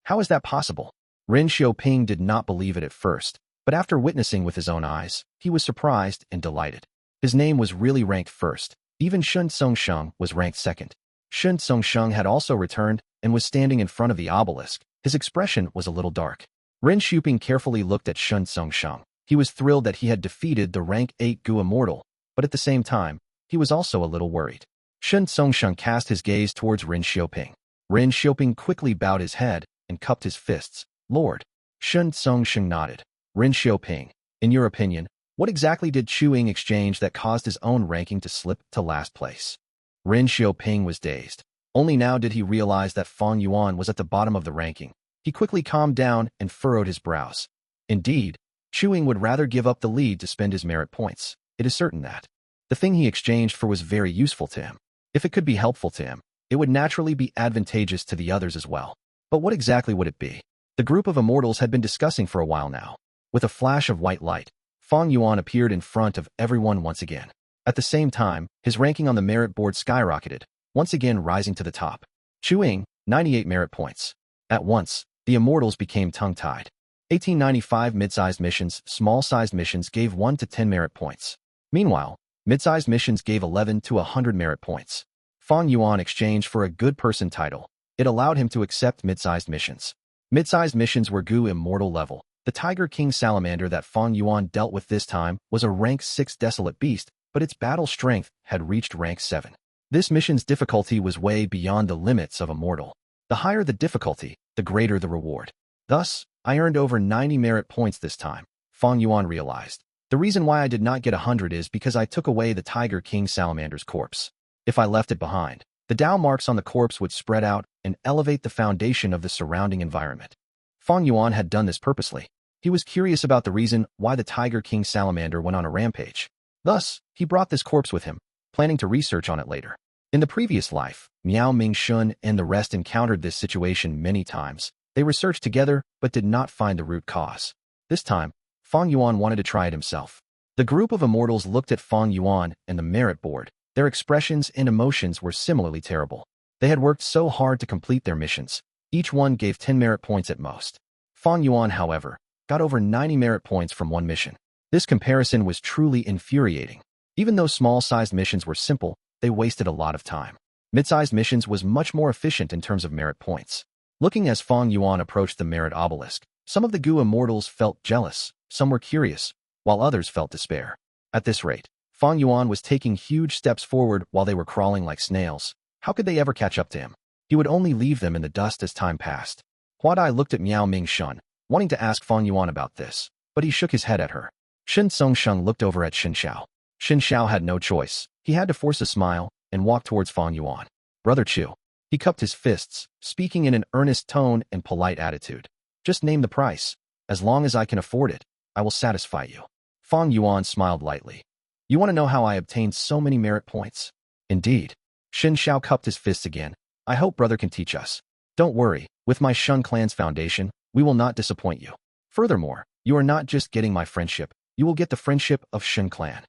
How is that possible? Ren Xiaoping did not believe it at first, but after witnessing with his own eyes, he was surprised and delighted. His name was really ranked first. Even Shun Tsongsheng was ranked second. Shun Tsongsheng had also returned and was standing in front of the obelisk. His expression was a little dark. Ren Xiaoping carefully looked at Shun Tsongsheng. He was thrilled that he had defeated the rank 8 Gu immortal, but at the same time, he was also a little worried. Shun Tsongsheng cast his gaze towards Ren Xiaoping. Ren Xiaoping quickly bowed his head and cupped his fists. "Lord." Shun Tsongsheng nodded. "Ren Xiaoping, in your opinion, what exactly did Ying exchange that caused his own ranking to slip to last place?" Ren Xiaoping was dazed. Only now did he realize that Fang Yuan was at the bottom of the ranking. He quickly calmed down and furrowed his brows. Indeed, Ying would rather give up the lead to spend his merit points. It is certain that the thing he exchanged for was very useful to him. If it could be helpful to him, it would naturally be advantageous to the others as well. But what exactly would it be? The group of immortals had been discussing for a while now. With a flash of white light, Fang Yuan appeared in front of everyone once again. At the same time, his ranking on the merit board skyrocketed, once again rising to the top. Ying, 98 merit points. At once, the immortals became tongue-tied. 1895 mid-sized missions, small-sized missions gave 1 to 10 merit points. Meanwhile, mid-sized missions gave 11 to 100 merit points. Fang Yuan exchanged for a good person title. It allowed him to accept mid-sized missions. Mid-sized missions were Gu immortal level. The Tiger King Salamander that Fang Yuan dealt with this time was a rank 6 desolate beast, but its battle strength had reached rank 7. This mission's difficulty was way beyond the limits of a mortal. The higher the difficulty, the greater the reward. Thus, I earned over 90 merit points this time, Fang Yuan realized. The reason why I did not get 100 is because I took away the Tiger King Salamander's corpse. If I left it behind, the Dao marks on the corpse would spread out and elevate the foundation of the surrounding environment. Fang Yuan had done this purposely. He was curious about the reason why the Tiger King Salamander went on a rampage. Thus, he brought this corpse with him, planning to research on it later. In the previous life, Miao Mingshun and the rest encountered this situation many times. They researched together but did not find the root cause. This time, Fang Yuan wanted to try it himself. The group of immortals looked at Fang Yuan and the merit board. Their expressions and emotions were similarly terrible. They had worked so hard to complete their missions. Each one gave 10 merit points at most. Fang Yuan, however, got over 90 merit points from one mission. This comparison was truly infuriating. Even though small-sized missions were simple, they wasted a lot of time. Mid-sized missions was much more efficient in terms of merit points. Looking as Fang Yuan approached the merit obelisk, some of the Gu immortals felt jealous, some were curious, while others felt despair. At this rate, Fang Yuan was taking huge steps forward while they were crawling like snails. How could they ever catch up to him? He would only leave them in the dust as time passed. Huadai looked at Miao Mingshun, wanting to ask Fang Yuan about this, but he shook his head at her. Shen Songsheng looked over at Shen Xiao. Shen Xiao had no choice. He had to force a smile and walk towards Fang Yuan. Brother Chu. He cupped his fists, speaking in an earnest tone and polite attitude. Just name the price. As long as I can afford it, I will satisfy you. Fang Yuan smiled lightly. You want to know how I obtained so many merit points? Indeed. Shen Xiao cupped his fists again. I hope brother can teach us. Don't worry, with my Shun clan's foundation, we will not disappoint you. Furthermore, you are not just getting my friendship, you will get the friendship of Shun clan.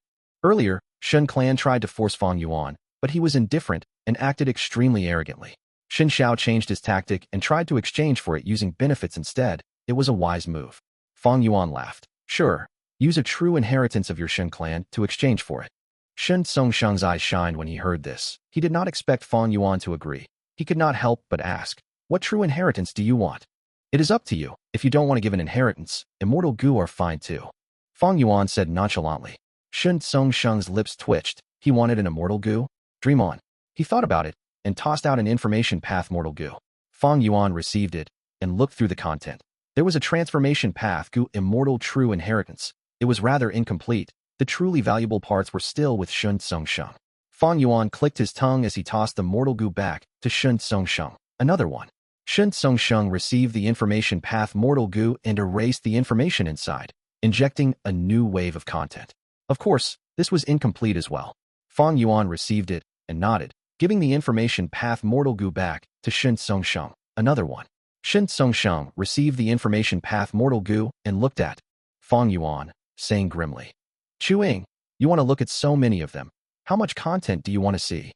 Earlier, Shun clan tried to force Fang Yuan, but he was indifferent and acted extremely arrogantly. Shen Xiao changed his tactic and tried to exchange for it using benefits instead. It was a wise move. Fang Yuan laughed. Sure, use a true inheritance of your Shun clan to exchange for it. Shen Songsheng's eyes shined when he heard this. He did not expect Fang Yuan to agree. He could not help but ask, what true inheritance do you want? It is up to you. If you don't want to give an inheritance, immortal Gu are fine too. Fang Yuan said nonchalantly. Shen Songsheng's lips twitched. He wanted an immortal Gu? Dream on. He thought about it and tossed out an information path mortal Gu. Fang Yuan received it and looked through the content. There was a transformation path Gu immortal true inheritance. It was rather incomplete. The truly valuable parts were still with Shen Songsheng. Fang Yuan clicked his tongue as he tossed the mortal Gu back to Shen Songsheng. Another one. Shen Songsheng received the information path mortal Gu and erased the information inside, injecting a new wave of content. Of course, this was incomplete as well. Fang Yuan received it and nodded, giving the information path mortal Gu back to Shen Songsheng. Another one. Shen Songsheng received the information path mortal Gu and looked at Fang Yuan, saying grimly, Chu Ying, you want to look at so many of them. How much content do you want to see?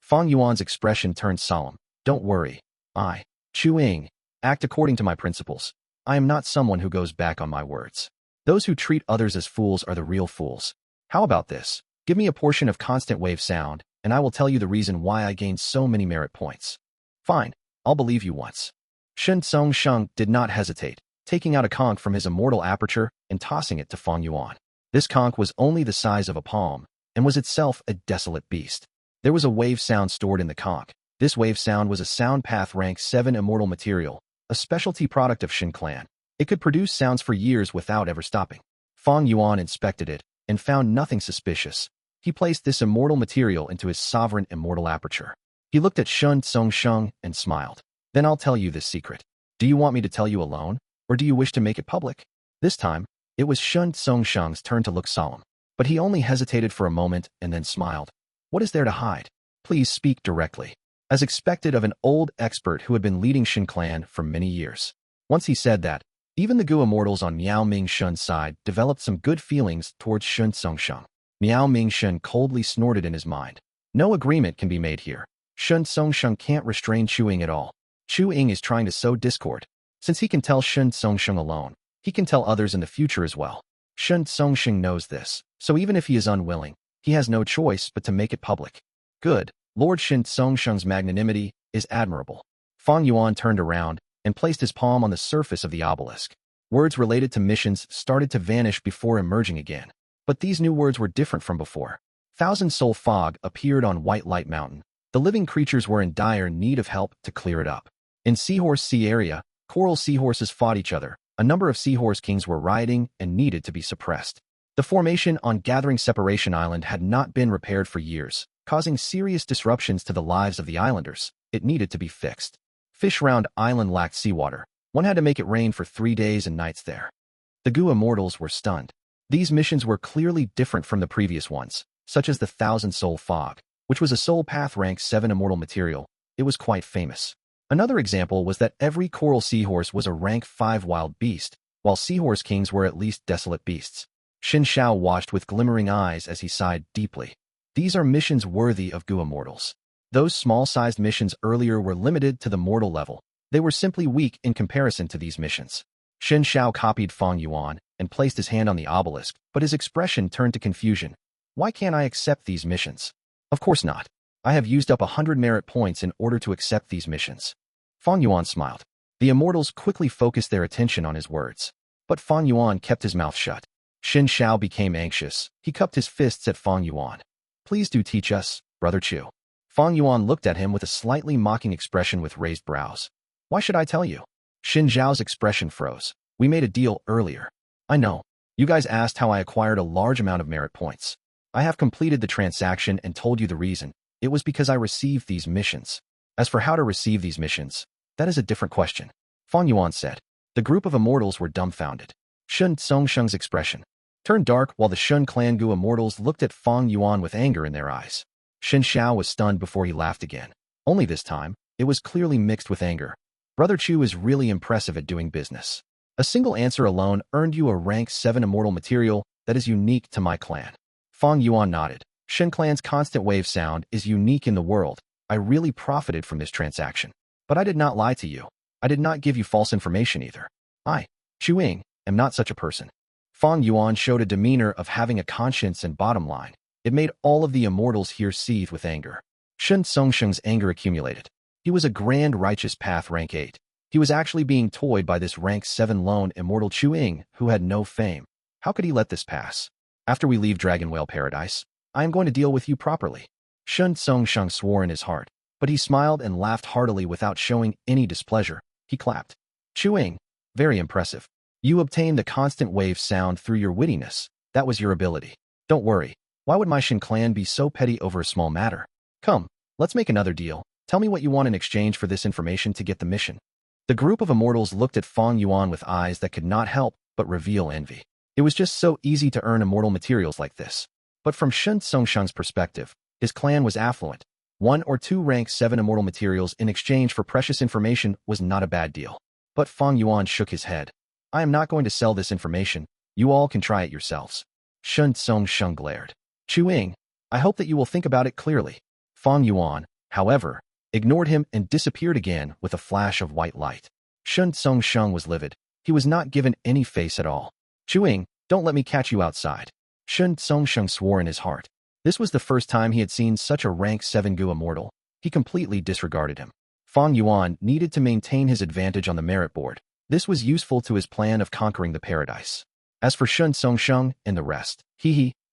Fang Yuan's expression turned solemn. Don't worry. I, Chu Ying, act according to my principles. I am not someone who goes back on my words. Those who treat others as fools are the real fools. How about this? Give me a portion of constant wave sound, and I will tell you the reason why I gained so many merit points. Fine, I'll believe you once. Shen Songsheng did not hesitate, taking out a conch from his immortal aperture and tossing it to Fang Yuan. This conch was only the size of a palm, and was itself a desolate beast. There was a wave sound stored in the conch. This wave sound was a sound path rank 7 immortal material, a specialty product of Shen clan. It could produce sounds for years without ever stopping. Fang Yuan inspected it and found nothing suspicious. He placed this immortal material into his sovereign immortal aperture. He looked at Shen Songsheng and smiled. Then I'll tell you this secret. Do you want me to tell you alone, or do you wish to make it public? This time, it was Shen Songsheng's turn to look solemn. But he only hesitated for a moment and then smiled. What is there to hide? Please speak directly. As expected of an old expert who had been leading Shen clan for many years. Once he said that, even the Gu immortals on Miao Mingshun's side developed some good feelings towards Shen Songsheng. Miao Mingshun coldly snorted in his mind. No agreement can be made here. Shen Songsheng can't restrain Chu Ying at all. Chu Ying is trying to sow discord. Since he can tell Shen Songsheng alone, he can tell others in the future as well. Shen Songsheng knows this, so even if he is unwilling, he has no choice but to make it public. Good. Lord Shen Songsheng's magnanimity is admirable. Fang Yuan turned around and placed his palm on the surface of the obelisk. Words related to missions started to vanish before emerging again. But these new words were different from before. Thousand Soul Fog appeared on White Light Mountain. The living creatures were in dire need of help to clear it up. In Seahorse Sea area, coral seahorses fought each other. A number of seahorse kings were rioting and needed to be suppressed. The formation on Gathering Separation Island had not been repaired for years, causing serious disruptions to the lives of the islanders. It needed to be fixed. Fish Round Island lacked seawater. One had to make it rain for 3 days and nights there. The Gu immortals were stunned. These missions were clearly different from the previous ones, such as the Thousand Soul Fog. which was a soul path rank 7 immortal material. It was quite famous. Another example was that every coral seahorse was a rank 5 wild beast, while seahorse kings were at least desolate beasts. Xiao watched with glimmering eyes as he sighed deeply. These are missions worthy of Gu immortals. Those small-sized missions earlier were limited to the mortal level. They were simply weak in comparison to these missions. Xiao copied Fang Yuan and placed his hand on the obelisk, but his expression turned to confusion. Why can't I accept these missions? Of course not. I have used up 100 merit points in order to accept these missions. Fang Yuan smiled. The immortals quickly focused their attention on his words. But Fang Yuan kept his mouth shut. Xiao became anxious. He cupped his fists at Fang Yuan. Please do teach us, Brother Chu. Fang Yuan looked at him with a slightly mocking expression with raised brows. Why should I tell you? Xiao's expression froze. We made a deal earlier. I know. You guys asked how I acquired a large amount of merit points. I have completed the transaction and told you the reason. It was because I received these missions. As for how to receive these missions, that is a different question. Fang Yuan said. The group of immortals were dumbfounded. Shun Tsongsheng's expression turned dark while the Shun Clan Gu immortals looked at Fang Yuan with anger in their eyes. Xiao was stunned before he laughed again. Only this time, it was clearly mixed with anger. Brother Chu is really impressive at doing business. A single answer alone earned you a rank 7 immortal material that is unique to my clan. Fang Yuan nodded. Shen Clan's constant wave sound is unique in the world. I really profited from this transaction. But I did not lie to you. I did not give you false information either. I, Chu Ying, am not such a person. Fang Yuan showed a demeanor of having a conscience and bottom line. It made all of the immortals here seethe with anger. Shun Tsongsheng's anger accumulated. He was a grand righteous path rank 8. He was actually being toyed by this rank 7 lone immortal Chu Ying, who had no fame. How could he let this pass? After we leave Dragon Whale Paradise, I am going to deal with you properly. Shun Tsongsheng swore in his heart, but he smiled and laughed heartily without showing any displeasure. He clapped. Chu Ying, very impressive. You obtained the constant wave sound through your wittiness. That was your ability. Don't worry. Why would my Shin clan be so petty over a small matter? Come, let's make another deal. Tell me what you want in exchange for this information to get the mission. The group of immortals looked at Fang Yuan with eyes that could not help but reveal envy. It was just so easy to earn immortal materials like this. But from Shun Tsongsheng's perspective, his clan was affluent. 1 or 2 rank 7 immortal materials in exchange for precious information was not a bad deal. But Fang Yuan shook his head. I am not going to sell this information. You all can try it yourselves. Shun Tsongsheng glared. Chu Ying, I hope that you will think about it clearly. Fang Yuan, however, ignored him and disappeared again with a flash of white light. Shun Tsongsheng was livid. He was not given any face at all. Chu Ying, don't let me catch you outside. Shun Tsongsheng swore in his heart. This was the first time he had seen such a rank 7 Gu immortal. He completely disregarded him. Fang Yuan needed to maintain his advantage on the merit board. This was useful to his plan of conquering the paradise. As for Shun Tsongsheng and the rest,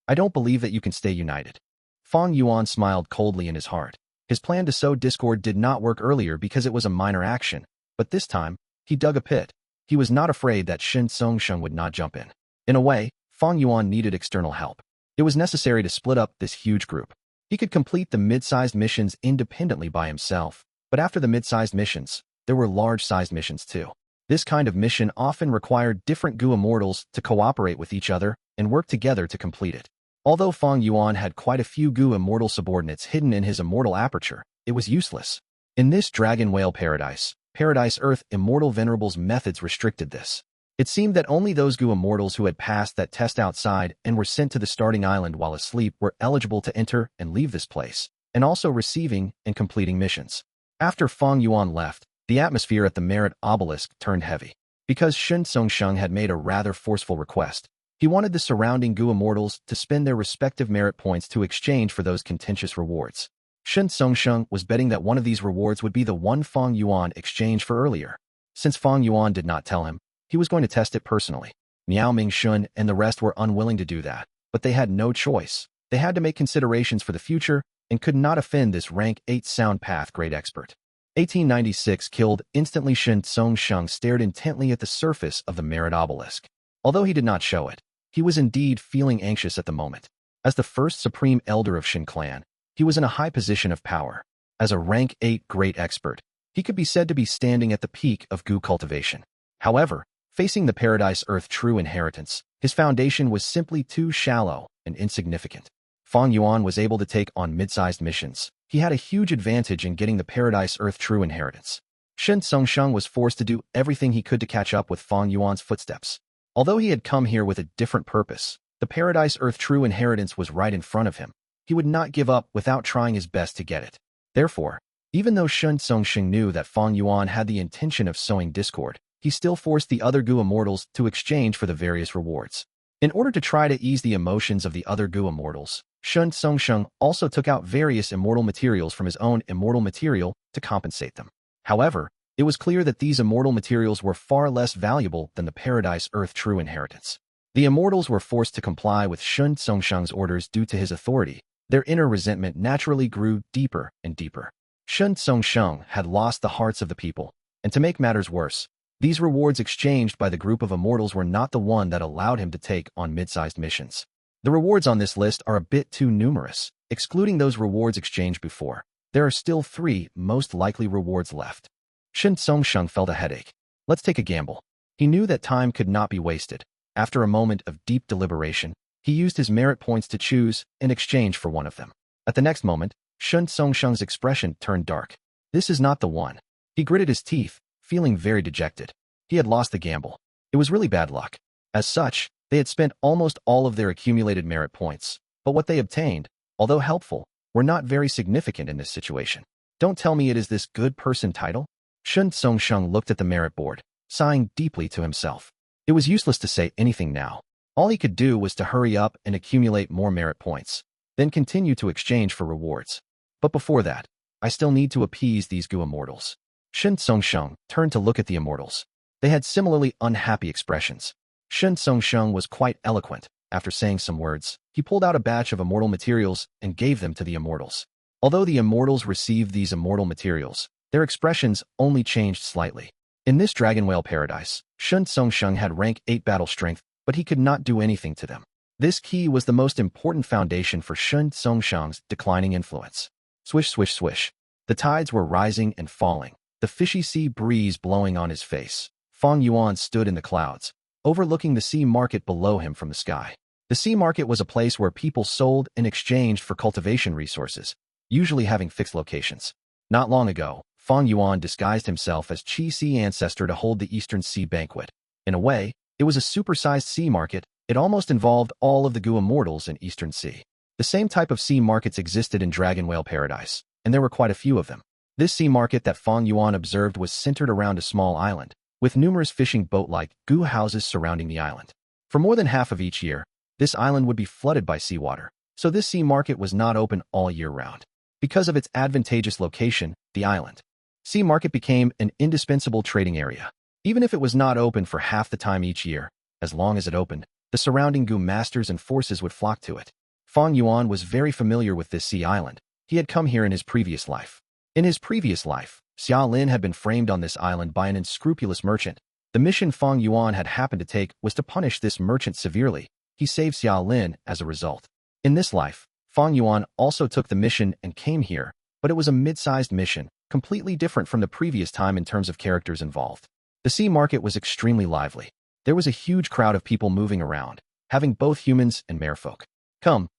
I don't believe that you can stay united. Fang Yuan smiled coldly in his heart. His plan to sow discord did not work earlier because it was a minor action, but this time, he dug a pit. He was not afraid that Shun Tsongsheng would not jump in. In a way, Fang Yuan needed external help. It was necessary to split up this huge group. He could complete the mid-sized missions independently by himself, but after the mid-sized missions, there were large-sized missions too. This kind of mission often required different Gu immortals to cooperate with each other and work together to complete it. Although Fang Yuan had quite a few Gu immortal subordinates hidden in his immortal aperture, it was useless. In this Dragon Whale Paradise, Paradise Earth immortal venerables methods restricted this. It seemed that only those Gu immortals who had passed that test outside and were sent to the starting island while asleep were eligible to enter and leave this place, and also receiving and completing missions. After Fang Yuan left, the atmosphere at the Merit Obelisk turned heavy. Because Shun Tsongsheng had made a rather forceful request, he wanted the surrounding Gu immortals to spend their respective merit points to exchange for those contentious rewards. Shun Tsongsheng was betting that one of these rewards would be the one Fang Yuan exchanged for earlier. Since Fang Yuan did not tell him, he was going to test it personally. Miao Ming Shun and the rest were unwilling to do that, but they had no choice. They had to make considerations for the future and could not offend this rank 8 sound path grade expert. 1896 killed instantly. Shun Tsongsheng stared intently at the surface of the Merit Obelisk. Although he did not show it, he was indeed feeling anxious at the moment. As the first supreme elder of Shin clan, he was in a high position of power. As a rank 8 great expert, he could be said to be standing at the peak of Gu cultivation. However, facing the Paradise Earth true inheritance, his foundation was simply too shallow and insignificant. Fang Yuan was able to take on mid-sized missions. He had a huge advantage in getting the Paradise Earth True Inheritance. Shen Tsongsheng was forced to do everything he could to catch up with Fang Yuan's footsteps. Although he had come here with a different purpose, the Paradise Earth True Inheritance was right in front of him. He would not give up without trying his best to get it. Therefore, even though Shen Tsongsheng knew that Fang Yuan had the intention of sowing discord, he still forced the other Gu immortals to exchange for the various rewards. In order to try to ease the emotions of the other Gu immortals, Shen Tsongsheng also took out various immortal materials from his own immortal material to compensate them. However, it was clear that these immortal materials were far less valuable than the Paradise Earth True Inheritance. The immortals were forced to comply with Shen Tsongsheng's orders due to his authority. Their inner resentment naturally grew deeper and deeper. Shen Tsongsheng had lost the hearts of the people, and to make matters worse, these rewards exchanged by the group of immortals were not the one that allowed him to take on mid-sized missions. The rewards on this list are a bit too numerous. Excluding those rewards exchanged before, there are still 3 most likely rewards left. Shen Tsongsheng felt a headache. Let's take a gamble. He knew that time could not be wasted. After a moment of deep deliberation, he used his merit points to choose in exchange for one of them. At the next moment, Shen Tsongsheng's expression turned dark. This is not the one. He gritted his teeth, feeling very dejected. He had lost the gamble. It was really bad luck. As such, they had spent almost all of their accumulated merit points, but what they obtained, although helpful, were not very significant in this situation. Don't tell me it is this good person title? Shen Tsongsheng looked at the merit board, sighing deeply to himself. It was useless to say anything now. All he could do was to hurry up and accumulate more merit points, then continue to exchange for rewards. But before that, I still need to appease these Gu immortals. Shen Tsongsheng turned to look at the immortals. They had similarly unhappy expressions. Shen Tsongsheng was quite eloquent. After saying some words, he pulled out a batch of immortal materials and gave them to the immortals. Although the immortals received these immortal materials, their expressions only changed slightly. In this Dragon Whale Paradise, Shen Tsongsheng had rank 8 battle strength, but he could not do anything to them. This key was the most important foundation for Shen Tsongsheng's declining influence. Swish, swish, swish. The tides were rising and falling, the fishy sea breeze blowing on his face. Fang Yuan stood in the clouds, overlooking the sea market below him from the sky. The sea market was a place where people sold and exchanged for cultivation resources, usually having fixed locations. Not long ago, Fang Yuan disguised himself as Qi Sea ancestor to hold the Eastern Sea Banquet. In a way, it was a supersized sea market. It almost involved all of the Gu immortals in Eastern Sea. The same type of sea markets existed in Dragon Whale Paradise, and there were quite a few of them. This sea market that Fang Yuan observed was centered around a small island, with numerous fishing boat-like Gu houses surrounding the island. For more than half of each year, this island would be flooded by seawater, so this sea market was not open all year round. Because of its advantageous location, the island sea market became an indispensable trading area. Even if it was not open for half the time each year, as long as it opened, the surrounding Gu masters and forces would flock to it. Fang Yuan was very familiar with this sea island. He had come here in his previous life. In his previous life, Xiao Lin had been framed on this island by an unscrupulous merchant. The mission Fang Yuan had happened to take was to punish this merchant severely. He saved Xiao Lin as a result. In this life, Fang Yuan also took the mission and came here, but it was a mid-sized mission, completely different from the previous time in terms of characters involved. The sea market was extremely lively. There was a huge crowd of people moving around, having both humans and merfolk. Come,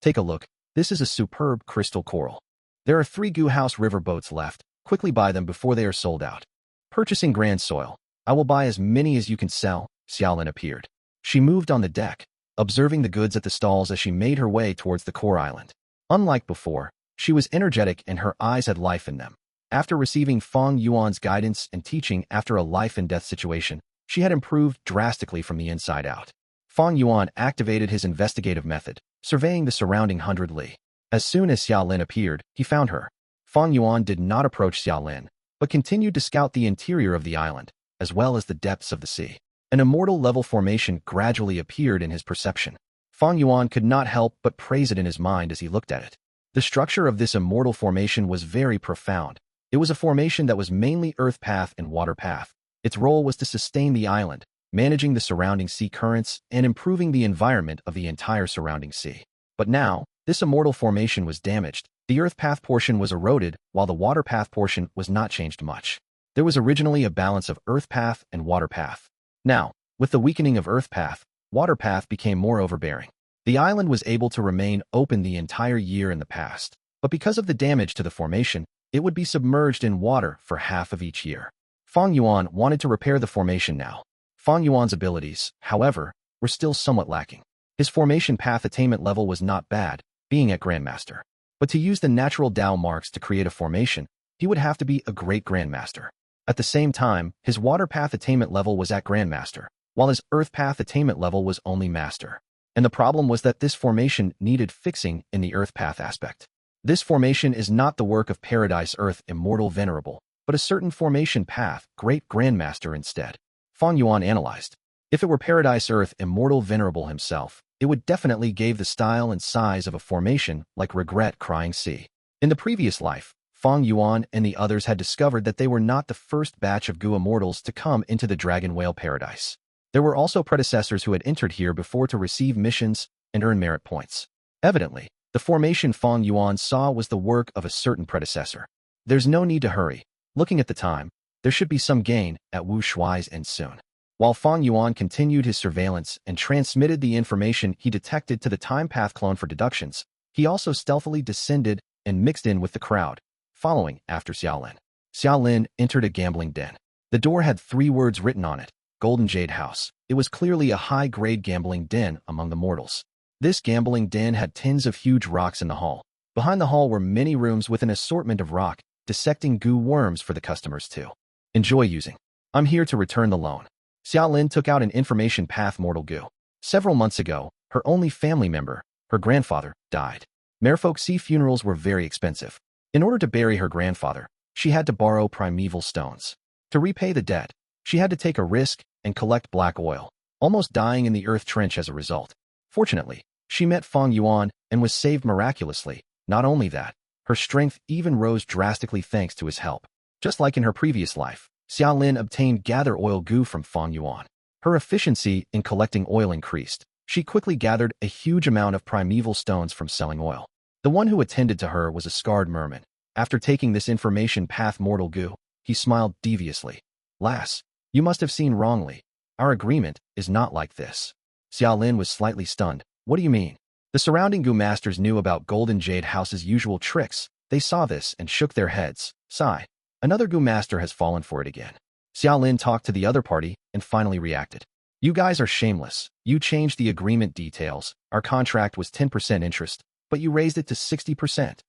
take a look. This is a superb crystal coral. There are 3 Gu House river boats left. Quickly buy them before they are sold out. Purchasing Grand Soil. I will buy as many as you can sell. Xiaolin appeared. She moved on the deck, observing the goods at the stalls as she made her way towards the core island. Unlike before, she was energetic and her eyes had life in them. After receiving Fang Yuan's guidance and teaching after a life-and-death situation, she had improved drastically from the inside out. Fang Yuan activated his investigative method, surveying the surrounding 100 li. As soon as Xiaolin appeared, he found her. Fang Yuan did not approach Xiaolin, but continued to scout the interior of the island, as well as the depths of the sea. An immortal-level formation gradually appeared in his perception. Fang Yuan could not help but praise it in his mind as he looked at it. The structure of this immortal formation was very profound. It was a formation that was mainly earth path and water path. Its role was to sustain the island, managing the surrounding sea currents and improving the environment of the entire surrounding sea. But now, this immortal formation was damaged. The earth path portion was eroded, while the water path portion was not changed much. There was originally a balance of earth path and water path. Now, with the weakening of earth path, water path became more overbearing. The island was able to remain open the entire year in the past, but because of the damage to the formation, it would be submerged in water for half of each year. Fang Yuan wanted to repair the formation now. Fang Yuan's abilities, however, were still somewhat lacking. His formation path attainment level was not bad, being at Grandmaster. But to use the natural Dao marks to create a formation, he would have to be a great Grandmaster. At the same time, his water path attainment level was at Grandmaster, while his earth path attainment level was only Master. And the problem was that this formation needed fixing in the earth path aspect. This formation is not the work of Paradise Earth Immortal Venerable, but a certain formation path, Great Grandmaster instead. Fang Yuan analyzed. If it were Paradise Earth Immortal Venerable himself, it would definitely give the style and size of a formation like Regret Crying Sea. In the previous life, Fang Yuan and the others had discovered that they were not the first batch of Gu immortals to come into the Dragon Whale Paradise. There were also predecessors who had entered here before to receive missions and earn merit points. Evidently, the formation Fang Yuan saw was the work of a certain predecessor. There's no need to hurry. Looking at the time, there should be some gain at Wu Shuai's end soon. While Fang Yuan continued his surveillance and transmitted the information he detected to the time path clone for deductions, he also stealthily descended and mixed in with the crowd, following after Xiaolin. Xiaolin entered a gambling den. The door had 3 words written on it, Golden Jade House. It was clearly a high-grade gambling den among the mortals. This gambling den had tins of huge rocks in the hall. Behind the hall were many rooms with an assortment of rock, dissecting Gu worms for the customers to enjoy using. I'm here to return the loan. Xiaolin took out an information path mortal Gu. Several months ago, her only family member, her grandfather, died. Merfolk Sea funerals were very expensive. In order to bury her grandfather, she had to borrow primeval stones. To repay the debt, she had to take a risk and collect black oil, almost dying in the earth trench as a result. Fortunately, she met Fang Yuan and was saved miraculously. Not only that, her strength even rose drastically thanks to his help. Just like in her previous life, Xiaolin obtained gather oil Gu from Fang Yuan. Her efficiency in collecting oil increased. She quickly gathered a huge amount of primeval stones from selling oil. The one who attended to her was a scarred merman. After taking this information path mortal Gu, he smiled deviously. Lass, you must have seen wrongly. Our agreement is not like this. Xiaolin was slightly stunned. What do you mean? The surrounding Gu masters knew about Golden Jade House's usual tricks. They saw this and shook their heads. Sigh. Another Gu master has fallen for it again. Xiaolin talked to the other party and finally reacted. You guys are shameless. You changed the agreement details. Our contract was 10% interest, but you raised it to 60%.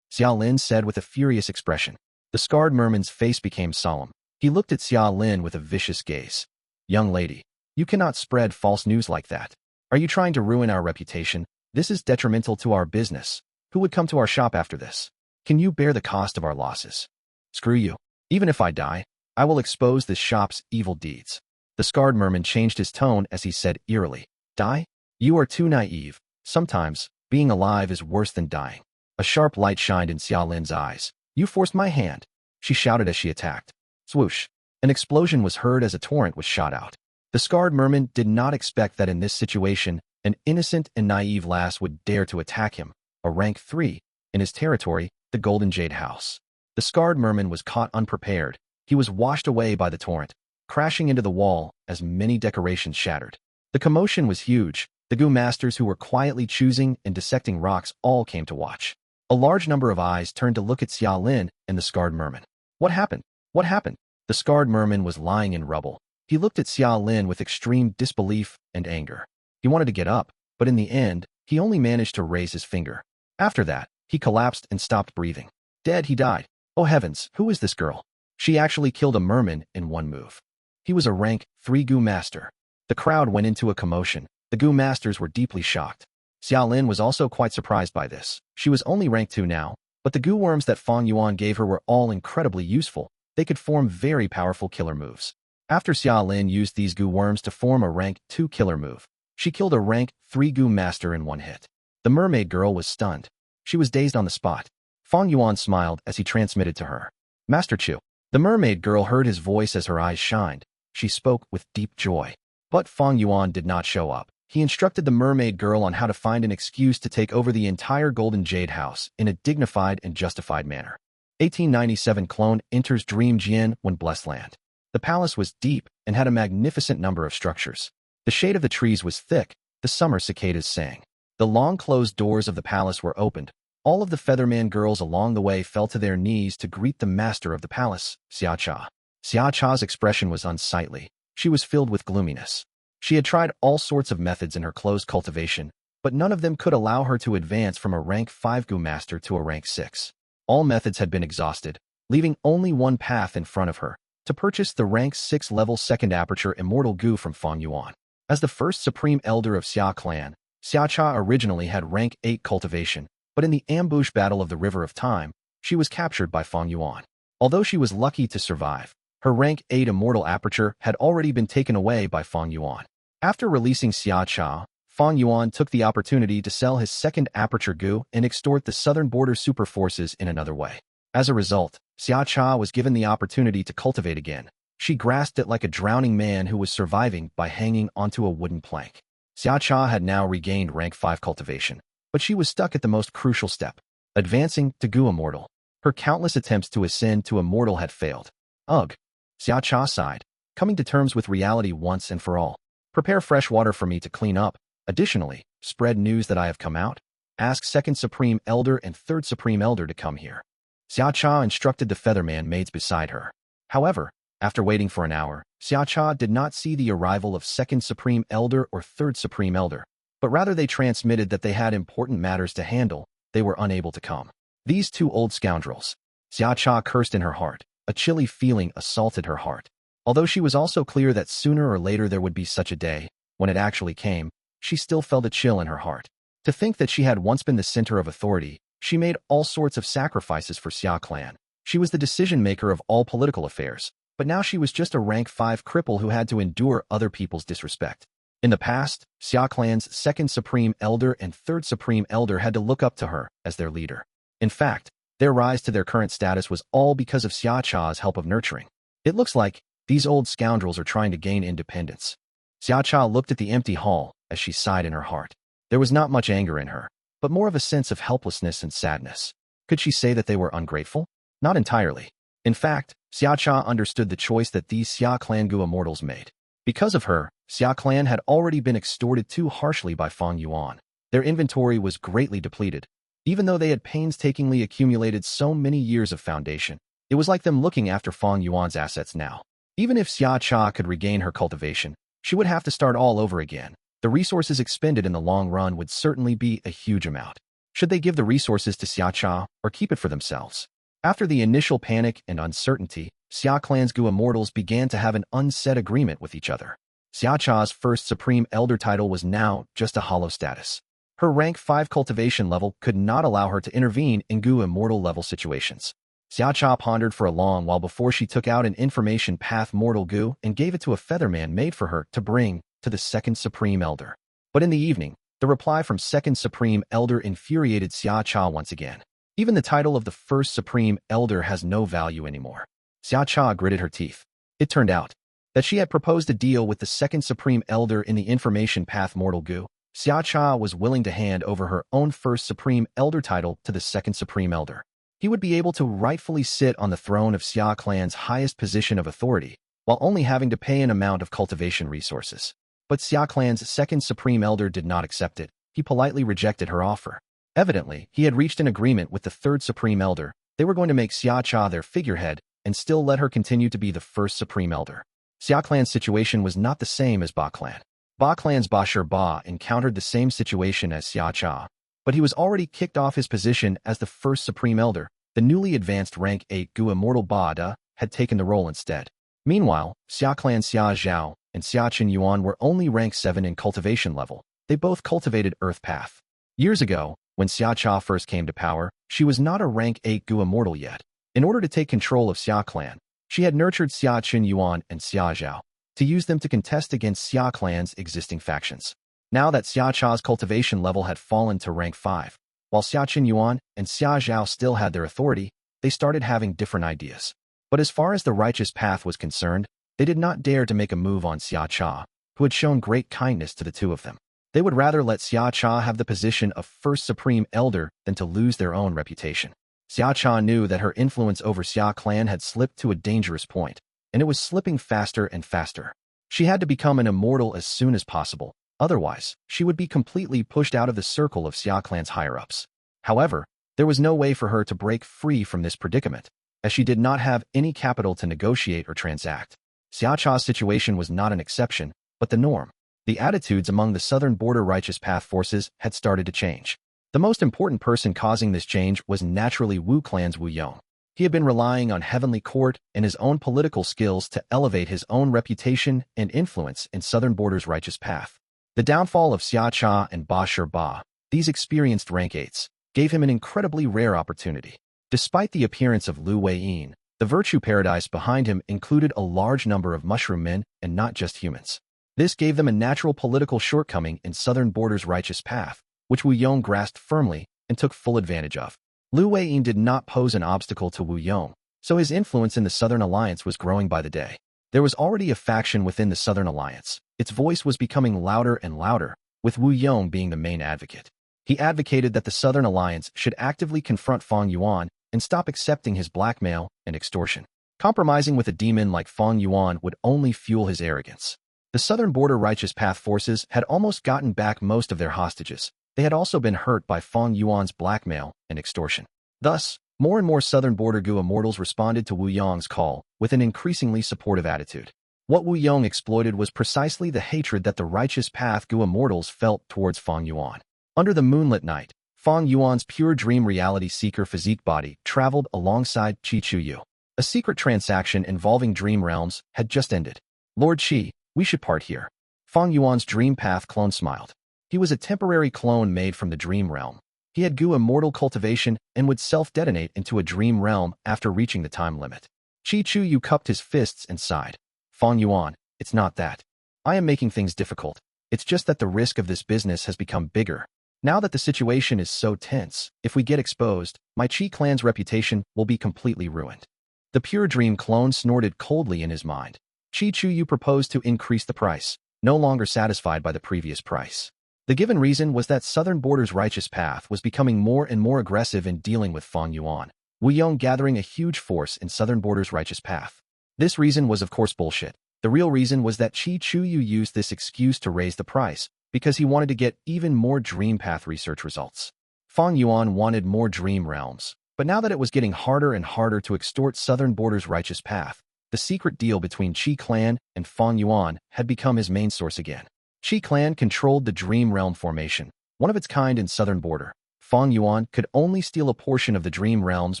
Xiaolin said with a furious expression. The scarred merman's face became solemn. He looked at Xiaolin with a vicious gaze. Young lady, you cannot spread false news like that. Are you trying to ruin our reputation? This is detrimental to our business. Who would come to our shop after this? Can you bear the cost of our losses? Screw you. Even if I die, I will expose this shop's evil deeds. The scarred merman changed his tone as he said eerily. Die? You are too naive. Sometimes, being alive is worse than dying. A sharp light shined in Xiaolin's eyes. You forced my hand, she shouted as she attacked. Swoosh. An explosion was heard as a torrent was shot out. The scarred merman did not expect that in this situation, an innocent and naive lass would dare to attack him, a rank 3, in his territory, the Golden Jade House. The scarred merman was caught unprepared. He was washed away by the torrent, crashing into the wall as many decorations shattered. The commotion was huge. The Gu masters who were quietly choosing and dissecting rocks all came to watch. A large number of eyes turned to look at Xiaolin and the scarred merman. What happened? What happened? The scarred merman was lying in rubble. He looked at Xiaolin with extreme disbelief and anger. He wanted to get up, but in the end, he only managed to raise his finger. After that, he collapsed and stopped breathing. Dead, he died. Oh heavens, who is this girl? She actually killed a merman in one move. He was a rank 3 Gu master. The crowd went into a commotion. The Gu masters were deeply shocked. Xiaolin was also quite surprised by this. She was only rank 2 now, but the Gu worms that Fang Yuan gave her were all incredibly useful. They could form very powerful killer moves. After Xiaolin used these Gu worms to form a rank 2 killer move, she killed a rank 3 Gu master in one hit. The mermaid girl was stunned. She was dazed on the spot. Fang Yuan smiled as he transmitted to her. Master Chu. The mermaid girl heard his voice as her eyes shined. She spoke with deep joy. But Fang Yuan did not show up. He instructed the mermaid girl on how to find an excuse to take over the entire Golden Jade House in a dignified and justified manner. 1897 clone enters Dream Jian when blessed land. The palace was deep and had a magnificent number of structures. The shade of the trees was thick. The summer cicadas sang. The long-closed doors of the palace were opened. All of the Featherman girls along the way fell to their knees to greet the master of the palace, Xiao. Xiao's expression was unsightly. She was filled with gloominess. She had tried all sorts of methods in her closed cultivation, but none of them could allow her to advance from a rank 5 Gu master to a rank 6. All methods had been exhausted, leaving only one path in front of her, to purchase the rank 6 level 2nd Aperture Immortal Gu from Fang Yuan. As the first Supreme Elder of Xia clan, Xiao originally had rank 8 cultivation, but in the ambush battle of the River of Time, she was captured by Fang Yuan. Although she was lucky to survive, her rank 8 Immortal Aperture had already been taken away by Fang Yuan. After releasing Xiao, Fang Yuan took the opportunity to sell his 2nd Aperture Gu and extort the southern border super forces in another way. As a result, Xiao was given the opportunity to cultivate again. She grasped it like a drowning man who was surviving by hanging onto a wooden plank. Xiao had now regained rank 5 cultivation, but she was stuck at the most crucial step, advancing to Gu Immortal. Her countless attempts to ascend to Immortal had failed. Ugh. Xiao sighed, coming to terms with reality once and for all. Prepare fresh water for me to clean up. Additionally, spread news that I have come out. Ask 2nd Supreme Elder and 3rd Supreme Elder to come here. Xiao instructed the Featherman maids beside her. However, after waiting for an hour, Xiao did not see the arrival of 2nd Supreme Elder or 3rd Supreme Elder, but rather they transmitted that they had important matters to handle. They were unable to come. These two old scoundrels. Xiao cursed in her heart. A chilly feeling assaulted her heart. Although she was also clear that sooner or later there would be such a day, when it actually came, she still felt a chill in her heart. To think that she had once been the center of authority, she made all sorts of sacrifices for Xia clan. She was the decision-maker of all political affairs, but now she was just a rank 5 cripple who had to endure other people's disrespect. In the past, Xia clan's 2nd Supreme Elder and 3rd Supreme Elder had to look up to her as their leader. In fact, their rise to their current status was all because of Xiao's help of nurturing. It looks like these old scoundrels are trying to gain independence. Xiao looked at the empty hall as she sighed in her heart. There was not much anger in her, but more of a sense of helplessness and sadness. Could she say that they were ungrateful? Not entirely. In fact, Xiao understood the choice that these Xia clan Gu Immortals made. Because of her, Xia clan had already been extorted too harshly by Fang Yuan. Their inventory was greatly depleted. Even though they had painstakingly accumulated so many years of foundation, it was like them looking after Fang Yuan's assets now. Even if Xiao could regain her cultivation, she would have to start all over again. The resources expended in the long run would certainly be a huge amount. Should they give the resources to Xiao or keep it for themselves? After the initial panic and uncertainty, Xia clan's Gu Immortals began to have an unsaid agreement with each other. Xiao's 1st Supreme Elder title was now just a hollow status. Her rank 5 cultivation level could not allow her to intervene in Gu Immortal level situations. Xiao pondered for a long while before she took out an information path Mortal Gu and gave it to a Featherman made for her to bring to the 2nd Supreme Elder. But in the evening, the reply from 2nd Supreme Elder infuriated Xiao once again. Even the title of the 1st Supreme Elder has no value anymore. Xiao gritted her teeth. It turned out that she had proposed a deal with the 2nd Supreme Elder in the information path Mortal Gu. Xiao was willing to hand over her own 1st Supreme Elder title to the 2nd Supreme Elder. He would be able to rightfully sit on the throne of Xia clan's highest position of authority, while only having to pay an amount of cultivation resources. But Xia clan's 2nd Supreme Elder did not accept it. He politely rejected her offer. Evidently, he had reached an agreement with the 3rd Supreme Elder. They were going to make Xiao their figurehead and still let her continue to be the 1st Supreme Elder. Xia clan's situation was not the same as Ba clan. Ba clan's Bashir Ba encountered the same situation as Xiao, but he was already kicked off his position as the 1st Supreme Elder. The newly advanced rank 8 Gu Immortal Ba Da had taken the role instead. Meanwhile, Xia clan Xiao and Fang Yuan were only rank 7 in cultivation level. They both cultivated Earth Path. Years ago, when Xiao first came to power, she was not a rank 8 Gu Immortal yet. In order to take control of Xia clan, she had nurtured Fang Yuan and Xiao to use them to contest against Xia clan's existing factions. Now that Xiao's cultivation level had fallen to rank 5, while Fang Yuan and Xiao still had their authority, they started having different ideas. But as far as the righteous path was concerned, they did not dare to make a move on Xiao, who had shown great kindness to the two of them. They would rather let Xiao have the position of 1st Supreme Elder than to lose their own reputation. Xiao knew that her influence over Xia clan had slipped to a dangerous point, and it was slipping faster and faster. She had to become an immortal as soon as possible. Otherwise, she would be completely pushed out of the circle of Xia clan's higher-ups. However, there was no way for her to break free from this predicament, as she did not have any capital to negotiate or transact. Xia Cha's situation was not an exception, but the norm. The attitudes among the southern border righteous path forces had started to change. The most important person causing this change was naturally Wu clan's Wu Yong. He had been relying on Heavenly Court and his own political skills to elevate his own reputation and influence in southern border's righteous path. The downfall of Xia Cha and Ba Shi Ba, these experienced rank 8s, gave him an incredibly rare opportunity. Despite the appearance of Lu Weiyin, the virtue paradise behind him included a large number of mushroom men and not just humans. This gave them a natural political shortcoming in southern border's righteous path, which Wu Yong grasped firmly and took full advantage of. Lu Weiyin did not pose an obstacle to Wu Yong, so his influence in the Southern Alliance was growing by the day. There was already a faction within the Southern Alliance. Its voice was becoming louder and louder, with Wu Yong being the main advocate. He advocated that the Southern Alliance should actively confront Fang Yuan and stop accepting his blackmail and extortion. Compromising with a demon like Fang Yuan would only fuel his arrogance. The Southern Border Righteous Path forces had almost gotten back most of their hostages. They had also been hurt by Fang Yuan's blackmail and extortion. Thus, more and more Southern Border Gu immortals responded to Wu Yong's call with an increasingly supportive attitude. What Wu Yong exploited was precisely the hatred that the Righteous Path Gu immortals felt towards Fang Yuan. Under the moonlit night, Fang Yuan's pure dream reality seeker physique body traveled alongside Qi Chuyu. A secret transaction involving dream realms had just ended. Lord Qi, we should part here. Fang Yuan's dream path clone smiled. He was a temporary clone made from the dream realm. He had Gu immortal cultivation and would self-detonate into a dream realm after reaching the time limit. Qi Chuyu cupped his fists and sighed. Fang Yuan, it's not that. I am making things difficult. It's just that the risk of this business has become bigger. Now that the situation is so tense, if we get exposed, my Qi clan's reputation will be completely ruined. The pure dream clone snorted coldly in his mind. Qi Chuyu proposed to increase the price, no longer satisfied by the previous price. The given reason was that Southern Border's righteous path was becoming more and more aggressive in dealing with Fang Yuan, Wu Yong gathering a huge force in Southern Border's righteous path. This reason was of course bullshit. The real reason was that Qi Chuyu used this excuse to raise the price, because he wanted to get even more dream path research results. Fang Yuan wanted more dream realms, but now that it was getting harder and harder to extort Southern Border's righteous path, the secret deal between Qi clan and Fang Yuan had become his main source again. Qi clan controlled the Dream Realm formation, one of its kind in Southern Border. Fang Yuan could only steal a portion of the Dream Realms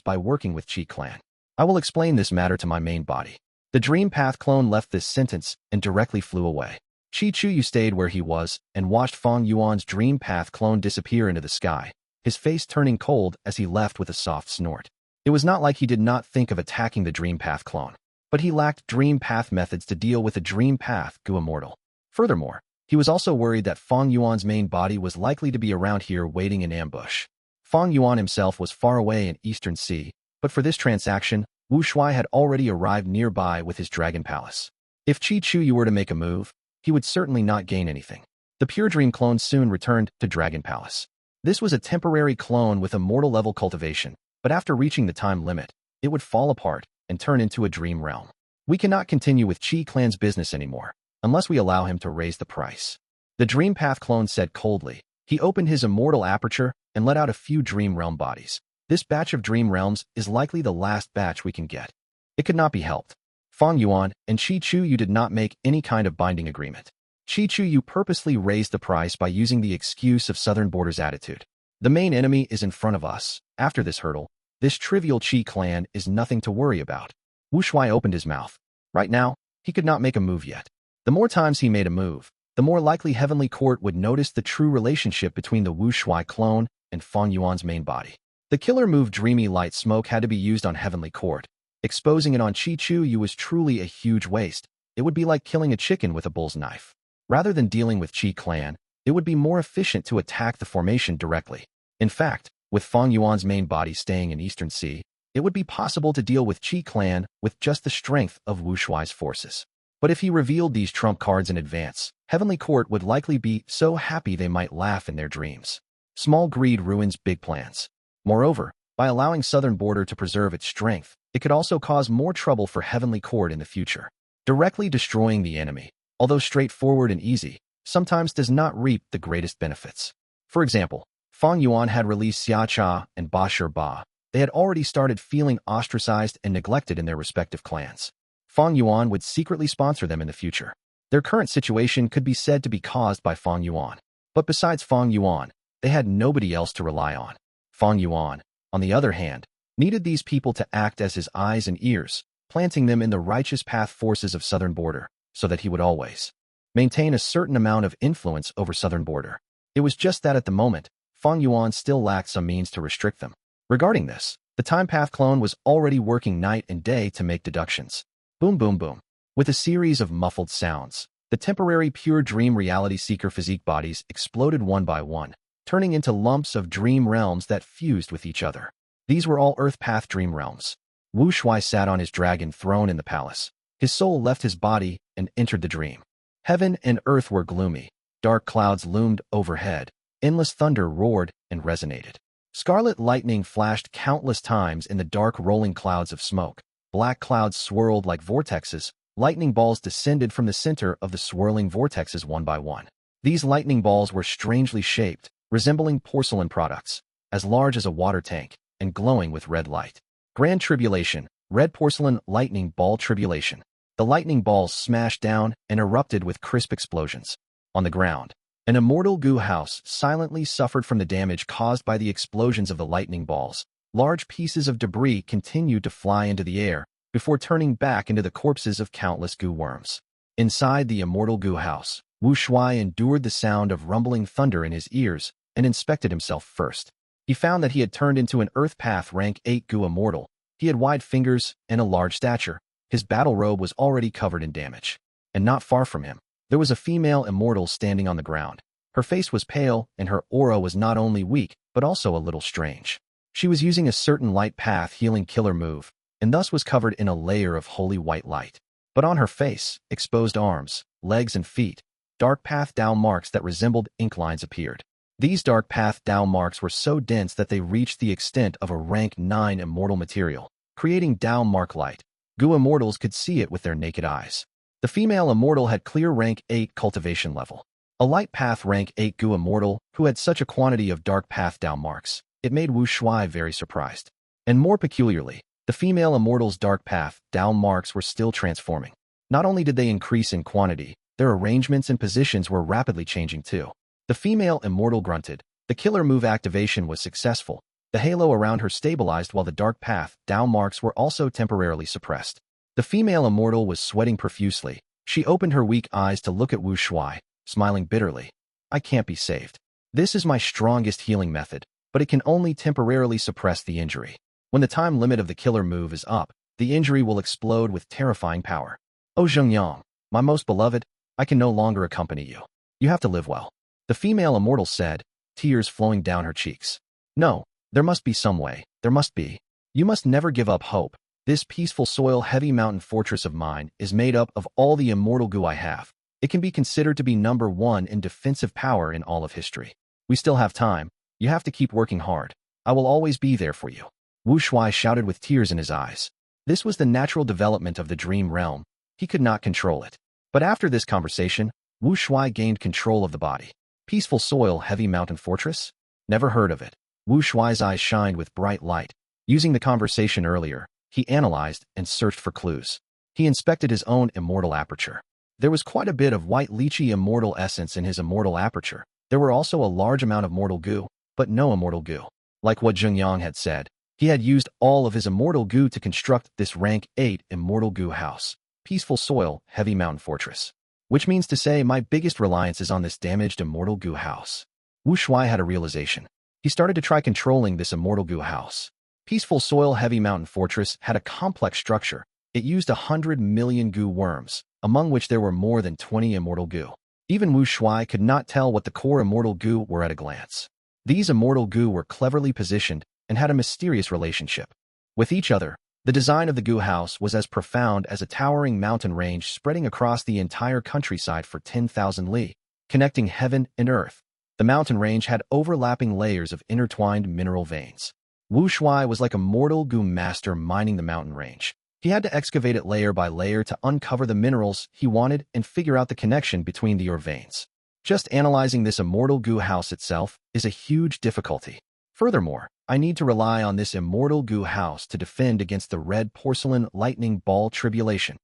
by working with Qi clan. I will explain this matter to my main body. The Dream Path clone left this sentence and directly flew away. Qi Chuyu stayed where he was and watched Fang Yuan's Dream Path clone disappear into the sky, his face turning cold as he left with a soft snort. It was not like he did not think of attacking the Dream Path clone, but he lacked Dream Path methods to deal with a Dream Path Gu immortal. Furthermore, he was also worried that Fang Yuan's main body was likely to be around here waiting in ambush. Fang Yuan himself was far away in Eastern Sea, but for this transaction, Wu Shuai had already arrived nearby with his dragon palace. If Qi Chuyu were to make a move, he would certainly not gain anything. The Pure Dream clone soon returned to Dragon Palace. This was a temporary clone with immortal level cultivation, but after reaching the time limit, it would fall apart and turn into a dream realm. We cannot continue with Qi clan's business anymore, unless we allow him to raise the price. The Dream Path clone said coldly. He opened his immortal aperture and let out a few dream realm bodies. This batch of dream realms is likely the last batch we can get. It could not be helped. Fang Yuan and Qi Chuyu did not make any kind of binding agreement. Qi Chuyu purposely raised the price by using the excuse of Southern Border's attitude. The main enemy is in front of us. After this hurdle, this trivial Qi clan is nothing to worry about. Wu Shuai opened his mouth. Right now, he could not make a move yet. The more times he made a move, the more likely Heavenly Court would notice the true relationship between the Wu Shuai clone and Fang Yuan's main body. The killer move Dreamy Light Smoke had to be used on Heavenly Court. Exposing it on Qi Chuyu was truly a huge waste. It would be like killing a chicken with a bull's knife. Rather than dealing with Qi clan, it would be more efficient to attack the formation directly. In fact, with Fang Yuan's main body staying in Eastern Sea, it would be possible to deal with Qi clan with just the strength of Wu Shuai's forces. But if he revealed these trump cards in advance, Heavenly Court would likely be so happy they might laugh in their dreams. Small greed ruins big plans. Moreover, by allowing Southern Border to preserve its strength, it could also cause more trouble for Heavenly Court in the future. Directly destroying the enemy, although straightforward and easy, sometimes does not reap the greatest benefits. For example, Fang Yuan had released Xiao and Ba. They had already started feeling ostracized and neglected in their respective clans. Fang Yuan would secretly sponsor them in the future. Their current situation could be said to be caused by Fang Yuan. But besides Fang Yuan, they had nobody else to rely on. Fang Yuan, on the other hand, needed these people to act as his eyes and ears, planting them in the righteous path forces of Southern Border, so that he would always maintain a certain amount of influence over Southern Border. It was just that at the moment, Fang Yuan still lacked some means to restrict them. Regarding this, the Time Path clone was already working night and day to make deductions. Boom boom boom. With a series of muffled sounds, the temporary pure dream reality seeker physique bodies exploded one by one, turning into lumps of dream realms that fused with each other. These were all Earth Path dream realms. Wu Shuai sat on his dragon throne in the palace. His soul left his body and entered the dream. Heaven and earth were gloomy. Dark clouds loomed overhead. Endless thunder roared and resonated. Scarlet lightning flashed countless times in the dark rolling clouds of smoke. Black clouds swirled like vortexes. Lightning balls descended from the center of the swirling vortexes one by one. These lightning balls were strangely shaped, resembling porcelain products, as large as a water tank, and glowing with red light. Grand Tribulation, Red Porcelain Lightning Ball Tribulation. The lightning balls smashed down and erupted with crisp explosions. On the ground, an immortal Gu house silently suffered from the damage caused by the explosions of the lightning balls. Large pieces of debris continued to fly into the air before turning back into the corpses of countless Gu worms. Inside the immortal Gu house, Wu Shuai endured the sound of rumbling thunder in his ears and inspected himself first. He found that he had turned into an Earth Path rank 8 Gu immortal. He had wide fingers and a large stature. His battle robe was already covered in damage. And not far from him, there was a female immortal standing on the ground. Her face was pale, and her aura was not only weak, but also a little strange. She was using a certain light path healing killer move, and thus was covered in a layer of holy white light. But on her face, exposed arms, legs and feet, dark path Dao marks that resembled ink lines appeared. These dark path Dao marks were so dense that they reached the extent of a rank 9 immortal material, creating Dao mark light. Gu immortals could see it with their naked eyes. The female immortal had clear rank 8 cultivation level. A light path rank 8 Gu immortal who had such a quantity of dark path Dao marks. It made Wu Shuai very surprised. And more peculiarly, the female immortal's dark path Dao marks were still transforming. Not only did they increase in quantity, their arrangements and positions were rapidly changing too. The female immortal grunted. The killer move activation was successful. The halo around her stabilized while the dark path Dao marks were also temporarily suppressed. The female immortal was sweating profusely. She opened her weak eyes to look at Wu Shuai, smiling bitterly. I can't be saved. This is my strongest healing method, but it can only temporarily suppress the injury. When the time limit of the killer move is up, the injury will explode with terrifying power. Oh Zhengyang, my most beloved, I can no longer accompany you. You have to live well. The female immortal said, tears flowing down her cheeks. No, there must be some way. There must be. You must never give up hope. This peaceful soil heavy mountain fortress of mine is made up of all the immortal Gu I have. It can be considered to be number 1 in defensive power in all of history. We still have time. You have to keep working hard. I will always be there for you. Wu Shuai shouted with tears in his eyes. This was the natural development of the dream realm. He could not control it. But after this conversation, Wu Shuai gained control of the body. Peaceful soil heavy mountain fortress? Never heard of it. Wu Shuai's eyes shined with bright light. Using the conversation earlier, he analyzed and searched for clues. He inspected his own immortal aperture. There was quite a bit of white lychee immortal essence in his immortal aperture. There were also a large amount of mortal Gu, but no immortal Gu. Like what Zhengyang had said, he had used all of his immortal Gu to construct this rank 8 immortal Gu house. Peaceful soil, heavy mountain fortress. Which means to say my biggest reliance is on this damaged immortal Gu house. Wu Shuai had a realization. He started to try controlling this immortal Gu house. Peaceful soil heavy mountain fortress had a complex structure. It used 100 million Gu worms, among which there were more than 20 immortal Gu. Even Wu Shuai could not tell what the core immortal Gu were at a glance. These immortal Gu were cleverly positioned and had a mysterious relationship with each other. The design of the Gu house was as profound as a towering mountain range spreading across the entire countryside for 10,000 li, connecting heaven and earth. The mountain range had overlapping layers of intertwined mineral veins. Wu Shuai was like a mortal Gu master mining the mountain range. He had to excavate it layer by layer to uncover the minerals he wanted and figure out the connection between the ore veins. Just analyzing this immortal Gu house itself is a huge difficulty. Furthermore, I need to rely on this immortal Gu house to defend against the red porcelain lightning ball tribulation.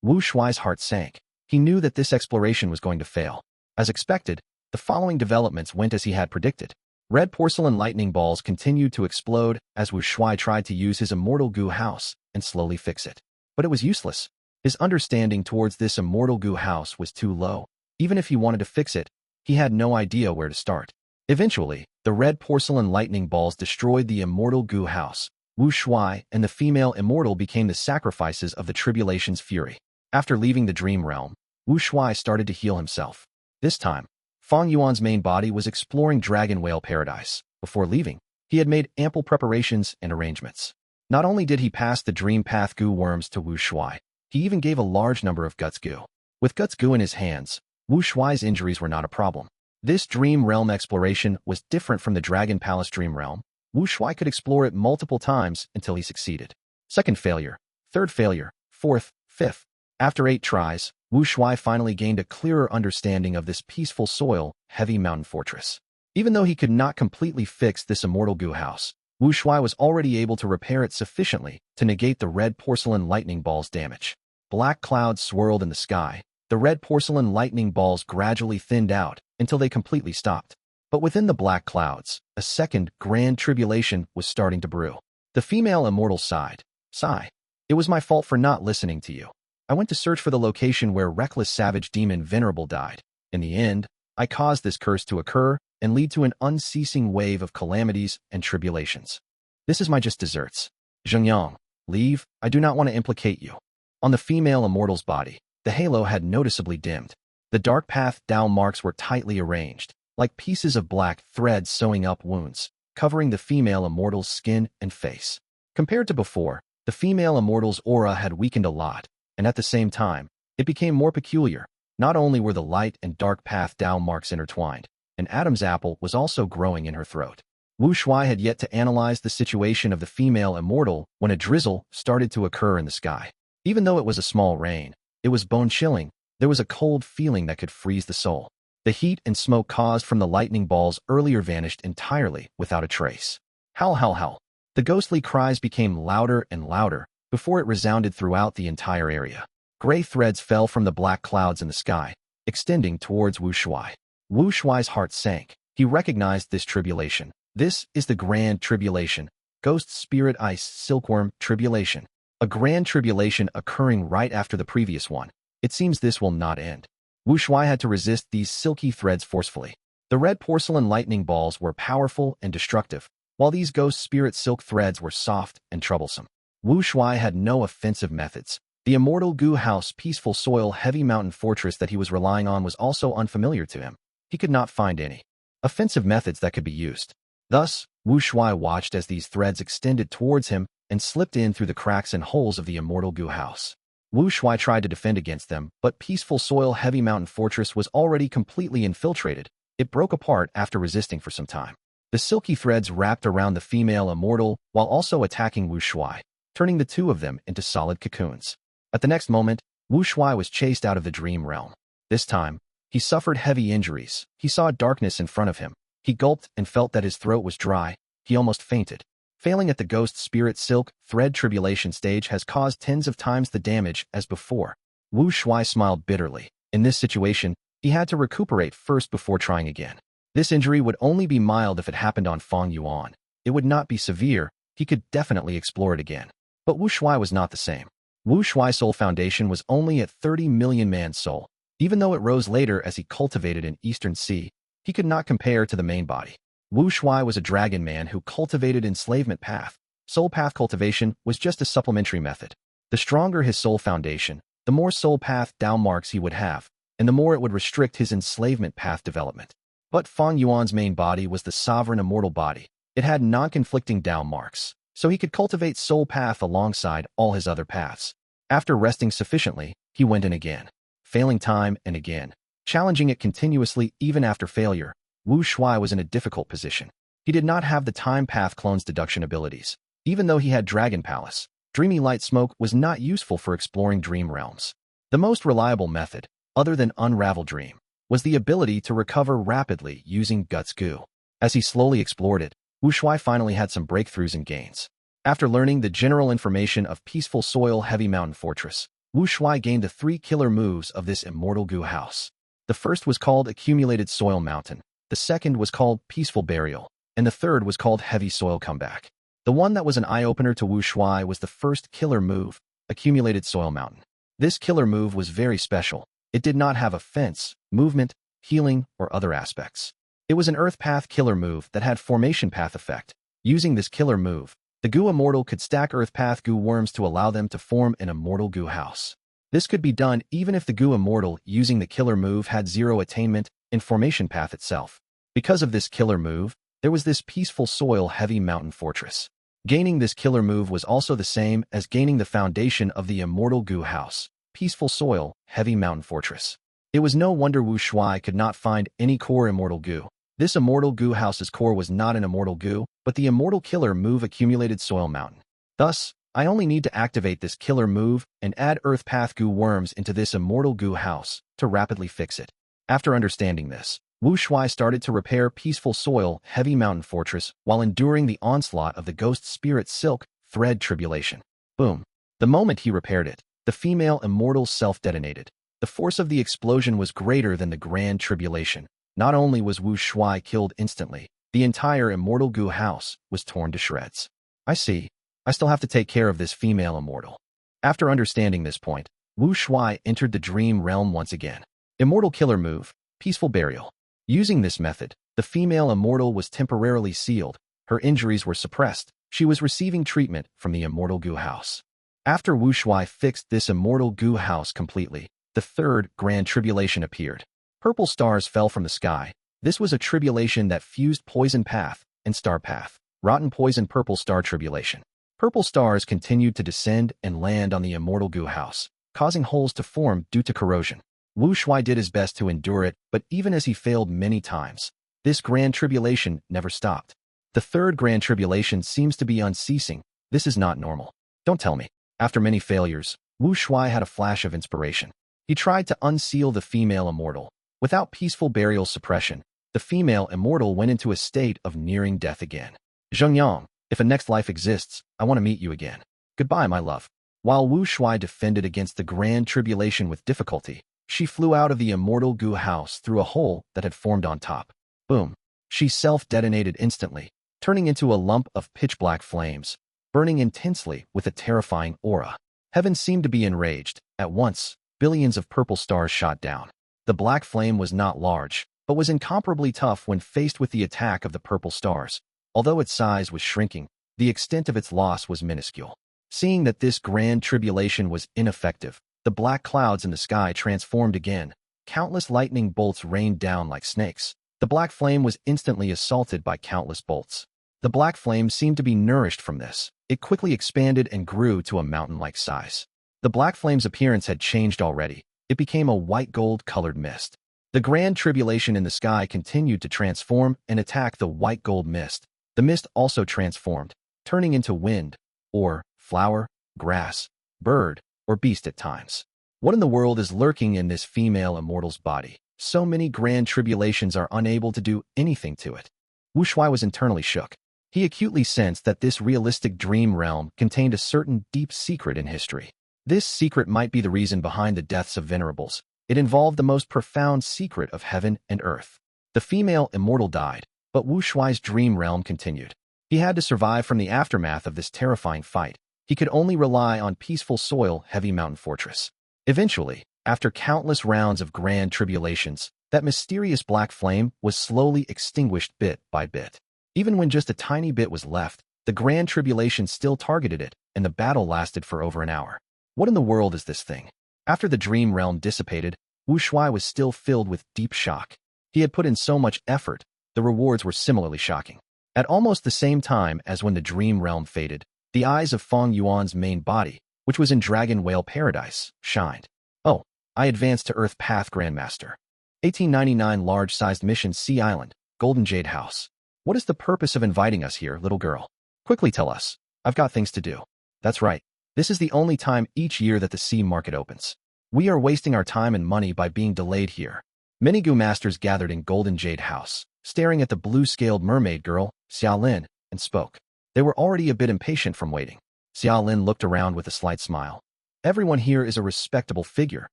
Wu Shuai's heart sank. He knew that this exploration was going to fail. As expected, the following developments went as he had predicted. Red porcelain lightning balls continued to explode as Wu Shuai tried to use his immortal Gu house and slowly fix it. But it was useless. His understanding towards this immortal Gu house was too low. Even if he wanted to fix it, he had no idea where to start. Eventually, the red porcelain lightning balls destroyed the immortal Gu house. Wu Shuai and the female immortal became the sacrifices of the tribulation's fury. After leaving the dream realm, Wu Shuai started to heal himself. This time, Fang Yuan's main body was exploring Dragon Whale Paradise. Before leaving, he had made ample preparations and arrangements. Not only did he pass the Dream Path Gu worms to Wu Shuai, he even gave a large number of Guts Gu. With Guts Gu in his hands, Wu Shuai's injuries were not a problem. This dream realm exploration was different from the Dragon Palace dream realm. Wu Shuai could explore it multiple times until he succeeded. Second failure, third failure, fourth, fifth. After 8 tries, Wu Shuai finally gained a clearer understanding of this peaceful soil, heavy mountain fortress. Even though he could not completely fix this immortal Gu house, Wu Shuai was already able to repair it sufficiently to negate the red porcelain lightning ball's damage. Black clouds swirled in the sky. The red porcelain lightning balls gradually thinned out until they completely stopped. But within the black clouds, a second grand tribulation was starting to brew. The female immortal sighed. Sigh. It was my fault for not listening to you. I went to search for the location where reckless savage demon Venerable died. In the end, I caused this curse to occur and lead to an unceasing wave of calamities and tribulations. This is my just desserts. Zhengyang, leave, I do not want to implicate you. On the female immortal's body, the halo had noticeably dimmed. The dark path down marks were tightly arranged, like pieces of black thread sewing up wounds, covering the female immortal's skin and face. Compared to before, the female immortal's aura had weakened a lot, and at the same time, it became more peculiar. Not only were the light and dark path down marks intertwined, an Adam's apple was also growing in her throat. Wu Shuai had yet to analyze the situation of the female immortal when a drizzle started to occur in the sky. Even though it was a small rain, it was bone-chilling. There was a cold feeling that could freeze the soul. The heat and smoke caused from the lightning balls earlier vanished entirely without a trace. Howl, howl, howl. The ghostly cries became louder and louder before it resounded throughout the entire area. Gray threads fell from the black clouds in the sky, extending towards Wu Shuai. Wu Shuai's heart sank. He recognized this tribulation. This is the Grand Tribulation, Ghost Spirit Ice Silkworm Tribulation. A grand tribulation occurring right after the previous one. It seems this will not end. Wu Shuai had to resist these silky threads forcefully. The red porcelain lightning balls were powerful and destructive, while these ghost spirit silk threads were soft and troublesome. Wu Shuai had no offensive methods. The immortal Gu house peaceful soil heavy mountain fortress that he was relying on was also unfamiliar to him. He could not find any offensive methods that could be used. Thus, Wu Shuai watched as these threads extended towards him and slipped in through the cracks and holes of the immortal Gu house. Wu Shuai tried to defend against them, but peaceful soil heavy mountain fortress was already completely infiltrated. It broke apart after resisting for some time. The silky threads wrapped around the female immortal while also attacking Wu Shuai, turning the two of them into solid cocoons. At the next moment, Wu Shuai was chased out of the dream realm. This time, he suffered heavy injuries. He saw darkness in front of him. He gulped and felt that his throat was dry. He almost fainted. Failing at the ghost spirit silk thread tribulation stage has caused tens of times the damage as before. Wu Shuai smiled bitterly. In this situation, he had to recuperate first before trying again. This injury would only be mild if it happened on Fang Yuan. It would not be severe. He could definitely explore it again. But Wu Shuai was not the same. Wu Shuai's soul foundation was only at 30 million man soul. Even though it rose later as he cultivated in Eastern Sea, he could not compare to the main body. Wu Shuai was a dragon man who cultivated enslavement path. Soul path cultivation was just a supplementary method. The stronger his soul foundation, the more soul path down marks he would have, and the more it would restrict his enslavement path development. But Fang Yuan's main body was the sovereign immortal body. It had non-conflicting down marks, so he could cultivate soul path alongside all his other paths. After resting sufficiently, he went in again, failing time and again, challenging it continuously even after failure. Wu Shuai was in a difficult position. He did not have the time path clone's deduction abilities. Even though he had Dragon Palace, Dreamy Light Smoke was not useful for exploring dream realms. The most reliable method, other than Unravel Dream, was the ability to recover rapidly using Guts Gu. As he slowly explored it, Wu Shuai finally had some breakthroughs and gains. After learning the general information of Peaceful Soil Heavy Mountain Fortress, Wu Shuai gained the 3 killer moves of this immortal Gu house. The first was called Accumulated Soil Mountain, the second was called Peaceful Burial, and the third was called Heavy Soil Comeback. The one that was an eye-opener to Wu Shuai was the first killer move, Accumulated Soil Mountain. This killer move was very special. It did not have offense, movement, healing, or other aspects. It was an Earth Path killer move that had Formation Path effect. Using this killer move, the Gu Immortal could stack Earth Path Gu worms to allow them to form an immortal Gu house. This could be done even if the Gu Immortal using the killer move had 0 attainment in Formation Path itself. Because of this killer move, there was this Peaceful Soil Heavy Mountain Fortress. Gaining this killer move was also the same as gaining the foundation of the immortal Gu house, Peaceful Soil Heavy Mountain Fortress. It was no wonder Wu Shuai could not find any core immortal Gu. This immortal Gu house's core was not an immortal Gu, but the immortal killer move Accumulated Soil Mountain. Thus, I only need to activate this killer move and add Earth Path Gu worms into this immortal Gu house to rapidly fix it. After understanding this, Wu Shuai started to repair Peaceful Soil Heavy Mountain Fortress while enduring the onslaught of the Ghost Spirit Silk Thread Tribulation. Boom. The moment he repaired it, the female immortal self-detonated. The force of the explosion was greater than the Grand Tribulation. Not only was Wu Shuai killed instantly, the entire immortal Gu house was torn to shreds. I see. I still have to take care of this female immortal. After understanding this point, Wu Shuai entered the dream realm once again. Immortal killer move, Peaceful Burial. Using this method, the female immortal was temporarily sealed, her injuries were suppressed, she was receiving treatment from the immortal Gu house. After Wu Shuai fixed this immortal Gu house completely, the third Grand Tribulation appeared. Purple stars fell from the sky. This was a tribulation that fused Poison Path and Star Path. Rotten Poison Purple Star Tribulation. Purple stars continued to descend and land on the immortal Gu house, causing holes to form due to corrosion. Wu Shuai did his best to endure it, but even as he failed many times, this Grand Tribulation never stopped. The third Grand Tribulation seems to be unceasing. This is not normal. Don't tell me. After many failures, Wu Shuai had a flash of inspiration. He tried to unseal the female immortal. Without peaceful burial suppression, the female immortal went into a state of nearing death again. Zhengyang, if a next life exists, I want to meet you again. Goodbye, my love. While Wu Shuai defended against the Grand Tribulation with difficulty, she flew out of the immortal Gu house through a hole that had formed on top. Boom. She self-detonated instantly, turning into a lump of pitch-black flames, burning intensely with a terrifying aura. Heaven seemed to be enraged. At once, billions of purple stars shot down. The black flame was not large, but was incomparably tough when faced with the attack of the purple stars. Although its size was shrinking, the extent of its loss was minuscule. Seeing that this Grand Tribulation was ineffective, the black clouds in the sky transformed again. Countless lightning bolts rained down like snakes. The black flame was instantly assaulted by countless bolts. The black flame seemed to be nourished from this. It quickly expanded and grew to a mountain-like size. The black flame's appearance had changed already. It became a white-gold-colored mist. The Grand Tribulation in the sky continued to transform and attack the white-gold mist. The mist also transformed, turning into wind, or flower, grass, bird, or beast at times. What in the world is lurking in this female immortal's body? So many Grand Tribulations are unable to do anything to it. Wu Shuai was internally shook. He acutely sensed that this realistic dream realm contained a certain deep secret in history. This secret might be the reason behind the deaths of venerables. It involved the most profound secret of heaven and earth. The female immortal died, but Wu Shuai's dream realm continued. He had to survive from the aftermath of this terrifying fight. He could only rely on Peaceful Soil Heavy Mountain Fortress. Eventually, after countless rounds of Grand Tribulations, that mysterious black flame was slowly extinguished bit by bit. Even when just a tiny bit was left, the Grand Tribulation still targeted it, and the battle lasted for over an hour. What in the world is this thing? After the dream realm dissipated, Wu Shuai was still filled with deep shock. He had put in so much effort, the rewards were similarly shocking. At almost the same time as when the dream realm faded, the eyes of Fang Yuan's main body, which was in Dragon Whale Paradise, shined. Oh, I advanced to Earth Path Grandmaster. 1899 Large-sized mission Sea Island, Golden Jade House. What is the purpose of inviting us here, little girl? Quickly tell us. I've got things to do. That's right. This is the only time each year that the sea market opens. We are wasting our time and money by being delayed here. Many Gu masters gathered in Golden Jade House, staring at the blue-scaled mermaid girl, Xiao, and spoke. They were already a bit impatient from waiting. Xiao looked around with a slight smile. Everyone here is a respectable figure,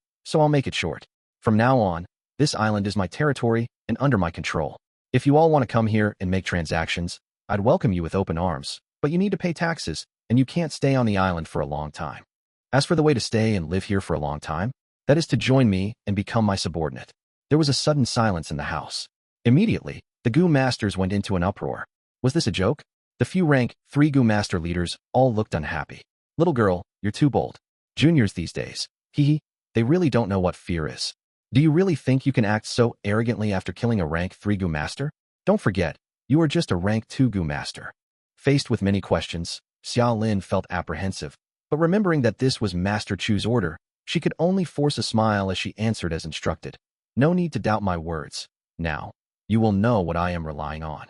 so I'll make it short. From now on, this island is my territory and under my control. If you all want to come here and make transactions, I'd welcome you with open arms, but you need to pay taxes, and you can't stay on the island for a long time. As for the way to stay and live here for a long time, that is to join me and become my subordinate. There was a sudden silence in the house. Immediately, the Gu masters went into an uproar. Was this a joke? The few rank 3 Gu master leaders all looked unhappy. Little girl, you're too bold. Juniors these days, hee, they really don't know what fear is. Do you really think you can act so arrogantly after killing a rank 3 Gu master? Don't forget, you are just a rank 2 Gu master. Faced with many questions, Xiao felt apprehensive, but remembering that this was Master Chu's order, she could only force a smile as she answered as instructed. No need to doubt my words. Now, you will know what I am relying on.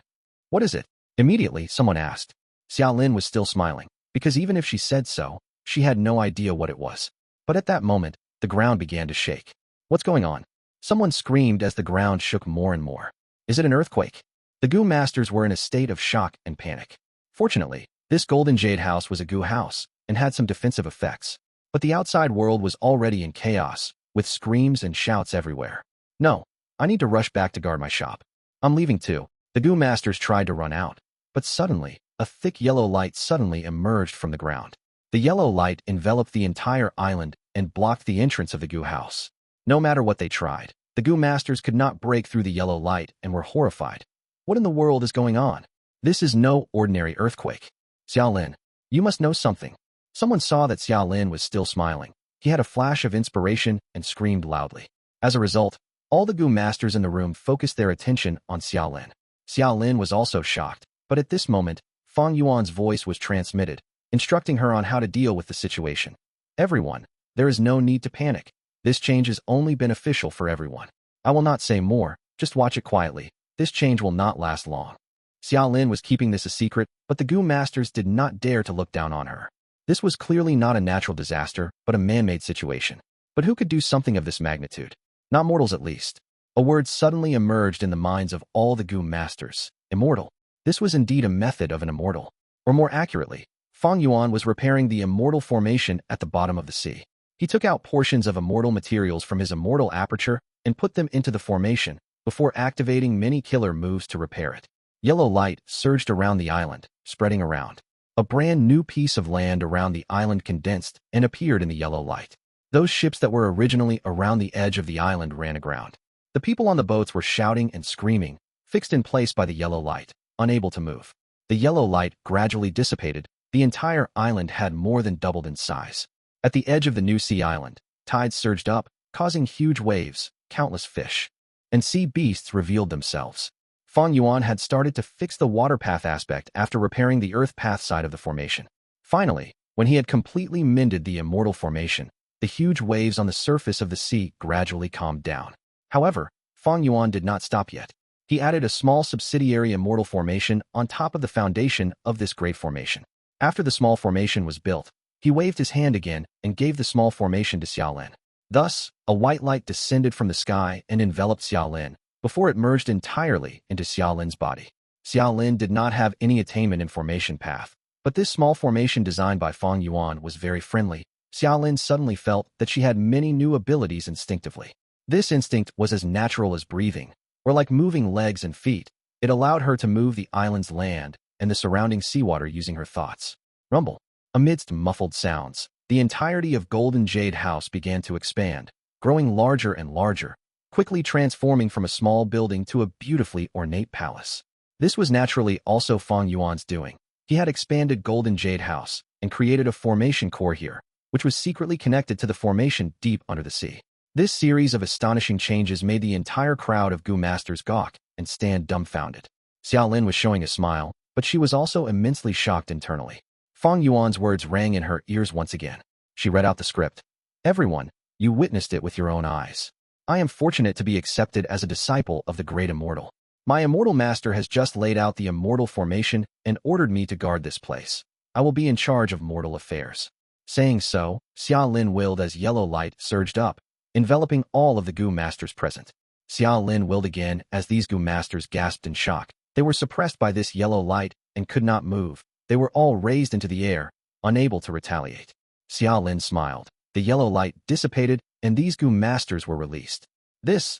What is it? Immediately, someone asked. Xiao was still smiling, because even if she said so, she had no idea what it was. But at that moment, the ground began to shake. What's going on? Someone screamed as the ground shook more and more. Is it an earthquake? The Gu masters were in a state of shock and panic. Fortunately, this Golden Jade House was a Gu house and had some defensive effects. But the outside world was already in chaos, with screams and shouts everywhere. No, I need to rush back to guard my shop. I'm leaving too. The Gu masters tried to run out, but suddenly, a thick yellow light suddenly emerged from the ground. The yellow light enveloped the entire island and blocked the entrance of the Gu house. No matter what they tried, the Gu masters could not break through the yellow light and were horrified. What in the world is going on? This is no ordinary earthquake. Xiao, you must know something. Someone saw that Xiao was still smiling. He had a flash of inspiration and screamed loudly. As a result, all the Gu masters in the room focused their attention on Xiao. Xiao was also shocked, but at this moment, Fang Yuan's voice was transmitted, instructing her on how to deal with the situation. Everyone, there is no need to panic. This change is only beneficial for everyone. I will not say more, just watch it quietly. This change will not last long. Xiao was keeping this a secret, but the Gu masters did not dare to look down on her. This was clearly not a natural disaster, but a man-made situation. But who could do something of this magnitude? Not mortals at least. A word suddenly emerged in the minds of all the Gu masters. Immortal. This was indeed a method of an immortal. Or more accurately, Fang Yuan was repairing the immortal formation at the bottom of the sea. He took out portions of immortal materials from his immortal aperture and put them into the formation, before activating many killer moves to repair it. Yellow light surged around the island, spreading around. A brand new piece of land around the island condensed and appeared in the yellow light. Those ships that were originally around the edge of the island ran aground. The people on the boats were shouting and screaming, fixed in place by the yellow light, unable to move. The yellow light gradually dissipated. The entire island had more than doubled in size. At the edge of the new sea island, tides surged up, causing huge waves, countless fish, and sea beasts revealed themselves. Fang Yuan had started to fix the water path aspect after repairing the earth path side of the formation. Finally, when he had completely mended the immortal formation, the huge waves on the surface of the sea gradually calmed down. However, Fang Yuan did not stop yet. He added a small subsidiary immortal formation on top of the foundation of this great formation. After the small formation was built, he waved his hand again and gave the small formation to Xiao. Thus, a white light descended from the sky and enveloped Xiao before it merged entirely into Xiaolin's body. Xiao did not have any attainment in formation path, but this small formation designed by Fang Yuan was very friendly. Xiao suddenly felt that she had many new abilities instinctively. This instinct was as natural as breathing, or like moving legs and feet. It allowed her to move the island's land and the surrounding seawater using her thoughts. Rumble. Amidst muffled sounds, the entirety of Golden Jade House began to expand, growing larger and larger, quickly transforming from a small building to a beautifully ornate palace. This was naturally also Fang Yuan's doing. He had expanded Golden Jade House and created a formation core here, which was secretly connected to the formation deep under the sea. This series of astonishing changes made the entire crowd of Gu masters gawk and stand dumbfounded. Xiao was showing a smile, but she was also immensely shocked internally. Fang Yuan's words rang in her ears once again. She read out the script. Everyone, you witnessed it with your own eyes. I am fortunate to be accepted as a disciple of the great immortal. My immortal master has just laid out the immortal formation and ordered me to guard this place. I will be in charge of mortal affairs. Saying so, Xiao willed as yellow light surged up, enveloping all of the Gu masters present. Xiao Lin willed again as these Gu masters gasped in shock. They were suppressed by this yellow light and could not move. They were all raised into the air, unable to retaliate. Xiao Lin smiled. The yellow light dissipated, and these Gu masters were released. This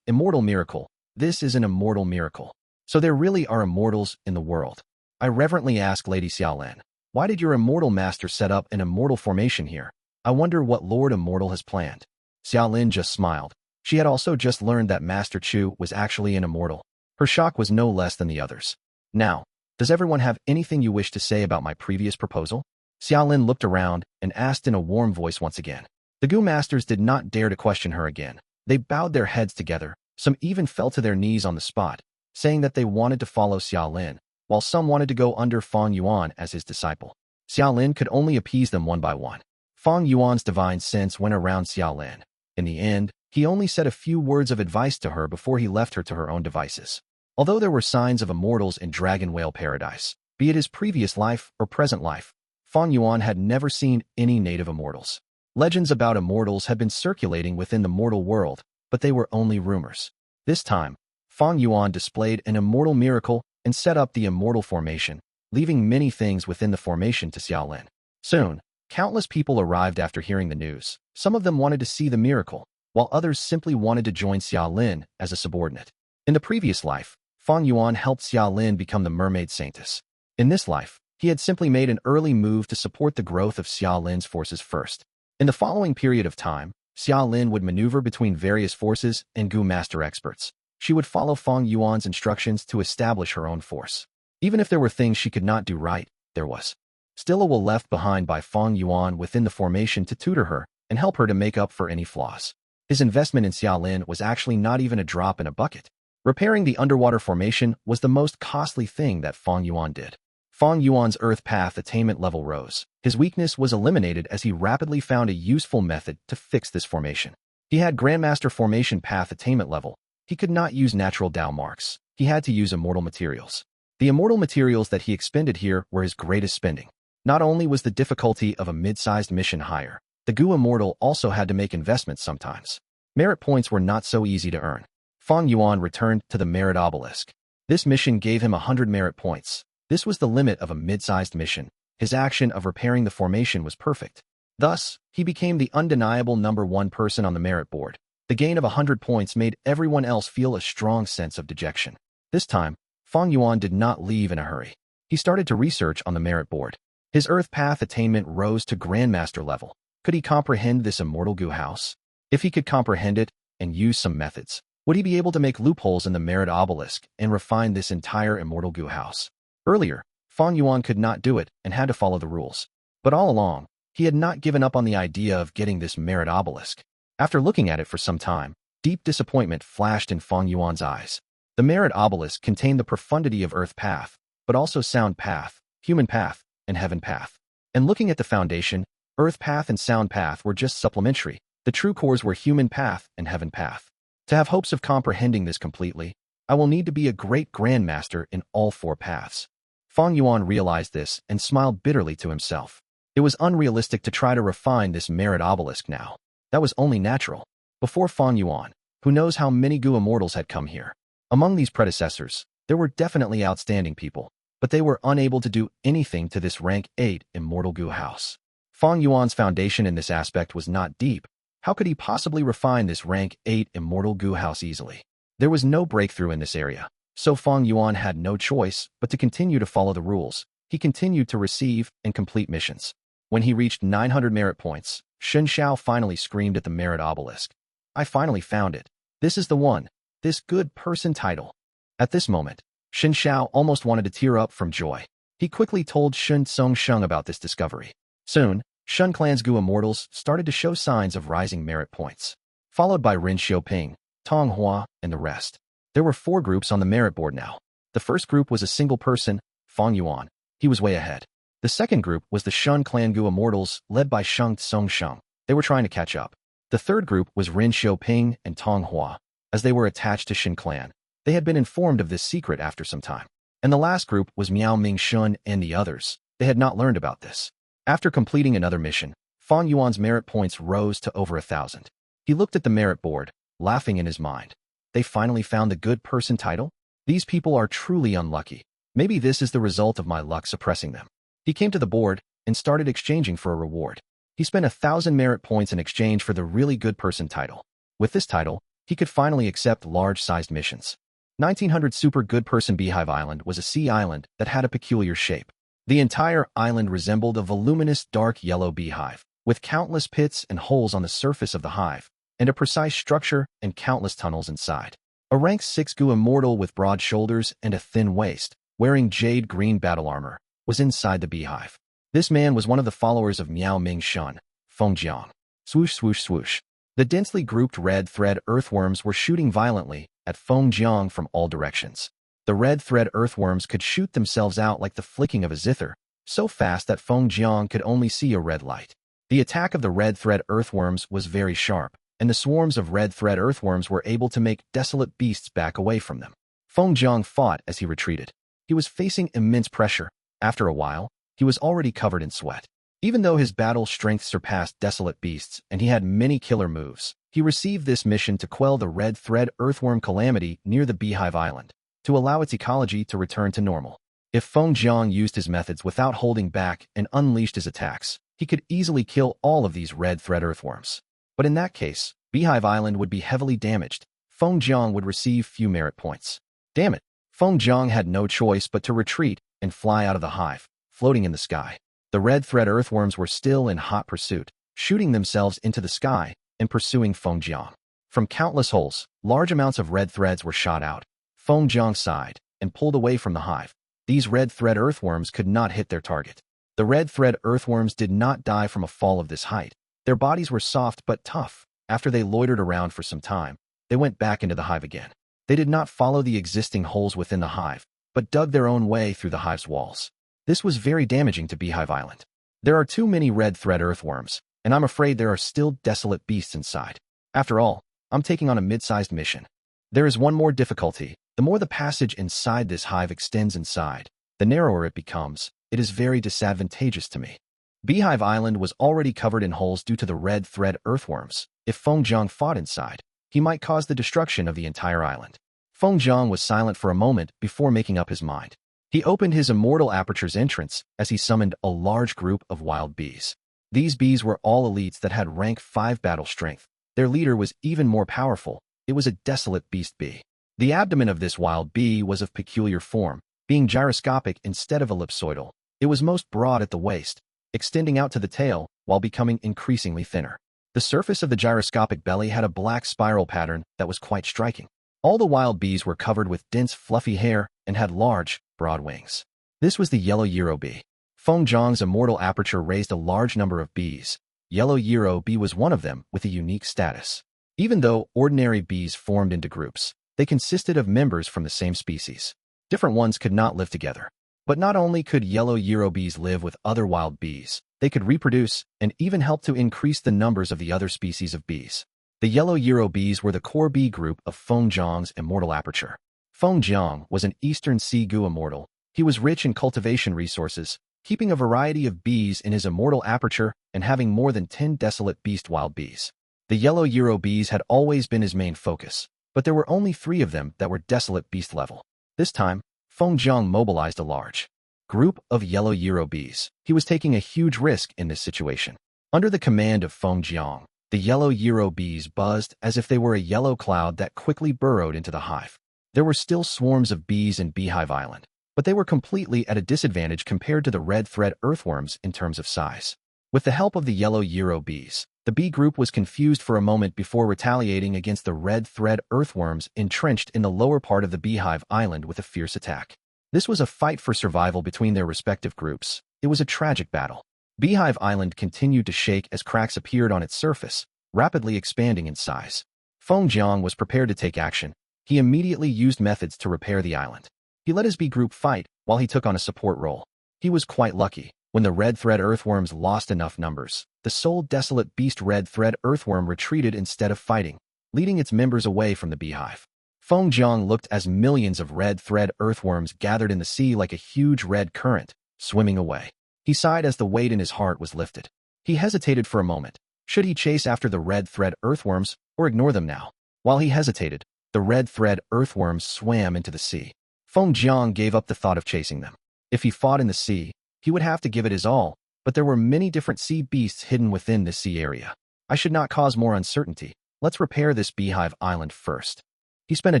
immortal miracle. This is an immortal miracle. So there really are immortals in the world. I reverently asked Lady Xiaolin, why did your immortal master set up an immortal formation here? I wonder what Lord Immortal has planned. Xiaolin just smiled. She had also just learned that Master Chu was actually an immortal. Her shock was no less than the others. Now, does everyone have anything you wish to say about my previous proposal? Xiaolin looked around and asked in a warm voice once again. The Gu masters did not dare to question her again. They bowed their heads together. Some even fell to their knees on the spot, saying that they wanted to follow Xiaolin, while some wanted to go under Fang Yuan as his disciple. Xiaolin could only appease them one by one. Fang Yuan's divine sense went around Xiaolin. In the end, he only said a few words of advice to her before he left her to her own devices. Although there were signs of immortals in Dragon Whale Paradise, be it his previous life or present life, Fang Yuan had never seen any native immortals. Legends about immortals had been circulating within the mortal world, but they were only rumors. This time, Fang Yuan displayed an immortal miracle and set up the immortal formation, leaving many things within the formation to Xiaolin. Soon, countless people arrived after hearing the news. Some of them wanted to see the miracle, while others simply wanted to join Xiaolin as a subordinate. In the previous life, Fang Yuan helped Xiaolin become the mermaid saintess. In this life, he had simply made an early move to support the growth of Xiaolin's forces first. In the following period of time, Xiaolin would maneuver between various forces and Gu master experts. She would follow Fang Yuan's instructions to establish her own force. Even if there were things she could not do right, there was still a will left behind by Fang Yuan within the formation to tutor her and help her to make up for any flaws. His investment in Xiaolin was actually not even a drop in a bucket. Repairing the underwater formation was the most costly thing that Fang Yuan did. Fang Yuan's Earth Path attainment level rose. His weakness was eliminated as he rapidly found a useful method to fix this formation. He had Grandmaster Formation Path attainment level. He could not use natural Dao marks. He had to use immortal materials. The immortal materials that he expended here were his greatest spending. Not only was the difficulty of a mid-sized mission higher, the Gu Immortal also had to make investments sometimes. Merit points were not so easy to earn. Fang Yuan returned to the Merit Obelisk. This mission gave him 100 merit points. This was the limit of a mid-sized mission. His action of repairing the formation was perfect. Thus, he became the undeniable #1 person on the merit board. The gain of 100 points made everyone else feel a strong sense of dejection. This time, Fang Yuan did not leave in a hurry. He started to research on the merit board. His Earth Path attainment rose to Grandmaster level. Could he comprehend this immortal Gu house? If he could comprehend it and use some methods, would he be able to make loopholes in the merit obelisk and refine this entire immortal Gu house? Earlier, Fang Yuan could not do it and had to follow the rules. But all along, he had not given up on the idea of getting this merit obelisk. After looking at it for some time, deep disappointment flashed in Fang Yuan's eyes. The merit obelisk contained the profundity of Earth Path, but also Sound Path, Human Path, and Heaven Path. And looking at the foundation, Earth Path and Sound Path were just supplementary. The true cores were Human Path and Heaven Path. To have hopes of comprehending this completely, I will need to be a great Grandmaster in all 4 paths. Fang Yuan realized this and smiled bitterly to himself. It was unrealistic to try to refine this merit obelisk now. That was only natural. Before Fang Yuan, who knows how many Gu immortals had come here. Among these predecessors, there were definitely outstanding people, but they were unable to do anything to this rank 8 immortal Gu house. Fang Yuan's foundation in this aspect was not deep. How could he possibly refine this rank 8 immortal Gu house easily? There was no breakthrough in this area, so Fang Yuan had no choice but to continue to follow the rules. He continued to receive and complete missions. When he reached 900 merit points, Xiao finally screamed at the merit obelisk. I finally found it. This is the one. This good person title. At this moment, Xiao almost wanted to tear up from joy. He quickly told Shun Songsheng about this discovery. Soon, Shun Clan's Gu immortals started to show signs of rising merit points, followed by Rin Xiuping, Tong Hua, and the rest. There were 4 groups on the merit board now. The first group was a single person, Fang Yuan. He was way ahead. The second group was the Shun Clan Gu immortals led by Shun Songsheng. They were trying to catch up. The third group was Rin Xiuping and Tong Hua. As they were attached to Shin Clan, they had been informed of this secret after some time. And the last group was Miao Ming Shun and the others. They had not learned about this. After completing another mission, Fang Yuan's merit points rose to over 1,000. He looked at the merit board, laughing in his mind. They finally found the good person title? These people are truly unlucky. Maybe this is the result of my luck suppressing them. He came to the board and started exchanging for a reward. He spent 1,000 merit points in exchange for the really good person title. With this title, he could finally accept large-sized missions. 1900 Super Good Person Beehive Island was a sea island that had a peculiar shape. The entire island resembled a voluminous dark yellow beehive, with countless pits and holes on the surface of the hive, and a precise structure and countless tunnels inside. A rank 6 Gu immortal with broad shoulders and a thin waist, wearing jade green battle armor, was inside the beehive. This man was one of the followers of Miao Ming Shun, Feng Jiang. Swoosh, swoosh, swoosh. The densely grouped red thread earthworms were shooting violently at Feng Jiang from all directions. The red thread earthworms could shoot themselves out like the flicking of a zither, so fast that Feng Jiang could only see a red light. The attack of the red thread earthworms was very sharp, and the swarms of red thread earthworms were able to make desolate beasts back away from them. Feng Jiang fought as he retreated. He was facing immense pressure. After a while, he was already covered in sweat. Even though his battle strength surpassed desolate beasts and he had many killer moves, he received this mission to quell the red thread earthworm calamity near the Beehive Island, to allow its ecology to return to normal. If Feng Jiang used his methods without holding back and unleashed his attacks, he could easily kill all of these red thread earthworms. But in that case, Beehive Island would be heavily damaged. Feng Jiang would receive few merit points. Damn it! Feng Jiang had no choice but to retreat and fly out of the hive, floating in the sky. The red thread earthworms were still in hot pursuit, shooting themselves into the sky and pursuing Feng Jiang. From countless holes, large amounts of red threads were shot out. Feng Jiang sighed and pulled away from the hive. These red thread earthworms could not hit their target. The red thread earthworms did not die from a fall of this height. Their bodies were soft but tough. After they loitered around for some time, they went back into the hive again. They did not follow the existing holes within the hive, but dug their own way through the hive's walls. This was very damaging to Beehive Island. There are too many red thread earthworms, and I'm afraid there are still desolate beasts inside. After all, I'm taking on a mid-sized mission. There is one more difficulty. The more the passage inside this hive extends inside, the narrower it becomes. It is very disadvantageous to me. Beehive Island was already covered in holes due to the red thread earthworms. If Feng Jiang fought inside, he might cause the destruction of the entire island. Feng Jiang was silent for a moment before making up his mind. He opened his immortal Aperture's entrance as he summoned a large group of wild bees. These bees were all elites that had rank 5 battle strength. Their leader was even more powerful. It was a desolate beast bee. The abdomen of this wild bee was of peculiar form, being gyroscopic instead of ellipsoidal. It was most broad at the waist, extending out to the tail while becoming increasingly thinner. The surface of the gyroscopic belly had a black spiral pattern that was quite striking. All the wild bees were covered with dense, fluffy hair and had large, broad wings. This was the yellow Euro bee. Feng Jiang's immortal Aperture raised a large number of bees. Yellow Euro bee was one of them with a unique status. Even though ordinary bees formed into groups, they consisted of members from the same species. Different ones could not live together. But not only could yellow Euro bees live with other wild bees, they could reproduce and even help to increase the numbers of the other species of bees. The yellow Euro bees were the core bee group of Feng Jiang's immortal Aperture. Feng Jiang was an Eastern Sea Gu immortal. He was rich in cultivation resources, keeping a variety of bees in his immortal Aperture and having more than 10 desolate beast wild bees. The yellow Euro bees had always been his main focus, but there were only 3 of them that were desolate beast level. This time, Feng Jiang mobilized a large group of yellow Euro bees. He was taking a huge risk in this situation. Under the command of Feng Jiang, the yellow Euro bees buzzed as if they were a yellow cloud that quickly burrowed into the hive. There were still swarms of bees in Beehive Island, but they were completely at a disadvantage compared to the red thread earthworms in terms of size. With the help of the yellow Euro bees, the bee group was confused for a moment before retaliating against the red thread earthworms entrenched in the lower part of the Beehive Island with a fierce attack. This was a fight for survival between their respective groups. It was a tragic battle. Beehive Island continued to shake as cracks appeared on its surface, rapidly expanding in size. Feng Jiang was prepared to take action. He immediately used methods to repair the island. He let his bee group fight while he took on a support role. He was quite lucky. When the red thread earthworms lost enough numbers, the sole desolate beast red thread earthworm retreated instead of fighting, leading its members away from the beehive. Feng Jiang looked as millions of red thread earthworms gathered in the sea like a huge red current, swimming away. He sighed as the weight in his heart was lifted. He hesitated for a moment. Should he chase after the red thread earthworms or ignore them now? While he hesitated, the red thread earthworms swam into the sea. Feng Jiang gave up the thought of chasing them. If he fought in the sea, he would have to give it his all, but there were many different sea beasts hidden within the sea area. I should not cause more uncertainty. Let's repair this beehive island first. He spent a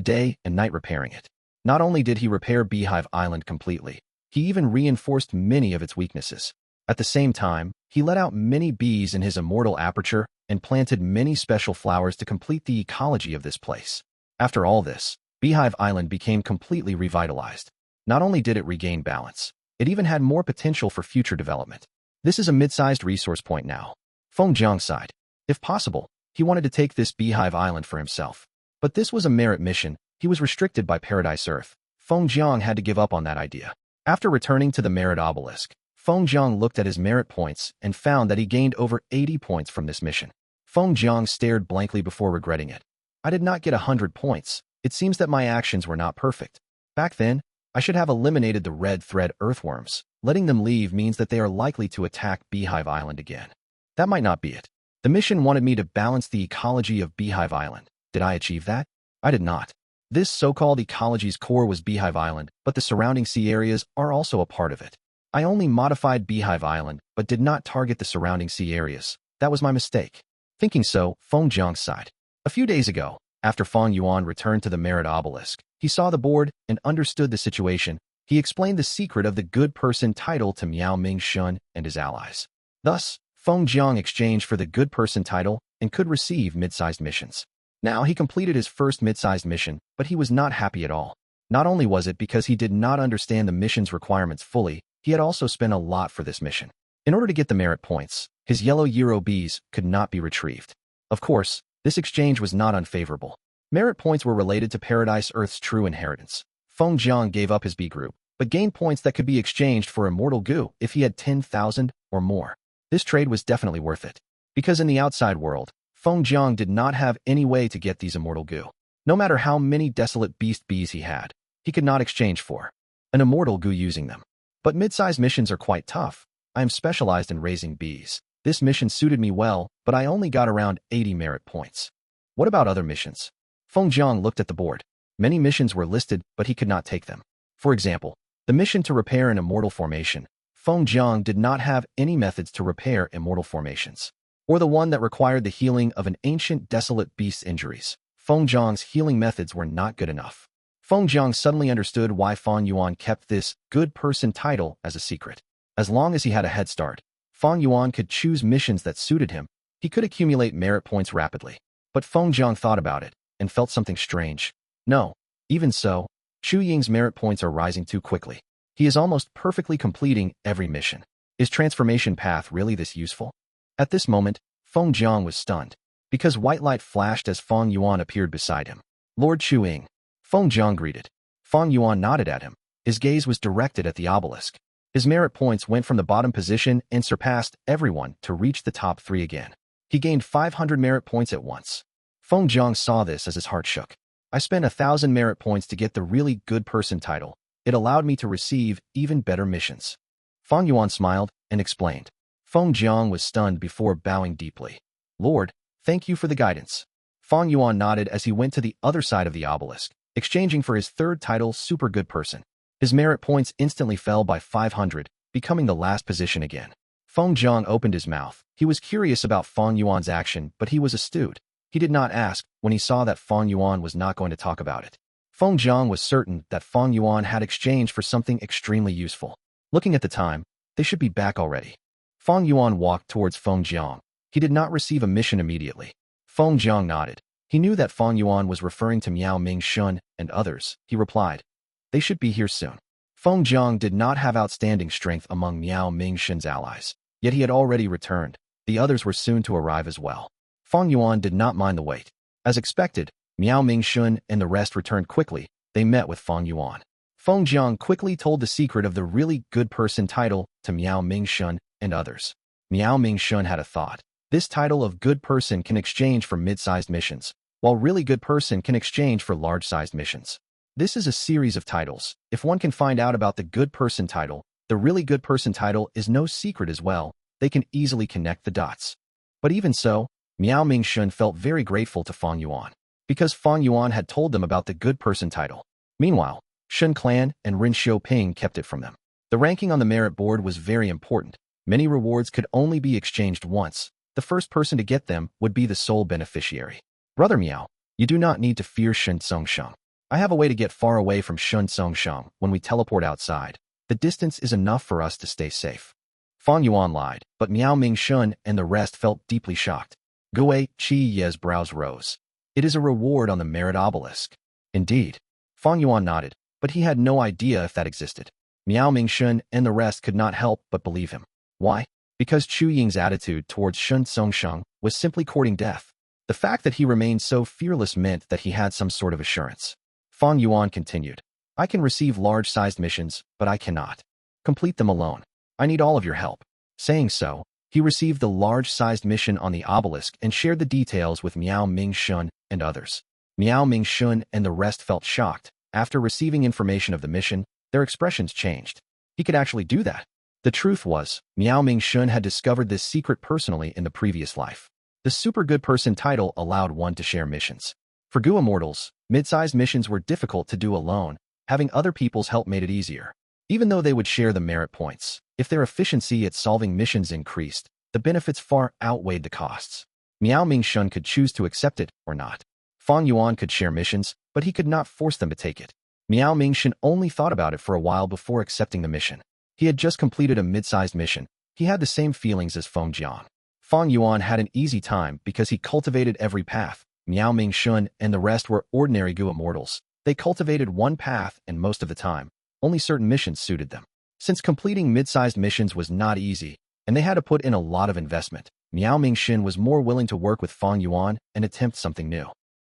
day and night repairing it. Not only did he repair Beehive Island completely, he even reinforced many of its weaknesses. At the same time, he let out many bees in his immortal aperture and planted many special flowers to complete the ecology of this place. After all this, Beehive Island became completely revitalized. Not only did it regain balance, it even had more potential for future development. This is a mid-sized resource point now. Feng Jiang sighed. If possible, he wanted to take this Beehive Island for himself. But this was a merit mission. He was restricted by Paradise Earth. Feng Jiang had to give up on that idea. After returning to the merit obelisk, Feng Jiang looked at his merit points and found that he gained over 80 points from this mission. Feng Jiang stared blankly before regretting it. I did not get 100 points. It seems that my actions were not perfect. Back then, I should have eliminated the red thread earthworms. Letting them leave means that they are likely to attack Beehive Island again. That might not be it. The mission wanted me to balance the ecology of Beehive Island. Did I achieve that? I did not. This so-called ecology's core was Beehive Island, but the surrounding sea areas are also a part of it. I only modified Beehive Island, but did not target the surrounding sea areas. That was my mistake. Thinking so, Feng Jiang sighed. A few days ago, after Fang Yuan returned to the merit obelisk, he saw the board and understood the situation. He explained the secret of the good person title to Miao Ming Shun and his allies. Thus, Feng Jiang exchanged for the good person title and could receive mid-sized missions. Now he completed his first mid-sized mission, but he was not happy at all. Not only was it because he did not understand the mission's requirements fully, he had also spent a lot for this mission. In order to get the merit points, his yellow Euro bees could not be retrieved. Of course, this exchange was not unfavorable. Merit points were related to Paradise Earth's true inheritance. Feng Jiang gave up his B group, but gained points that could be exchanged for immortal Gu if he had 10,000 or more. This trade was definitely worth it. Because in the outside world, Feng Jiang did not have any way to get these immortal Gu. No matter how many desolate beast bees he had, he could not exchange for an immortal Gu using them. But mid-sized missions are quite tough. I am specialized in raising bees. This mission suited me well, but I only got around 80 merit points. What about other missions? Feng Jiang looked at the board. Many missions were listed, but he could not take them. For example, the mission to repair an immortal formation. Feng Jiang did not have any methods to repair immortal formations. Or the one that required the healing of an ancient desolate beast's injuries. Feng Jiang's healing methods were not good enough. Feng Jiang suddenly understood why Fang Yuan kept this good person title as a secret. As long as he had a head start, Fang Yuan could choose missions that suited him. He could accumulate merit points rapidly. But Feng Jiang thought about it and felt something strange. No, even so, Chu Ying's merit points are rising too quickly. He is almost perfectly completing every mission. Is transformation path really this useful? At this moment, Feng Jiang was stunned, because white light flashed as Fang Yuan appeared beside him. Lord Chu Ying. Feng Jiang greeted. Fang Yuan nodded at him. His gaze was directed at the obelisk. His merit points went from the bottom position and surpassed everyone to reach the top 3 again. He gained 500 merit points at once. Feng Jiang saw this as his heart shook. I spent 1,000 merit points to get the really good person title. It allowed me to receive even better missions. Fang Yuan smiled and explained. Feng Jiang was stunned before bowing deeply. Lord, thank you for the guidance. Fang Yuan nodded as he went to the other side of the obelisk, exchanging for his third title, Super Good Person. His merit points instantly fell by 500, becoming the last position again. Feng Jiang opened his mouth. He was curious about Fang Yuan's action, but he was astute. He did not ask when he saw that Fang Yuan was not going to talk about it. Feng Jiang was certain that Fang Yuan had exchanged for something extremely useful. Looking at the time, they should be back already. Fang Yuan walked towards Feng Jiang. He did not receive a mission immediately. Feng Jiang nodded. He knew that Fang Yuan was referring to Miao Ming Shun and others. He replied, they should be here soon. Feng Jiang did not have outstanding strength among Miao Ming Shun's allies, yet he had already returned. The others were soon to arrive as well. Fang Yuan did not mind the wait. As expected, Miao Ming Shun and the rest returned quickly. They met with Fang Yuan. Feng Jiang quickly told the secret of the really good person title to Miao Ming Shun and others. Miao Ming Shun had a thought. This title of good person can exchange for mid-sized missions, while really good person can exchange for large-sized missions. This is a series of titles. If one can find out about the good person title, the really good person title is no secret as well. They can easily connect the dots. But even so, Miao Ming Shun felt very grateful to Fang Yuan. because Fang Yuan had told them about the good person title. Meanwhile, Shun Clan and Rin Xiaoping kept it from them. The ranking on the merit board was very important. Many rewards could only be exchanged once. The first person to get them would be the sole beneficiary. Brother Miao, you do not need to fear Shun Songsheng. I have a way to get far away from Shun Songsheng when we teleport outside. The distance is enough for us to stay safe. Fang Yuan lied, but Miao Ming Shun and the rest felt deeply shocked. Gui Chi Ye's brows rose. It is a reward on the merit obelisk. Indeed. Fang Yuan nodded, but he had no idea if that existed. Miao Ming Shun and the rest could not help but believe him. Why? Because Chu Ying's attitude towards Shun Songsheng was simply courting death. The fact that he remained so fearless meant that he had some sort of assurance. Fang Yuan continued. I can receive large-sized missions, but I cannot complete them alone. I need all of your help. Saying so, he received the large-sized mission on the obelisk and shared the details with Miao Ming Shun and others. Miao Ming Shun and the rest felt shocked. After receiving information of the mission, their expressions changed. He could actually do that. The truth was, Miao Ming Shun had discovered this secret personally in the previous life. The Super Good Person title allowed one to share missions. For Gu Immortals, mid-sized missions were difficult to do alone. Having other people's help made it easier. Even though they would share the merit points, if their efficiency at solving missions increased, the benefits far outweighed the costs. Miao Ming Shun could choose to accept it or not. Fang Yuan could share missions, but he could not force them to take it. Miao Ming Shun only thought about it for a while before accepting the mission. He had just completed a mid-sized mission. He had the same feelings as Feng Jian. Fang Yuan had an easy time because he cultivated every path. Miao Ming Shun and the rest were ordinary Gu Immortals. They cultivated one path, and most of the time, only certain missions suited them. Since completing mid-sized missions was not easy, and they had to put in a lot of investment, Miao Ming Shun was more willing to work with Fang Yuan and attempt something new.